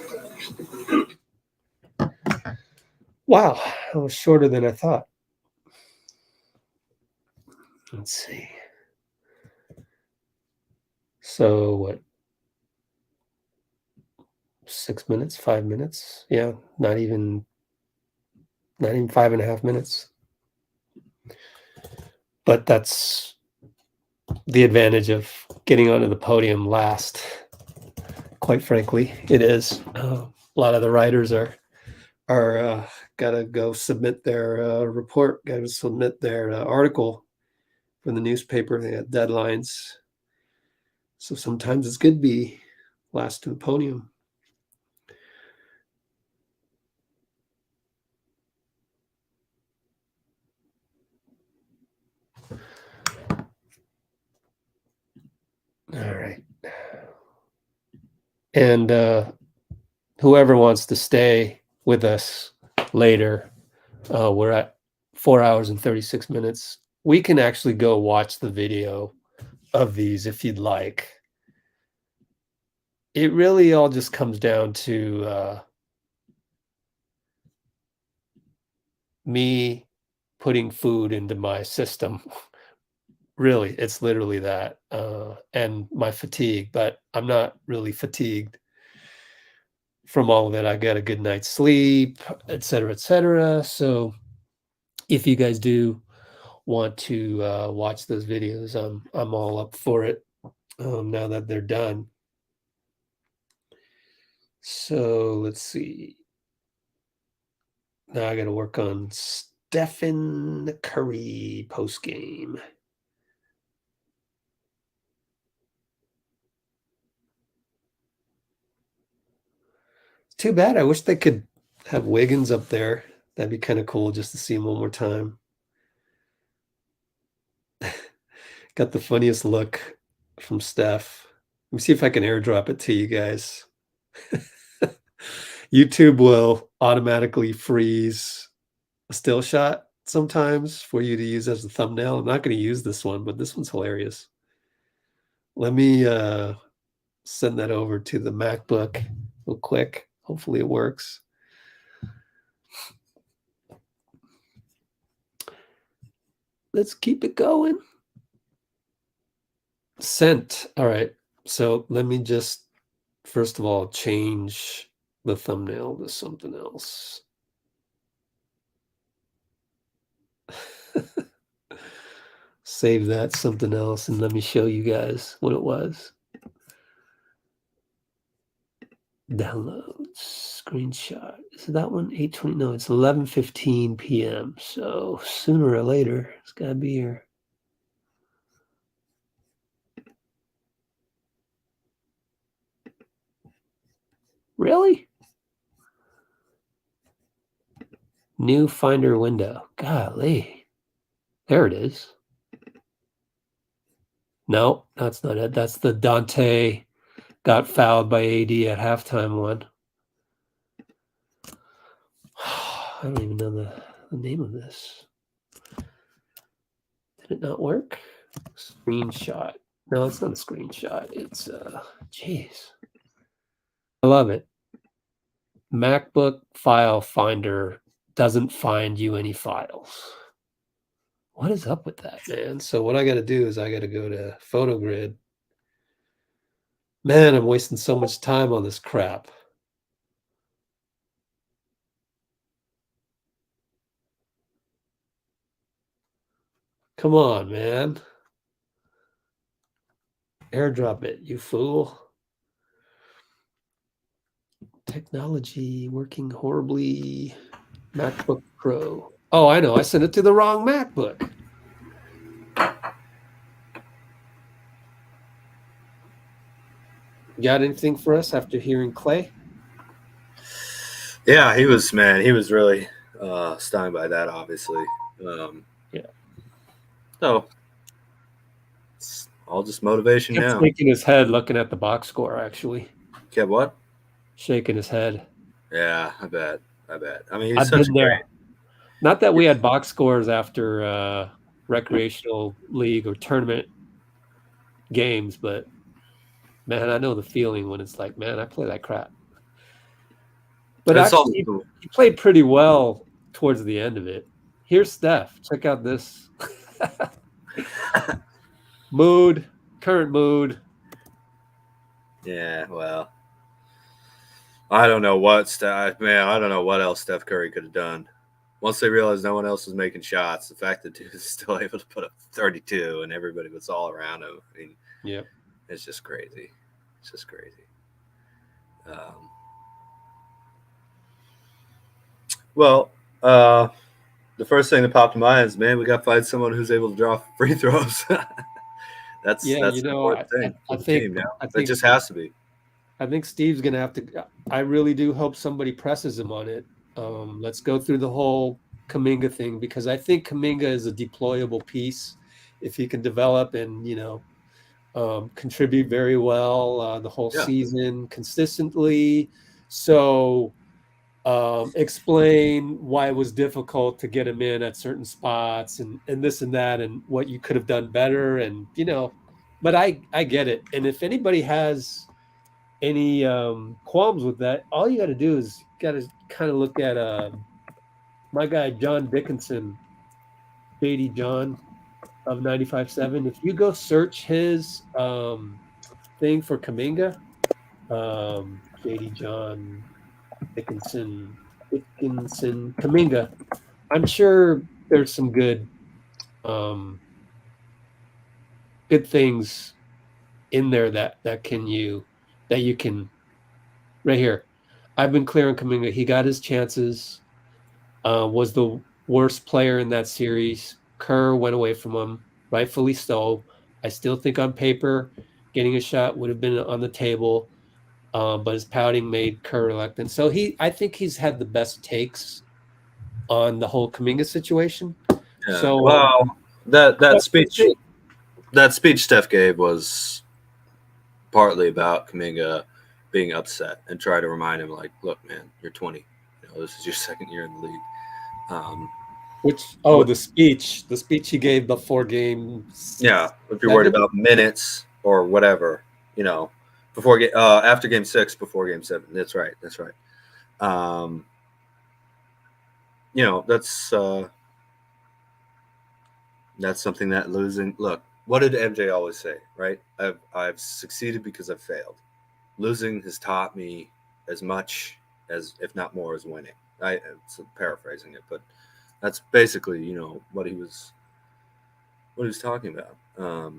Wow, that was shorter than I thought. Let's see. So what? 6 minutes, 5 minutes? Yeah, not even 5.5 minutes. But that's the advantage of getting onto the podium last. Quite frankly, it is. A lot of the writers are gotta go submit their report, gotta submit their article for the newspaper. They have deadlines, so sometimes it's good to be last to the podium. All right. And whoever wants to stay with us later, we're at 4 hours and 36 minutes. We can actually go watch the video of these if you'd like. It really all just comes down to me putting food into my system. Really, it's literally that, and my fatigue, but I'm not really fatigued from all of it. I got a good night's sleep, et cetera, et cetera. So if you guys do want to watch those videos, I'm all up for it now that they're done. So let's see. Now I got to work on Stephen Curry post game. Too bad. I wish they could have Wiggins up there. That'd be kind of cool just to see him one more time. Got the funniest look from Steph. Let me see if I can airdrop it to you guys. YouTube will automatically freeze a still shot sometimes for you to use as a thumbnail. I'm not going to use this one, but this one's hilarious. Let me send that over to the MacBook real quick. Hopefully it works. Let's keep it going. Sent. All right. So let me just, first of all, change the thumbnail to something else. Save that something else, and let me show you guys what it was. Downloads, screenshot. Is it that one? 8:20? No, it's 11:15 p.m. So sooner or later, it's got to be here. Really? New Finder window. Golly. There it is. No, that's not it. That's the Donte got fouled by AD at halftime one. I don't even know the name of this. Did it not work? Screenshot. No, it's not a screenshot. It's, jeez. I love it. MacBook file finder doesn't find you any files. What is up with that, man? So what I got to do is I got to go to PhotoGrid. Man, I'm wasting so much time on this crap. Come on, man. Airdrop it, you fool. Technology working horribly. MacBook Pro. Oh, I know. I sent it to the wrong MacBook. Got anything for us after hearing Klay? Yeah, he was really stunned by that, obviously. Yeah. So it's all just motivation Kept now. shaking his head looking at the box score, actually. Kept what? Shaking his head. Yeah, I bet. I mean, he's I've such a been there. great. Not that we had box scores after recreational league or tournament games, but man, I know the feeling when it's like, man, I play that crap. But It's actually, he played pretty well towards the end of it. Here's Steph. Check out this. Current mood. Yeah, well, I don't know what I don't know what else Steph Curry could have done. Once they realized no one else was making shots, the fact that dude was still able to put up 32 and everybody was all around him. I mean, yeah, it's just crazy. It's just crazy. Well, the first thing that popped in my head is, man, we got to find someone who's able to draw free throws. that's Yeah, an important thing for the team now. It just has to be. I think Steve's going to have to. I really do hope somebody presses him on it. Let's go through the whole Kuminga thing, because I think Kuminga is a deployable piece if he can develop and, contribute very well the whole season consistently. So explain why it was difficult to get him in at certain spots and this and that and what you could have done better. And, but I get it. And if anybody has any qualms with that, all you got to do is got to kind of look at my guy John Dickinson, Shady John of 95.7. If you go search his thing for Kuminga, Shady John Dickinson Kuminga, I'm sure there's some good things in there that you can right here. I've been clear on Kuminga. He got his chances, was the worst player in that series. Kerr went away from him, rightfully so. I still think on paper, getting a shot would have been on the table, but his pouting made Kerr reluctant. So I think he's had the best takes on the whole Kuminga situation. Yeah. So well, that speech Steph gave was partly about Kuminga being upset and try to remind him, like, look, man, you're 20. This is your second year in the league. The speech he gave before game. Yeah, if you're worried about minutes or whatever, after game 6, before game 7. That's right. That's something that losing. Look, what did MJ always say? Right? I've succeeded because I've failed. Losing has taught me as much as, if not more, as winning. It's paraphrasing it, but that's basically, what he was talking about. What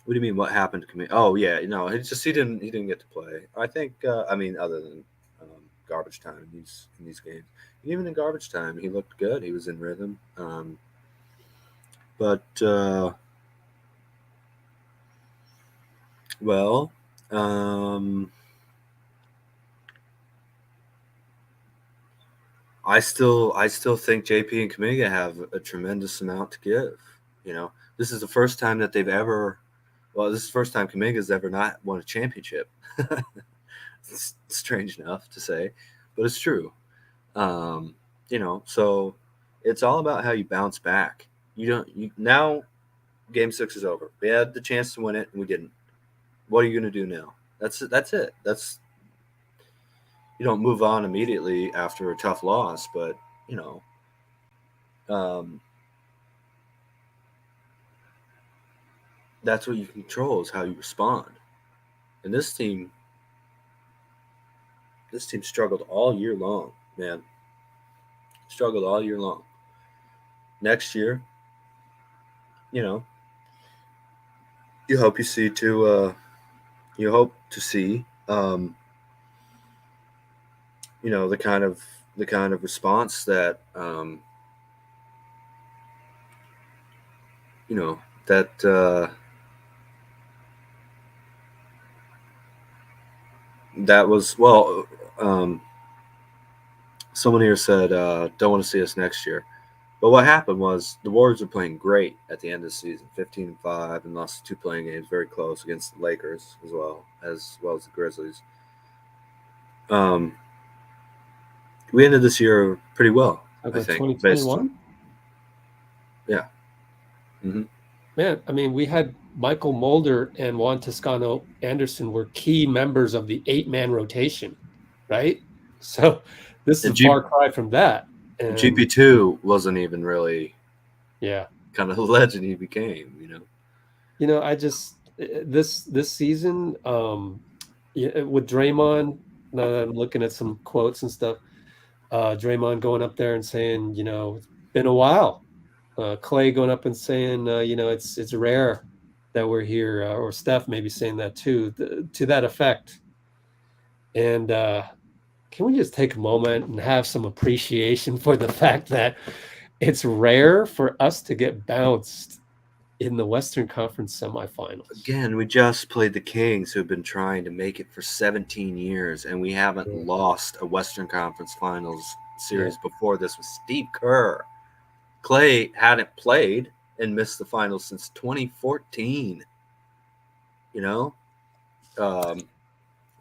do you mean? What happened to me? Oh yeah, he didn't get to play. I think, other than garbage time in these games, and even in garbage time, he looked good. He was in rhythm. I still think JP and Kuminga have a tremendous amount to give. This is the first time that they've ever. Well, this is the first time Kuminga's ever not won a championship. It's strange enough to say, but it's true. So it's all about how you bounce back. Now game 6 is over. We had the chance to win it and we didn't. What are you going to do now? That's it. you don't move on immediately after a tough loss, but that's what you control is how you respond. And this team struggled all year long, man. Struggled all year long. Next year, you hope to see the kind of response that that was someone here said don't want to see us next year. But what happened was the Warriors were playing great at the end of the season, 15-5, and lost 2 playing games very close against the Lakers as well as the Grizzlies. We ended this year pretty well, I think. 2021? Yeah. Mm-hmm. Man, I mean, we had Michael Mulder and Juan Toscano Anderson were key members of the 8-man rotation, right? So this is a far cry from that. And GP2 wasn't even really kind of the legend he became, I just this season with Draymond, I'm looking at some quotes and stuff. Draymond going up there and saying, it's been a while. Klay going up and saying, it's rare that we're here, or Steph maybe saying that too, to that effect. And can we just take a moment and have some appreciation for the fact that it's rare for us to get bounced in the Western Conference semifinals? Again, we just played the Kings, who have been trying to make it for 17 years, and we haven't lost a Western Conference Finals series before this with Steve Kerr. Klay hadn't played and missed the finals since 2014.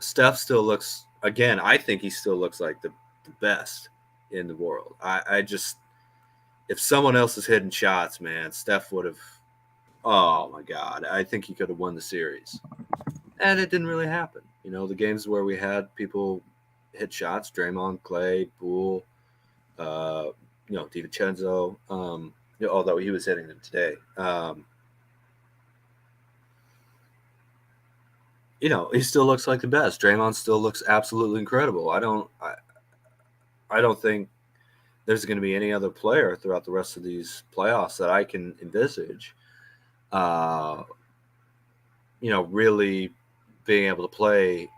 Steph still looks, again, I think he still looks like the best in the world. I just, if someone else is hitting shots, man, Steph would have, oh my God, I think he could have won the series. And it didn't really happen. The games where we had people hit shots, Draymond, Klay, Poole, DiVincenzo, although he was hitting them today. He still looks like the best. Draymond still looks absolutely incredible. I don't think there's going to be any other player throughout the rest of these playoffs that I can envisage, really being able to play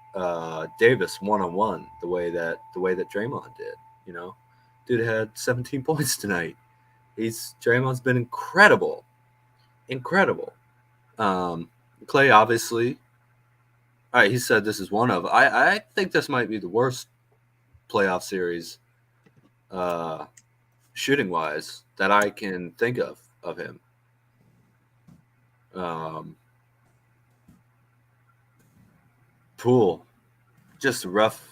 Davis one-on-one the way that Draymond did. Dude had 17 points tonight. Draymond's been incredible. Klay, obviously. All right, he said this is one of. I think this might be the worst playoff series, shooting wise, that I can think of him. Poole, just rough.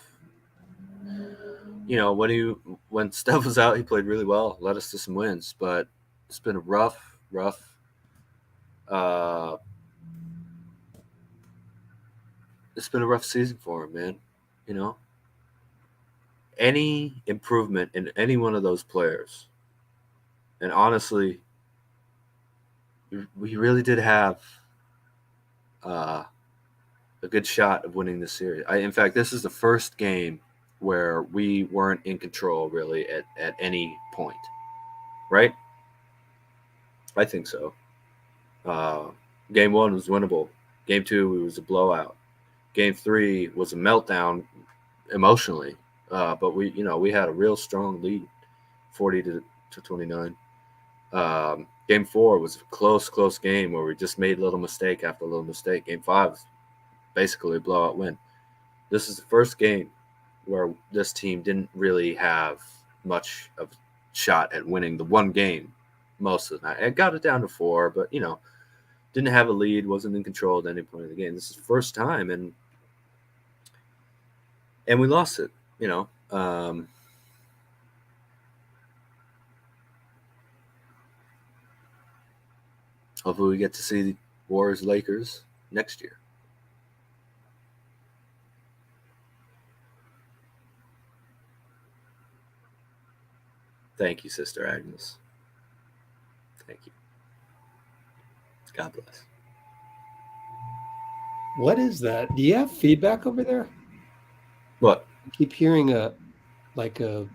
When Steph was out, he played really well, led us to some wins, but it's been a rough season for him, man. Any improvement in any one of those players, and honestly, we really did have a good shot of winning this series. In fact, this is the first game where we weren't in control really at any point, right? I think so. Game 1 was winnable. Game 2 was a blowout. Game 3 was a meltdown emotionally, but we had a real strong lead, 40-29. Game 4 was a close game where we just made little mistake after little mistake. Game 5 was basically a blowout win. This is the first game where this team didn't really have much of a shot at winning the one game most of the night. It got it down to 4, but, didn't have a lead, wasn't in control at any point of the game. This is the first time, and we lost it, Hopefully we get to see the Warriors-Lakers next year. Thank you, Sister Agnes. Thank you. God bless. What is that? Do you have feedback over there? What? I keep hearing a little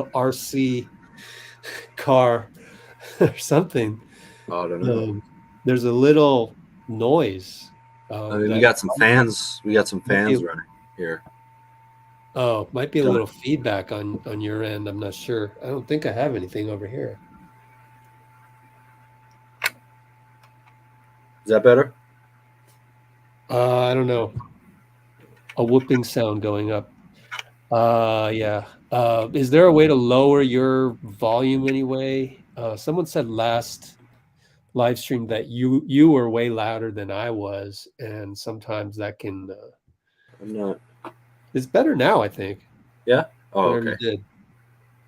RC car or something. Oh, I don't know. There's a little noise. I mean, we got some fans. We got some fans running here. Oh, might be a little feedback on your end. I'm not sure. I don't think I have anything over here. Is that better? I don't know. A whooping sound going up. Yeah. Is there a way to lower your volume anyway? Someone said last live stream that you were way louder than I was, and sometimes that can. I'm not. It's better now, I think. Yeah. Oh, Whatever okay. you did.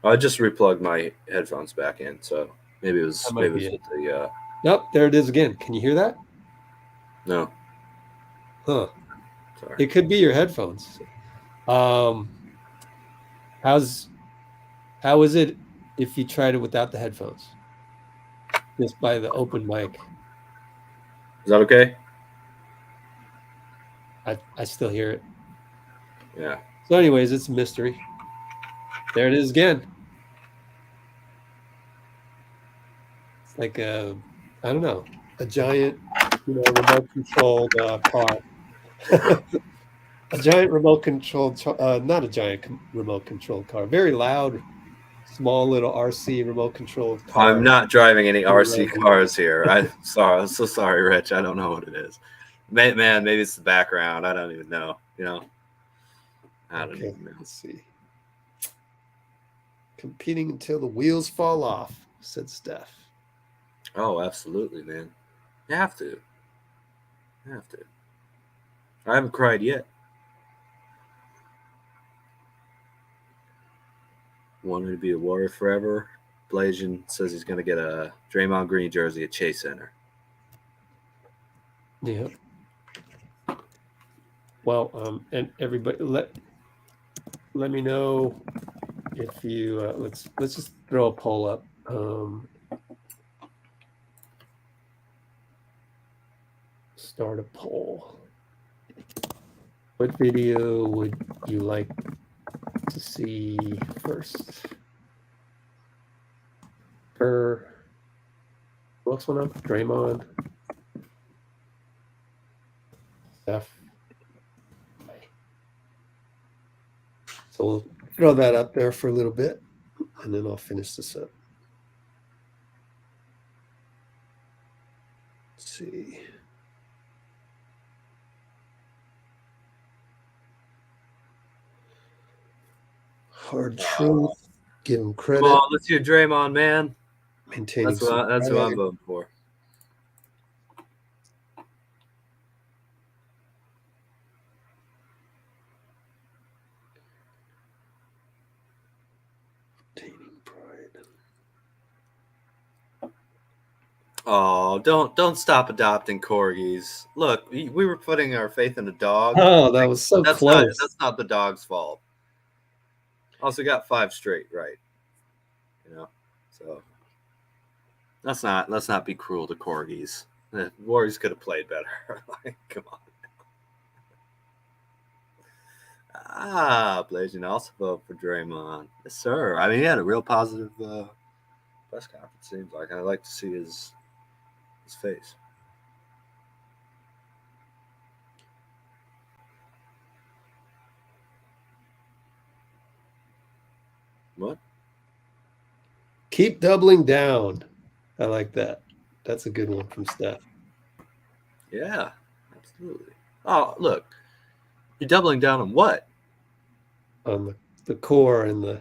I just replugged my headphones back in, so maybe it was. That Maybe might it be was with the. Nope, there it is again. Can you hear that? No. Huh. Sorry. It could be your headphones. How is it if you tried it without the headphones? Just by the open mic. Is that okay? I still hear it. Yeah. So anyways, it's a mystery. There it is again. It's like I don't know, a giant, remote controlled car. A giant remote controlled, not a giant remote controlled car. Very loud, small little RC remote controlled car. I'm not driving any RC cars here. I'm so sorry, Rich. I don't know what it is. Man, maybe it's the background. I don't even know. I don't even know. Let's see. Competing until the wheels fall off, said Steph. Oh, absolutely, man. You have to. I haven't cried yet. Wanted to be a Warrior forever. Blasian says he's going to get a Draymond Green jersey at Chase Center. Yeah. Well, and everybody, let me know if you let's just throw a poll up. Start a poll. What video would you like to see first? Kerr. Who else went up? Draymond. Steph. So we'll throw that up there for a little bit, and then I'll finish this up. Let's see. Hard truth. Give him credit. Come on, let's do Draymond, man. Maintaining that's who I'm voting for. Oh, don't stop adopting corgis. Look, we were putting our faith in a dog. Oh, that was so close. That's not the dog's fault. Also got 5 straight, right? So let's not be cruel to corgis. The Warriors could have played better. Like, come on. Blasian also vote for Draymond. Yes, sir. I mean, he had a real positive press conference. Seems like I'd like to see his face. What? Keep doubling down. I like that. That's a good one from Steph. Yeah, absolutely. Oh, look. You're doubling down on what? On the core and the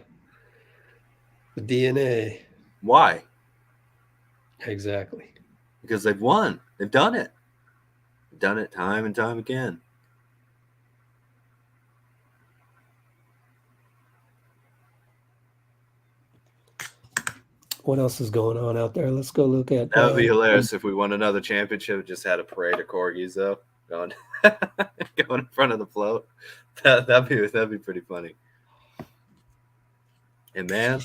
DNA. Why? Exactly. Because they've won. They've done it. They've done it time and time again. What else is going on out there? Let's go look at. That would be hilarious if we won another championship. Just had a parade of corgis though, going in front of the float. That'd be pretty funny. And man,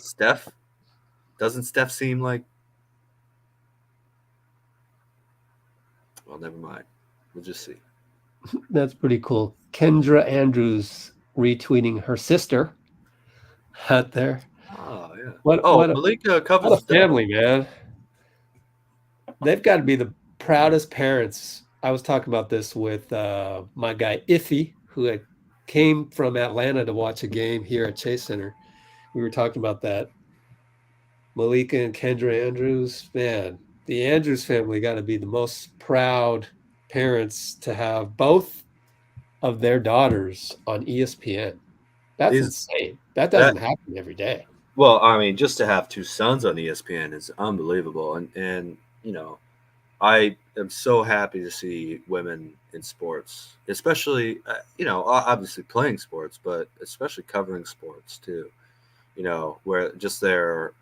doesn't Steph seem like? Well, never mind. We'll just see. That's pretty cool. Kendra Andrews retweeting her sister out there. Oh yeah. What Malika covers what a family, man. They've got to be the proudest parents. I was talking about this with my guy Iffy, who came from Atlanta to watch a game here at Chase Center. We were talking about that. Malika and Kendra Andrews, man, the Andrews family got to be the most proud parents to have both of their daughters on ESPN. That's insane. That doesn't happen every day. Well, I mean, just to have two sons on ESPN is unbelievable. And you know, I am so happy to see women in sports, especially, you know, obviously playing sports, but especially covering sports too, you know, where just their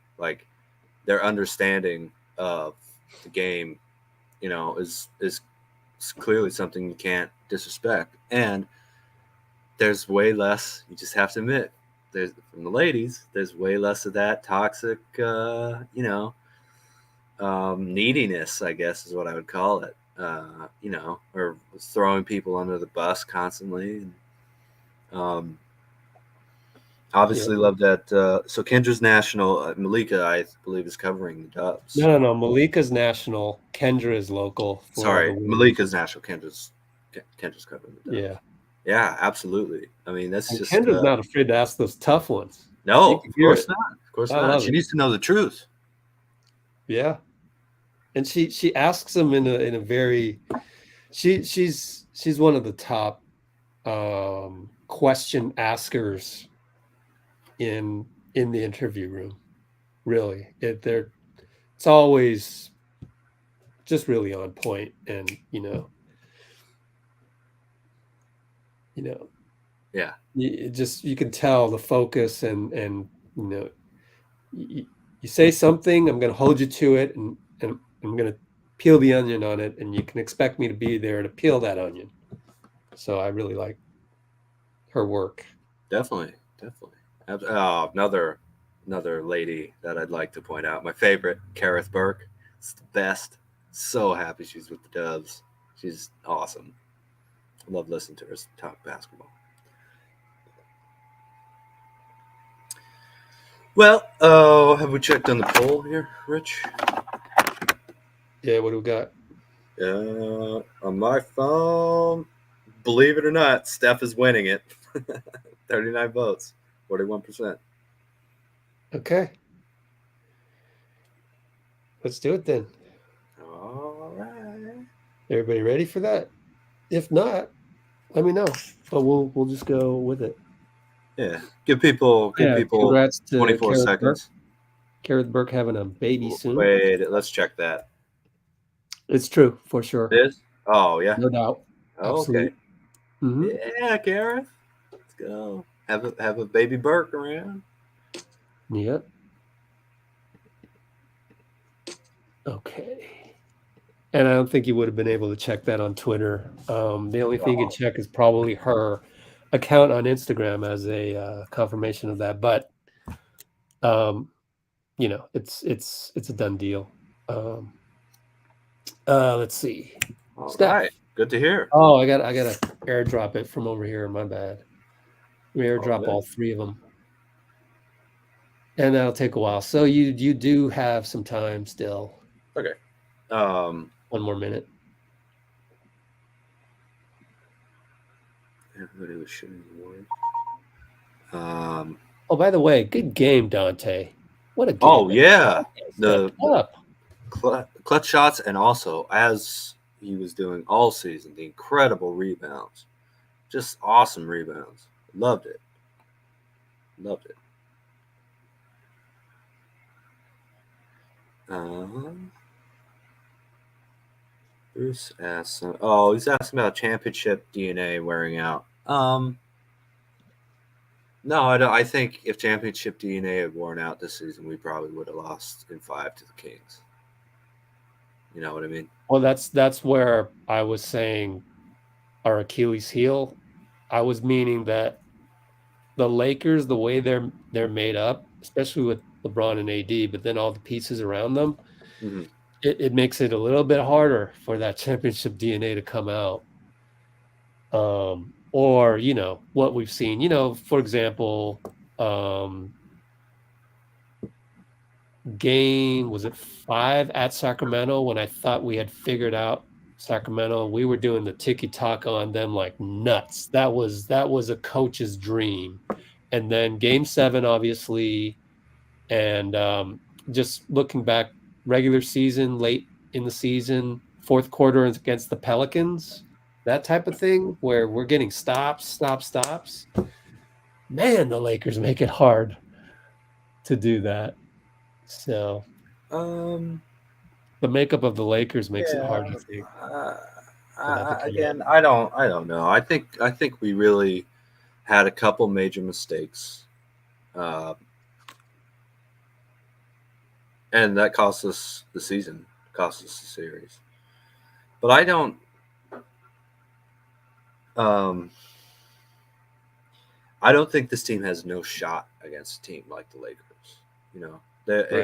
understanding of the game, you know, is clearly something you can't disrespect. And there's way less, you just have to admit, from the ladies, there's way less of that toxic, you know, neediness, I guess is what I would call it, you know, or throwing people under the bus constantly. And, obviously love that. So Kendra's national, Malika, I believe, is covering the Dubs. No. Malika's national. Kendra is local. Sorry, Malika's national. Kendra's covering the Dubs. Yeah. Yeah, absolutely. I mean, that's just Kendra's not afraid to ask those tough ones. No, of course not. Of course I not. She needs to know the truth. Yeah, and she asks them in a very she's one of the top question askers in the interview room. Really, it's always just really on point, and you know, yeah, you can tell the focus, and you know, you say something, I'm going to hold you to it, and I'm going to peel the onion on it, and you can expect me to be there to peel that onion. So I really like her work. Definitely. Another lady that I'd like to point out, my favorite, Kerith Burke. It's the best. So happy she's with the Dubs. She's awesome. I love listening to her talk basketball. Well, have we checked on the poll here, Rich? Yeah, what do we got? On my phone, believe it or not, Steph is winning it. 39 votes, 41%. Okay. Let's do it then. All right. Everybody ready for that? If not, let me know. But we'll just go with it. Yeah. Give people congrats to 24 Kerith seconds. Kerith Burke having a baby soon. Wait, let's check that. It's true, for sure. It is? Oh, yeah. No doubt. Oh, okay. Mm-hmm. Yeah, Kerith. Let's go. Have a baby Burke around. Yep. Okay. And I don't think you would have been able to check that on Twitter. The only thing you can check is probably her account on Instagram as a confirmation of that. But you know, it's a done deal. Let's see. All right. Good to hear. Oh, I gotta airdrop it from over here. My bad. We airdrop all three of them, and that'll take a while. So you do have some time still. Okay. 1 more minute. Everybody was shooting the word. Oh, by the way, good game, Donte. What a game. Oh yeah, the clutch shots, and also as he was doing all season, the incredible rebounds, just awesome rebounds. Loved it. Bruce asks, he's asking about championship DNA wearing out. No, I don't. I think if championship DNA had worn out this season, we probably would have lost in 5 to the Kings. You know what I mean? Well, that's where I was saying our Achilles heel. I was meaning that the Lakers, the way they're made up, especially with LeBron and AD, but then all the pieces around them, Mhm. it makes it a little bit harder for that championship DNA to come out. Or, you know, what we've seen, you know, for example, game, was it 5 at Sacramento when I thought we had figured out Sacramento? We were doing the ticky-tack on them like nuts. That was a coach's dream. And then game 7, obviously, and just looking back, regular season, late in the season, fourth quarter against the Pelicans, that type of thing, where we're getting stops. Man, the Lakers make it hard to do that. So the makeup of the Lakers makes it hard, I think. Again, I don't know. I think we really had a couple major mistakes, and that cost us the season, cost us the series. But I don't. I don't think this team has no shot against a team like the Lakers. You know,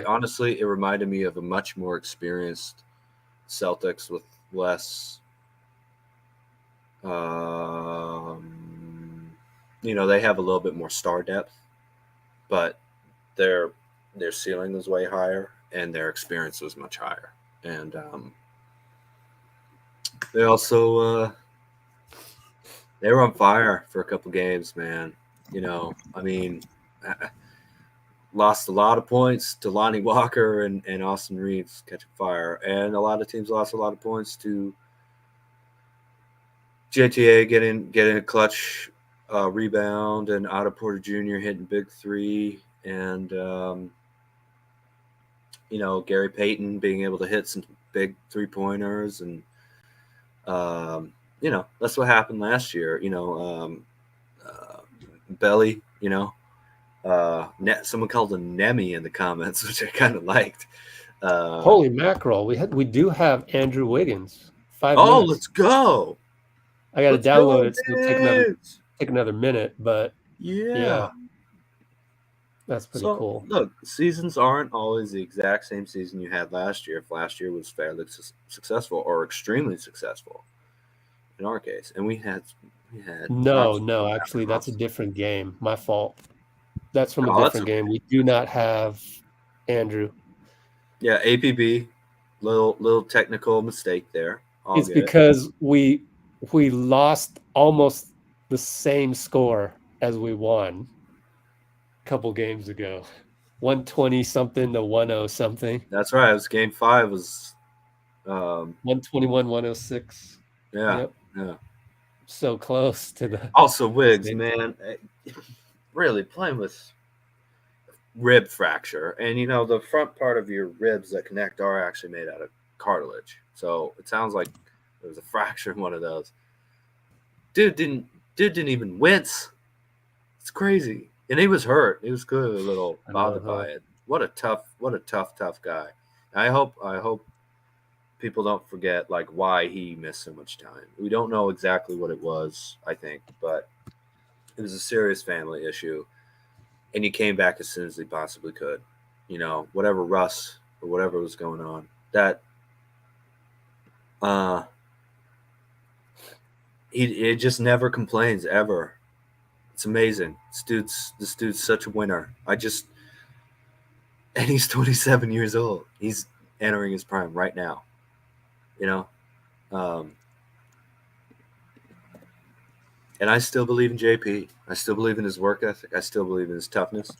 honestly, it reminded me of a much more experienced Celtics with less. You know, they have a little bit more star depth, but their ceiling was way higher and their experience was much higher. And they also they were on fire for a couple games, man. You know, I mean, lost a lot of points to Lonnie Walker and Austin Reeves catching fire, and a lot of teams lost a lot of points to JTA getting a clutch rebound, and Otto Porter Jr. hitting big 3, and you know, Gary Payton being able to hit some big 3-pointers, and you know, that's what happened last year. You know, Belly, you know, someone called him Nemi in the comments, which I kind of liked. Holy mackerel! We do have Andrew Wiggins. 5 Oh, minutes. let's go! I got to Let's download go, it. So it'll take another minute, but yeah. That's pretty cool. Look, seasons aren't always the exact same season you had last year. If last year was fairly successful or extremely successful, in our case, and we had no, actually, that's a different game. My fault. That's from a different game. We do not have Andrew. Yeah, APB, little technical mistake there. It's because we lost almost the same score as we won a couple games ago. 120 something to 10 something. That's right. It was game 5 was 121, 106. Yeah. Yep. Yeah. So close to the also Wiggs, man. Really playing with rib fracture. And you know, the front part of your ribs that connect are actually made out of cartilage. So it sounds like there was a fracture in one of those. Dude didn't even wince. It's crazy. And he was hurt. He was good, a little bothered by it. What a tough guy. I hope people don't forget like why he missed so much time. We don't know exactly what it was, I think, but it was a serious family issue. And he came back as soon as he possibly could. You know, whatever rust or whatever was going on. That he just never complains ever. It's amazing. This dude's such a winner. And he's 27 years old. He's entering his prime right now. You know? And I still believe in JP. I still believe in his work ethic. I still believe in his toughness.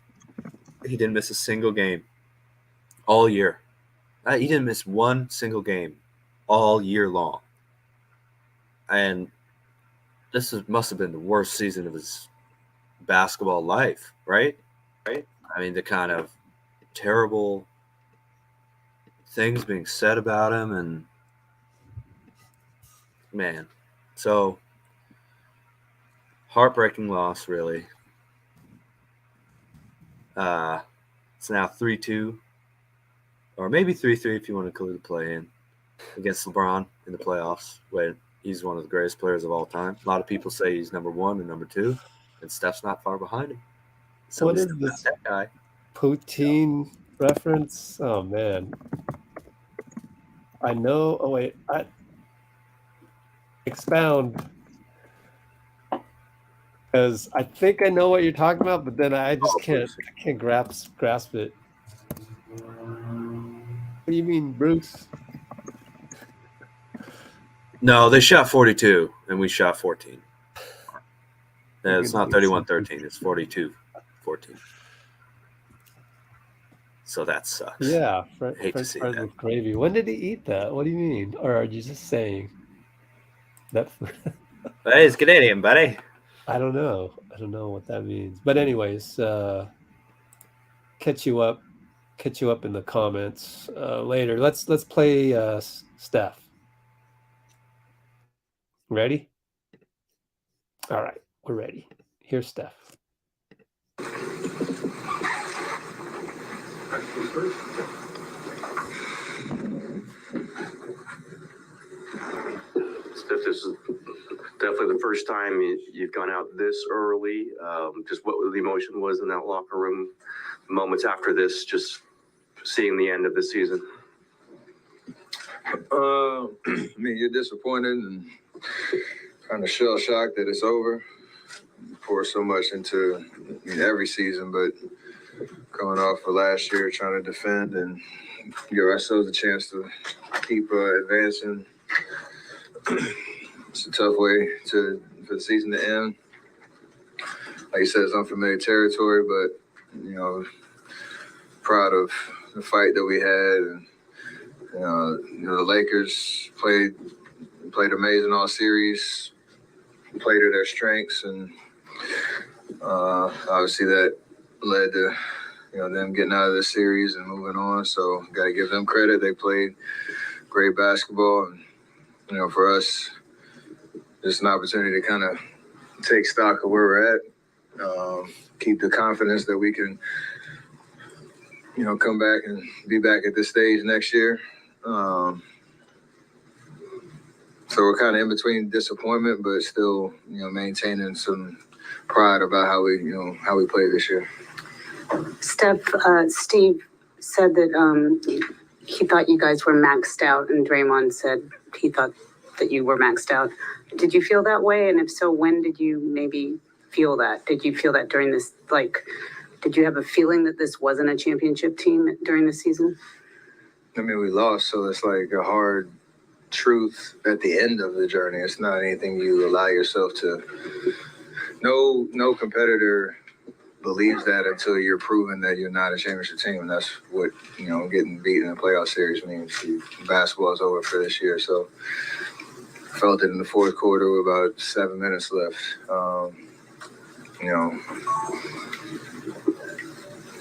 He didn't miss a single game all year. He didn't miss one single game all year long. And this must have been the worst season of his basketball life, right? I mean, the kind of terrible things being said about him, and man, so heartbreaking loss, really. It's now 3-2, or maybe 3-3 if you want to include the play-in against LeBron in the playoffs, when he's one of the greatest players of all time. A lot of people say he's number 1 and number 2, and Steph's not far behind him. So what is this? That guy. Poutine reference. Oh man, I know. Oh wait, expound, because I think I know what you're talking about, but then I just can't grasp it. What do you mean, Bruce? No, they shot 42 and we shot 14. Yeah, it's not 31-13, it's 42-14. So that sucks. Yeah, hate to French see fries that. with gravy. When did he eat that? What do you mean? Or are you just saying that? Hey, it's Canadian, buddy. I don't know. I don't know what that means. But anyways, catch you up in the comments later. Let's play Steph. Ready? All right, we're ready. Here's Steph. Steph, this is definitely the first time you've gone out this early. Just what the emotion was in that locker room moments after this, just seeing the end of the season. I mean, you're disappointed and kind of shell shocked that it's over. You pour so much into every season, but coming off of last year, trying to defend and give ourselves a chance to keep advancing. It's a tough way for the season to end. Like you said, it's unfamiliar territory, but proud of the fight that we had, and the Lakers played amazing all series, played to their strengths, and obviously that led to them getting out of this series and moving on. So got to give them credit. They played great basketball, and for us, just an opportunity to kind of take stock of where we're at, keep the confidence that we can, come back and be back at this stage next year. So we're kind of in between disappointment, but still, maintaining some pride about how we played this year. Steph, Steve said that he thought you guys were maxed out, and Draymond said he thought that you were maxed out. Did you feel that way? And if so, when did you maybe feel that? Did you feel that during this, did you have a feeling that this wasn't a championship team during the season? I mean, we lost, so it's like a hard truth at the end of the journey. It's not anything you allow yourself to. No competitor believes that until you're proven that you're not a championship team, and that's what getting beat in a playoff series means. Basketball is over for this year, so felt it in the fourth quarter with about 7 minutes left.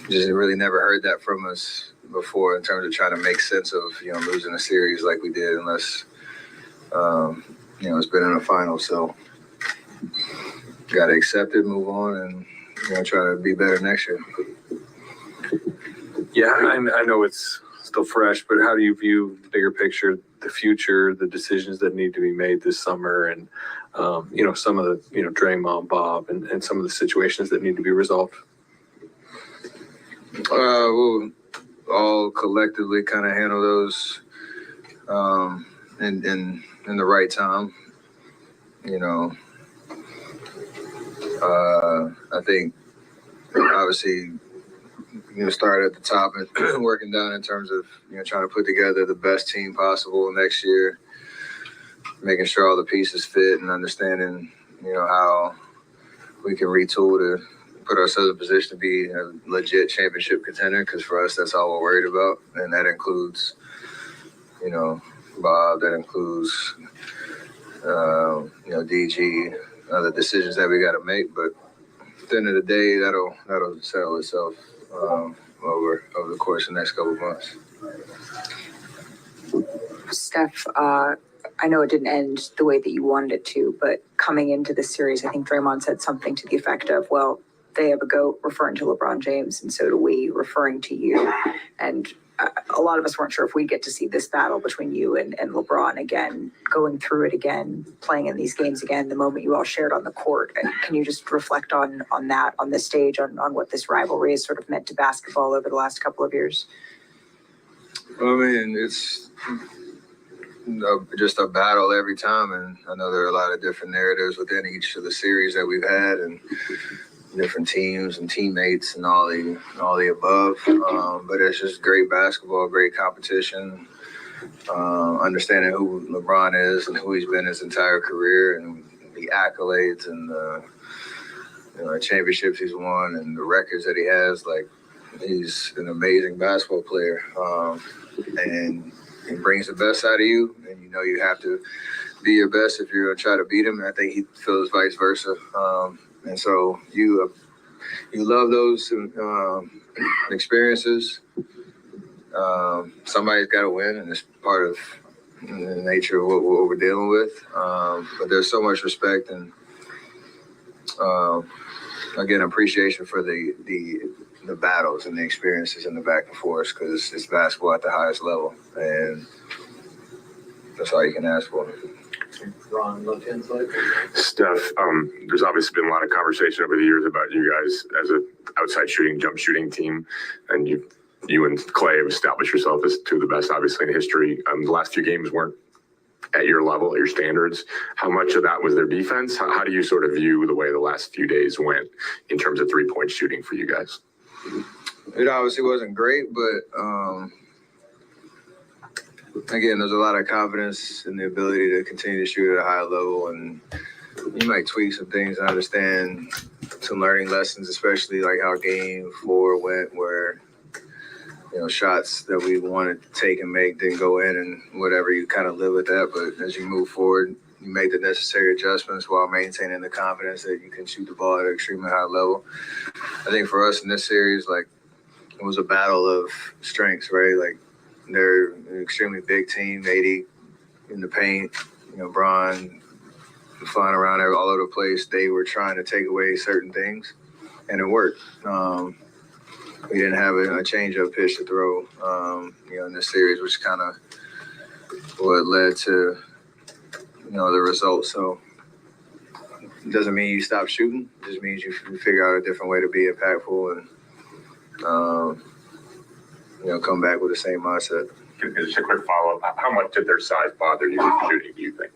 Just really never heard that from us before in terms of trying to make sense of losing a series like we did, unless it's been in a final. So got to accept it, move on, and try to be better next year. Yeah, I know it's still fresh, but how do you view the bigger picture, the future, the decisions that need to be made this summer, and some of the Draymond, Bob, and some of the situations that need to be resolved? We'll all collectively kind of handle those in the right time. I think obviously start at the top and working down in terms of trying to put together the best team possible next year, making sure all the pieces fit and understanding how we can retool to put ourselves in a position to be a legit championship contender, because for us that's all we're worried about, and that includes Bob, that includes DG, other decisions that we got to make, but at the end of the day that'll settle itself over the course of the next couple of months. Steph, I know it didn't end the way that you wanted it to, but coming into the series, I think Draymond said something to the effect of, well, they have a GOAT, referring to LeBron James, and so do we, referring to you. And a lot of us weren't sure if we'd get to see this battle between you and LeBron again, going through it again, playing in these games again, the moment you all shared on the court. And can you just reflect on that, on this stage, on what this rivalry has sort of meant to basketball over the last couple of years? I mean, it's just a battle every time, and I know there are a lot of different narratives within each of the series that we've had, and different teams and teammates and all the above. But it's just great basketball, great competition. Understanding who LeBron is and who he's been his entire career, and the accolades and the championships he's won and the records that he has. Like, he's an amazing basketball player, and he brings the best out of you. And you have to be your best if you're gonna try to beat him. And I think he feels vice versa. And so you love those experiences. Somebody's got to win, and it's part of the nature of what we're dealing with. But there's so much respect and, again, appreciation for the battles and the experiences and the back and forth, because it's basketball at the highest level, and that's all you can ask for. Ron, left-hand side. Steph, there's obviously been a lot of conversation over the years about you guys as an outside shooting, jump shooting team, and you and Klay have established yourself as two of the best, obviously, in history. The last few games weren't at your level, at your standards. How much of that was their defense? How do you sort of view the way the last few days went in terms of three-point shooting for you guys? It obviously wasn't great, but again, there's a lot of confidence in the ability to continue to shoot at a high level, and you might tweak some things. I understand some learning lessons, especially like how game 4 went, where shots that we wanted to take and make didn't go in, and whatever, you kind of live with that. But as you move forward, you make the necessary adjustments while maintaining the confidence that you can shoot the ball at an extremely high level. I think for us in this series, like, it was a battle of strengths, right? Like, they're an extremely big team, 80 in the paint, Bron flying around all over the place. They were trying to take away certain things, and it worked. We didn't have a change-up pitch to throw, in this series, which kind of what led to, the results. So it doesn't mean you stop shooting. It just means you figure out a different way to be impactful and, come back with the same mindset. Just a quick follow-up. How much did their size bother you in shooting, do you think?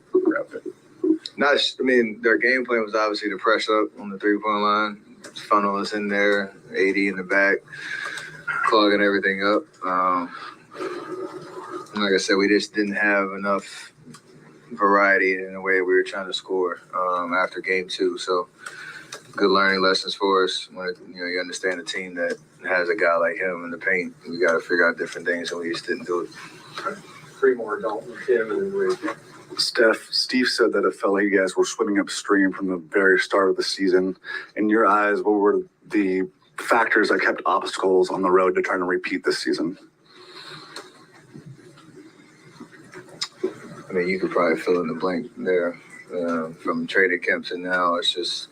Their game plan was obviously to press up on the three-point line, funnel us in there, 80 in the back, clogging everything up. Like I said, we just didn't have enough variety in the way we were trying to score after game 2. So good learning lessons for us. When you understand a team that has a guy like him in the paint, we got to figure out different things, and we just didn't do it. 3 more, Dalton, Tim, and then Wiggs. Steve said that it felt like you guys were swimming upstream from the very start of the season. In your eyes, what were the factors that kept obstacles on the road to trying to repeat this season? You could probably fill in the blank there. From traded camp to now, it's just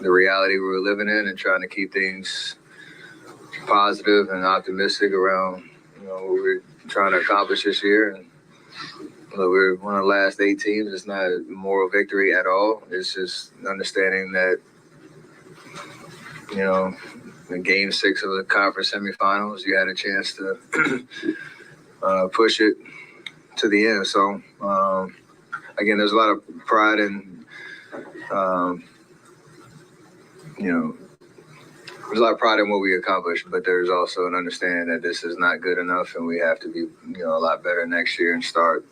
the reality we were living in and trying to keep things positive and optimistic around, what we're trying to accomplish this year. And we're one of the last 8 teams. It's not a moral victory at all. It's just understanding that, in game 6 of the conference semifinals, you had a chance to push it to the end. So, again, there's a lot of pride in, there's a lot of pride in what we accomplished, but there's also an understanding that this is not good enough, and we have to be, a lot better next year and start,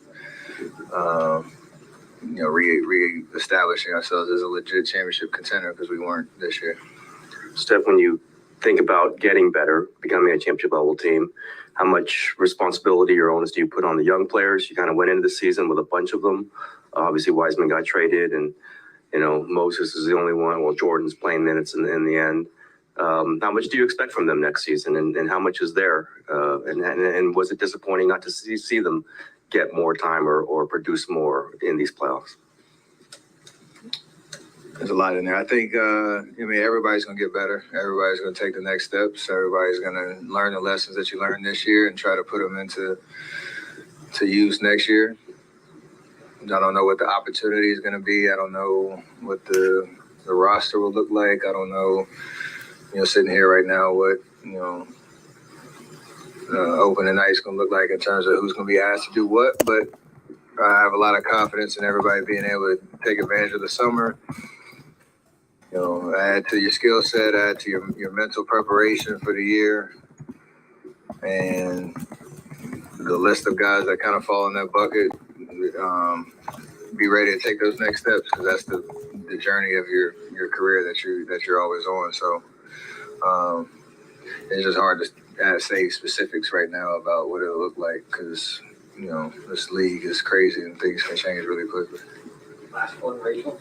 re-establishing ourselves as a legit championship contender, because we weren't this year. Steph, when you think about getting better, becoming a championship level team, how much responsibility or onus do you put on the young players? You kind of went into the season with a bunch of them. Obviously, Wiseman got traded, and Moses is the only one. Well, Jordan's playing minutes in the end. How much do you expect from them next season, and how much is there? And was it disappointing not to see them get more time or produce more in these playoffs? There's a lot in there. I think, everybody's going to get better. Everybody's going to take the next steps. Everybody's going to learn the lessons that you learned this year and try to put them into use next year. I don't know what the opportunity is going to be. I don't know what the roster will look like. I don't know, sitting here right now, what, opening night is going to look like in terms of who's going to be asked to do what. But I have a lot of confidence in everybody being able to take advantage of the summer. Add to your skill set, add to your mental preparation for the year, and the list of guys that kind of fall in that bucket. Be ready to take those next steps, because that's the journey of your career that you're always on. So it's just hard to say specifics right now about what it'll look like, because this league is crazy and things can change really quickly. Last one, Rachel.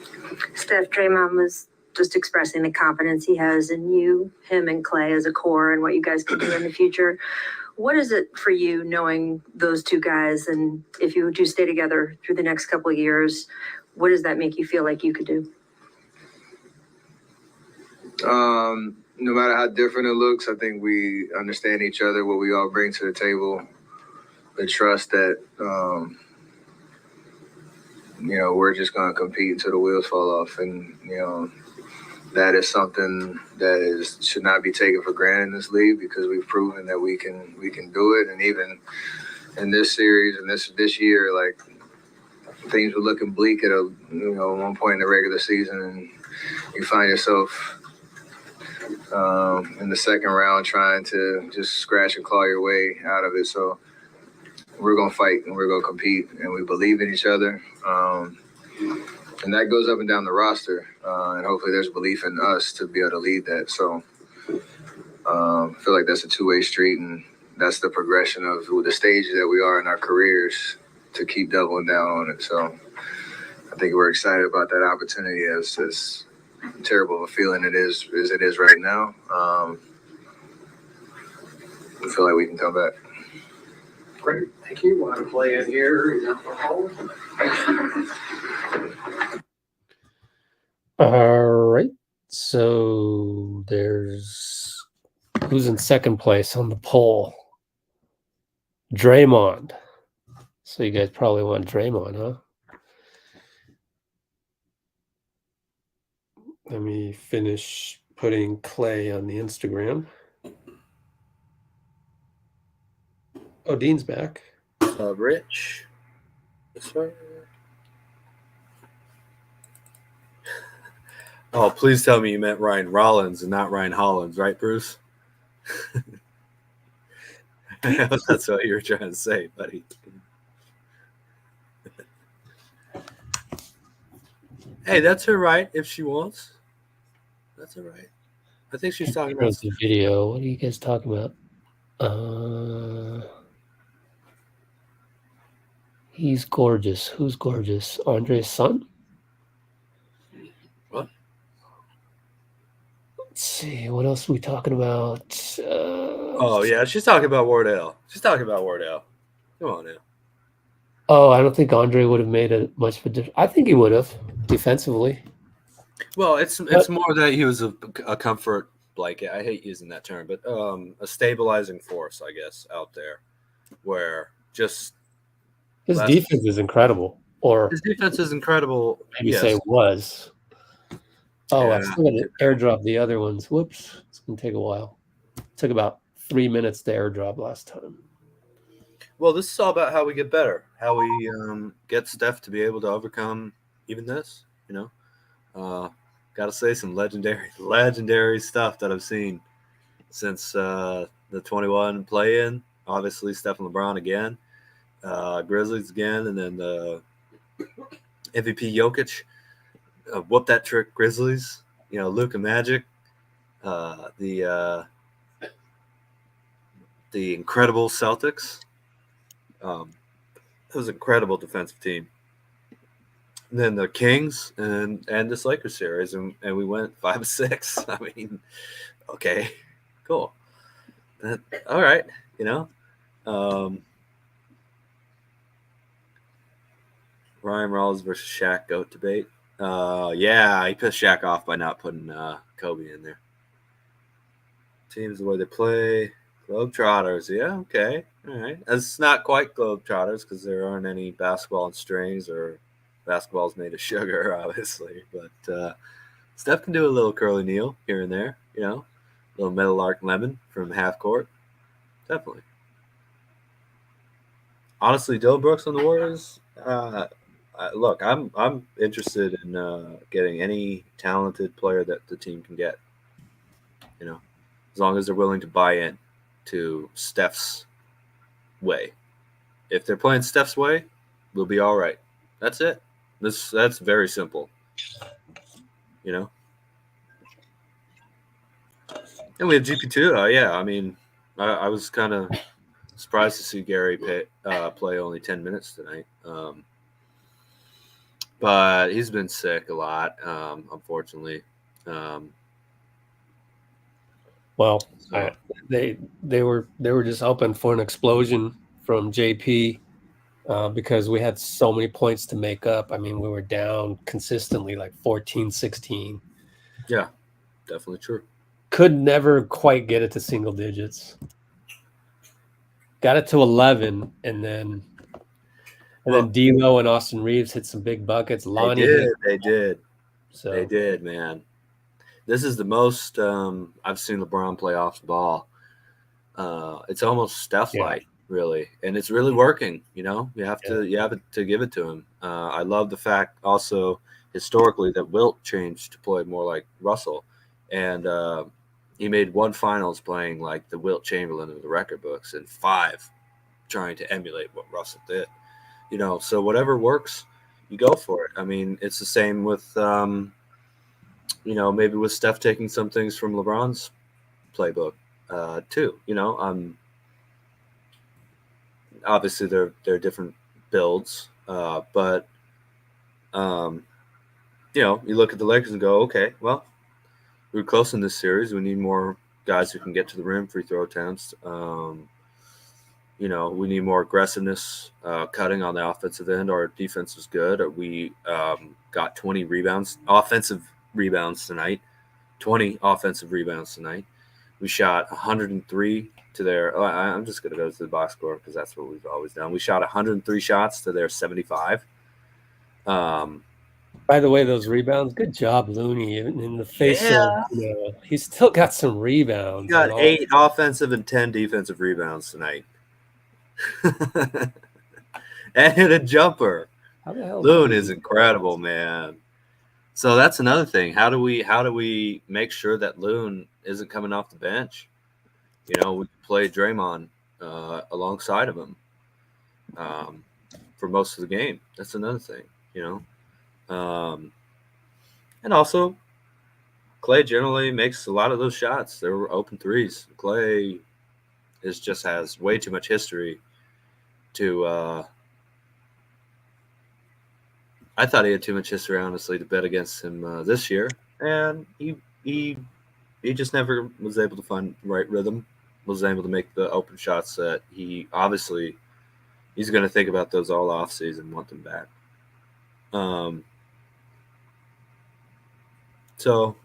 Steph, Draymond was just expressing the confidence he has in you, him and Klay as a core, and what you guys can do in the future. What is it for you knowing those two guys, and if you do stay together through the next couple of years, what does that make you feel like you could do? No matter how different it looks, I think we understand each other, what we all bring to the table, the trust that, we're just going to compete until the wheels fall off. And, that is something that should not be taken for granted in this league, because we've proven that we can do it. And even in this series and this year, like, things were looking bleak at one point in the regular season, and you find yourself in the second round trying to just scratch and claw your way out of it. So we're going to fight and we're going to compete, and we believe in each other. And that goes up and down the roster. And hopefully there's belief in us to be able to lead that. So I feel like that's a two-way street, and that's the progression of the stages that we are in our careers, to keep doubling down on it. So I think we're excited about that opportunity, as terrible of a feeling it is as it is right now. I feel like we can come back. Great, thank you. Want to play in here? All right. So there's who's in second place on the poll? Draymond. So you guys probably want Draymond, huh? Let me finish putting Klay on the Instagram. Oh, Dean's back. Rich. Yes, sir. Oh, please tell me you meant Ryan Rollins and not Ryan Hollins, right, Bruce? That's what you were trying to say, buddy. Hey, that's her right if she wants. That's all right. I think she's talking about the video. What are you guys talking about? He's gorgeous. Who's gorgeous? Andre's son? What? Let's see. What else are we talking about? Oh, yeah. She's talking about Wardell. Come on now. Oh, I don't think Andre would have made much of a difference. I think he would have defensively. Well, it's more that he was a comfort blanket. I hate using that term, but a stabilizing force, I guess, out there, where just his defense is incredible. Or his defense is incredible. Maybe yes. say was. Oh, Yeah. I still got to airdrop the other ones. Whoops, it's gonna take a while. It took about 3 minutes to airdrop last time. Well, this is all about how we get better, how we get Steph to be able to overcome even this. Got to say some legendary stuff that I've seen since the 21 play-in. Obviously, Steph and LeBron again, Grizzlies again, and then the MVP Jokic. Whoop that trick, Grizzlies. Luka Magic. The incredible Celtics. It was an incredible defensive team. And then the Kings and this Lakers series, and we went 5-6. I mean, okay, cool. All right, Ryan Rollins versus Shaq GOAT debate. Yeah, he pissed Shaq off by not putting Kobe in there. Teams the way they play. Globetrotters. Yeah, okay. All right. It's not quite Globetrotters because there aren't any basketball and strings or basketballs made of sugar, obviously. But Steph can do a little curly kneel here and there, you know, a little metal arc lemon from half court. Definitely. Honestly, Dylan Brooks on the Warriors. Look, I'm interested in getting any talented player that the team can get. You know, as long as they're willing to buy in to Steph's way. If they're playing Steph's way, we'll be all right. That's it. That's very simple. You know. And we have GP2. Yeah, I mean, I was kind of surprised to see Gary play only 10 minutes tonight. But he's been sick a lot, unfortunately. Well, they were just hoping for an explosion from JP because we had so many points to make up. I mean, we were down consistently like 14, 16. Yeah, definitely true. Could never quite get it to single digits. Got it to 11, and then D'Lo and Austin Reeves hit some big buckets. Lonnie They did. So they did, man. This is the most I've seen LeBron play off the ball. It's almost Steph-like, really, and it's really working. You know, you have to give it to him. I love the fact also historically that Wilt changed to play more like Russell, and he made one finals playing like the Wilt Chamberlain of the record books, and 5 trying to emulate what Russell did. You know, so whatever works, you go for it. I mean, it's the same with you know, maybe with Steph taking some things from LeBron's playbook too. You know, obviously they're different builds, but you know, you look at the Lakers and go, okay, well, we're close in this series. We need more guys who can get to the rim, free throw attempts. You know, we need more aggressiveness, cutting on the offensive end. Our defense is good. We got 20 rebounds, offensive rebounds tonight, 20 offensive rebounds tonight. We shot 103 to their I'm just going to go to the box score because that's what we've always done. We shot 103 shots to their 75. By the way, those rebounds, good job, Looney. In the face of, you know, he's still got some rebounds. He got 8 offensive and 10 defensive rebounds tonight. And hit a jumper. How the hell Loon is incredible, man. So that's another thing. How do we make sure that Loon isn't coming off the bench? You know, we play Draymond alongside of him for most of the game. That's another thing, you know. And also, Klay generally makes a lot of those shots. They were open threes. Klay just has way too much history to I thought he had too much history, honestly, to bet against him this year, and he just never was able to find the right rhythm. Was able to make the open shots that he's going to think about those all off season, want them back. So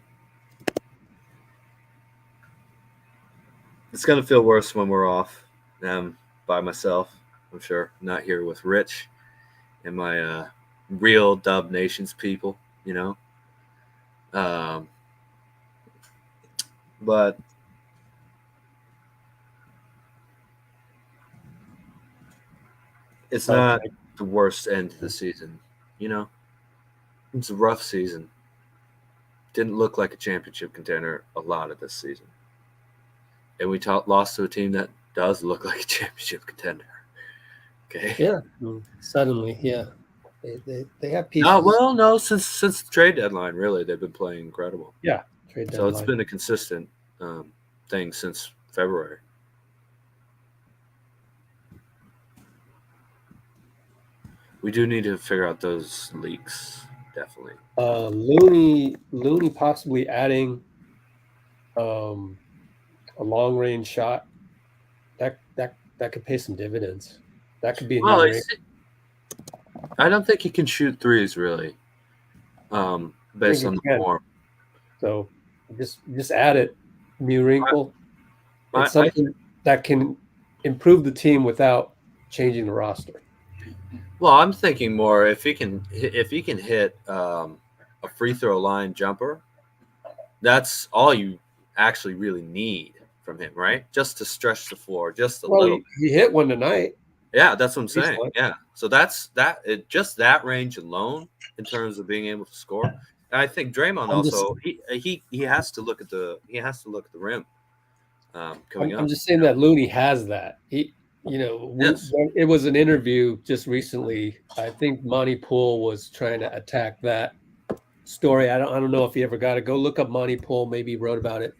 it's going to feel worse when we're off. By myself, I'm sure. Not here with Rich and my real Dub Nations people, you know. But it's not the worst end to the season, you know. It's a rough season. Didn't look like a championship contender a lot of this season. And we lost to a team that does look like a championship contender. Okay. Yeah. Suddenly, yeah. They have pieces. No, since the trade deadline, really, they've been playing incredible. Yeah, trade deadline. So it's deadline. been a consistent thing since February. We do need to figure out those leaks, definitely. Looney possibly adding a long range shot that could pay some dividends. That could be a I don't think he can shoot threes really. based on the form. So just add it, new wrinkle. It's something that can improve the team without changing the roster. Well, I'm thinking more if he can hit a free throw line jumper, that's all you actually really need from him, right? Just to stretch the floor just a little. He hit one tonight. Yeah, that's what I'm saying. Yeah, so that's that. Just that range alone, in terms of being able to score. And I think Draymond he has to look at the rim. Coming up. I'm just saying that Looney has that. It was an interview just recently. I think Monty Poole was trying to attack that story. I don't know if he ever got it. Go look up Monty Poole. Maybe he wrote about it.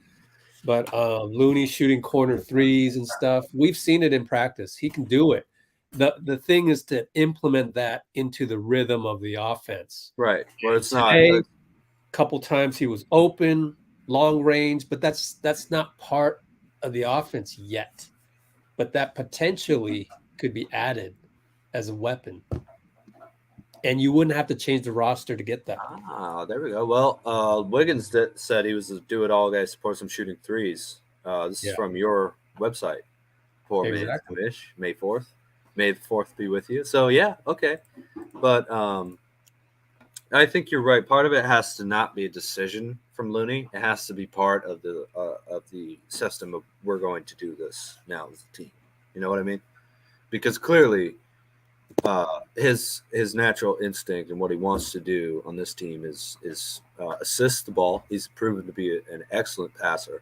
But Looney shooting corner threes and stuff. We've seen it in practice. He can do it. The thing is to implement that into the rhythm of the offense. Right. Well, it's Today, not. A couple times he was open, long range, but that's not part of the offense yet. But that potentially could be added as a weapon. And you wouldn't have to change the roster to get that. Ah, there we go. Well, Wiggins said he was a do-it-all guy, supports him shooting threes. This is from your website. For Exactly. May 4th. May the 4th be with you. So, yeah, okay. But I think you're right. Part of it has to not be a decision from Looney. It has to be part of the system of we're going to do this now as a team. You know what I mean? Because clearly his natural instinct and what he wants to do on this team is assist the ball. He's proven to be an excellent passer,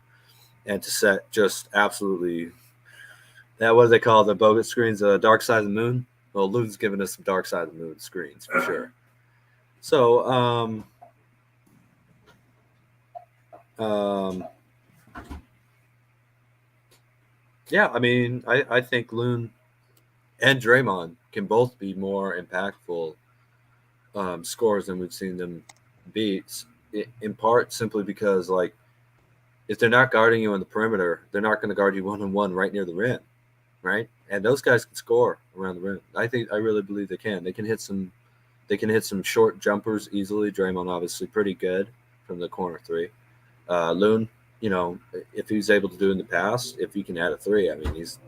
and to set just absolutely what do they call the bogus screens? Dark side of the moon. Well, Loon's giving us some dark side of the moon screens for sure. So, yeah, I mean, I think Loon and Draymond can both be more impactful scorers than we've seen them be, in part simply because, like, if they're not guarding you on the perimeter, they're not going to guard you one-on-one right near the rim, right? And those guys can score around the rim. I really believe they can. They can hit some short jumpers easily. Draymond obviously pretty good from the corner three. Loon, if he's able to do it in the past, if he can add a three, I mean, he's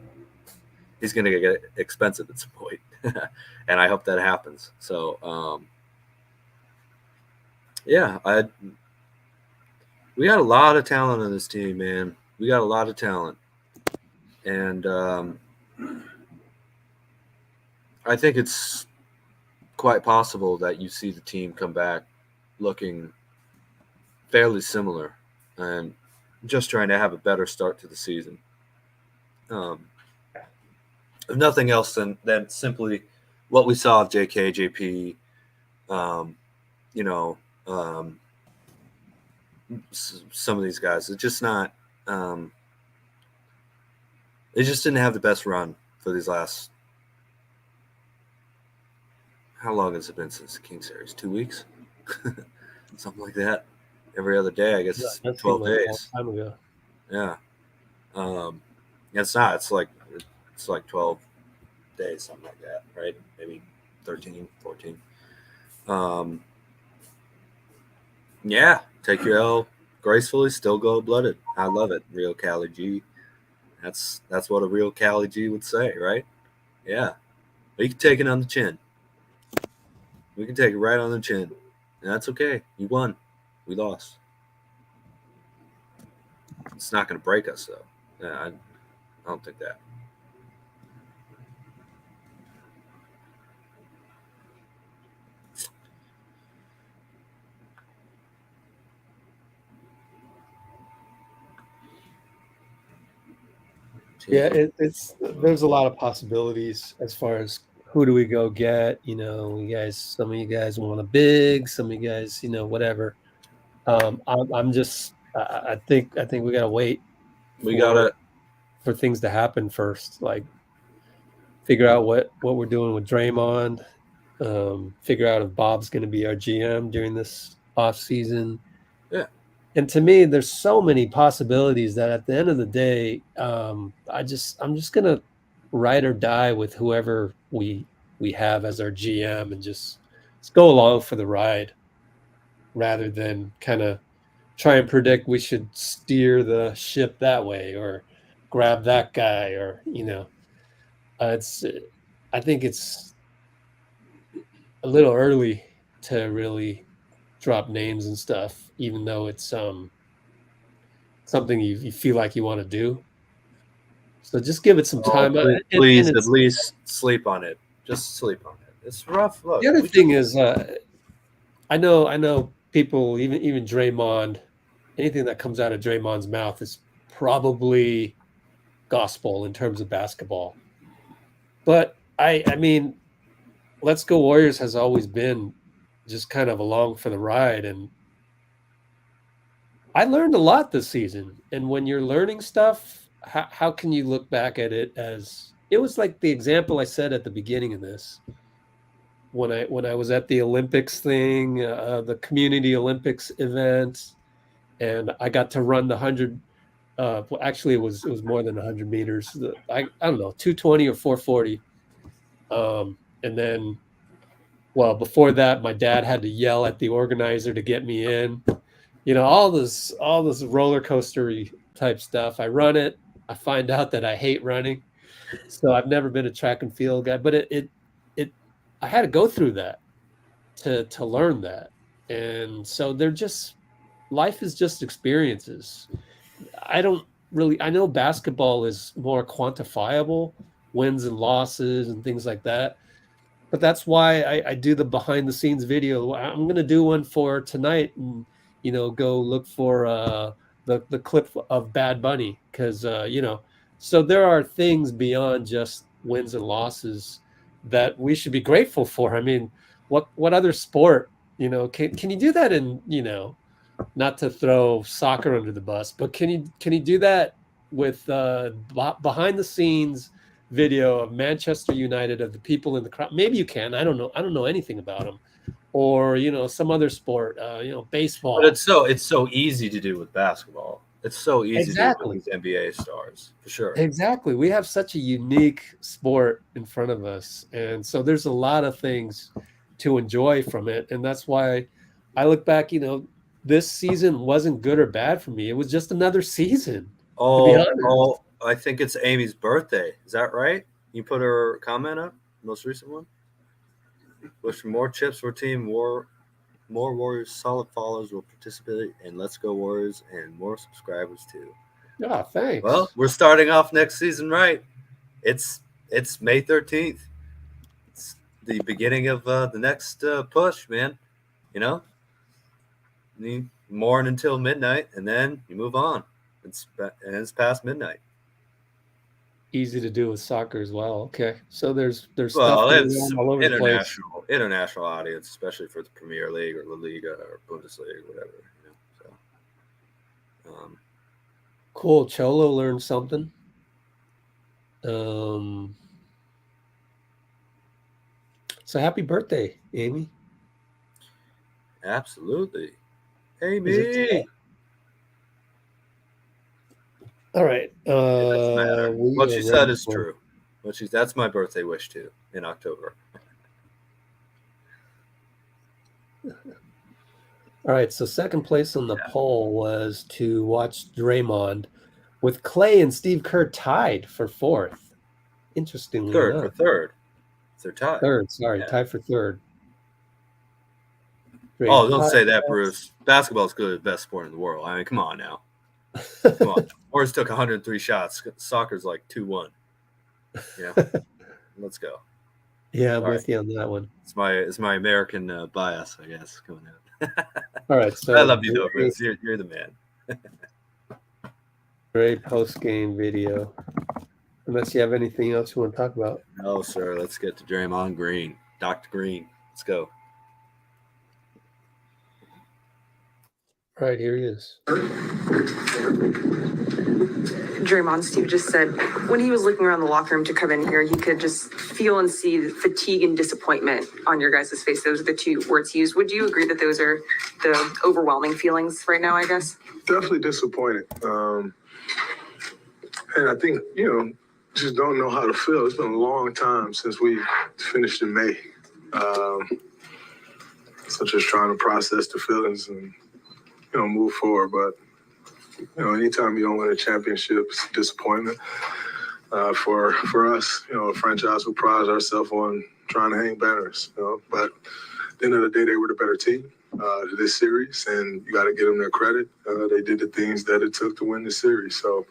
going to get expensive at some point. And I hope that happens. So, yeah, we got a lot of talent on this team, man. We got a lot of talent. And I think it's quite possible that you see the team come back looking fairly similar and just trying to have a better start to the season. If nothing else than simply what we saw of JK, JP, some of these guys. It's just not they just didn't have the best run for these last. How long has it been since the King Series? 2 weeks? Something like that. Every other day, I guess it's 12 days. A long time ago. Yeah. It's not. It's like 12 days, something like that, right? Maybe 13, 14. Yeah, take your L gracefully, still gold-blooded. I love it. Real Cali G. That's what a real Cali G would say, right? Yeah. We can take it on the chin. We can take it right on the chin. And that's okay. You won. We lost. It's not going to break us, though. Yeah, I don't think that. Yeah, there's a lot of possibilities as far as who do we go get. Some of you guys want a big, some of you guys, whatever. I think we gotta wait. For things to happen first. Like figure out what we're doing with Draymond. Figure out if Bob's going to be our GM during this off season. Yeah. And to me, there's so many possibilities that at the end of the day, I'm just gonna ride or die with whoever we have as our GM and just let's go along for the ride. rather than kind of try and predict we should steer the ship that way or grab that guy or, I think it's a little early to really drop names and stuff, even though it's something you feel like you want to do. So just give it some time. Please, at least sleep on it. Just sleep on it. It's rough. Look, the other thing is, I know people, even Draymond, anything that comes out of Draymond's mouth is probably gospel in terms of basketball. But I mean, Let's Go Warriors has always been just kind of along for the ride, and I learned a lot this season. And when you're learning stuff, how can you look back at it as it was like the example I said at the beginning of this when I was at the Olympics thing, the community Olympics event, and I got to run the 100. Well, actually, it was more than 100 meters. I don't know, 220 or 440. And then, well, before that, my dad had to yell at the organizer to get me in. All this roller coaster type stuff. I run it. I find out that I hate running, so I've never been a track and field guy. But I had to go through that to learn that, and so life is just experiences. I know basketball is more quantifiable, wins and losses and things like that. But that's why I do the behind the scenes video. I'm going to do one for tonight and, go look for the clip of Bad Bunny because, so there are things beyond just wins and losses that we should be grateful for. I mean, what other sport, can you do that in, not to throw soccer under the bus, but can you do that with behind the scenes video of Manchester United, of the people in the crowd? Maybe you can. I don't know anything about them, or some other sport, baseball. But it's so easy to do with basketball. It's so easy to do with these NBA stars, for sure. Exactly. We have such a unique sport in front of us, and so there's a lot of things to enjoy from it, and that's why I look back. This season wasn't good or bad for me. It was just another season. I think it's Amy's birthday. Is that right? You put her comment up, most recent one? Wish for more chips for team, more Warriors, solid followers will participate in Let's Go Warriors, and more subscribers too. Yeah, thanks. Well, we're starting off next season right. It's May 13th. It's the beginning of the next push, man. You mourn until midnight, and then you move on. It's past midnight. Easy to do with soccer as well. Okay, so there's it's stuff all over the place. International audience, especially for the Premier League or La Liga or Bundesliga, whatever. Cool. Cholo learned something. So happy birthday, Amy. Absolutely, Amy. All right. What she said is true. That's my birthday wish too in October. All right. So second place on the poll was to watch Draymond, with Klay and Steve Kerr tied for fourth. Interestingly enough. Third. They're tied. Third. Sorry, tied for third. Don't say that, Bruce. Basketball is good, the best sport in the world. I mean, come on now. Come on. Warriors took 103 shots. Soccer's like 2-1. Let's go. Yeah, I'm with you on that one. It's my American bias, I guess, coming out. All right. So I love you, though, Bruce. You're the man. Great post-game video. Unless you have anything else you want to talk about. No, sir. Let's get to Draymond Green. Dr. Green. Let's go. All right, here he is. Draymond, Steve just said when he was looking around the locker room to come in here, he could just feel and see the fatigue and disappointment on your guys' face. Those are the two words he used. Would you agree that those are the overwhelming feelings right now, I guess? Definitely disappointed. And I think, just don't know how to feel. It's been a long time since we finished in May. So just trying to process the feelings and, move forward. But, anytime you don't win a championship, it's a disappointment. For us, a franchise who prides ourselves on trying to hang banners, But at the end of the day, they were the better team this series, and you got to give them their credit. They did the things that it took to win the series. So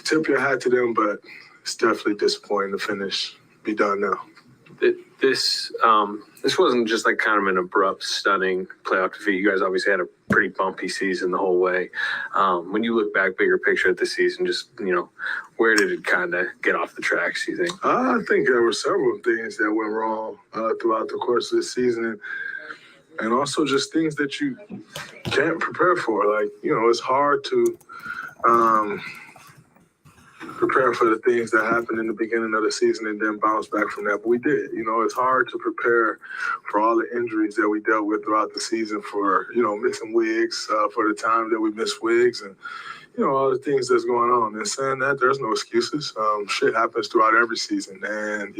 tip your hat to them, but it's definitely disappointing to be done now. This wasn't just like kind of an abrupt, stunning playoff defeat. You guys obviously had a pretty bumpy season the whole way. When you look back, bigger picture at the season, just, where did it kind of get off the tracks, do you think? I think there were several things that went wrong throughout the course of the season. And also just things that you can't prepare for. Like, it's hard to prepare for the things that happened in the beginning of the season and then bounce back from that. But we did. It's hard to prepare for all the injuries that we dealt with throughout the season for, missing Wiggs, for the time that we missed Wiggs and, all the things that's going on. And saying that, there's no excuses. Shit happens throughout every season. And,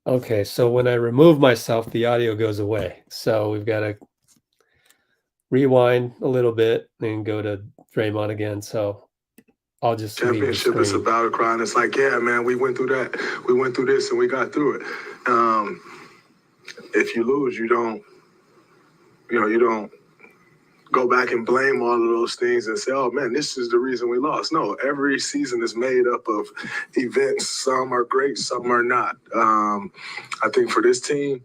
Okay, so when I remove myself, the audio goes away. So we've got to rewind a little bit and go to Draymond again. So I'll just leave the championship is screen. about a grind. It's like, yeah, man, we went through that. We went through this and we got through it. If you lose, you don't go back and blame all of those things and say, oh, man, this is the reason we lost. No, every season is made up of events. Some are great, some are not. I think for this team,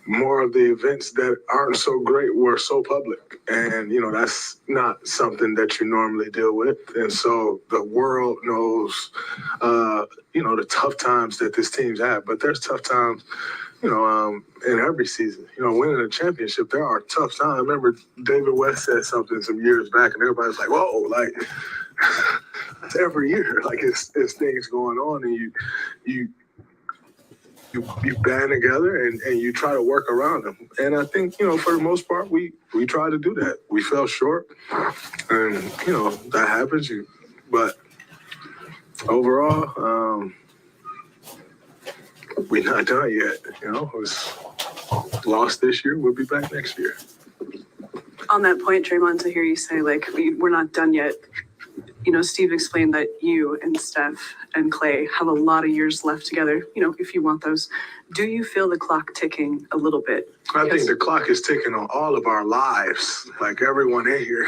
more of the events that aren't so great were so public. And, that's not something that you normally deal with. And so the world knows, the tough times that this team's had. But there's tough times, in every season. Winning a championship, there are tough times. I remember David West said something some years back, and everybody's like, whoa, like, it's every year. Like, it's things going on, and you band together and you try to work around them. And I think, for the most part, we try to do that. We fell short, and, that happens. But overall, we're not done yet. It was lost this year. We'll be back next year. On that point, Draymond, to hear you say, like, we're not done yet. Steve explained that you and Steph and Klay have a lot of years left together, if you want those. Do you feel the clock ticking a little bit? I think the clock is ticking on all of our lives. Like everyone in here,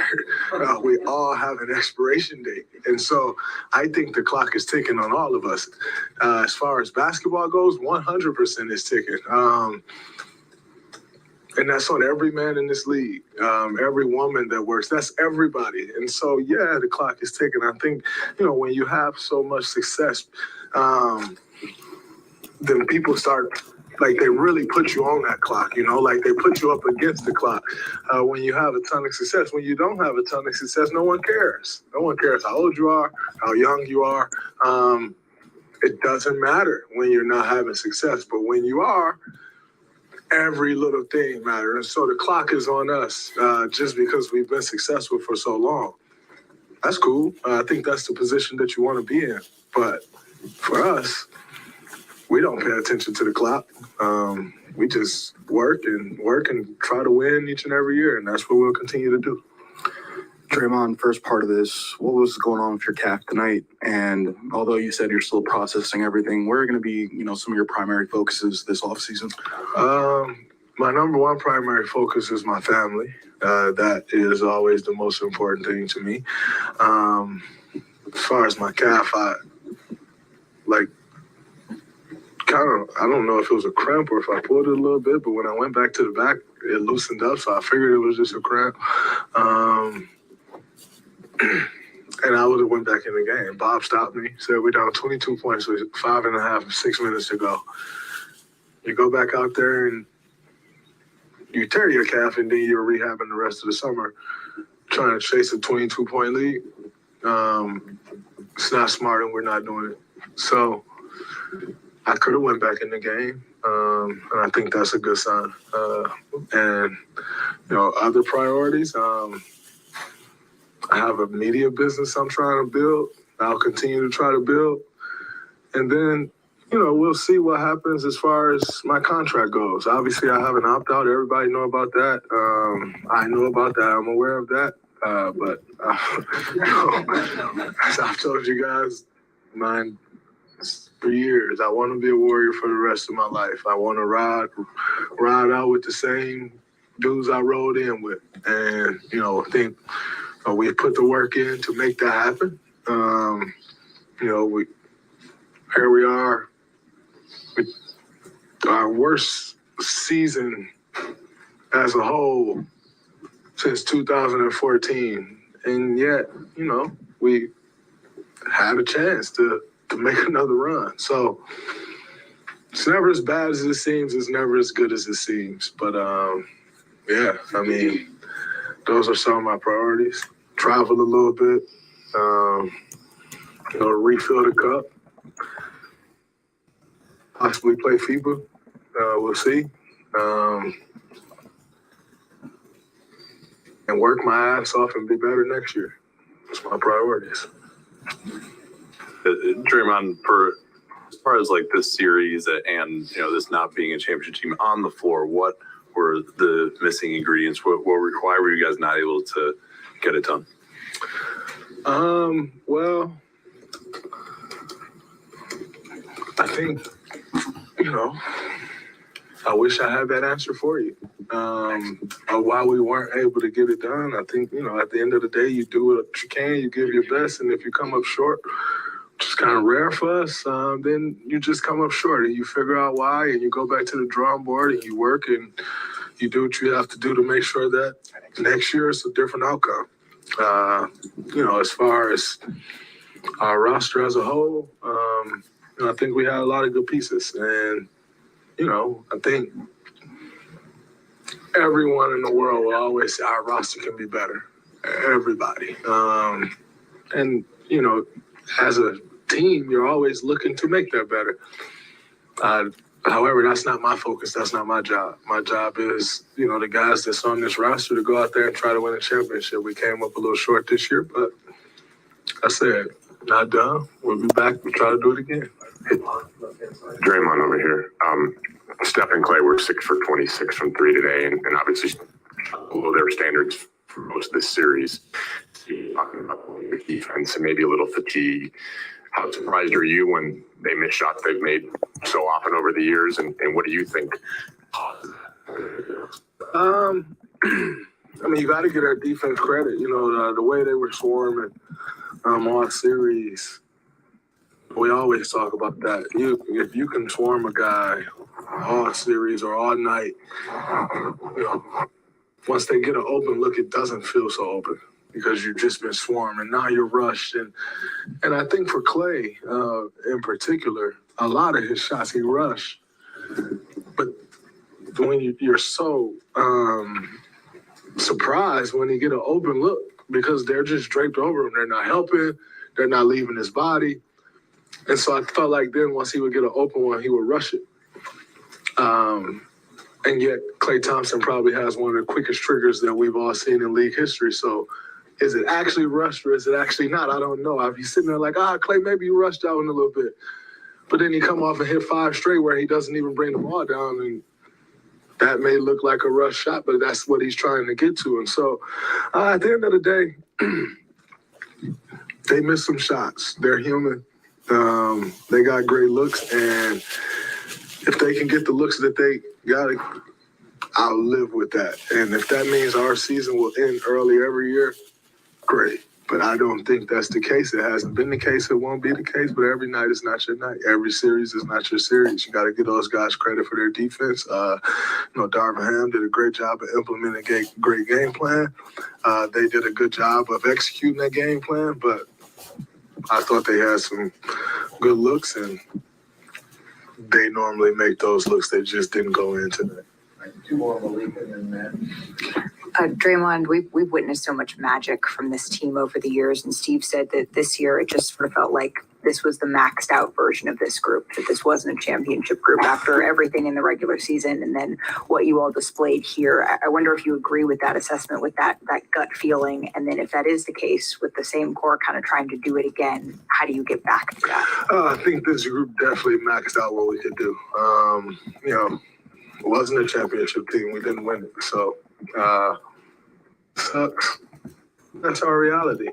we all have an expiration date. And so I think the clock is ticking on all of us. As far as basketball goes, 100% is ticking. And that's on every man in this league, every woman that works. That's everybody. And so, yeah, the clock is ticking. I think, when you have so much success, then people start, like, they really put you on that clock, like they put you up against the clock. When you have a ton of success. When you don't have a ton of success, no one cares. No one cares how old you are, how young you are. It doesn't matter when you're not having success. But when you are, every little thing matters. And so the clock is on us just because we've been successful for so long. That's cool. I think that's the position that you want to be in. But for us, we don't pay attention to the clock. We just work and try to win each and every year. And that's what we'll continue to do. Draymond, first part of this, what was going on with your calf tonight? And although you said you're still processing everything, where are going to be, some of your primary focuses this offseason? My number one primary focus is my family. That is always the most important thing to me. As far as my calf, I don't know if it was a cramp or if I pulled it a little bit, but when I went back to the back, it loosened up, so I figured it was just a cramp. and I would have went back in the game. Bob stopped me, said we're down 22 points with 5.5, 6 minutes to go. You go back out there and you tear your calf, and then you're rehabbing the rest of the summer trying to chase a 22-point lead. It's not smart, and we're not doing it. So I could have went back in the game, and I think that's a good sign. And, other priorities, I have a media business I'm trying to build. I'll continue to try to build. And then, we'll see what happens as far as my contract goes. Obviously, I have an opt-out. Everybody know about that. I know about that. I'm aware of that. But as I've told you guys, for years, I want to be a Warrior for the rest of my life. I want to ride out with the same dudes I rode in with. And, I think we put the work in to make that happen. Here we are. Our worst season as a whole since 2014. And yet, we had a chance to make another run. So it's never as bad as it seems. It's never as good as it seems. But, those are some of my priorities. Travel a little bit, refill the cup, possibly play FIBA. We'll see. And work my ass off and be better next year. That's my priorities. Draymond, as far as like this series and this not being a championship team on the floor, what were the missing ingredients? Why were you guys not able to get it done? Well, I think I wish I had that answer for you. Why we weren't able to get it done, I think, at the end of the day, you do what you can, you give your best, and if you come up short, which is kind of rare for us, then you just come up short and you figure out why, and you go back to the drawing board and you work and you do what you have to do to make sure that next year it's a different outcome. As far as our roster as a whole, I think we had a lot of good pieces, and I think everyone in the world will always say our roster can be better. Everybody. And, as a team, you're always looking to make that better. However, that's not my focus. That's not my job. My job is, the guys that's on this roster to go out there and try to win a championship. We came up a little short this year, but I said, not done. We'll be back. We'll try to do it again. Draymond over here. Steph and Klay were 6 for 26 from 3 today, and obviously below their standards for most of this series. Talking about your defense and maybe a little fatigue. How surprised are you when they miss shots they've made so often over the years, and what do you think? You got to get our defense credit. The way they were swarming all series. We always talk about that. If you can swarm a guy all series or all night, once they get an open look, it doesn't feel so open because you've just been swarmed and now you're rushed. And I think for Klay in particular, a lot of his shots he rushed. But when you're so surprised when you get an open look because they're just draped over him. They're not helping. They're not leaving his body. And so I felt like then once he would get an open one, he would rush it. And yet Klay Thompson probably has one of the quickest triggers that we've all seen in league history. So is it actually rushed or is it actually not? I don't know. I'd be sitting there like, Klay, maybe you rushed that one a little bit. But then he come off and hit 5 straight where he doesn't even bring the ball down. And that may look like a rush shot, but that's what he's trying to get to. And so at the end of the day, they missed some shots. They're human. They got great looks, and if they can get the looks that they got, I'll live with that. And if that means our season will end early every year, great. But I don't think that's the case. It hasn't been the case. It won't be the case. But every night is not your night. Every series is not your series. You got to give those guys credit for their defense. Darvin Ham did a great job of implementing a great game plan. They did a good job of executing that game plan. But I thought they had some good looks, and they normally make those looks. They just didn't go in tonight. Two more Malik and then that. Draymond, we've witnessed so much magic from this team over the years, and Steve said that this year it just sort of felt like this was the maxed out version of this group, that this wasn't a championship group after everything in the regular season and then what you all displayed here. I wonder if you agree with that assessment, with that gut feeling, and then if that is the case with the same core kind of trying to do it again, how do you get back to that? I think this group definitely maxed out what we could do. It wasn't a championship team. We didn't win it. So, sucks. That's our reality.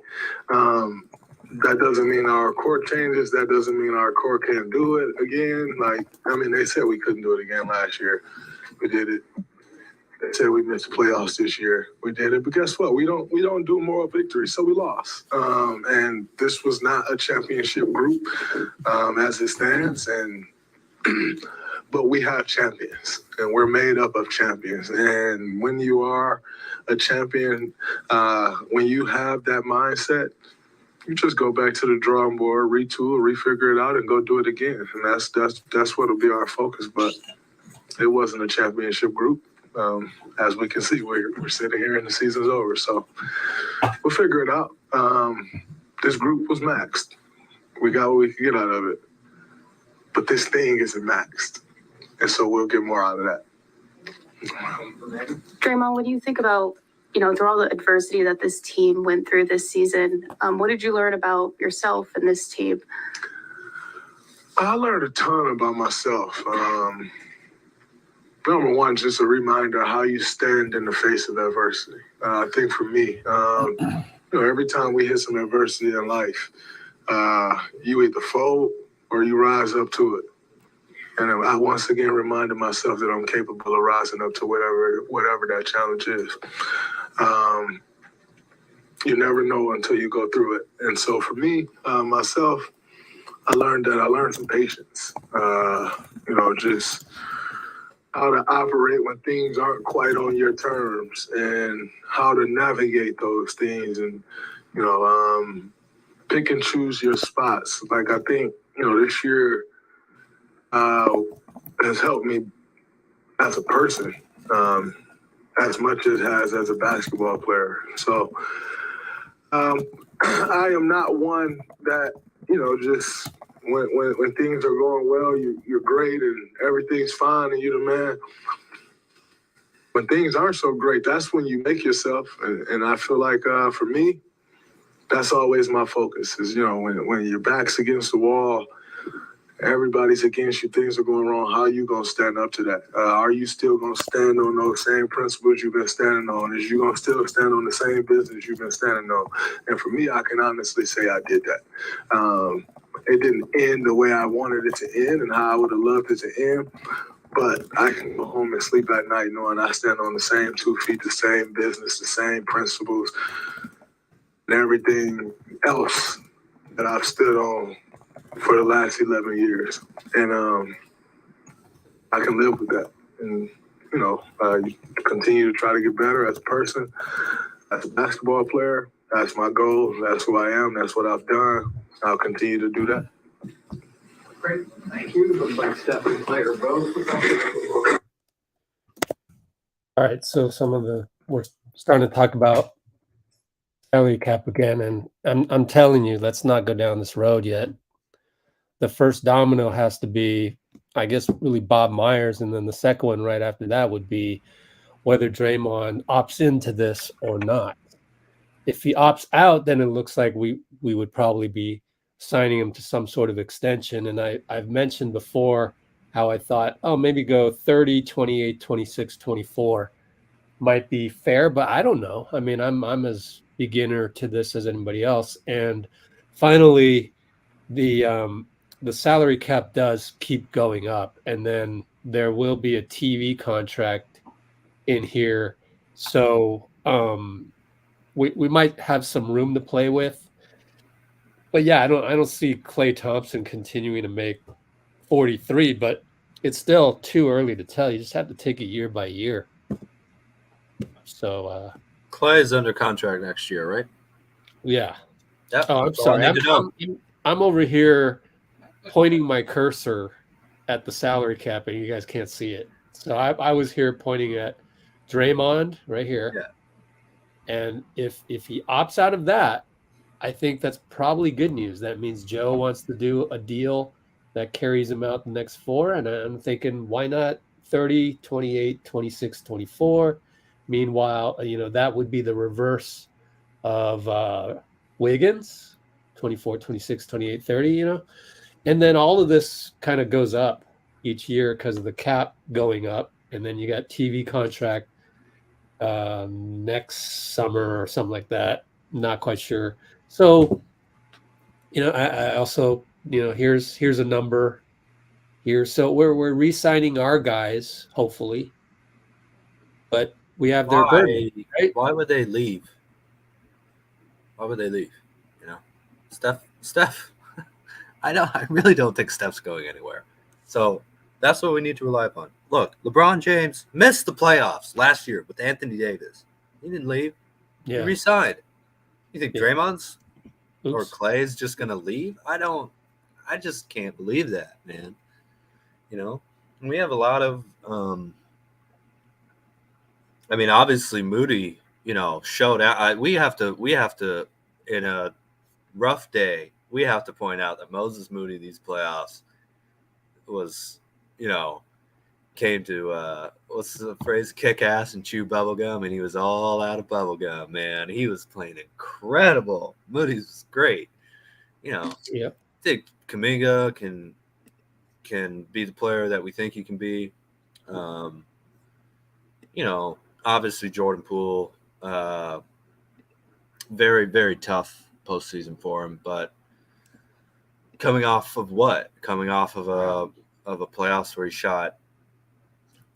That doesn't mean our core changes. That doesn't mean our core can't do it again. They said we couldn't do it again last year. We did it. They said we missed the playoffs this year. We did it. But guess what? We don't do moral victory, so we lost. And this was not a championship group as it stands. But we have champions, and we're made up of champions. And when you are a champion, when you have that mindset, you just go back to the drawing board, retool, refigure it out, and go do it again. And that's what'll be our focus. But it wasn't a championship group. As we can see, we're sitting here and the season's over. So we'll figure it out. This group was maxed. We got what we could get out of it. But this thing isn't maxed. And so we'll get more out of that. Draymond, what do you think about, through all the adversity that this team went through this season, what did you learn about yourself and this team? I learned a ton about myself. Number one, just a reminder of how you stand in the face of adversity. I think for me, every time we hit some adversity in life, you either fold or you rise up to it. And I once again reminded myself that I'm capable of rising up to whatever that challenge is. You never know until you go through it. And so for me, myself, I learned some patience. Just how to operate when things aren't quite on your terms and how to navigate those things and, pick and choose your spots. Like I think, this year, has helped me as a person as much as it has as a basketball player. So I am not one that, just when things are going well, you're great and everything's fine and you're the man. When things aren't so great, that's when you make yourself. And I feel like for me, that's always my focus is, when your back's against the wall, everybody's against you, things are going wrong, how are you going to stand up to that? Are you still going to stand on those same principles you've been standing on? Is you going to still stand on the same business you've been standing on? And for me, I can honestly say I did that. It didn't end the way I wanted it to end and how I would have loved it to end. But I can go home and sleep at night knowing I stand on the same 2 feet, the same business, the same principles, and everything else that I've stood on for the last 11 years. And I can live with that. And, continue to try to get better as a person, as a basketball player. That's my goal. That's who I am. That's what I've done. I'll continue to do that. Great. Thank you. Looks like Steph and Klay are both. All right, so we're starting to talk about salary cap again, and I'm telling you, let's not go down this road yet. The first domino has to be, I guess, really Bob Myers, and then the second one right after that would be whether Draymond opts into this or not. If he opts out, then it looks like we would probably be signing him to some sort of extension. And I've mentioned before how I thought, maybe go 30, 28, 26, 24 might be fair, but I don't know. I mean, I'm as beginner to this as anybody else. And finally, the salary cap does keep going up, and then there will be a TV contract in here. So we might have some room to play with. But yeah, I don't see Klay Thompson continuing to make 43, but it's still too early to tell. You just have to take it year by year. So Klay is under contract next year, right? yeah. Yep, Oh, I'm that's all I sorry. need to know. I'm over here pointing my cursor at the salary cap, and you guys can't see it. So I was here pointing at Draymond right here. Yeah. And if he opts out of that, I think that's probably good news. That means Joe wants to do a deal that carries him out the next 4. And I'm thinking, why not 30, 28, 26, 24? Meanwhile, that would be the reverse of Wiggins, 24, 26, 28, 30, And then all of this kind of goes up each year because of the cap going up. And then you got TV contract next summer or something like that. Not quite sure. So, I also, here's a number here. So we're re-signing our guys, hopefully. But we have their burden, right? Why would they leave? Why would they leave? Steph. I really don't think Steph's going anywhere. So that's what we need to rely upon. Look, LeBron James missed the playoffs last year with Anthony Davis. He didn't leave. Yeah. He resigned. You think Draymond's or Oops. Klay's just gonna leave? I just can't believe that, man. And we have a lot of obviously Moody, showed out. We have to in a rough day, we have to point out that Moses Moody these playoffs was, came to what's the phrase, kick ass and chew bubblegum, and he was all out of bubblegum, man. He was playing incredible. Moody's great. Yeah. I think Kuminga can be the player that we think he can be. Obviously Jordan Poole, very, very tough postseason for him, but coming off of what? Coming off of a playoffs where he shot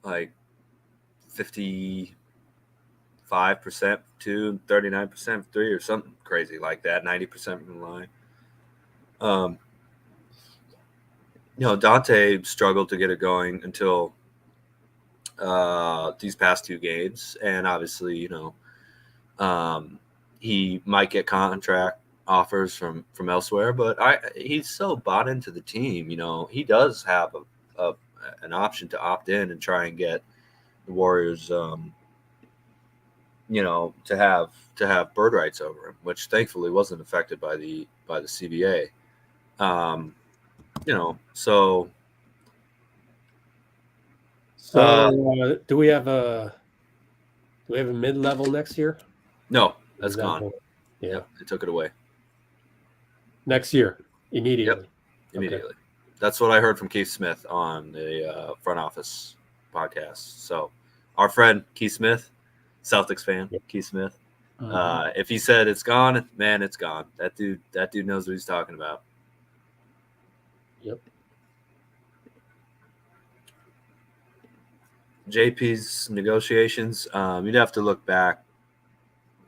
like 55% from 2 and 39% from 3 or something crazy like that, 90% from the line. Donte struggled to get it going until these past 2 games, and obviously, he might get contract offers from elsewhere, but he's so bought into the team. He does have an option to opt in and try and get the Warriors, to have bird rights over him, which thankfully wasn't affected by the CBA. So do we have a mid-level next year? No, that's gone. Yeah, they took it away next year immediately. Yep. Immediately. Okay. That's what I heard from Keith Smith on the front office podcast. So our friend Keith Smith, Celtics fan, Keith Smith. If he said it's gone, man, it's gone. That dude knows what he's talking about. Yep. JP's negotiations, you'd have to look back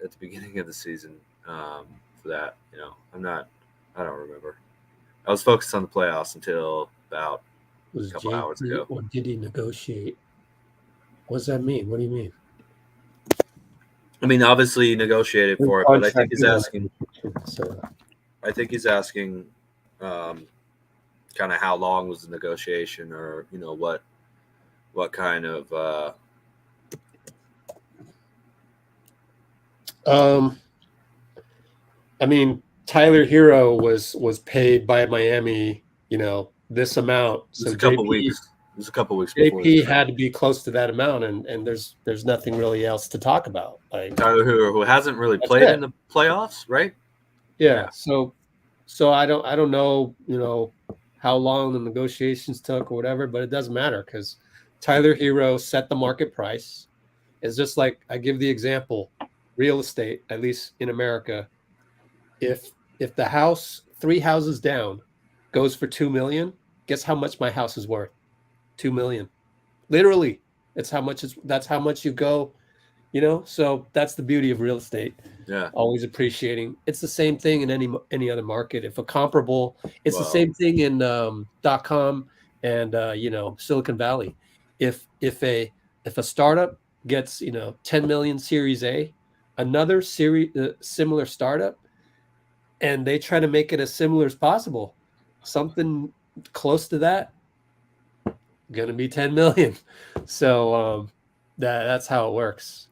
at the beginning of the season for that. I don't remember. I was focused on the playoffs until about a couple hours ago. Or did he negotiate? What does that mean? What do you mean? I mean, obviously he negotiated for it, but I think he's asking. So I think he's asking, kind of how long was the negotiation, or what kind of. I mean, Tyler Hero was paid by Miami, this amount. So a couple weeks. It was a couple weeks before. JP before had to be close to that amount, and there's nothing really else to talk about. Like Tyler Hero, who hasn't really played in the playoffs, right? Yeah. So I don't know, how long the negotiations took or whatever, but it doesn't matter because Tyler Hero set the market price. It's just like I give the example, real estate, at least in America. If the house 3 houses down goes for $2 million, guess how much my house is worth? $2 million. Literally, that's how much you go, so that's the beauty of real estate. Yeah. Always appreciating. It's the same thing in any other market. If a comparable, it's the Well- same thing in .com and Silicon Valley. If a startup gets 10 million Series A, another similar startup, and they try to make it as similar as possible, something close to that, going to be 10 million. So that's how it works.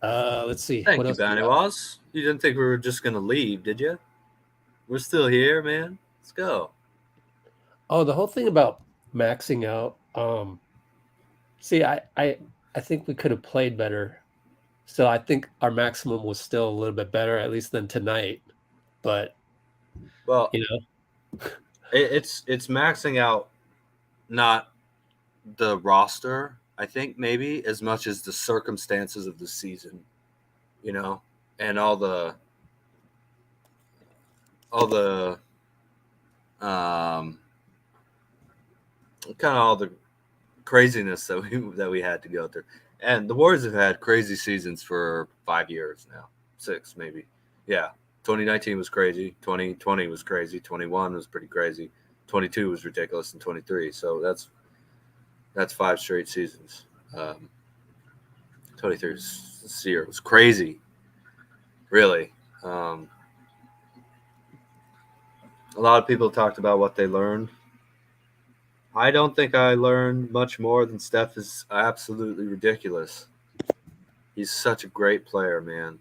Let's see. Thank what you, else we got? Baniwas. You didn't think we were just going to leave, did you? We're still here, man. Let's go. Oh, the whole thing about maxing out. See, I think we could have played better. So I think our maximum was still a little bit better, at least than tonight. But Well, it's it's maxing out, not the roster. I think maybe as much as the circumstances of the season, and all the kind of all the craziness that we had to go through. And the Warriors have had crazy seasons for 5 years now, 6 maybe. Yeah, 2019 was crazy. 2020 was crazy. 21 was pretty crazy. 22 was ridiculous, and 23. So that's 5 straight seasons. 23 this year was crazy, really. A lot of people talked about what they learned. I don't think I learned much more than Steph is absolutely ridiculous. He's such a great player, man.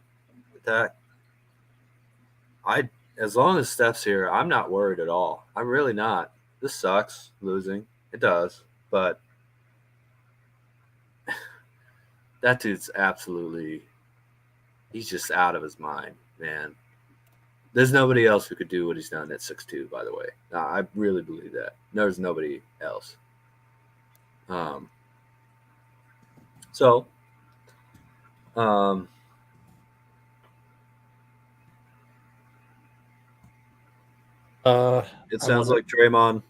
As long as Steph's here, I'm not worried at all. I'm really not. This sucks, losing. It does. But that dude's he's just out of his mind, man. There's nobody else who could do what he's done at 6'2", by the way. I really believe that. There's nobody else. It sounds like Draymond,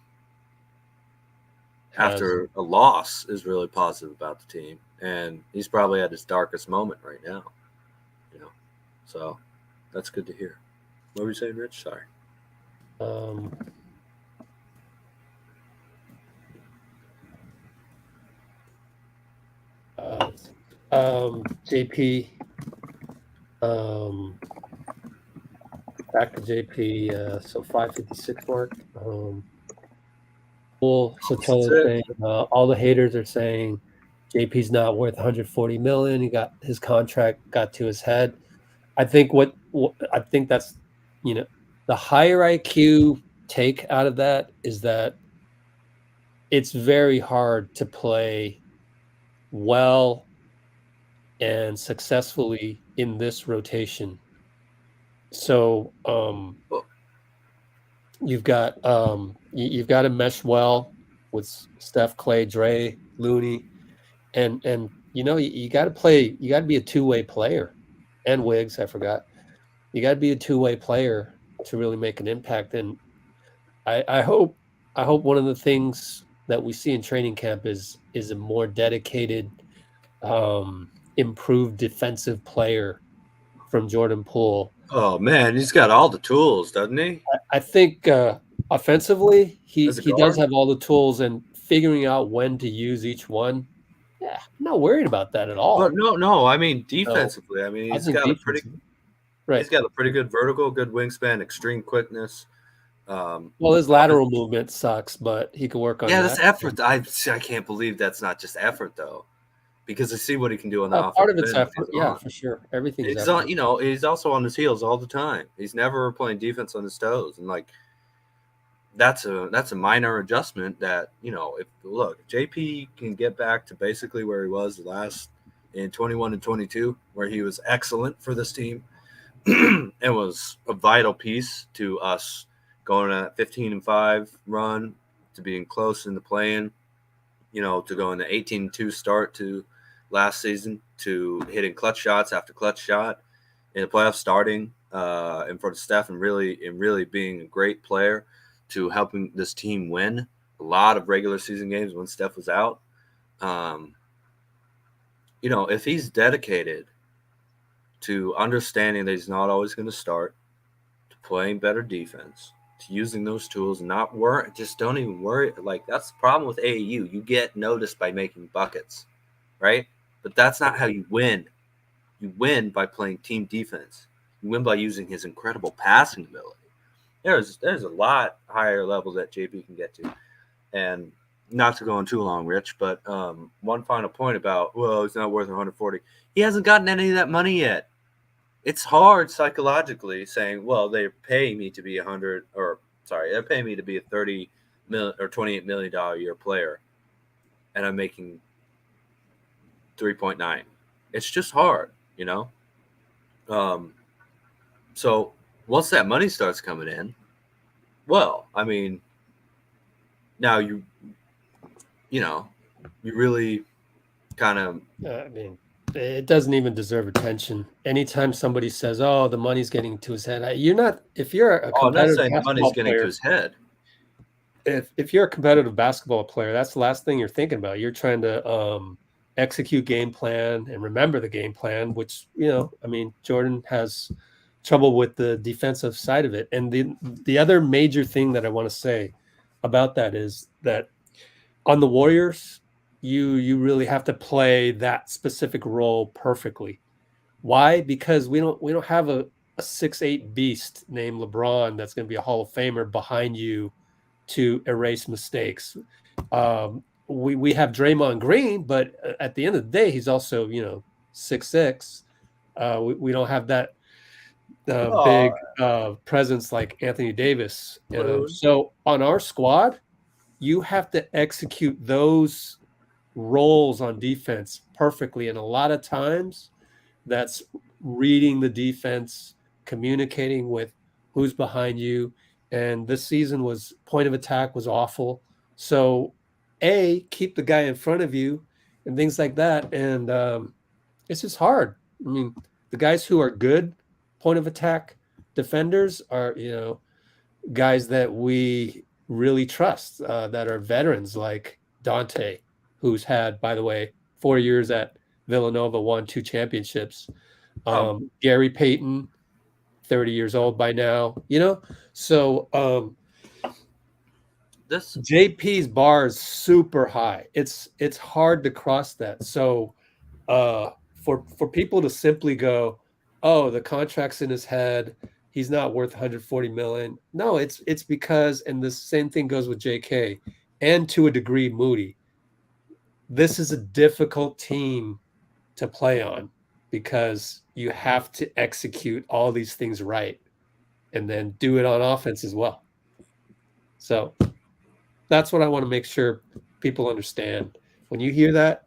after a loss, is really positive about the team. And he's probably at his darkest moment right now. So that's good to hear. What were you saying, Rich? Sorry. JP. Back to JP. So 556 mark. Poole Sotolo saying all the haters are saying JP's not worth 140 million. He got his contract got to his head. I think I think that's the higher IQ take out of that is that it's very hard to play well and successfully in this rotation. So you've got to mesh well with Steph, Klay, Dre, Looney, and you got to play. You got to be a two-way player, and Wiggs. I forgot. You got to be a two-way player to really make an impact. And I hope one of the things that we see in training camp is a more dedicated, improved defensive player from Jordan Poole. Oh man, he's got all the tools, doesn't he? I think offensively, he does have all the tools, and figuring out when to use each one. Yeah, I'm not worried about that at all. But no. I mean defensively. I mean he's got a pretty good vertical, good wingspan, extreme quickness. Well, his lateral movement sucks, but he could work on that. That's effort. I can't believe that's not just effort though, because I see what he can do on the offense. Part of it's effort, for sure. Everything is effort. He's also on his heels all the time. He's never playing defense on his toes, and that's a minor adjustment. That if JP can get back to basically where he was last in 21 and 22, where he was excellent for this team, and was a vital piece to us going at 15-5 run, to being close in the play-in, to going to 18-2 start to last season, to hitting clutch shots after clutch shot in the playoffs, starting in front of Steph, and really being a great player to helping this team win a lot of regular season games when Steph was out. If he's dedicated to understanding that he's not always going to start, to playing better defense, to using those tools, just don't even worry. Like, that's the problem with AAU. You get noticed by making buckets, right? But that's not how you win. You win by playing team defense. You win by using his incredible passing ability. There's a lot higher level that JP can get to. And not to go on too long, Rich, but one final point about, well, it's not worth 140. He hasn't gotten any of that money yet. It's hard psychologically saying, well, they're paying me to be they're paying me to be a $30 million or $28 million a year player, and I'm making 3.9. It's just hard, you know? So once that money starts coming in, well, I mean, now you really kind of. I mean, it doesn't even deserve attention. Anytime somebody says, "Oh, the money's getting to his head," you're not. If you're a I'm not competitive saying the basketball money's getting player, to his head. if you're a competitive basketball player, that's the last thing you're thinking about. You're trying to execute game plan and remember the game plan, which, I mean, Jordan has trouble with the defensive side of it. And the other major thing that I want to say about that is that on the Warriors, you really have to play that specific role perfectly. Why? Because we don't have a 6'8" beast named LeBron that's going to be a Hall of Famer behind you to erase mistakes. We have Draymond Green, but at the end of the day, he's also 6'6". We don't have that big presence like Anthony Davis. So on our squad, you have to execute those roles on defense perfectly, and a lot of times that's reading the defense, communicating with who's behind you. And this season point of attack was awful. So keep the guy in front of you and things like that. And it's just hard. I mean, the guys who are good point of attack defenders are, guys that we really trust, that are veterans like Donte, who's had, by the way, 4 years at Villanova, won 2 championships. Gary Payton, 30 years old by now, So this JP's bar is super high. It's hard to cross that. So for people to simply go, oh, the contract's in his head, he's not worth 140 million. No, it's because, and the same thing goes with JK and to a degree Moody. This is a difficult team to play on because you have to execute all these things right and then do it on offense as well. So that's what I want to make sure people understand. When you hear that,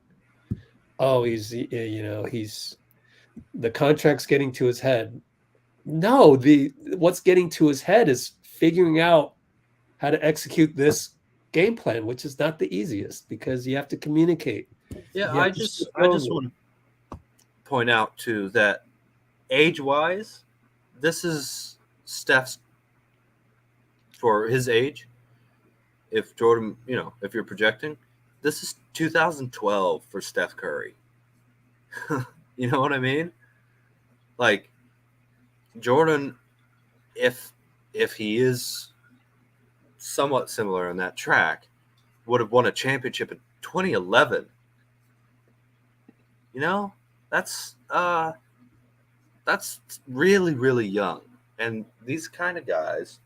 oh, he's the contract's getting to his head. No, what's getting to his head is figuring out how to execute this game plan, which is not the easiest because you have to communicate. Yeah, I just want to point out too that age-wise, this is Steph's, for his age. If Jordan, if you're projecting, this is 2012 for Steph Curry. You know what I mean? Like, Jordan, if he is somewhat similar in that track, would have won a championship in 2011. That's really, really young. And these kind of guys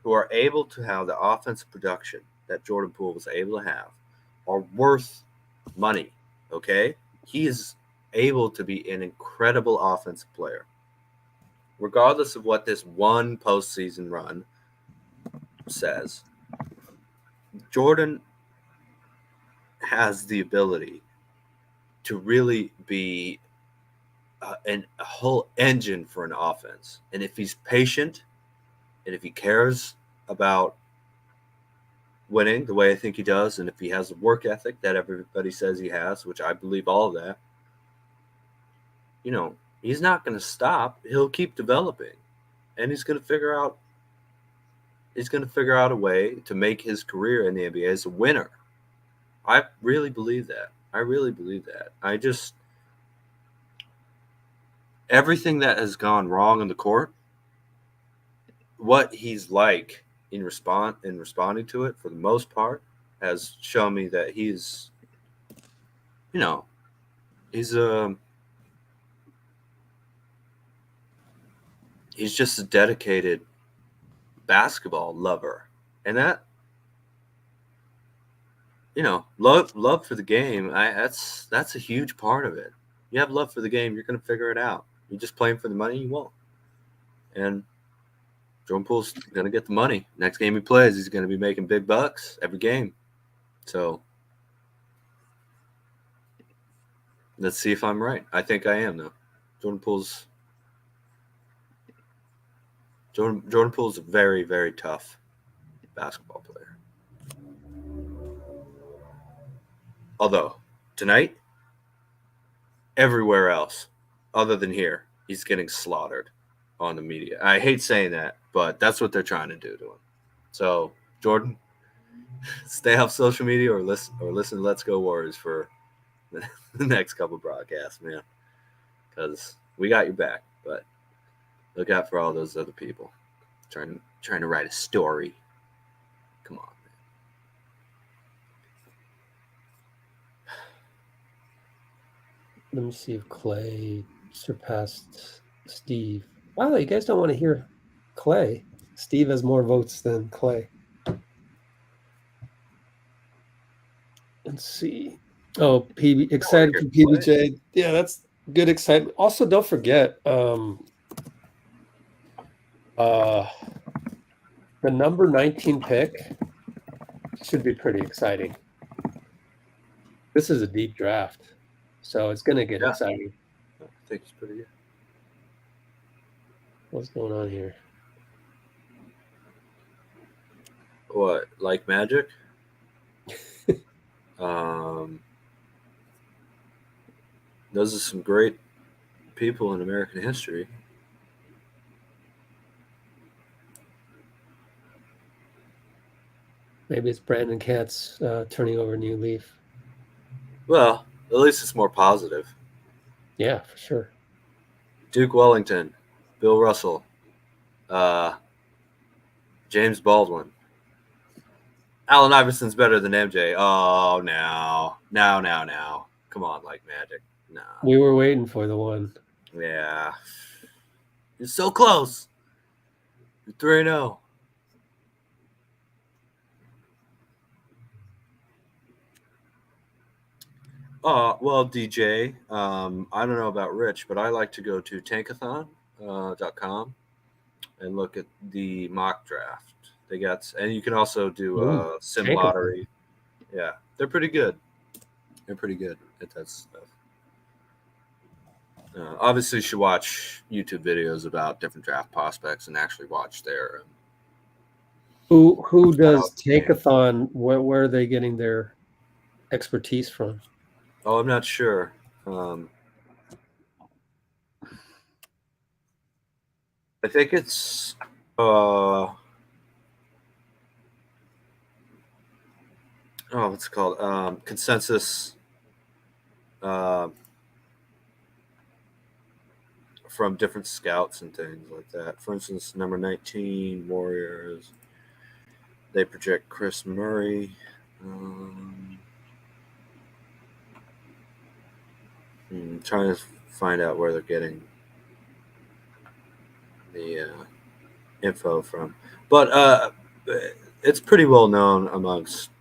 who are able to have the offensive production that Jordan Poole was able to have are worth money, okay? He is able to be an incredible offensive player. Regardless of what this one postseason run says, Jordan has the ability to really be a whole engine for an offense. And if he's patient and if he cares about winning the way I think he does, and if he has the work ethic that everybody says he has, which I believe all of that, he's not going to stop. He'll keep developing, and he's going to figure out a way to make his career in the NBA as a winner. I really believe that. everything that has gone wrong in the court, what he's like in responding to it, for the most part, has shown me that he's, he's just a dedicated basketball lover, and that, love for the game. That's a huge part of it. You have love for the game, you're going to figure it out. You're just playing for the money, you won't. And Jordan Poole's going to get the money. Next game he plays, he's going to be making big bucks every game. So let's see if I'm right. I think I am, though. Jordan Poole's a very, very tough basketball player. Although, tonight, everywhere else, other than here, he's getting slaughtered on the media. I hate saying that, but that's what they're trying to do to him. So, Jordan, stay off social media or listen to Let's Go Warriors for the next couple broadcasts, man. Because we got your back, but look out for all those other people trying to write a story. Come on, man. Let me see if Klay surpassed Steve. Wow, you guys don't want to hear Klay. Steve has more votes than Klay. Let's see. Oh, excited for PBJ. Yeah, that's good excitement. Also, don't forget the number 19 pick should be pretty exciting. This is a deep draft, so it's going to get exciting. I think it's pretty good. What's going on here? What, like Magic? Those are some great people in American history. Maybe it's Brandon Katz turning over a new leaf. Well, at least it's more positive. Yeah, for sure. Duke Wellington, Bill Russell, James Baldwin. Allen Iverson's better than MJ. Oh, now. Come on, like Magic. No. We were waiting for the one. Yeah. You're so close. You're 3-0. Well, DJ, I don't know about Rich, but I like to go to tankathon.com and look at the mock draft. They got, and you can also do sim lottery. Yeah, they're pretty good. They're pretty good at that stuff. Obviously, you should watch YouTube videos about different draft prospects and actually watch their. Who does Tankathon? Where are they getting their expertise from? Oh, I'm not sure. I think it's what's it called? Consensus from different scouts and things like that. For instance, number 19 Warriors. They project Chris Murray. Trying to find out where they're getting the info from, but it's pretty well known amongst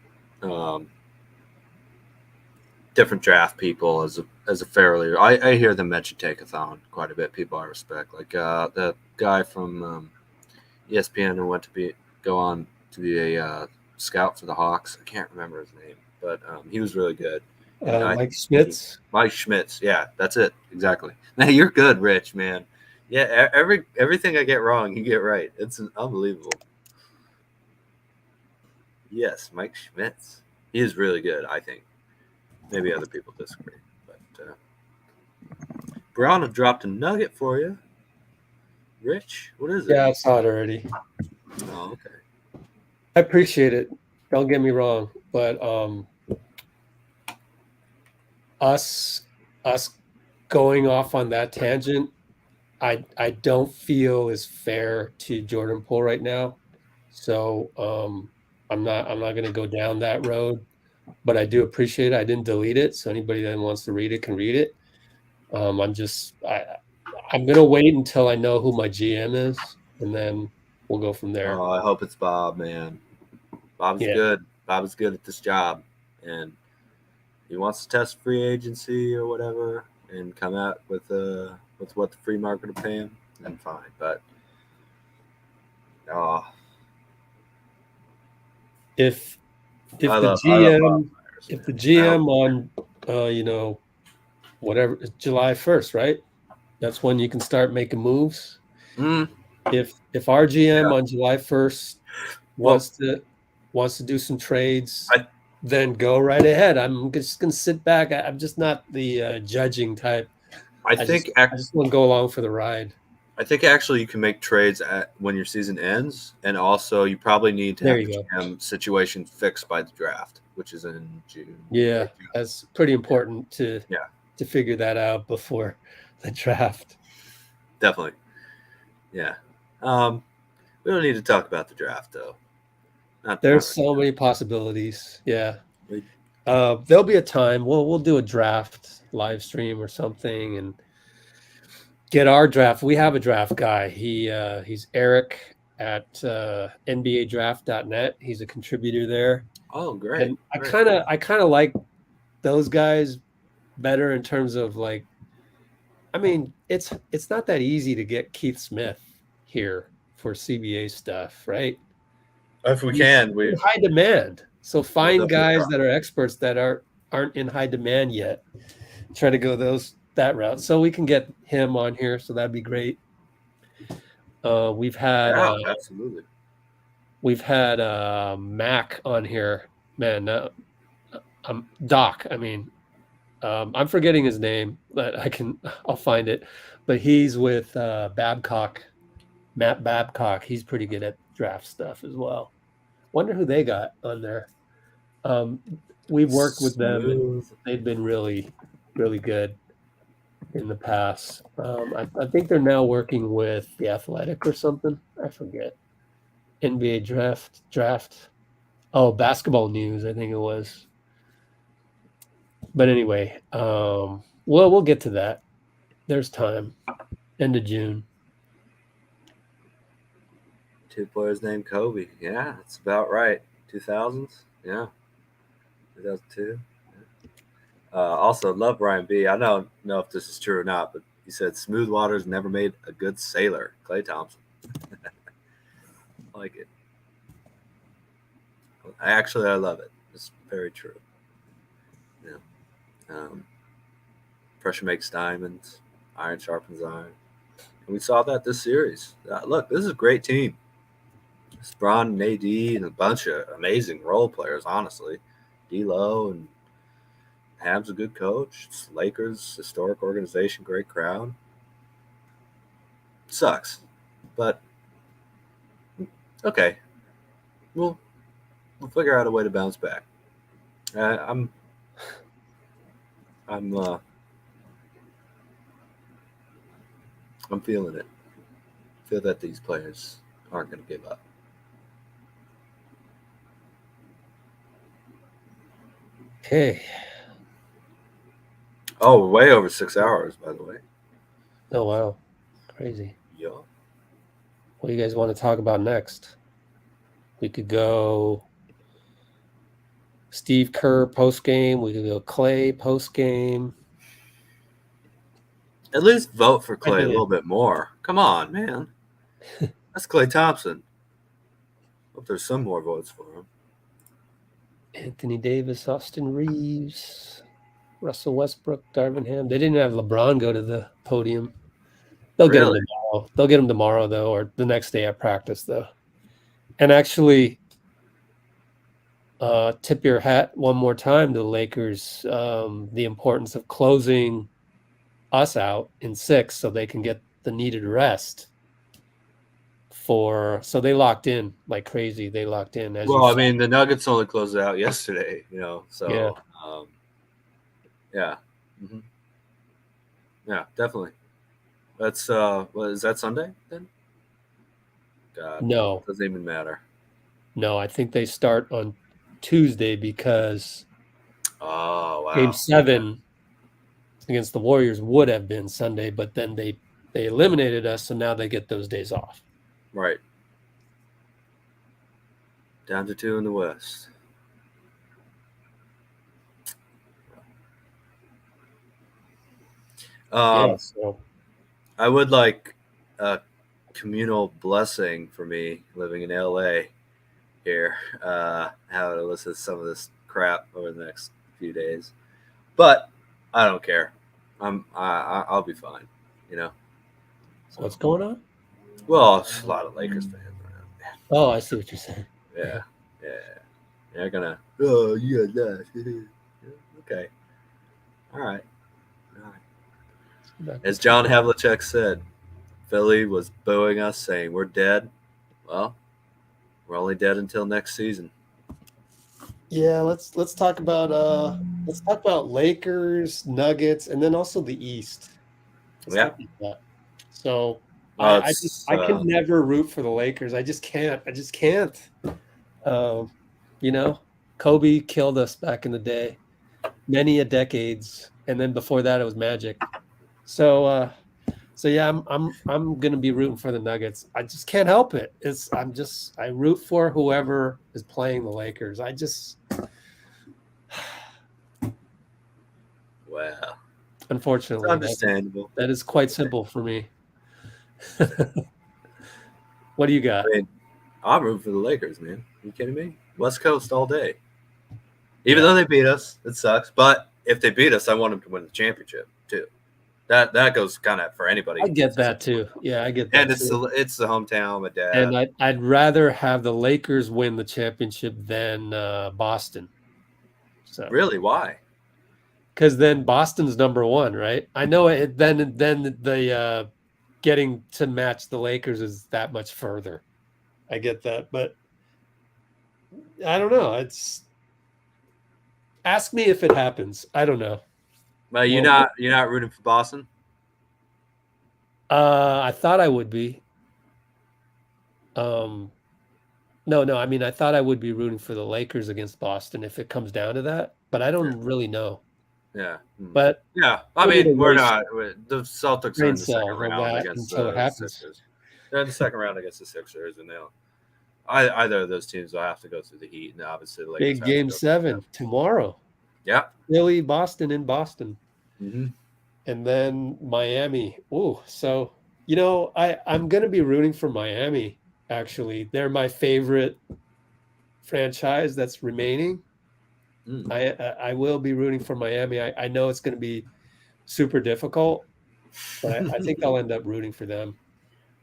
different draft people as a fairly. I hear them mention Tankathon quite a bit. People I respect, like the guy from ESPN who went to go on to be a scout for the Hawks. I can't remember his name, but he was really good. Mike Schmitz. Mike Schmitz, yeah, that's it exactly. Now you're good, Rich, man. Yeah, everything I get wrong, you get right. It's unbelievable. Yes, Mike Schmitz. He is really good, I think. Maybe other people disagree, but Brown have dropped a nugget for you. Rich, what is it? Yeah, I saw it already. Oh, okay. I appreciate it. Don't get me wrong, but us going off on that tangent I don't feel is fair to Jordan Poole right now. So I'm not going to go down that road, but I do appreciate it. I didn't delete it, so anybody that wants to read it can read it. I'm going to wait until I know who my GM is, and then we'll go from there. Oh, I hope it's Bob, man. Bob's good. Bob is good at this job, and he wants to test free agency or whatever and come out with what the free market will pay him, then fine. But if the GM on whatever, July 1st, right? That's when you can start making moves. If our GM on July 1st wants to do some trades, then go right ahead. I'm just gonna sit back. I'm just not the judging type. I just want to go along for the ride. I think actually you can make trades when your season ends, and also you probably need to have the GM situation fixed by the draft, which is in June. Yeah, that's pretty important to figure that out before the draft. Definitely. Yeah. We don't need to talk about the draft though. There's so many possibilities. Yeah. There'll be a time we'll do a draft live stream or something and get our draft. We have a draft guy. He's Eric at NBAdraft.net. He's a contributor there. Oh, great. And I kind of like those guys better in terms of like, I mean, it's not that easy to get Keith Smith here for CBA stuff, right? If we can, we're in high demand. So find guys that are experts that aren't in high demand yet. Try to go that route. So we can get him on here. So that'd be great. We've had absolutely. We've had Mac on here, man. Doc. I mean, I'm forgetting his name, but I'll find it. But he's with Babcock, Matt Babcock. He's pretty good at draft stuff as well. Wonder who they got on there. We've worked with them, and they've been really, really good in the past. I think they're now working with The Athletic or something. I forget. NBA draft. Oh, Basketball News, I think it was. But anyway, we'll get to that. There's time. End of June. 2 players named Kobe. Yeah, that's about right. 2000s. Yeah. 2002. Yeah. Also, love Brian B. I don't know if this is true or not, but he said smooth waters never made a good sailor. Klay Thompson. I like it. I love it. It's very true. Yeah. Pressure makes diamonds. Iron sharpens iron. And we saw that this series. Look, this is a great team. It's LeBron and AD and a bunch of amazing role players, honestly. D-Lo and Ham's a good coach. It's Lakers, historic organization, great crowd. Sucks. But, okay. We'll figure out a way to bounce back. I'm feeling it. I feel that these players aren't going to give up. Okay. Oh, way over 6 hours, by the way. Oh, wow. Crazy. Yeah. What do you guys want to talk about next? We could go Steve Kerr post-game. We could go Klay post-game. At least vote for Klay a little bit more. Come on, man. That's Klay Thompson. Hope there's some more votes for him. Anthony Davis, Austin Reeves, Russell Westbrook, Darvin Ham. They didn't have LeBron go to the podium. They'll get him tomorrow. They'll get him tomorrow, though, or the next day at practice, though. And actually, tip your hat one more time to the Lakers, the importance of closing us out in 6 so they can get the needed rest. So they locked in like crazy. They locked in. I mean, the Nuggets only closed it out yesterday, so yeah. Mm-hmm. Yeah, definitely. That's what is that Sunday then? God, No, doesn't even matter. no, I think they start on Tuesday because Oh wow. Game 7 against the Warriors would have been Sunday, but then they eliminated us, so now they get those days off. Right. Down to 2 in the West. So I would like a communal blessing for me living in LA here. How to listen to some of this crap over the next few days, but I don't care. I'll be fine. You know. So what's going on? Well, a lot of Lakers fans around. Oh, I see what you're saying. Yeah. They're gonna. Oh, yeah, that. Okay. All right. As John Havlicek said, Philly was booing us, saying we're dead. Well, we're only dead until next season. Yeah, let's talk about Lakers, Nuggets, and then also the East. Let's talk about that. So I can never root for the Lakers. I just can't. Kobe killed us back in the day, many a decades, and then before that it was Magic. So yeah, I'm gonna be rooting for the Nuggets. I just can't help it. I root for whoever is playing the Lakers. Wow. Unfortunately, it's understandable. That is quite simple for me. What do you got? I'm rooting for the Lakers, man. Are you kidding me? West Coast all day. Even though they beat us, it sucks. But if they beat us, I want them to win the championship too. That goes kind of for anybody. I get that too. Yeah, I get that. And it's the hometown of my dad. And I'd rather have the Lakers win the championship than Boston. So really, why? Because then Boston's number one, right? I know it. Then the getting to match the Lakers is that much further. I get that, but I don't know. Ask me if it happens. I don't know. But you're not rooting for Boston? I thought I would be. No. I mean, I thought I would be rooting for the Lakers against Boston if it comes down to that, but I don't really know. Yeah. But yeah, I mean, we're not. The Celtics are in the second round against the Sixers. They're in the second round against the Sixers, and either of those teams will have to go through the heat, and obviously, the Lakers big Game 7 tomorrow. Yeah, Philly, Boston in Boston, mm-hmm. And then Miami. Ooh, so I'm going to be rooting for Miami. Actually, they're my favorite franchise that's remaining. I will be rooting for Miami. I know it's going to be super difficult, but I think I'll end up rooting for them.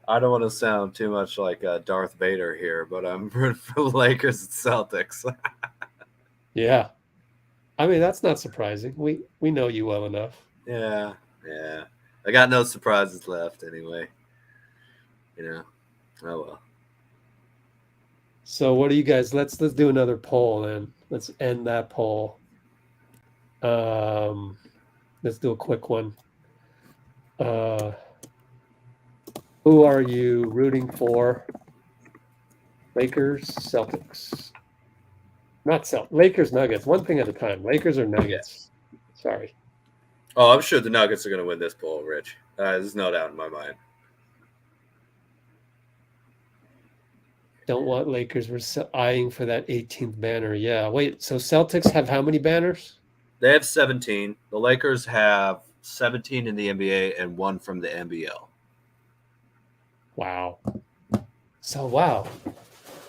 I don't want to sound too much like Darth Vader here, but I'm rooting for the Lakers and Celtics. Yeah. I mean, that's not surprising. We know you well enough. Yeah. I got no surprises left anyway. Oh well. So what do you guys? Let's do another poll then. Let's end that poll. Let's do a quick one. Who are you rooting for? Lakers, Celtics. Not Celtics. Lakers, Nuggets. One thing at a time. Lakers or Nuggets? Sorry. Oh, I'm sure the Nuggets are going to win this poll, Rich. There's no doubt in my mind. Don't want Lakers. We're eyeing for that 18th banner. Yeah. Wait, so Celtics have how many banners? They have 17. The Lakers have 17 in the NBA and 1 from the NBL. Wow. So, wow.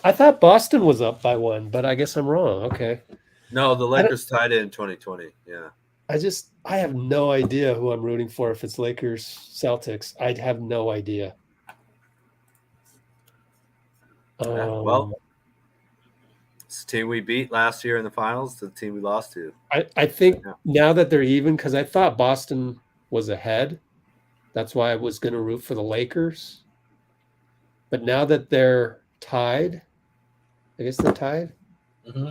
I thought Boston was up by 1, but I guess I'm wrong. Okay. No, the Lakers tied it in 2020. Yeah. I have no idea who I'm rooting for if it's Lakers, Celtics. I'd have no idea. Well, it's the team we beat last year in the finals, the team we lost to. I think now that they're even, because I thought Boston was ahead. That's why I was going to root for the Lakers. But now that they're tied, I guess they're tied. Mm-hmm.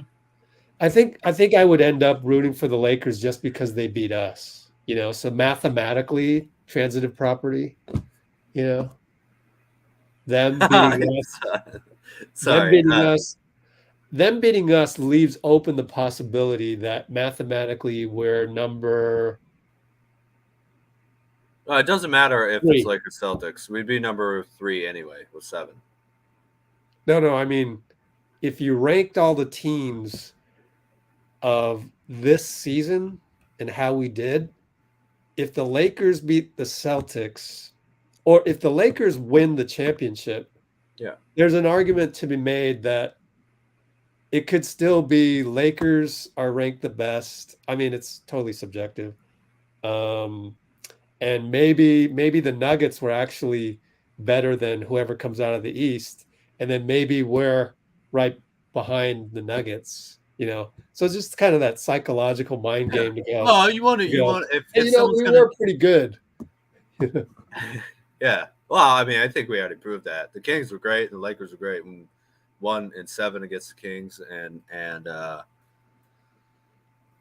I think I would end up rooting for the Lakers just because they beat us. So mathematically, transitive property. You know, them beating us, Sorry. them beating us leaves open the possibility that mathematically we're number. It doesn't matter if 3. it's Lakers Celtics. We'd be number 3 anyway with 7. No, I mean, if you ranked all the teams of this season and how we did, if the Lakers beat the Celtics, or if the Lakers win the championship, yeah, there's an argument to be made that it could still be Lakers are ranked the best. I mean, it's totally subjective. And maybe the Nuggets were actually better than whoever comes out of the East, and then maybe we're right behind the Nuggets. So it's just kind of that psychological mind game to go. Oh, you want if we someone's were pretty good. Yeah. Well, I mean, I think we already proved that. The Kings were great, and the Lakers were great. We won in 7 against the Kings, and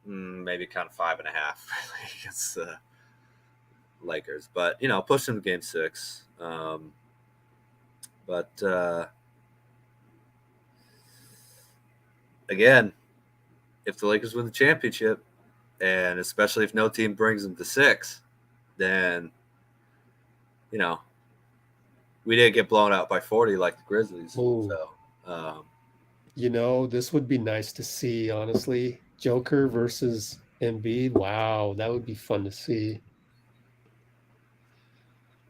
maybe kind of 5.5 really against the Lakers. But pushed them to Game 6. But again, if the Lakers win the championship, and especially if no team brings them to 6, then we didn't get blown out by 40 like the Grizzlies. Ooh. So, this would be nice to see, honestly. Joker versus Embiid. Wow, that would be fun to see.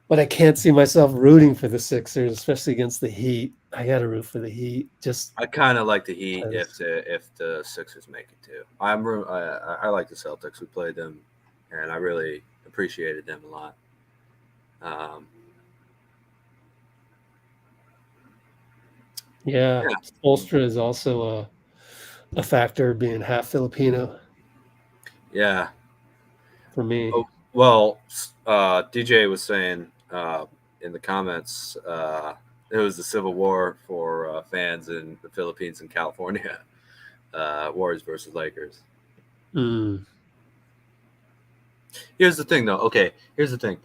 But I can't see myself rooting for the Sixers, especially against the Heat. I got to root for the Heat. I kind of like the Heat if the Sixers make it too. I like the Celtics. We played them, and I really appreciated them a lot. Yeah. Spolstra is also a factor, being half Filipino. Yeah. For me. Oh, well, DJ was saying in the comments it was the civil war for fans in the Philippines and California. Warriors versus Lakers. Here's the thing, though. Okay, here's the thing.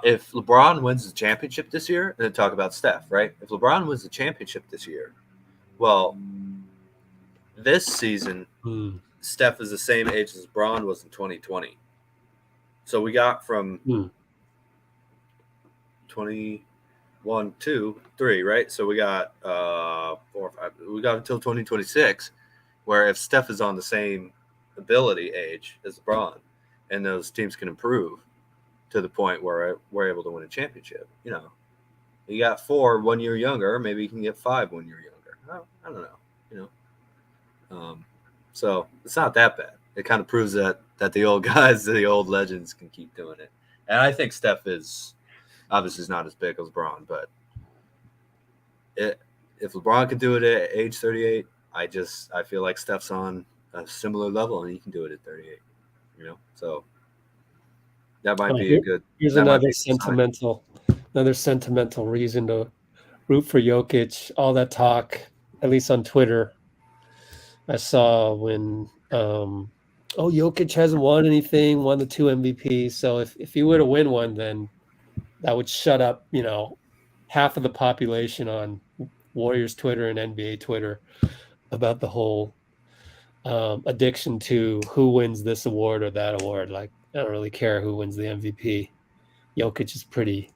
If LeBron wins the championship this year, and then talk about Steph, right? If LeBron wins the championship this year, well, this season, Steph is the same age as LeBron was in 2020. So we got from 21, 2, 3, right? So we got 4, 5. We got until 2026, where if Steph is on the same ability age as LeBron, and those teams can improve to the point where we're able to win a championship. You got 4 1 year younger, maybe you can get 5 1 year younger. I don't know. So it's not that bad. It kind of proves that the old guys, the old legends, can keep doing it. And I think Steph is obviously not as big as LeBron, but if LeBron can do it at age 38, I feel like Steph's on a similar level, and he can do it at 38. So that might be a good. Here's another sentimental reason to root for Jokic. All that talk, at least on Twitter, I saw when Jokic hasn't won anything, won the 2 MVPs. So if he were to win one, then that would shut up, half of the population on Warriors Twitter and NBA Twitter about the whole addiction to who wins this award or that award. Like, I don't really care who wins the MVP. Jokic is pretty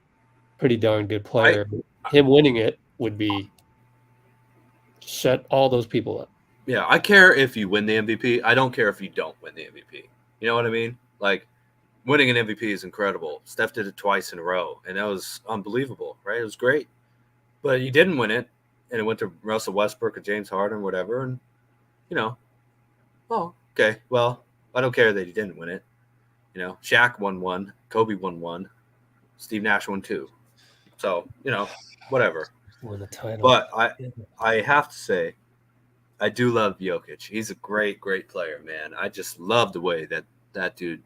darn good player. Him winning it would be shut all those people up. Yeah, I care if you win the MVP. I don't care if you don't win the MVP. You know what I mean? Like, winning an MVP is incredible. Steph did it twice in a row, and that was unbelievable, right? It was great. But you didn't win it, and it went to Russell Westbrook or James Harden, whatever, and, okay, well, I don't care that he didn't win it. Shaq won 1, Kobe won 1, Steve Nash won 2. So, whatever. Won the title. But I have to say, I do love Jokic. He's a great, great player, man. I just love the way that dude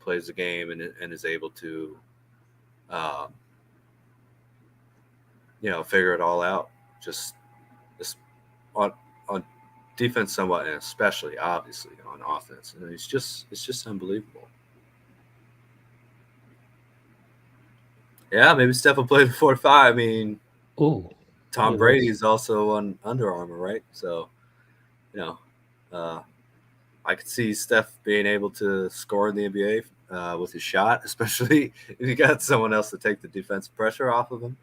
plays the game and is able to, figure it all out. Just on defense somewhat, and especially, obviously, on offense. And it's just unbelievable. Yeah, maybe Steph will play the 4-5. I mean, Ooh, Tom who Brady knows? is also on Under Armour, right? So, I could see Steph being able to score in the NBA with his shot, especially if you got someone else to take the defensive pressure off of him.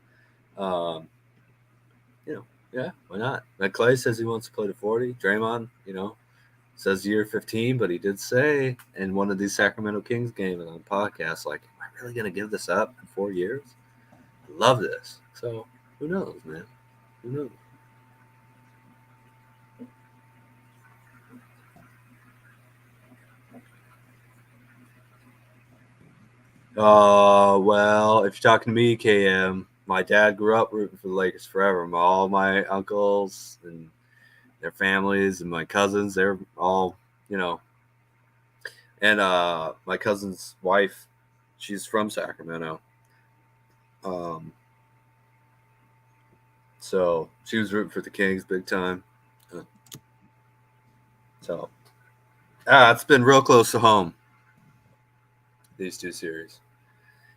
Yeah, why not? And Klay says he wants to play to 40. Draymond, says year 15, but he did say in one of these Sacramento Kings games on the podcast, like, am I really going to give this up in 4 years? I love this. So who knows, man? Who knows? Well, if you're talking to me, KM, my dad grew up rooting for the Lakers forever. All my uncles and their families and my cousins, they're all, and my cousin's wife, she's from Sacramento. So she was rooting for the Kings big time. So it's been real close to home, these two series.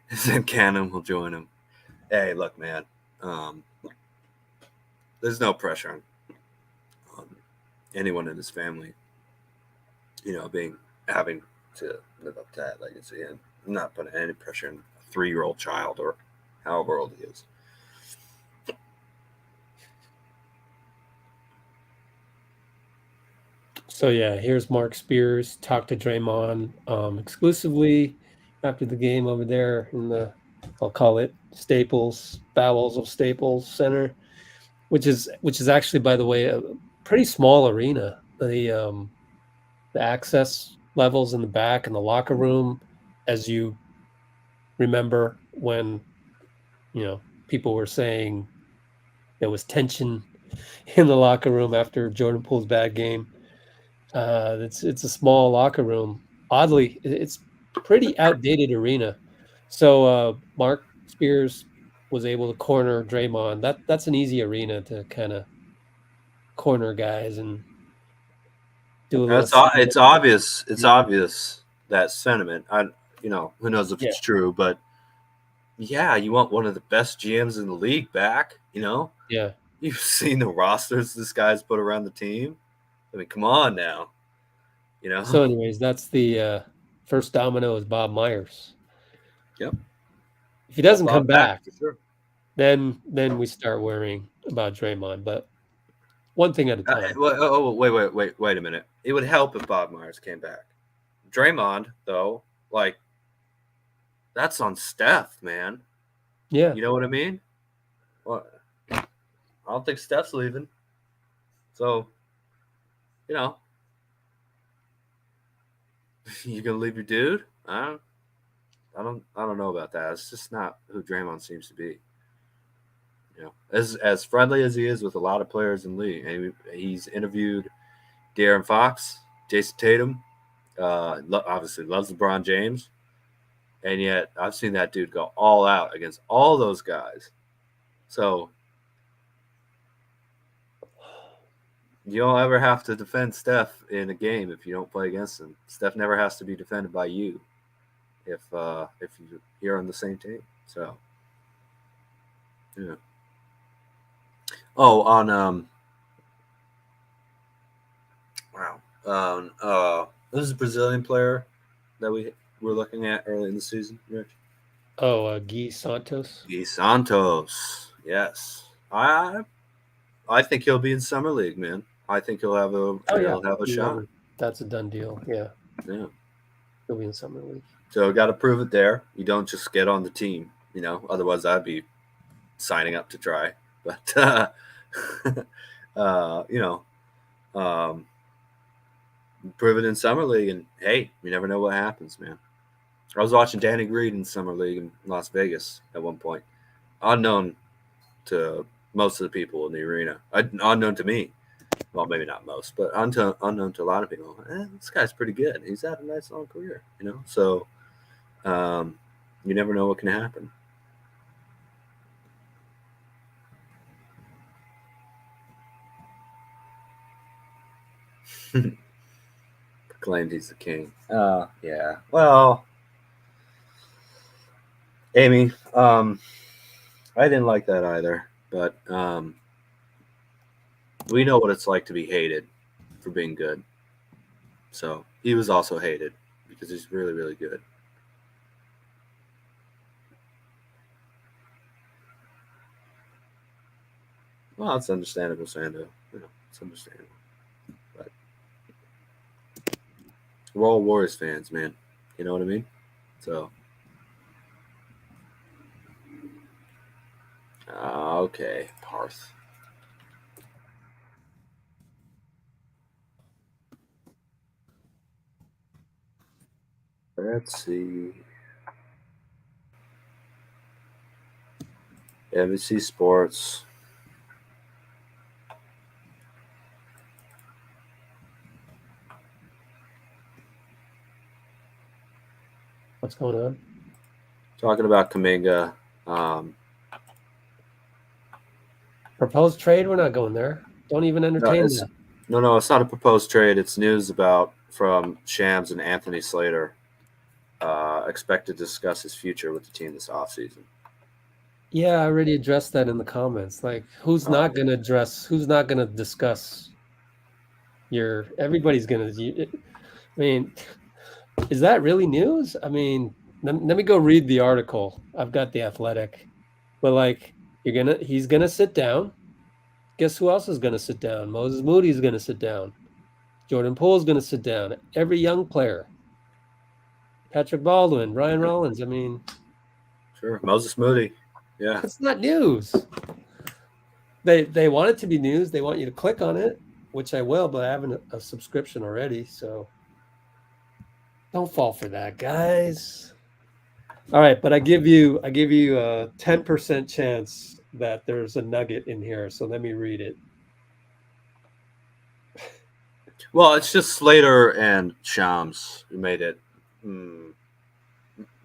And then Cannon will join them. Hey, look, man. There's no pressure on anyone in his family, having to live up to that legacy. And I'm not putting any pressure on a 3-year-old child or however old he is. So yeah, here's Mark Spears talk to Draymond exclusively after the game over there in the, I'll call it Bowels of Staples Center, which is actually, by the way, a pretty small arena. The access levels in the back and the locker room, as you remember when people were saying there was tension in the locker room after Jordan Poole's bad game. It's a small locker room. Oddly, it's pretty outdated arena. So Mark Spears was able to corner Draymond. That's an easy arena to kind of corner guys and do a little. It's obvious. It's obvious that sentiment. Who knows if it's true, but yeah, you want one of the best GMs in the league back. Yeah. You've seen the rosters this guy's put around the team. I mean, come on now. So, anyways, that's the first domino is Bob Myers. Yep. If he doesn't come back, for sure. then we start worrying about Draymond. But one thing at a time. Wait a minute. It would help if Bob Myers came back. Draymond, though, that's on Steph, man. Yeah. You know what I mean? Well, I don't think Steph's leaving. So, you gonna leave your dude? I don't know about that. It's just not who Draymond seems to be. As friendly as he is with a lot of players in the league, and he's interviewed De'Aaron Fox, Jason Tatum, obviously loves LeBron James, and yet I've seen that dude go all out against all those guys. So you don't ever have to defend Steph in a game if you don't play against him. Steph never has to be defended by you if you're on the same team. So yeah. Oh, on this is a Brazilian player that we were looking at early in the season, Rich. Oh, Gui Santos. Gui Santos, yes. I think he'll be in Summer League, man. I think he'll have a shot. That's a done deal. Yeah. Yeah. He'll be in Summer League. So got to prove it there. You don't just get on the team, Otherwise, I'd be signing up to try. But prove it in Summer League, and hey, you never know what happens, man. I was watching Danny Green in Summer League in Las Vegas at one point, unknown to most of the people in the arena, unknown to me. Well, maybe not most, but unknown to a lot of people. This guy's pretty good. He's had a nice long career, So, you never know what can happen. Proclaimed he's the king. Yeah. Well, Amy, I didn't like that either, but we know what it's like to be hated for being good. So he was also hated because he's really, really good. Well, it's understandable, Sando. It's understandable. But we're all Warriors fans, man. You know what I mean? So, okay, Parth. Let's see. NBC Sports. What's going on? Talking about Kuminga. Proposed trade? We're not going there. Don't even entertain that. No, it's not a proposed trade. It's news from Shams and Anthony Slater. Expected to discuss his future with the team this offseason. Yeah, I already addressed that in the comments. Like, who's not going to discuss everybody's going to, I mean, is that really news? I mean, let me go read the article. I've got The Athletic. But like, he's going to sit down. Guess who else is going to sit down? Moses Moody's going to sit down. Jordan Poole's going to sit down. Every young player. Patrick Baldwin, Ryan Rollins. I mean, sure. Moses Moody. Yeah. It's not news. They want it to be news. They want you to click on it, which I will, but I have a subscription already, so don't fall for that, guys. All right, but I give you a 10% chance that there's a nugget in here, so let me read it. Well, it's just Slater and Shams who made it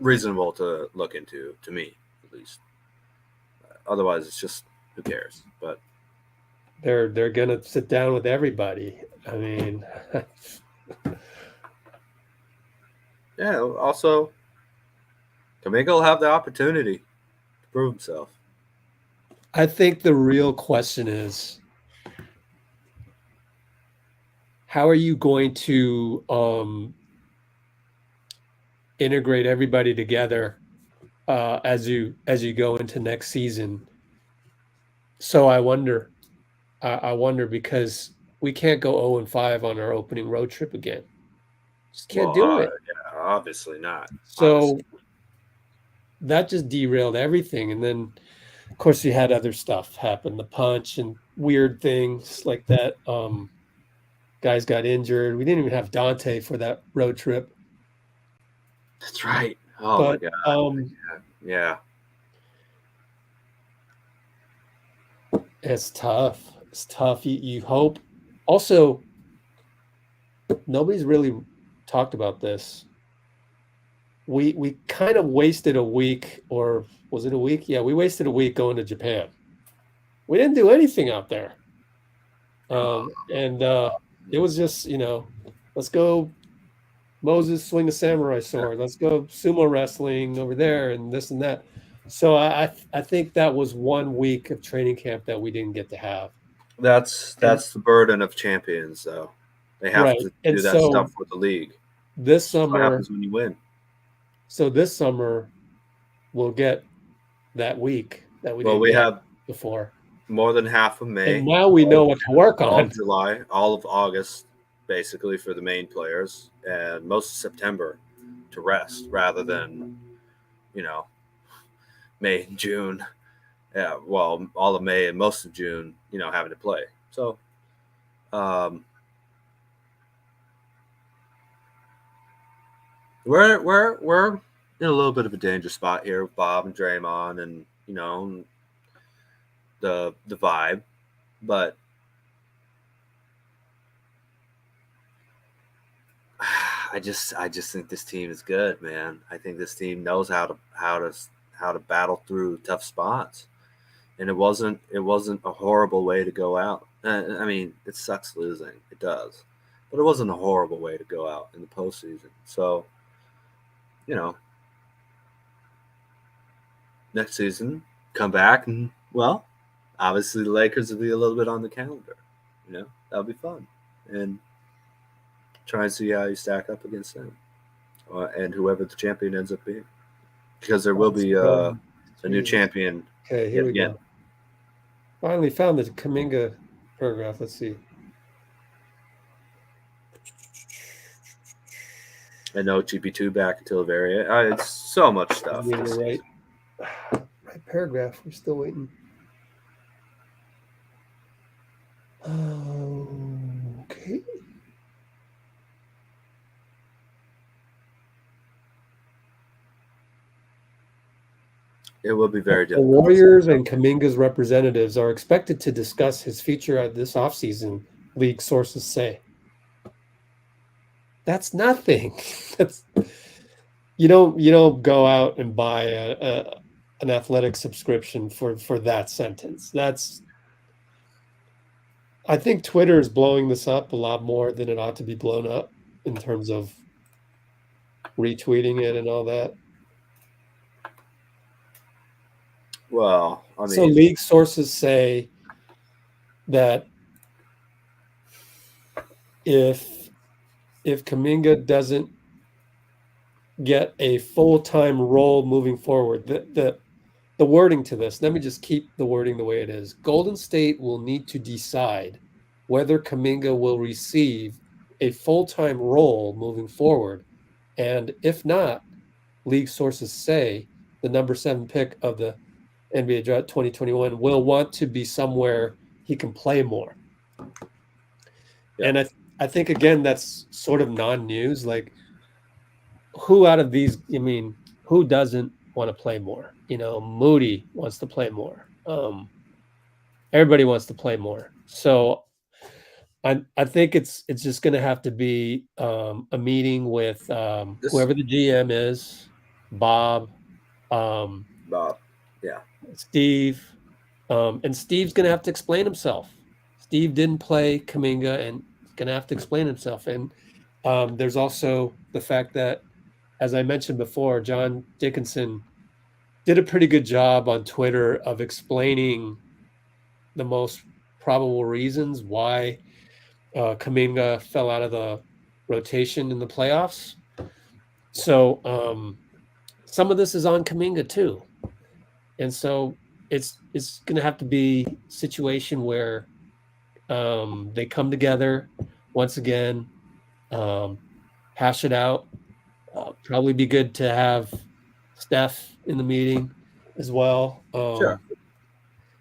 reasonable to look into, to me at least. Otherwise, it's just who cares. But they're gonna sit down with everybody. I mean, yeah. Also, Kuminga will have the opportunity to prove himself. I think the real question is, how are you going to integrate everybody together as you go into next season? So I wonder because we can't go 0-5 on our opening road trip again. Just can't do it. Yeah, obviously not. So Obviously. That just derailed everything. And then, of course, you had other stuff happen, the punch and weird things like that. Guys got injured. We didn't even have Donte for that road trip. That's right. Oh, my God. Yeah. It's tough. It's tough. You hope. Also, nobody's really talked about this. We kind of wasted a week, or was it a week? Yeah, we wasted a week going to Japan. We didn't do anything out there. And it was just, let's go Moses swing a samurai sword. Let's go sumo wrestling over there and this and that. So I think that was 1 week of training camp that we didn't get to have. That's the burden of champions, though. They have to do that stuff for the league. This summer, what happens when you win. So this summer, we'll get that week that we didn't get before. More than half of May. And now we know what to work on. All of July, all of August, basically for the main players, and most of September to rest rather than, May and June. Yeah, well, all of May and most of June, having to play. So, we're in a little bit of a danger spot here with Bob and Draymond and, the vibe, but I just think this team is good, man. I think this team knows how to battle through tough spots, and it wasn't a horrible way to go out. I mean, it sucks losing, it does, but it wasn't a horrible way to go out in the postseason. So, next season, come back, and, well, obviously the Lakers will be a little bit on the calendar. That'll be fun. And try and see how you stack up against them. And whoever the champion ends up being. Because there will be a new champion. Okay, here we again. go. Finally found the Kuminga paragraph. Let's see. And no GP2 back until the very end. It's so much stuff. Yeah, right paragraph. We're still waiting. Okay. It will be very The difficult. Warriors and Kuminga's representatives are expected to discuss his future this offseason, league sources say. That's nothing. You don't go out and buy an athletic subscription for that sentence. I think Twitter is blowing this up a lot more than it ought to be blown up in terms of retweeting it and all that. Well, I mean, so league sources say that if Kuminga doesn't get a full-time role moving forward, the wording to this, let me just keep the wording the way it is. Golden State will need to decide whether Kuminga will receive a full-time role moving forward. And if not, league sources say the number 7 pick of the NBA draft 2021 will want to be somewhere he can play more. Yeah. And I think, again, that's sort of non-news. Like, who out of these, who doesn't want to play more? Moody wants to play more. Everybody wants to play more. So I think it's just going to have to be a meeting with whoever the GM is, Bob, yeah, Steve, and Steve's going to have to explain himself. Steve didn't play Kuminga and he's going to have to explain himself. And there's also the fact that, as I mentioned before, John Dickinson did a pretty good job on Twitter of explaining the most probable reasons why Kuminga fell out of the rotation in the playoffs. So some of this is on Kuminga too. And so it's going to have to be a situation where they come together once again, hash it out. Probably be good to have Steph in the meeting as well. Sure.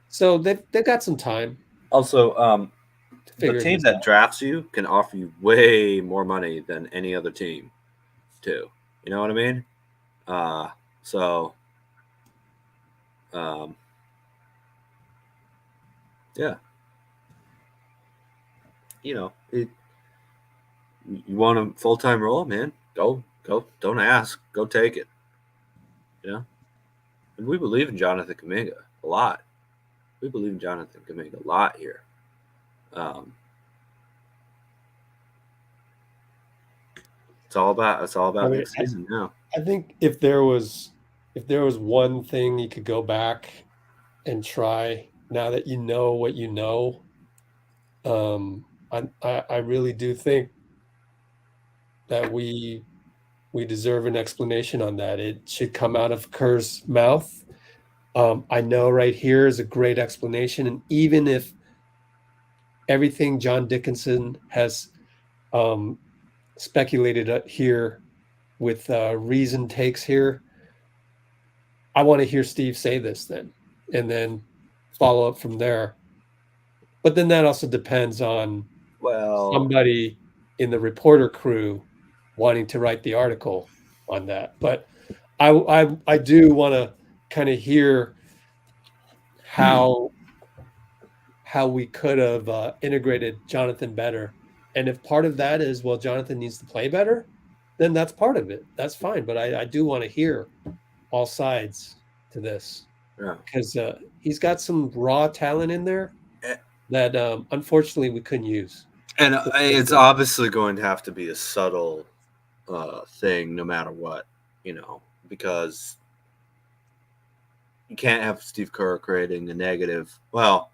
So they've got some time. Also, the team that drafts you can offer you way more money than any other team, too. You know what I mean? Yeah. You want a full-time role, man? Go. Don't ask. Go take it. And we believe in Jonathan Kuminga a lot. We believe in Jonathan Kuminga a lot here. It's all about next season now. I think if there was one thing you could go back and try now that you know what you know, I really do think that we deserve an explanation on that. It should come out of Kerr's mouth. I know right here is a great explanation, and even if everything John Dickinson has speculated here with reason takes here, I want to hear Steve say this then, and follow up from there. But then that also depends on somebody in the reporter crew wanting to write the article on that. But I do want to kind of hear how we could have integrated Jonathan better. And if part of that is, well, Jonathan needs to play better, then that's part of it. That's fine. But I do want to hear all sides to this. Yeah. Because he's got some raw talent in there that unfortunately we couldn't use. And it's obviously going to have to be a subtle thing no matter what, because you can't have Steve Kerr creating a negative. Well,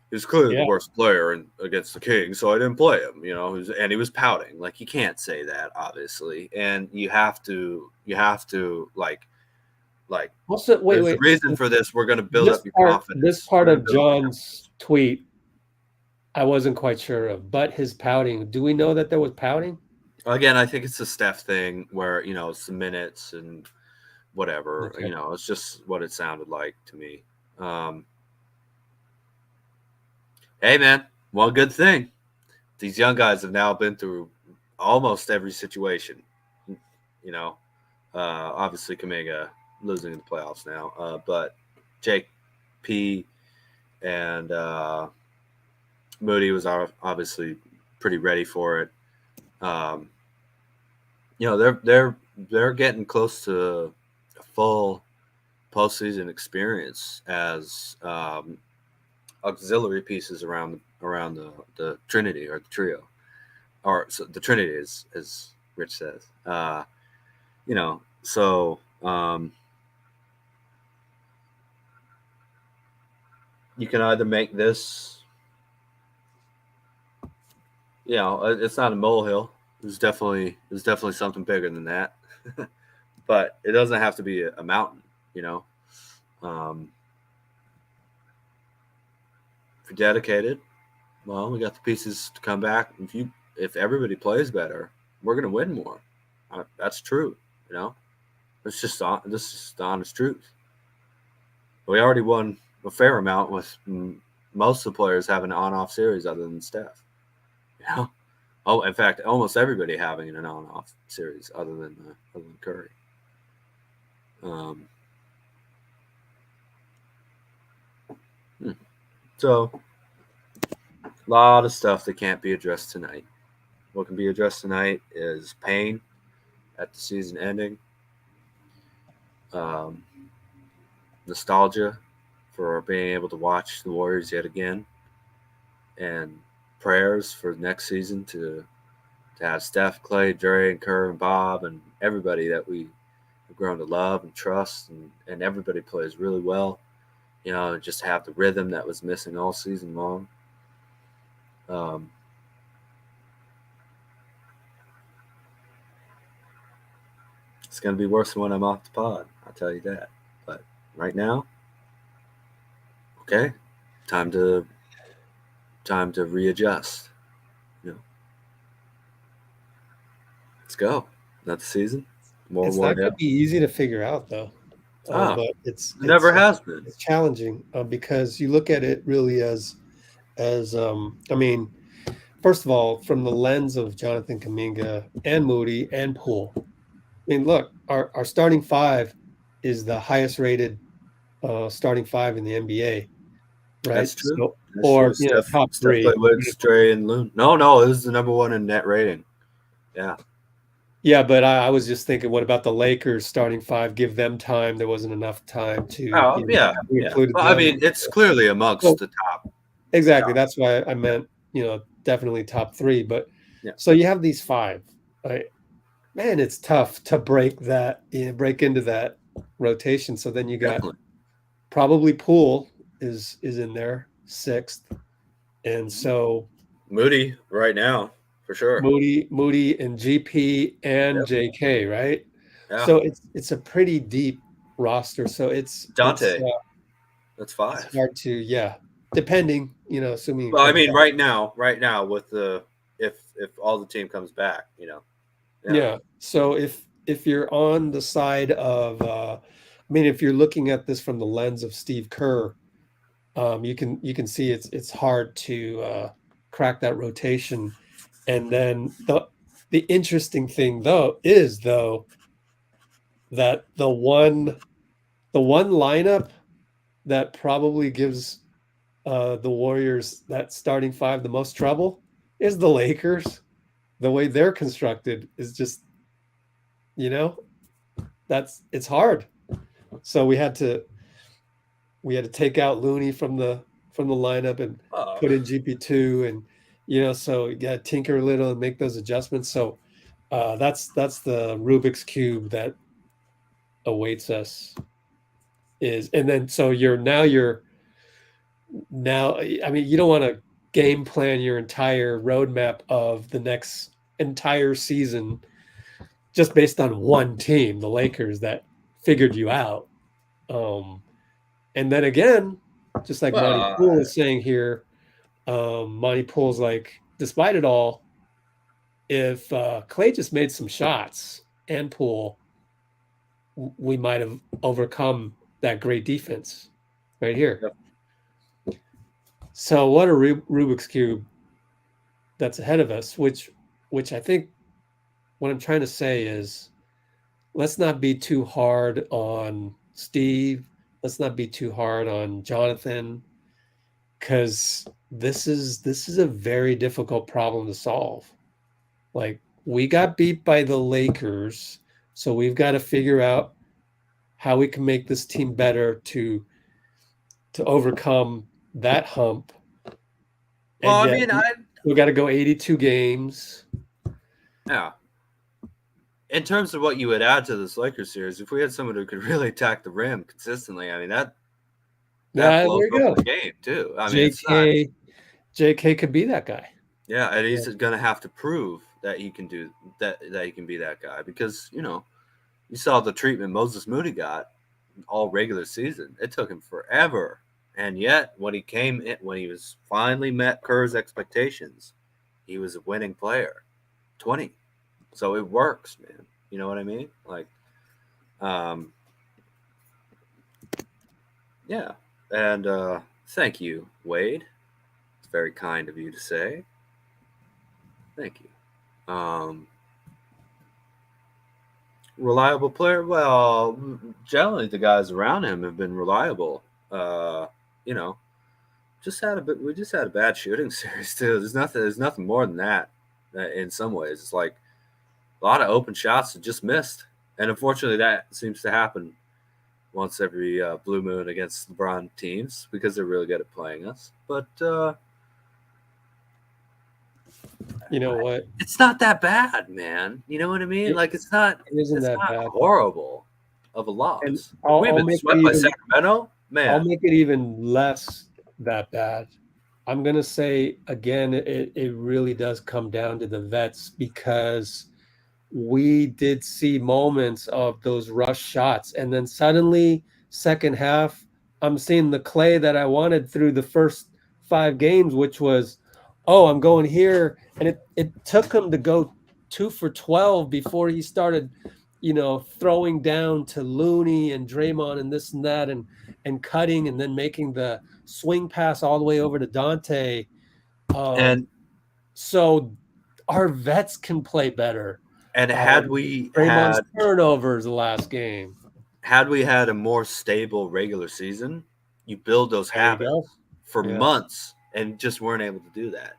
he was clearly the worst player against the Kings, so I didn't play him. And he was pouting. Like, you can't say that, obviously, and you have to like. Also, there's a reason for this. We're going to build up your confidence. This part of John's tweet, I wasn't quite sure of, but his pouting. Do we know that there was pouting? Again, I think it's a Steph thing where, some minutes and whatever, Okay. It's just what it sounded like to me. Hey, man, one good thing. These young guys have now been through almost every situation. Obviously Kuminga losing in the playoffs now, but Jake P and Moody was obviously pretty ready for it. They're getting close to a full postseason experience as auxiliary pieces around the Trinity or the trio, or so the Trinity as Rich says. You can either make this, it's not a molehill. There's definitely something bigger than that, but it doesn't have to be a mountain. If you're dedicated, well, we got the pieces to come back. If everybody plays better, we're gonna win more. That's true. It's just this is the honest truth. We already won a fair amount with most of the players having an on-off series other than Steph. In fact, almost everybody having an on-off series other than Curry. So, a lot of stuff that can't be addressed tonight. What can be addressed tonight is pain at the season ending, nostalgia for being able to watch the Warriors yet again, and prayers for next season to have Steph, Klay, Dre, and Kerr, and Bob, and everybody that we have grown to love and trust, and everybody plays really well. Just have the rhythm that was missing all season long. It's going to be worse than when I'm off the pod, I'll tell you that. But right now, okay, time to readjust. Let's go. Not the season. It's not going to be easy to figure out, though. But it never has been. It's challenging because you look at it really as first of all, from the lens of Jonathan Kuminga and Moody and Poole. Look, our starting five is the highest rated starting five in the NBA, right? That's true. So, or Steph, top three. Steph, Wiggs, Dre, and Loon. No, it was the number one in net rating. Yeah. Yeah, but I was just thinking, what about the Lakers starting five? Give them time. There wasn't enough time to. Well, it's clearly amongst the top. Exactly. That's why I meant, definitely top three. But so you have these five. Right? Man, it's tough to break into that rotation. So then you got probably Poole is in there sixth, and so Moody right now. For sure. Moody and GP and JK, right? Yeah. So it's a pretty deep roster. So it's Donte. That's five. It's hard to, depending, assuming. Well, right now with if all the team comes back, Yeah. So if you're on the side of, if you're looking at this from the lens of Steve Kerr, you can see it's hard to crack that rotation. And then the interesting thing is that the one lineup that probably gives the Warriors that starting five the most trouble is the Lakers. The way they're constructed is just, it's hard. So we had to take out Looney from the lineup and put in GP2 and. So you got to tinker a little and make those adjustments. So that's the Rubik's Cube that awaits us is, and then so you're now, I mean, you don't want to game plan your entire roadmap of the next entire season just based on one team, the Lakers, that figured you out. And then again, just like Monty Poole is saying here, Monty Poole's like, despite it all, if Klay just made some shots and Poole, we might have overcome that great defense right here. Yep. So what a Rubik's Cube that's ahead of us, which I think what I'm trying to say is, let's not be too hard on Steve. Let's not be too hard on Jonathan, because this is a very difficult problem to solve. Like, we got beat by the Lakers, so we've got to figure out how we can make this team better to overcome that hump. Well, I mean, we got to go 82 games. Yeah. In terms of what you would add to this Lakers series, if we had someone who could really attack the rim consistently, I mean, that Yeah, blows there you up go. the game too. I mean, JK could be that guy. yeah, and he's going to have to prove that he can do that. That he can be that guy, because you saw the treatment Moses Moody got all regular season. It took him forever, and yet when he was finally met Kerr's expectations, he was a winning player, 20. So it works, man. You know what I mean? Like, yeah. And thank you, Wade. It's very kind of you to say. Thank you. Reliable player. Well, generally the guys around him have been reliable. We just had a bad shooting series too. There's nothing more than that. In some ways, it's like a lot of open shots that just missed, and unfortunately, that seems to happen once every blue moon against LeBron teams, because they're really good at playing us. But you know what? It's not that bad, man. You know what I mean? Like, it's not that bad. Horrible of a loss. And We've been swept by Sacramento, man. I'll make it even less that bad. I'm gonna say again, it really does come down to the vets, because we did see moments of those rush shots, and then suddenly second half, I'm seeing the Klay that I wanted through the first 5 games, which was, I'm going here, and it took him to go 2 for 12 before he started, throwing down to Looney and Draymond and this and that, and cutting, and then making the swing pass all the way over to Donte. And so our vets can play better. And had we Draymond's had turnovers the last game, had we had a more stable regular season, you build those habits for months and just weren't able to do that,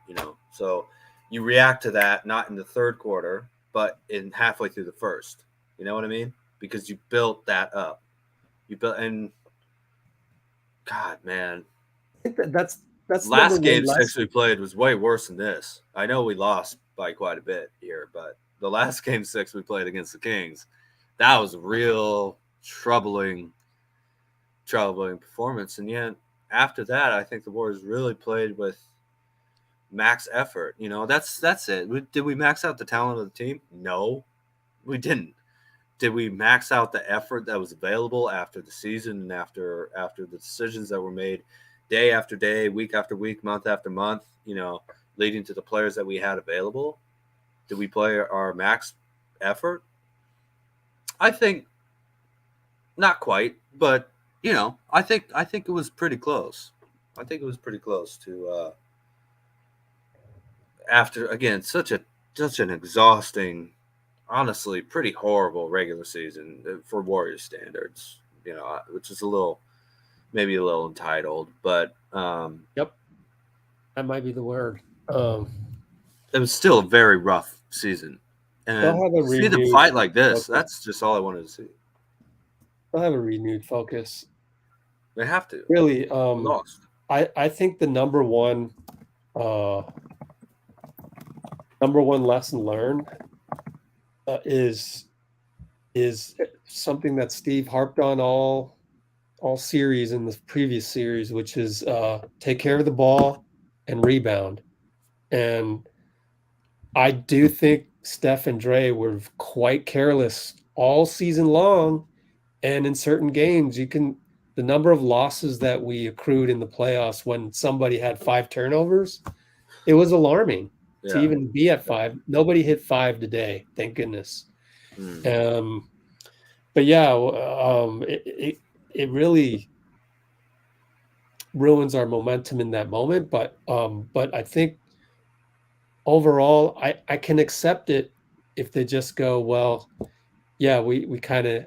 So you react to that not in the third quarter, but in halfway through the first. You know what I mean? Because you built that up. And God, man, I think that's last game 6 we played was way worse than this. I know we lost by quite a bit here, but the last game 6 we played against the Kings, that was a real troubling performance. And yet after that, I think the Warriors really played with max effort. That's it. Did we max out the talent of the team? No, we didn't. Did we max out the effort that was available after the season and after the decisions that were made day after day, week after week, month after month, leading to the players that we had available? Did we play our max effort? I think not quite, but I think it was pretty close. I think it was pretty close to after, again, such an exhausting, honestly pretty horrible regular season for Warriors standards, which is maybe a little entitled, but yep, that might be the word. It was still a very rough season, and see them fight like this. That's just all I wanted to see. They'll have a renewed focus. They have to. Really, lost. I think the number one lesson learned is something that Steve harped on all all series in the previous series, which is take care of the ball and rebound. And I do think Steph and Dre were quite careless all season long. And in certain games, the number of losses that we accrued in the playoffs when somebody had 5 turnovers, it was alarming to even be at 5. Nobody hit 5 today, thank goodness. But yeah, it really ruins our momentum in that moment. But I think overall, I can accept it if they just go, well, yeah, we kind of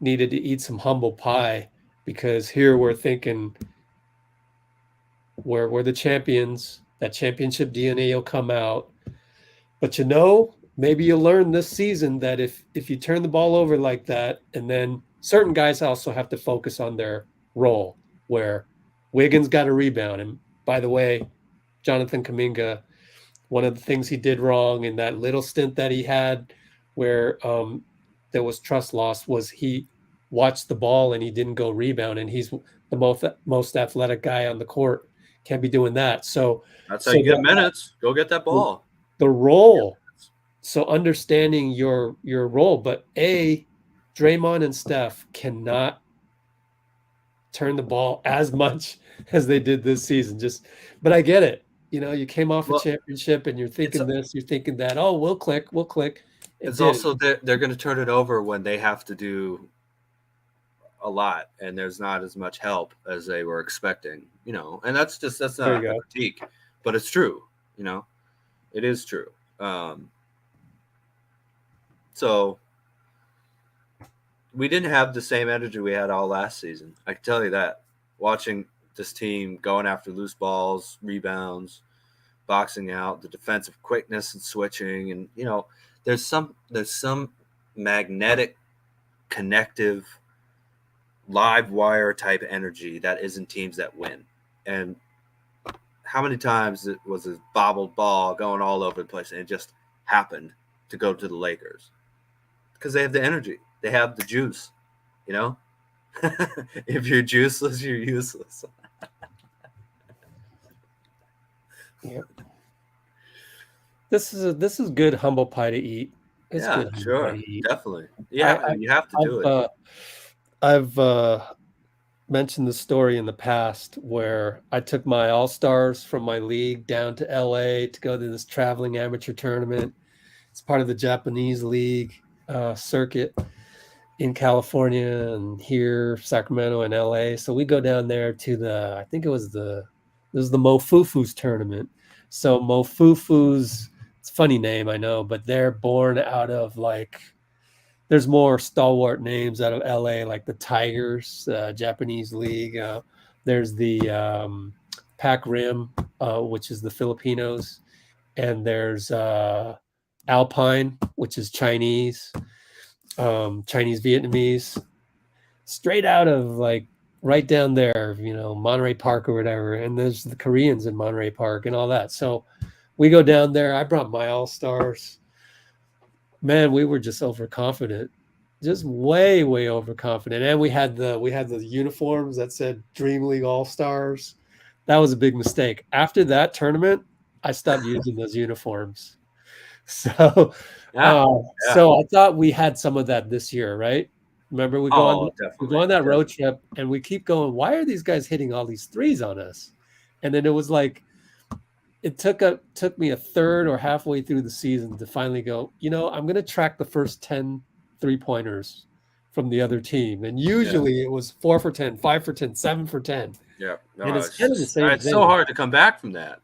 needed to eat some humble pie, because here we're thinking we're the champions. That championship DNA will come out. But maybe you'll learn this season that if you turn the ball over like that, and then certain guys also have to focus on their role, where Wiggins got a rebound. And by the way, Jonathan Kuminga, one of the things he did wrong in that little stint that he had where there was trust loss was he watched the ball and he didn't go rebound, and he's the most athletic guy on the court. Can't be doing that. So that's how you get minutes. Go get that ball. The role. So understanding your role, but Draymond and Steph cannot turn the ball as much as they did this season. But I get it. You came off a championship and you're thinking this, you're thinking that. Oh, we'll click. It's also they're going to turn it over when they have to do a lot, and there's not as much help as they were expecting. And that's not a critique, but it's true. It is true. So we didn't have the same energy we had all last season. I can tell you that. Watching this team going after loose balls, rebounds, boxing out, the defensive quickness and switching, and there's some magnetic, connective, live wire type energy that is in teams that win. And how many times it was a bobbled ball going all over the place, and it just happened to go to the Lakers? Because they have the energy. They have the juice, If you're juiceless, you're useless. Yeah. This is good humble pie to eat. It's good sure. pie to eat. Definitely. Yeah, you have to do it. I've mentioned the story in the past where I took my all-stars from my league down to LA to go to this traveling amateur tournament. It's part of the Japanese league circuit in California and here, Sacramento and LA. So we go down there to I think it was the Mofufu's tournament. So Mofufu's, it's a funny name, I know, but they're born out of there's more stalwart names out of LA, like the Tigers, Japanese league. There's the Pac Rim, which is the Filipinos. And there's Alpine, which is Chinese, Vietnamese, straight out of right down there, Monterey Park or whatever. And there's the Koreans in Monterey Park and all that. So we go down there. I brought my all-stars. Man, we were just overconfident, just way, way overconfident. And we had the uniforms that said Dream League All-Stars. That was a big mistake. After that tournament, I stopped using those uniforms. So, so I thought we had some of that this year, right? Remember, we go on that road trip and we keep going, why are these guys hitting all these threes on us? And then it was it took me a third or halfway through the season to finally go, I'm going to track the first 10 3-pointers from the other team. And usually it was 4 for 10, 5 for 10, 7 for 10. Yeah. No, and it's kind of the same it's thing. so hard to come back from that.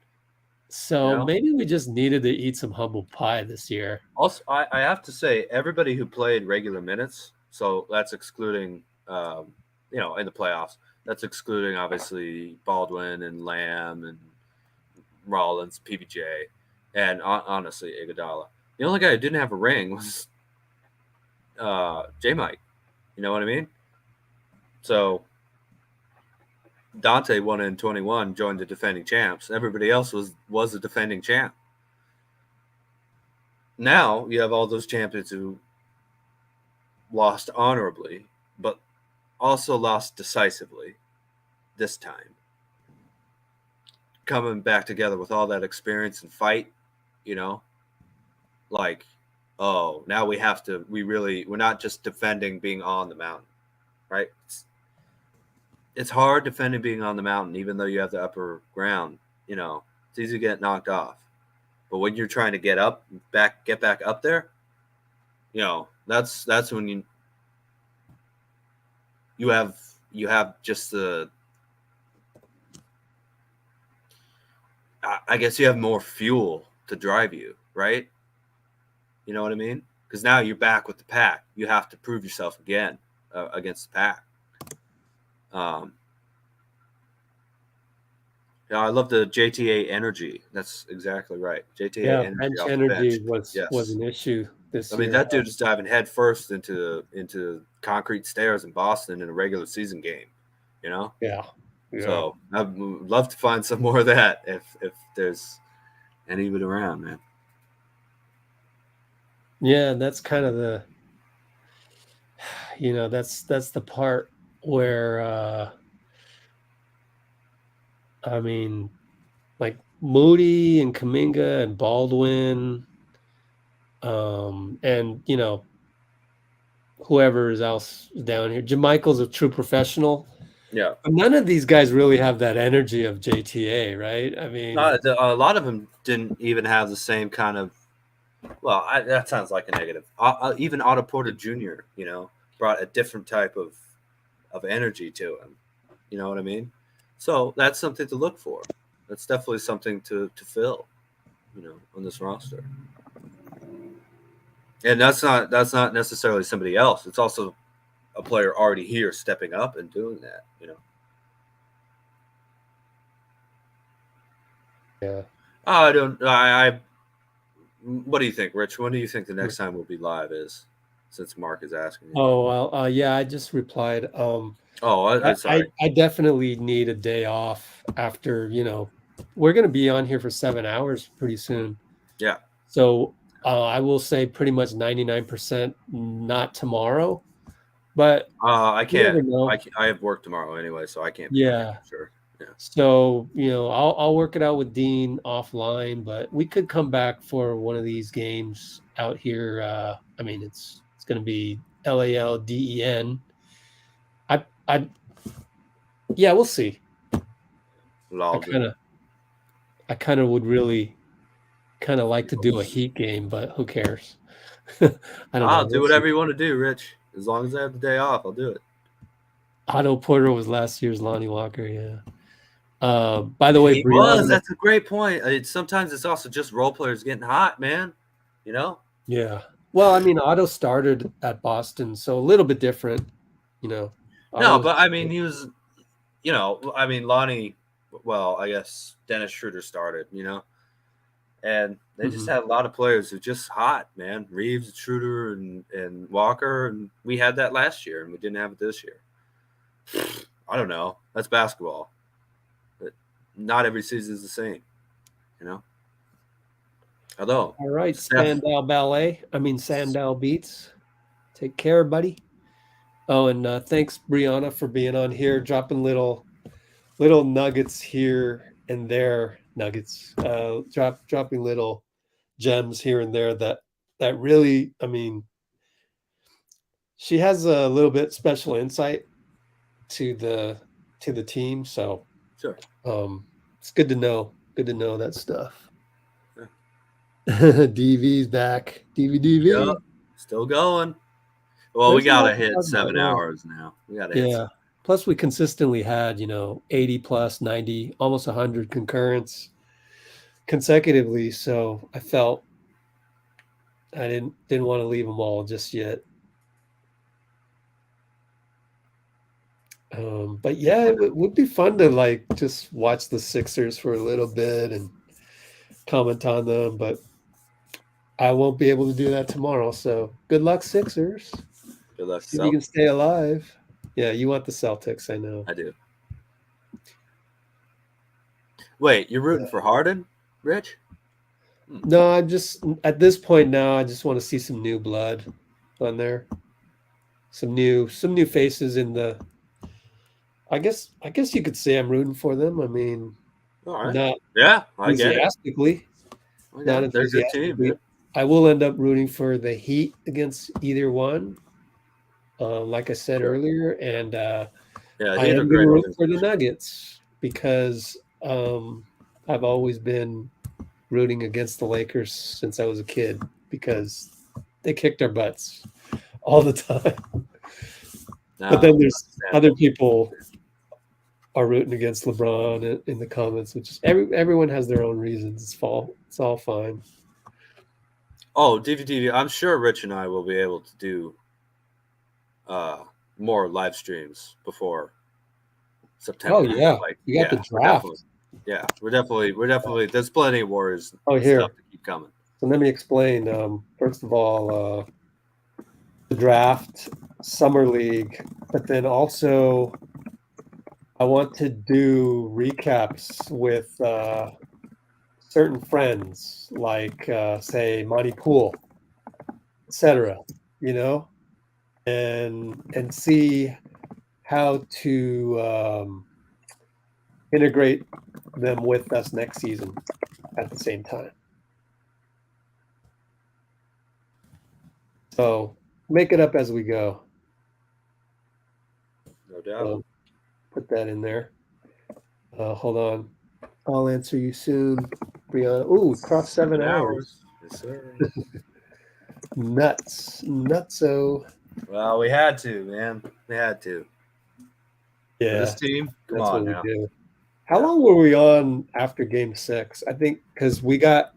So maybe we just needed to eat some humble pie this year. Also, I have to say, everybody who played regular minutes, so that's excluding, in the playoffs, that's excluding obviously Baldwin and Lamb and Rollins, PBJ, and honestly, Iguodala. The only guy who didn't have a ring was J-Mike. You know what I mean? So Donte won in 21, joined the defending champs. Everybody else was a defending champ. Now you have all those champions who lost honorably, but also lost decisively this time. Coming back together with all that experience and fight, like, oh, now we're not just defending being on the mountain, right? It's hard defending being on the mountain, even though you have the upper ground. It's easy to get knocked off. But when you're trying to get back up there, that's when you have just the, I guess you have more fuel to drive you, right? You know what I mean? Because now you're back with the pack. You have to prove yourself again against the pack. I love the JTA energy. That's exactly right. JTA energy. Bench off the energy bench. was an issue this year. I mean, that dude is diving head first into concrete stairs in Boston in a regular season game. Yeah. So I'd love to find some more of that if there's any of it around, man. Yeah, that's kind of the, that's the part where, I mean, like Moody and Kuminga and Baldwin, and whoever else is down here. JaMychal's a true professional. Yeah. But none of these guys really have that energy of JTA, right? I mean, a lot of them didn't even have the same kind of. Well, that sounds like a negative. Even Otto Porter Jr., brought a different type of energy to him. You know what I mean? So that's something to look for. That's definitely something to fill, on this roster. And that's not necessarily somebody else. It's also a player already here stepping up and doing that, Yeah. What do you think, Rich? When do you think the next time we'll be live is? Since Mark is asking you. Oh, well, yeah, I just replied. I'm sorry. I definitely need a day off after, we're going to be on here for 7 hours pretty soon. Yeah. So I will say pretty much 99% not tomorrow, but I can't. never know. I have work tomorrow anyway, so I can't. Yeah. Sure. Yeah. So, I'll work it out with Dean offline, but we could come back for one of these games out here. I mean, it's going to be LALDEN. Yeah, we'll see. I kind of would really kind of like to do a Heat game, but who cares? I'll do whatever you want to do, Rich. As long as I have the day off, I'll do it. Otto Porter was last year's Lonnie Walker, yeah. By the way, Brianna, that's a great point. Sometimes it's also just role players getting hot, man. Yeah. Well, I mean, Otto started at Boston, so a little bit different, No, but I mean, he was, Lonnie. Well, I guess Dennis Schroder started, and they just had a lot of players who just hot, man. Reeves, Schroder, and Walker, and we had that last year, and we didn't have it this year. I don't know. That's basketball. But not every season is the same, Although, all right, Sandow Beats. Take care, buddy. Oh, and thanks, Brianna, for being on here, dropping little nuggets here and there. Dropping little gems here and there that really, I mean, she has a little bit special insight to the team. So sure, it's good to know that stuff. DV's back. DV. Yep, still going. Well, we gotta hit 7 hours now. We gotta hit. Yeah. Plus, we consistently had 80 plus, 90, almost 100 concurrents consecutively. So I felt I didn't want to leave them all just yet. But yeah, it would be fun to just watch the Sixers for a little bit and comment on them, but I won't be able to do that tomorrow. So good luck, Sixers. Good luck. See if you can stay alive. Yeah, you want the Celtics, I know. I do. Wait, you're rooting for Harden, Rich? No, I'm just at this point now. I just want to see some new blood on there, some new faces in the I guess you could say I'm rooting for them. I mean, All right. not Yeah, I get it. enthusiastically. I Not get it. They're a good team. enthusiastically. Man. I will end up rooting for the Heat against either one. Like I said earlier, and Yeah, I Heat are am going great to root for the organization. Nuggets because I've always been rooting against the Lakers since I was a kid because they kicked our butts all the time. But then there's other people are rooting against LeBron in the comments, which is everyone has their own reasons. It's all fine. Oh, DVD. I'm sure Rich and I will be able to do more live streams before September. Oh yeah, like you got the we're draft. we're definitely. There's plenty of Warriors Here. stuff to keep coming. So let me explain. First of all, the draft, summer league, but then also I want to do recaps with certain friends, like say Monty Poole, etc. You know, and see how to integrate them with us next season at the same time. So make it up as we go. No doubt. Put that in there. Hold on. I'll answer you soon, Brianna. Ooh, cross 7 hours. Yes, sir. Nutso. Well, we had to, man. We had to. Yeah. For this team, come that's on what now. We do. How long were we on after Game 6? I think because we got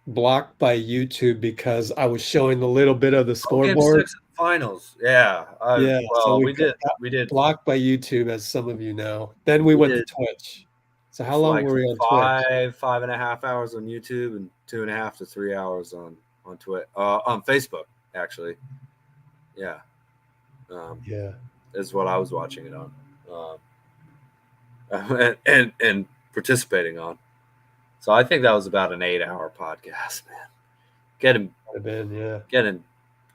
blocked by YouTube because I was showing a little bit of the scoreboard. Game 6 finals. Yeah. Yeah. Well, So we did blocked by YouTube, as some of you know. Then we went to Twitch. So how long were we on Twitch? 5.5 hours on YouTube and 2.5 to 3 hours on Twitch. On Facebook, actually. Yeah. Yeah. Is what I was watching it on. And participating on. So I think that was about an 8-hour podcast, man. Getting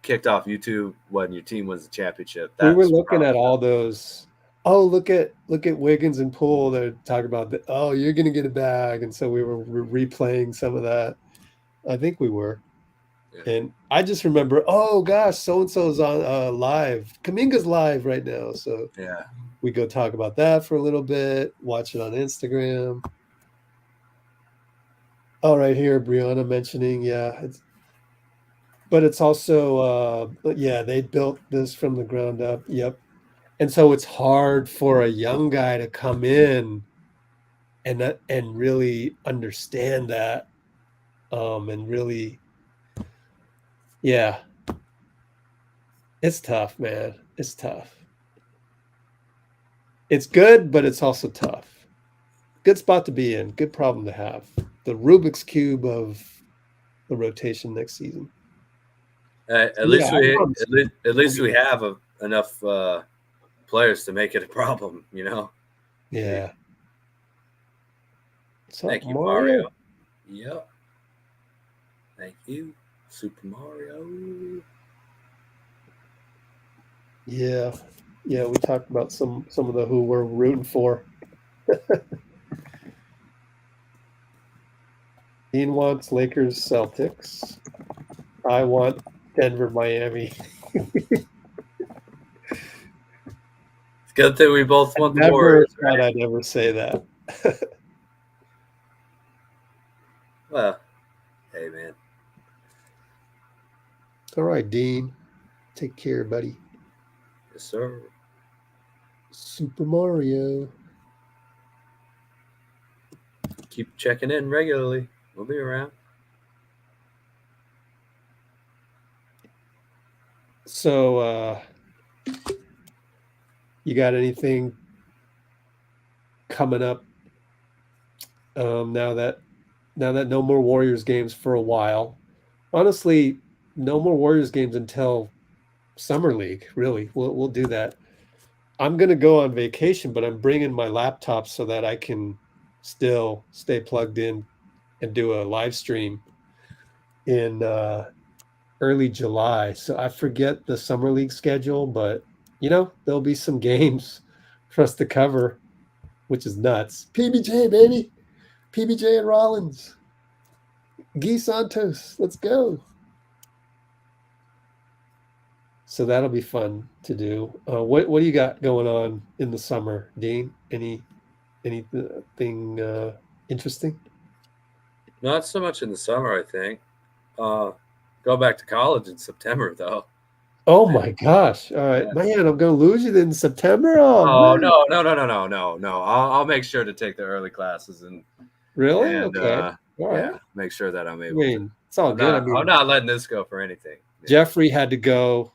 kicked off YouTube when your team wins the championship. We were looking at all those. Oh, look at Wiggins and Poole. They're talking about you're gonna get a bag, and so we were replaying some of that. I think we were. Yeah. And I just remember, oh gosh, so and so's on live. Kuminga's live right now, so yeah, we go talk about that for a little bit. Watch it on Instagram. Oh, right here, Brianna mentioning, but it's also, they built this from the ground up. Yep. And so it's hard for a young guy to come in and really understand that, and really, it's tough, man. It's tough. It's good, but it's also tough. Good spot to be in. Good problem to have. The Rubik's Cube of the rotation next season. At least we have enough players to make it a problem, you know. Yeah. Thank you, Mario. Yep. Thank you, Super Mario. Yeah. Yeah, we talked about some of the who we're rooting for. Dean wants Lakers Celtics. I want Denver Miami. It's good that we both want the Never Warriors. thought I'd ever say that. Well, hey man. All right, Dean. Take care, buddy. Yes, sir. Super Mario. Keep checking in regularly. We'll be around. So, you got anything coming up now that no more Warriors games for a while? Honestly, no more Warriors games until Summer League. Really, we'll do that. I'm gonna go on vacation, but I'm bringing my laptop so that I can still stay plugged in and do a live stream in early July. So I forget the summer league schedule, but there'll be some games for us to cover, which is nuts. PBJ, baby. PBJ and Rollins. Guy Santos. Let's go. So that'll be fun to do. What do you got going on in the summer, Dean? Anything interesting? Not so much in the summer, I think. Go back to college in September, though. Oh my gosh! All right, man, I'm gonna lose you in September. Oh, man. no. I'll make sure to take the early classes and Really? and Okay. All right. make sure that I'm I able mean, to. it's all good. I'm not letting this go for anything. Jeffrey had to go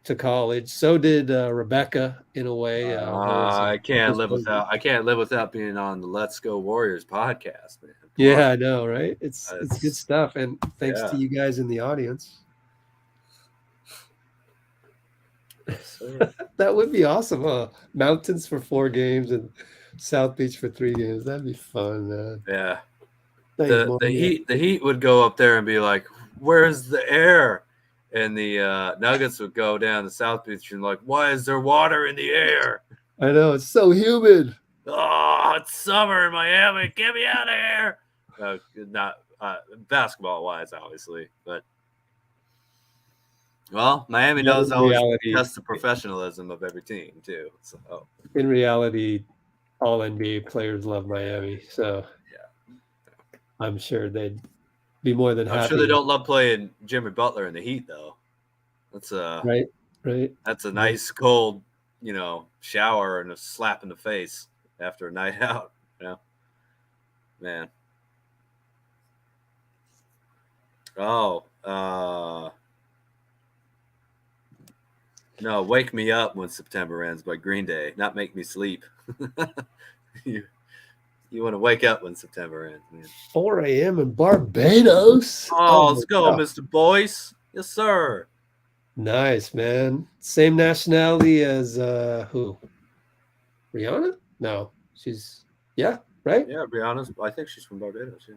to college. So did Rebecca, in a way. I can't live without being on the Let's Go Warriors podcast, man. Yeah, I know, right? It's good stuff, and thanks to you guys in the audience. That would be awesome, huh? Mountains for 4 games and South Beach for 3 games. That'd be fun, man. Yeah. Thanks, The Heat would go up there and be like, "Where's the air?" And the Nuggets would go down to South Beach and like, "Why is there water in the air?" I know, it's so humid. Oh, it's summer in Miami. Get me out of here. Not basketball wise, obviously, but well, Miami does always test the professionalism of every team too. So in reality, all NBA players love Miami. So I'm sure they'd be more than happy. I'm sure they don't love playing Jimmy Butler in the Heat, though. That's right. That's a nice cold, shower and a slap in the face after a night out. Man. Oh, no, Wake Me Up When September Ends by Green Day, not Make Me Sleep. You want to wake up when September ends, man. 4 a.m. in Barbados. Oh, let's go, Mr. Boyce. Yes, sir. Nice, man. Same nationality as who? Rihanna? No, she's right? Yeah, Rihanna's. I think she's from Barbados. Yeah.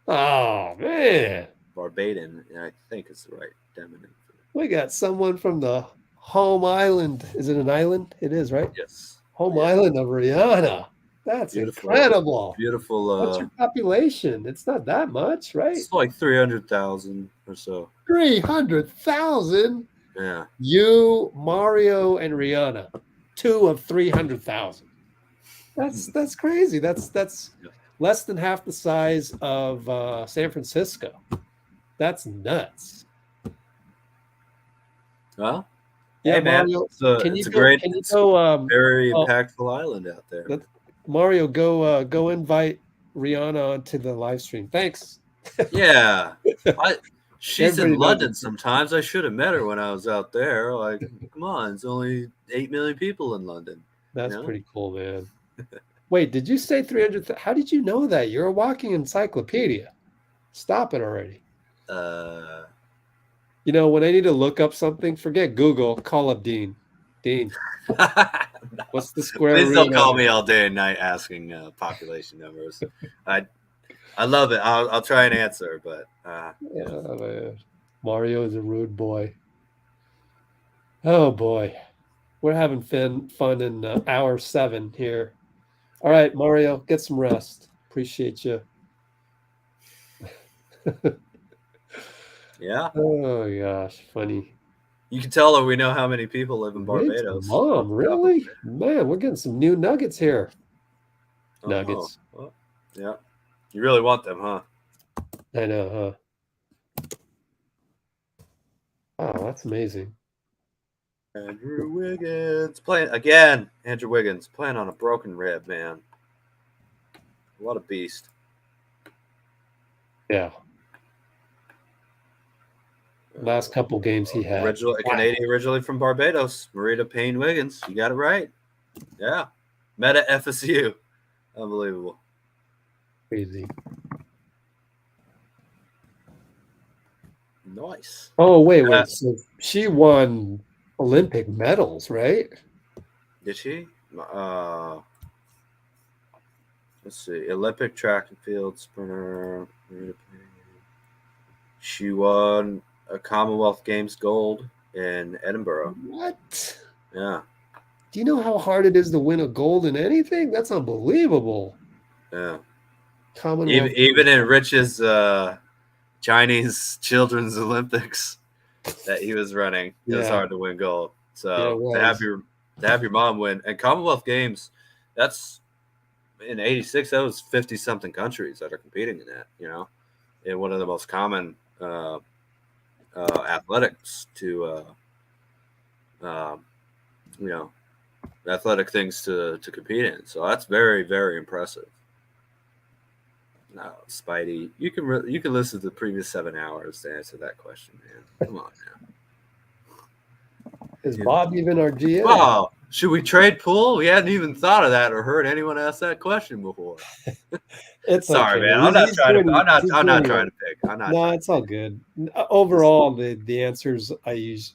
Oh man, Barbadan. I think it's the right feminine. We got someone from the home island. Is it an island? It is, right? Yes. Home island of Rihanna. That's beautiful, incredible. Beautiful. What's your population? It's not that much, right? It's like 300,000 or so. 300,000? Yeah. You, Mario, and Rihanna. 2 of 300,000. That's crazy. That's less than half the size of San Francisco. That's nuts. Well, yeah, hey, man. Mario, it's a very impactful island out there. Mario, go invite Rihanna onto the live stream. Thanks. Yeah. She's in London sometimes. I should have met her when I was out there. Like, come on, it's only 8 million people in London. That's pretty cool, man. Wait, did you say 300? How did you know that? You're a walking encyclopedia. Stop it already. When I need to look up something, forget Google, call up Dean. Dean. What's the square root? Please don't call me all day and night asking population numbers. I love it. I'll try and answer, but man. Mario is a rude boy. Oh boy, we're having fun in hour 7 here. All right, Mario, get some rest. Appreciate you. Yeah. Oh gosh, funny. You can tell her we know how many people live in Barbados. Mom, really? Man, we're getting some new nuggets here. Nuggets. Well, yeah. You really want them, huh? I know, huh? Oh, that's amazing. Andrew Wiggins playing again. Andrew Wiggins playing on a broken rib, man. What a beast. Yeah. Last couple games he had. Canadian originally from Barbados. Marita Payne Wiggins. You got it right. Yeah. Met at FSU. Unbelievable. Crazy. Nice. Oh, wait. So she won Olympic medals, right? Did she? Let's see. Olympic track and field sprinter. She won a Commonwealth Games gold in Edinburgh. What? Yeah. Do you know how hard it is to win a gold in anything? That's unbelievable. Yeah. Commonwealth. Even in Rich's Chinese Children's Olympics that he was running, it was hard to win gold. So to have your mom win and Commonwealth Games, that's in '86. That was 50-something countries that are competing in that. In one of the most common athletics to athletic things to compete in. So that's very, very impressive. No, Spidey, you can listen to the previous 7 hours to answer that question, man. Come on now. Is Bob even our GM? Wow, should we trade Poole? We hadn't even thought of that or heard anyone ask that question before. It's sorry, okay. man. I'm not trying to pick. No, it's all good. Overall, the answers I've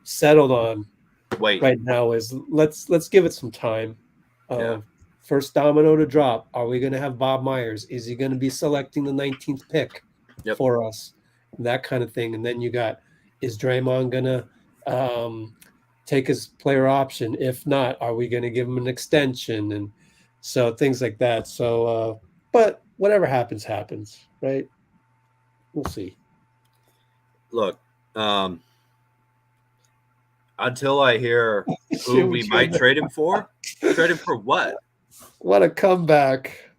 settled on right now is let's give it some time. First domino to drop. Are we going to have Bob Myers? Is he going to be selecting the 19th pick for us? That kind of thing. And then you got, is Draymond going to take his player option? If not, are we going to give him an extension? And so things like that. So, but whatever happens, right? We'll see. Look, until I hear who we might trade him for what? What a comeback.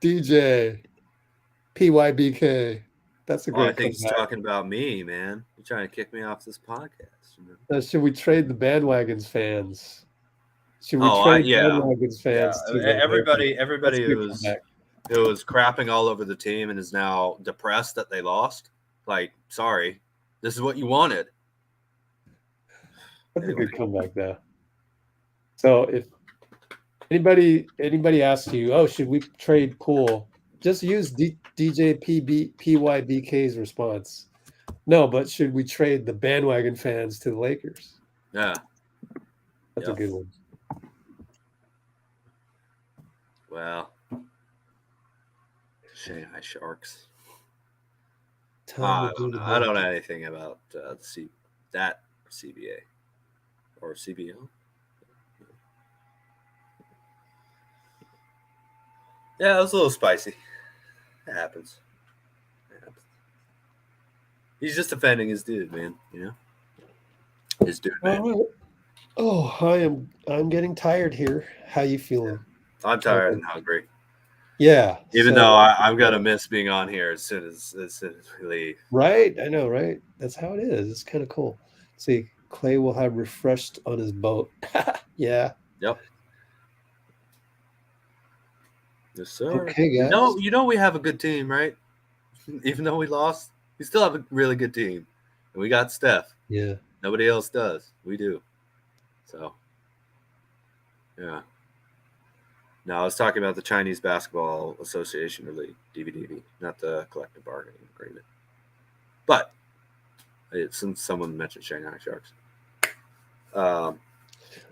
DJ, PYBK. That's a great I think he's talking about me, man. You're trying to kick me off this podcast. Should we trade the bandwagons fans? Should we trade bandwagons fans? Everybody who was crapping all over the team and is now depressed that they lost. Like, sorry, this is what you wanted. That's a good comeback, though. So if anybody asks you, oh, should we trade Poole? Just use DJ PYBK's response. No, but should we trade the bandwagon fans to the Lakers? Yeah. That's a good one. Well, Shanghai Sharks. I don't know anything about that CBA or CBO. Yeah, it was a little spicy. It happens. He's just defending his dude, man. His dude, man. Right. Oh, I'm getting tired here. How you feeling? I'm tired and hungry. Yeah. Even though I'm gonna miss being on here as soon as we leave. Right, I know, right? That's how it is. It's kind of cool. See, Klay will have refreshed on his boat. Yeah. Yep. Yes, sir. Okay, guys. You know we have a good team, right? Even though we lost, we still have a really good team. And we got Steph. Yeah. Nobody else does. We do. So, yeah. No, I was talking about the Chinese Basketball Association or League, DVDV, not the collective bargaining agreement. But since someone mentioned Shanghai Sharks. All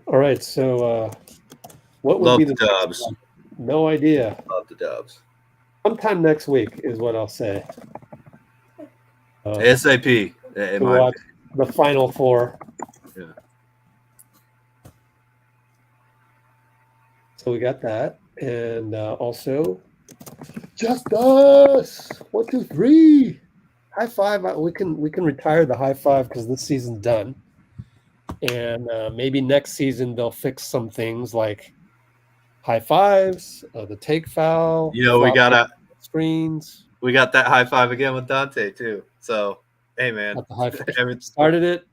right, so what would be the Dubs? No idea. Love the Dubs. Sometime next week is what I'll say. SAP. To watch the Final Four. Yeah. So we got that, and also JustUs. 1, 2, 3. High five. We can retire the high five because this season's done, and maybe next season they'll fix some things like high fives, the take foul. We got screens. We got that high five again with Donte too. So hey, man, started it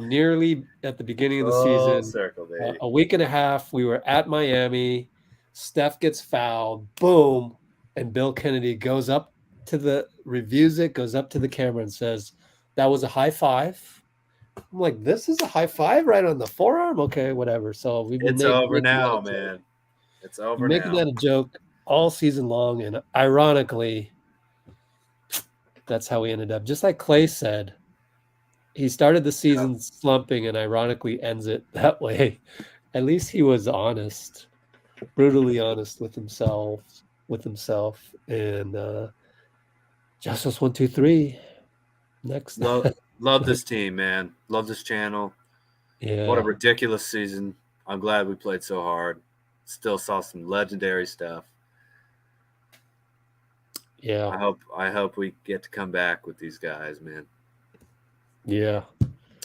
nearly at the beginning of the season. Circle, baby. A week and a half, we were at Miami. Steph gets fouled. Boom, and Bill Kennedy goes up to reviews it, goes up to the camera and says, "That was a high five." I'm like, "This is a high five right on the forearm." Okay, whatever. So we've been over now, man. It's over now. Making that a joke all season long, and ironically, that's how we ended up. Just like Klay said, he started the season slumping and ironically ends it that way. At least he was honest, brutally honest with himself, and JustUs 1, 2, 3. Next. Love this team, man. Love this channel. Yeah. What a ridiculous season. I'm glad we played so hard. Still saw some legendary stuff. Yeah. I hope we get to come back with these guys, man. Yeah.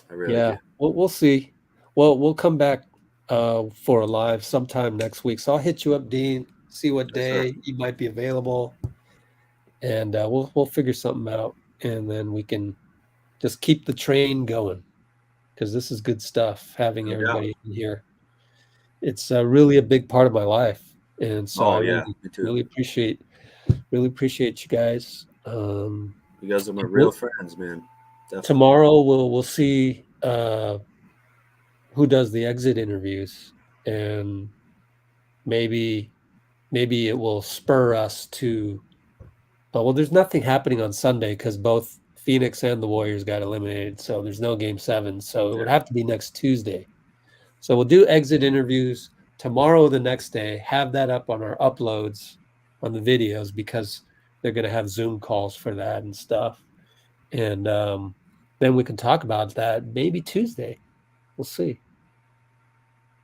I really do. We'll see. Well, we'll come back for a live sometime next week. So I'll hit you up, Dean, see what day you might be available. And we'll figure something out. And then we can just keep the train going. Because this is good stuff, having everybody in here. It's really a big part of my life. And so I me too. really appreciate you guys. You guys are my real friends, man. Definitely. Tomorrow we'll see who does the exit interviews, and maybe it will spur us to. Well, there's nothing happening on Sunday because both Phoenix and the Warriors got eliminated, so there's no Game 7. So it would have to be next Tuesday. So we'll do exit interviews tomorrow, the next day. Have that up on our uploads on the videos because they're going to have Zoom calls for that and stuff. And then we can talk about that maybe Tuesday. We'll see.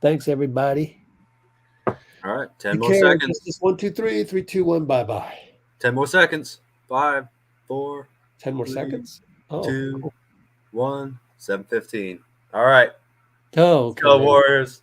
Thanks, everybody. All right, 10 Take more care. seconds. Just 1, 2, 3, 3, 2, 1. Bye-bye. 10 more seconds. 5, 4, 10 more 3, seconds. 2, 1, 7:15. All right. Go Warriors.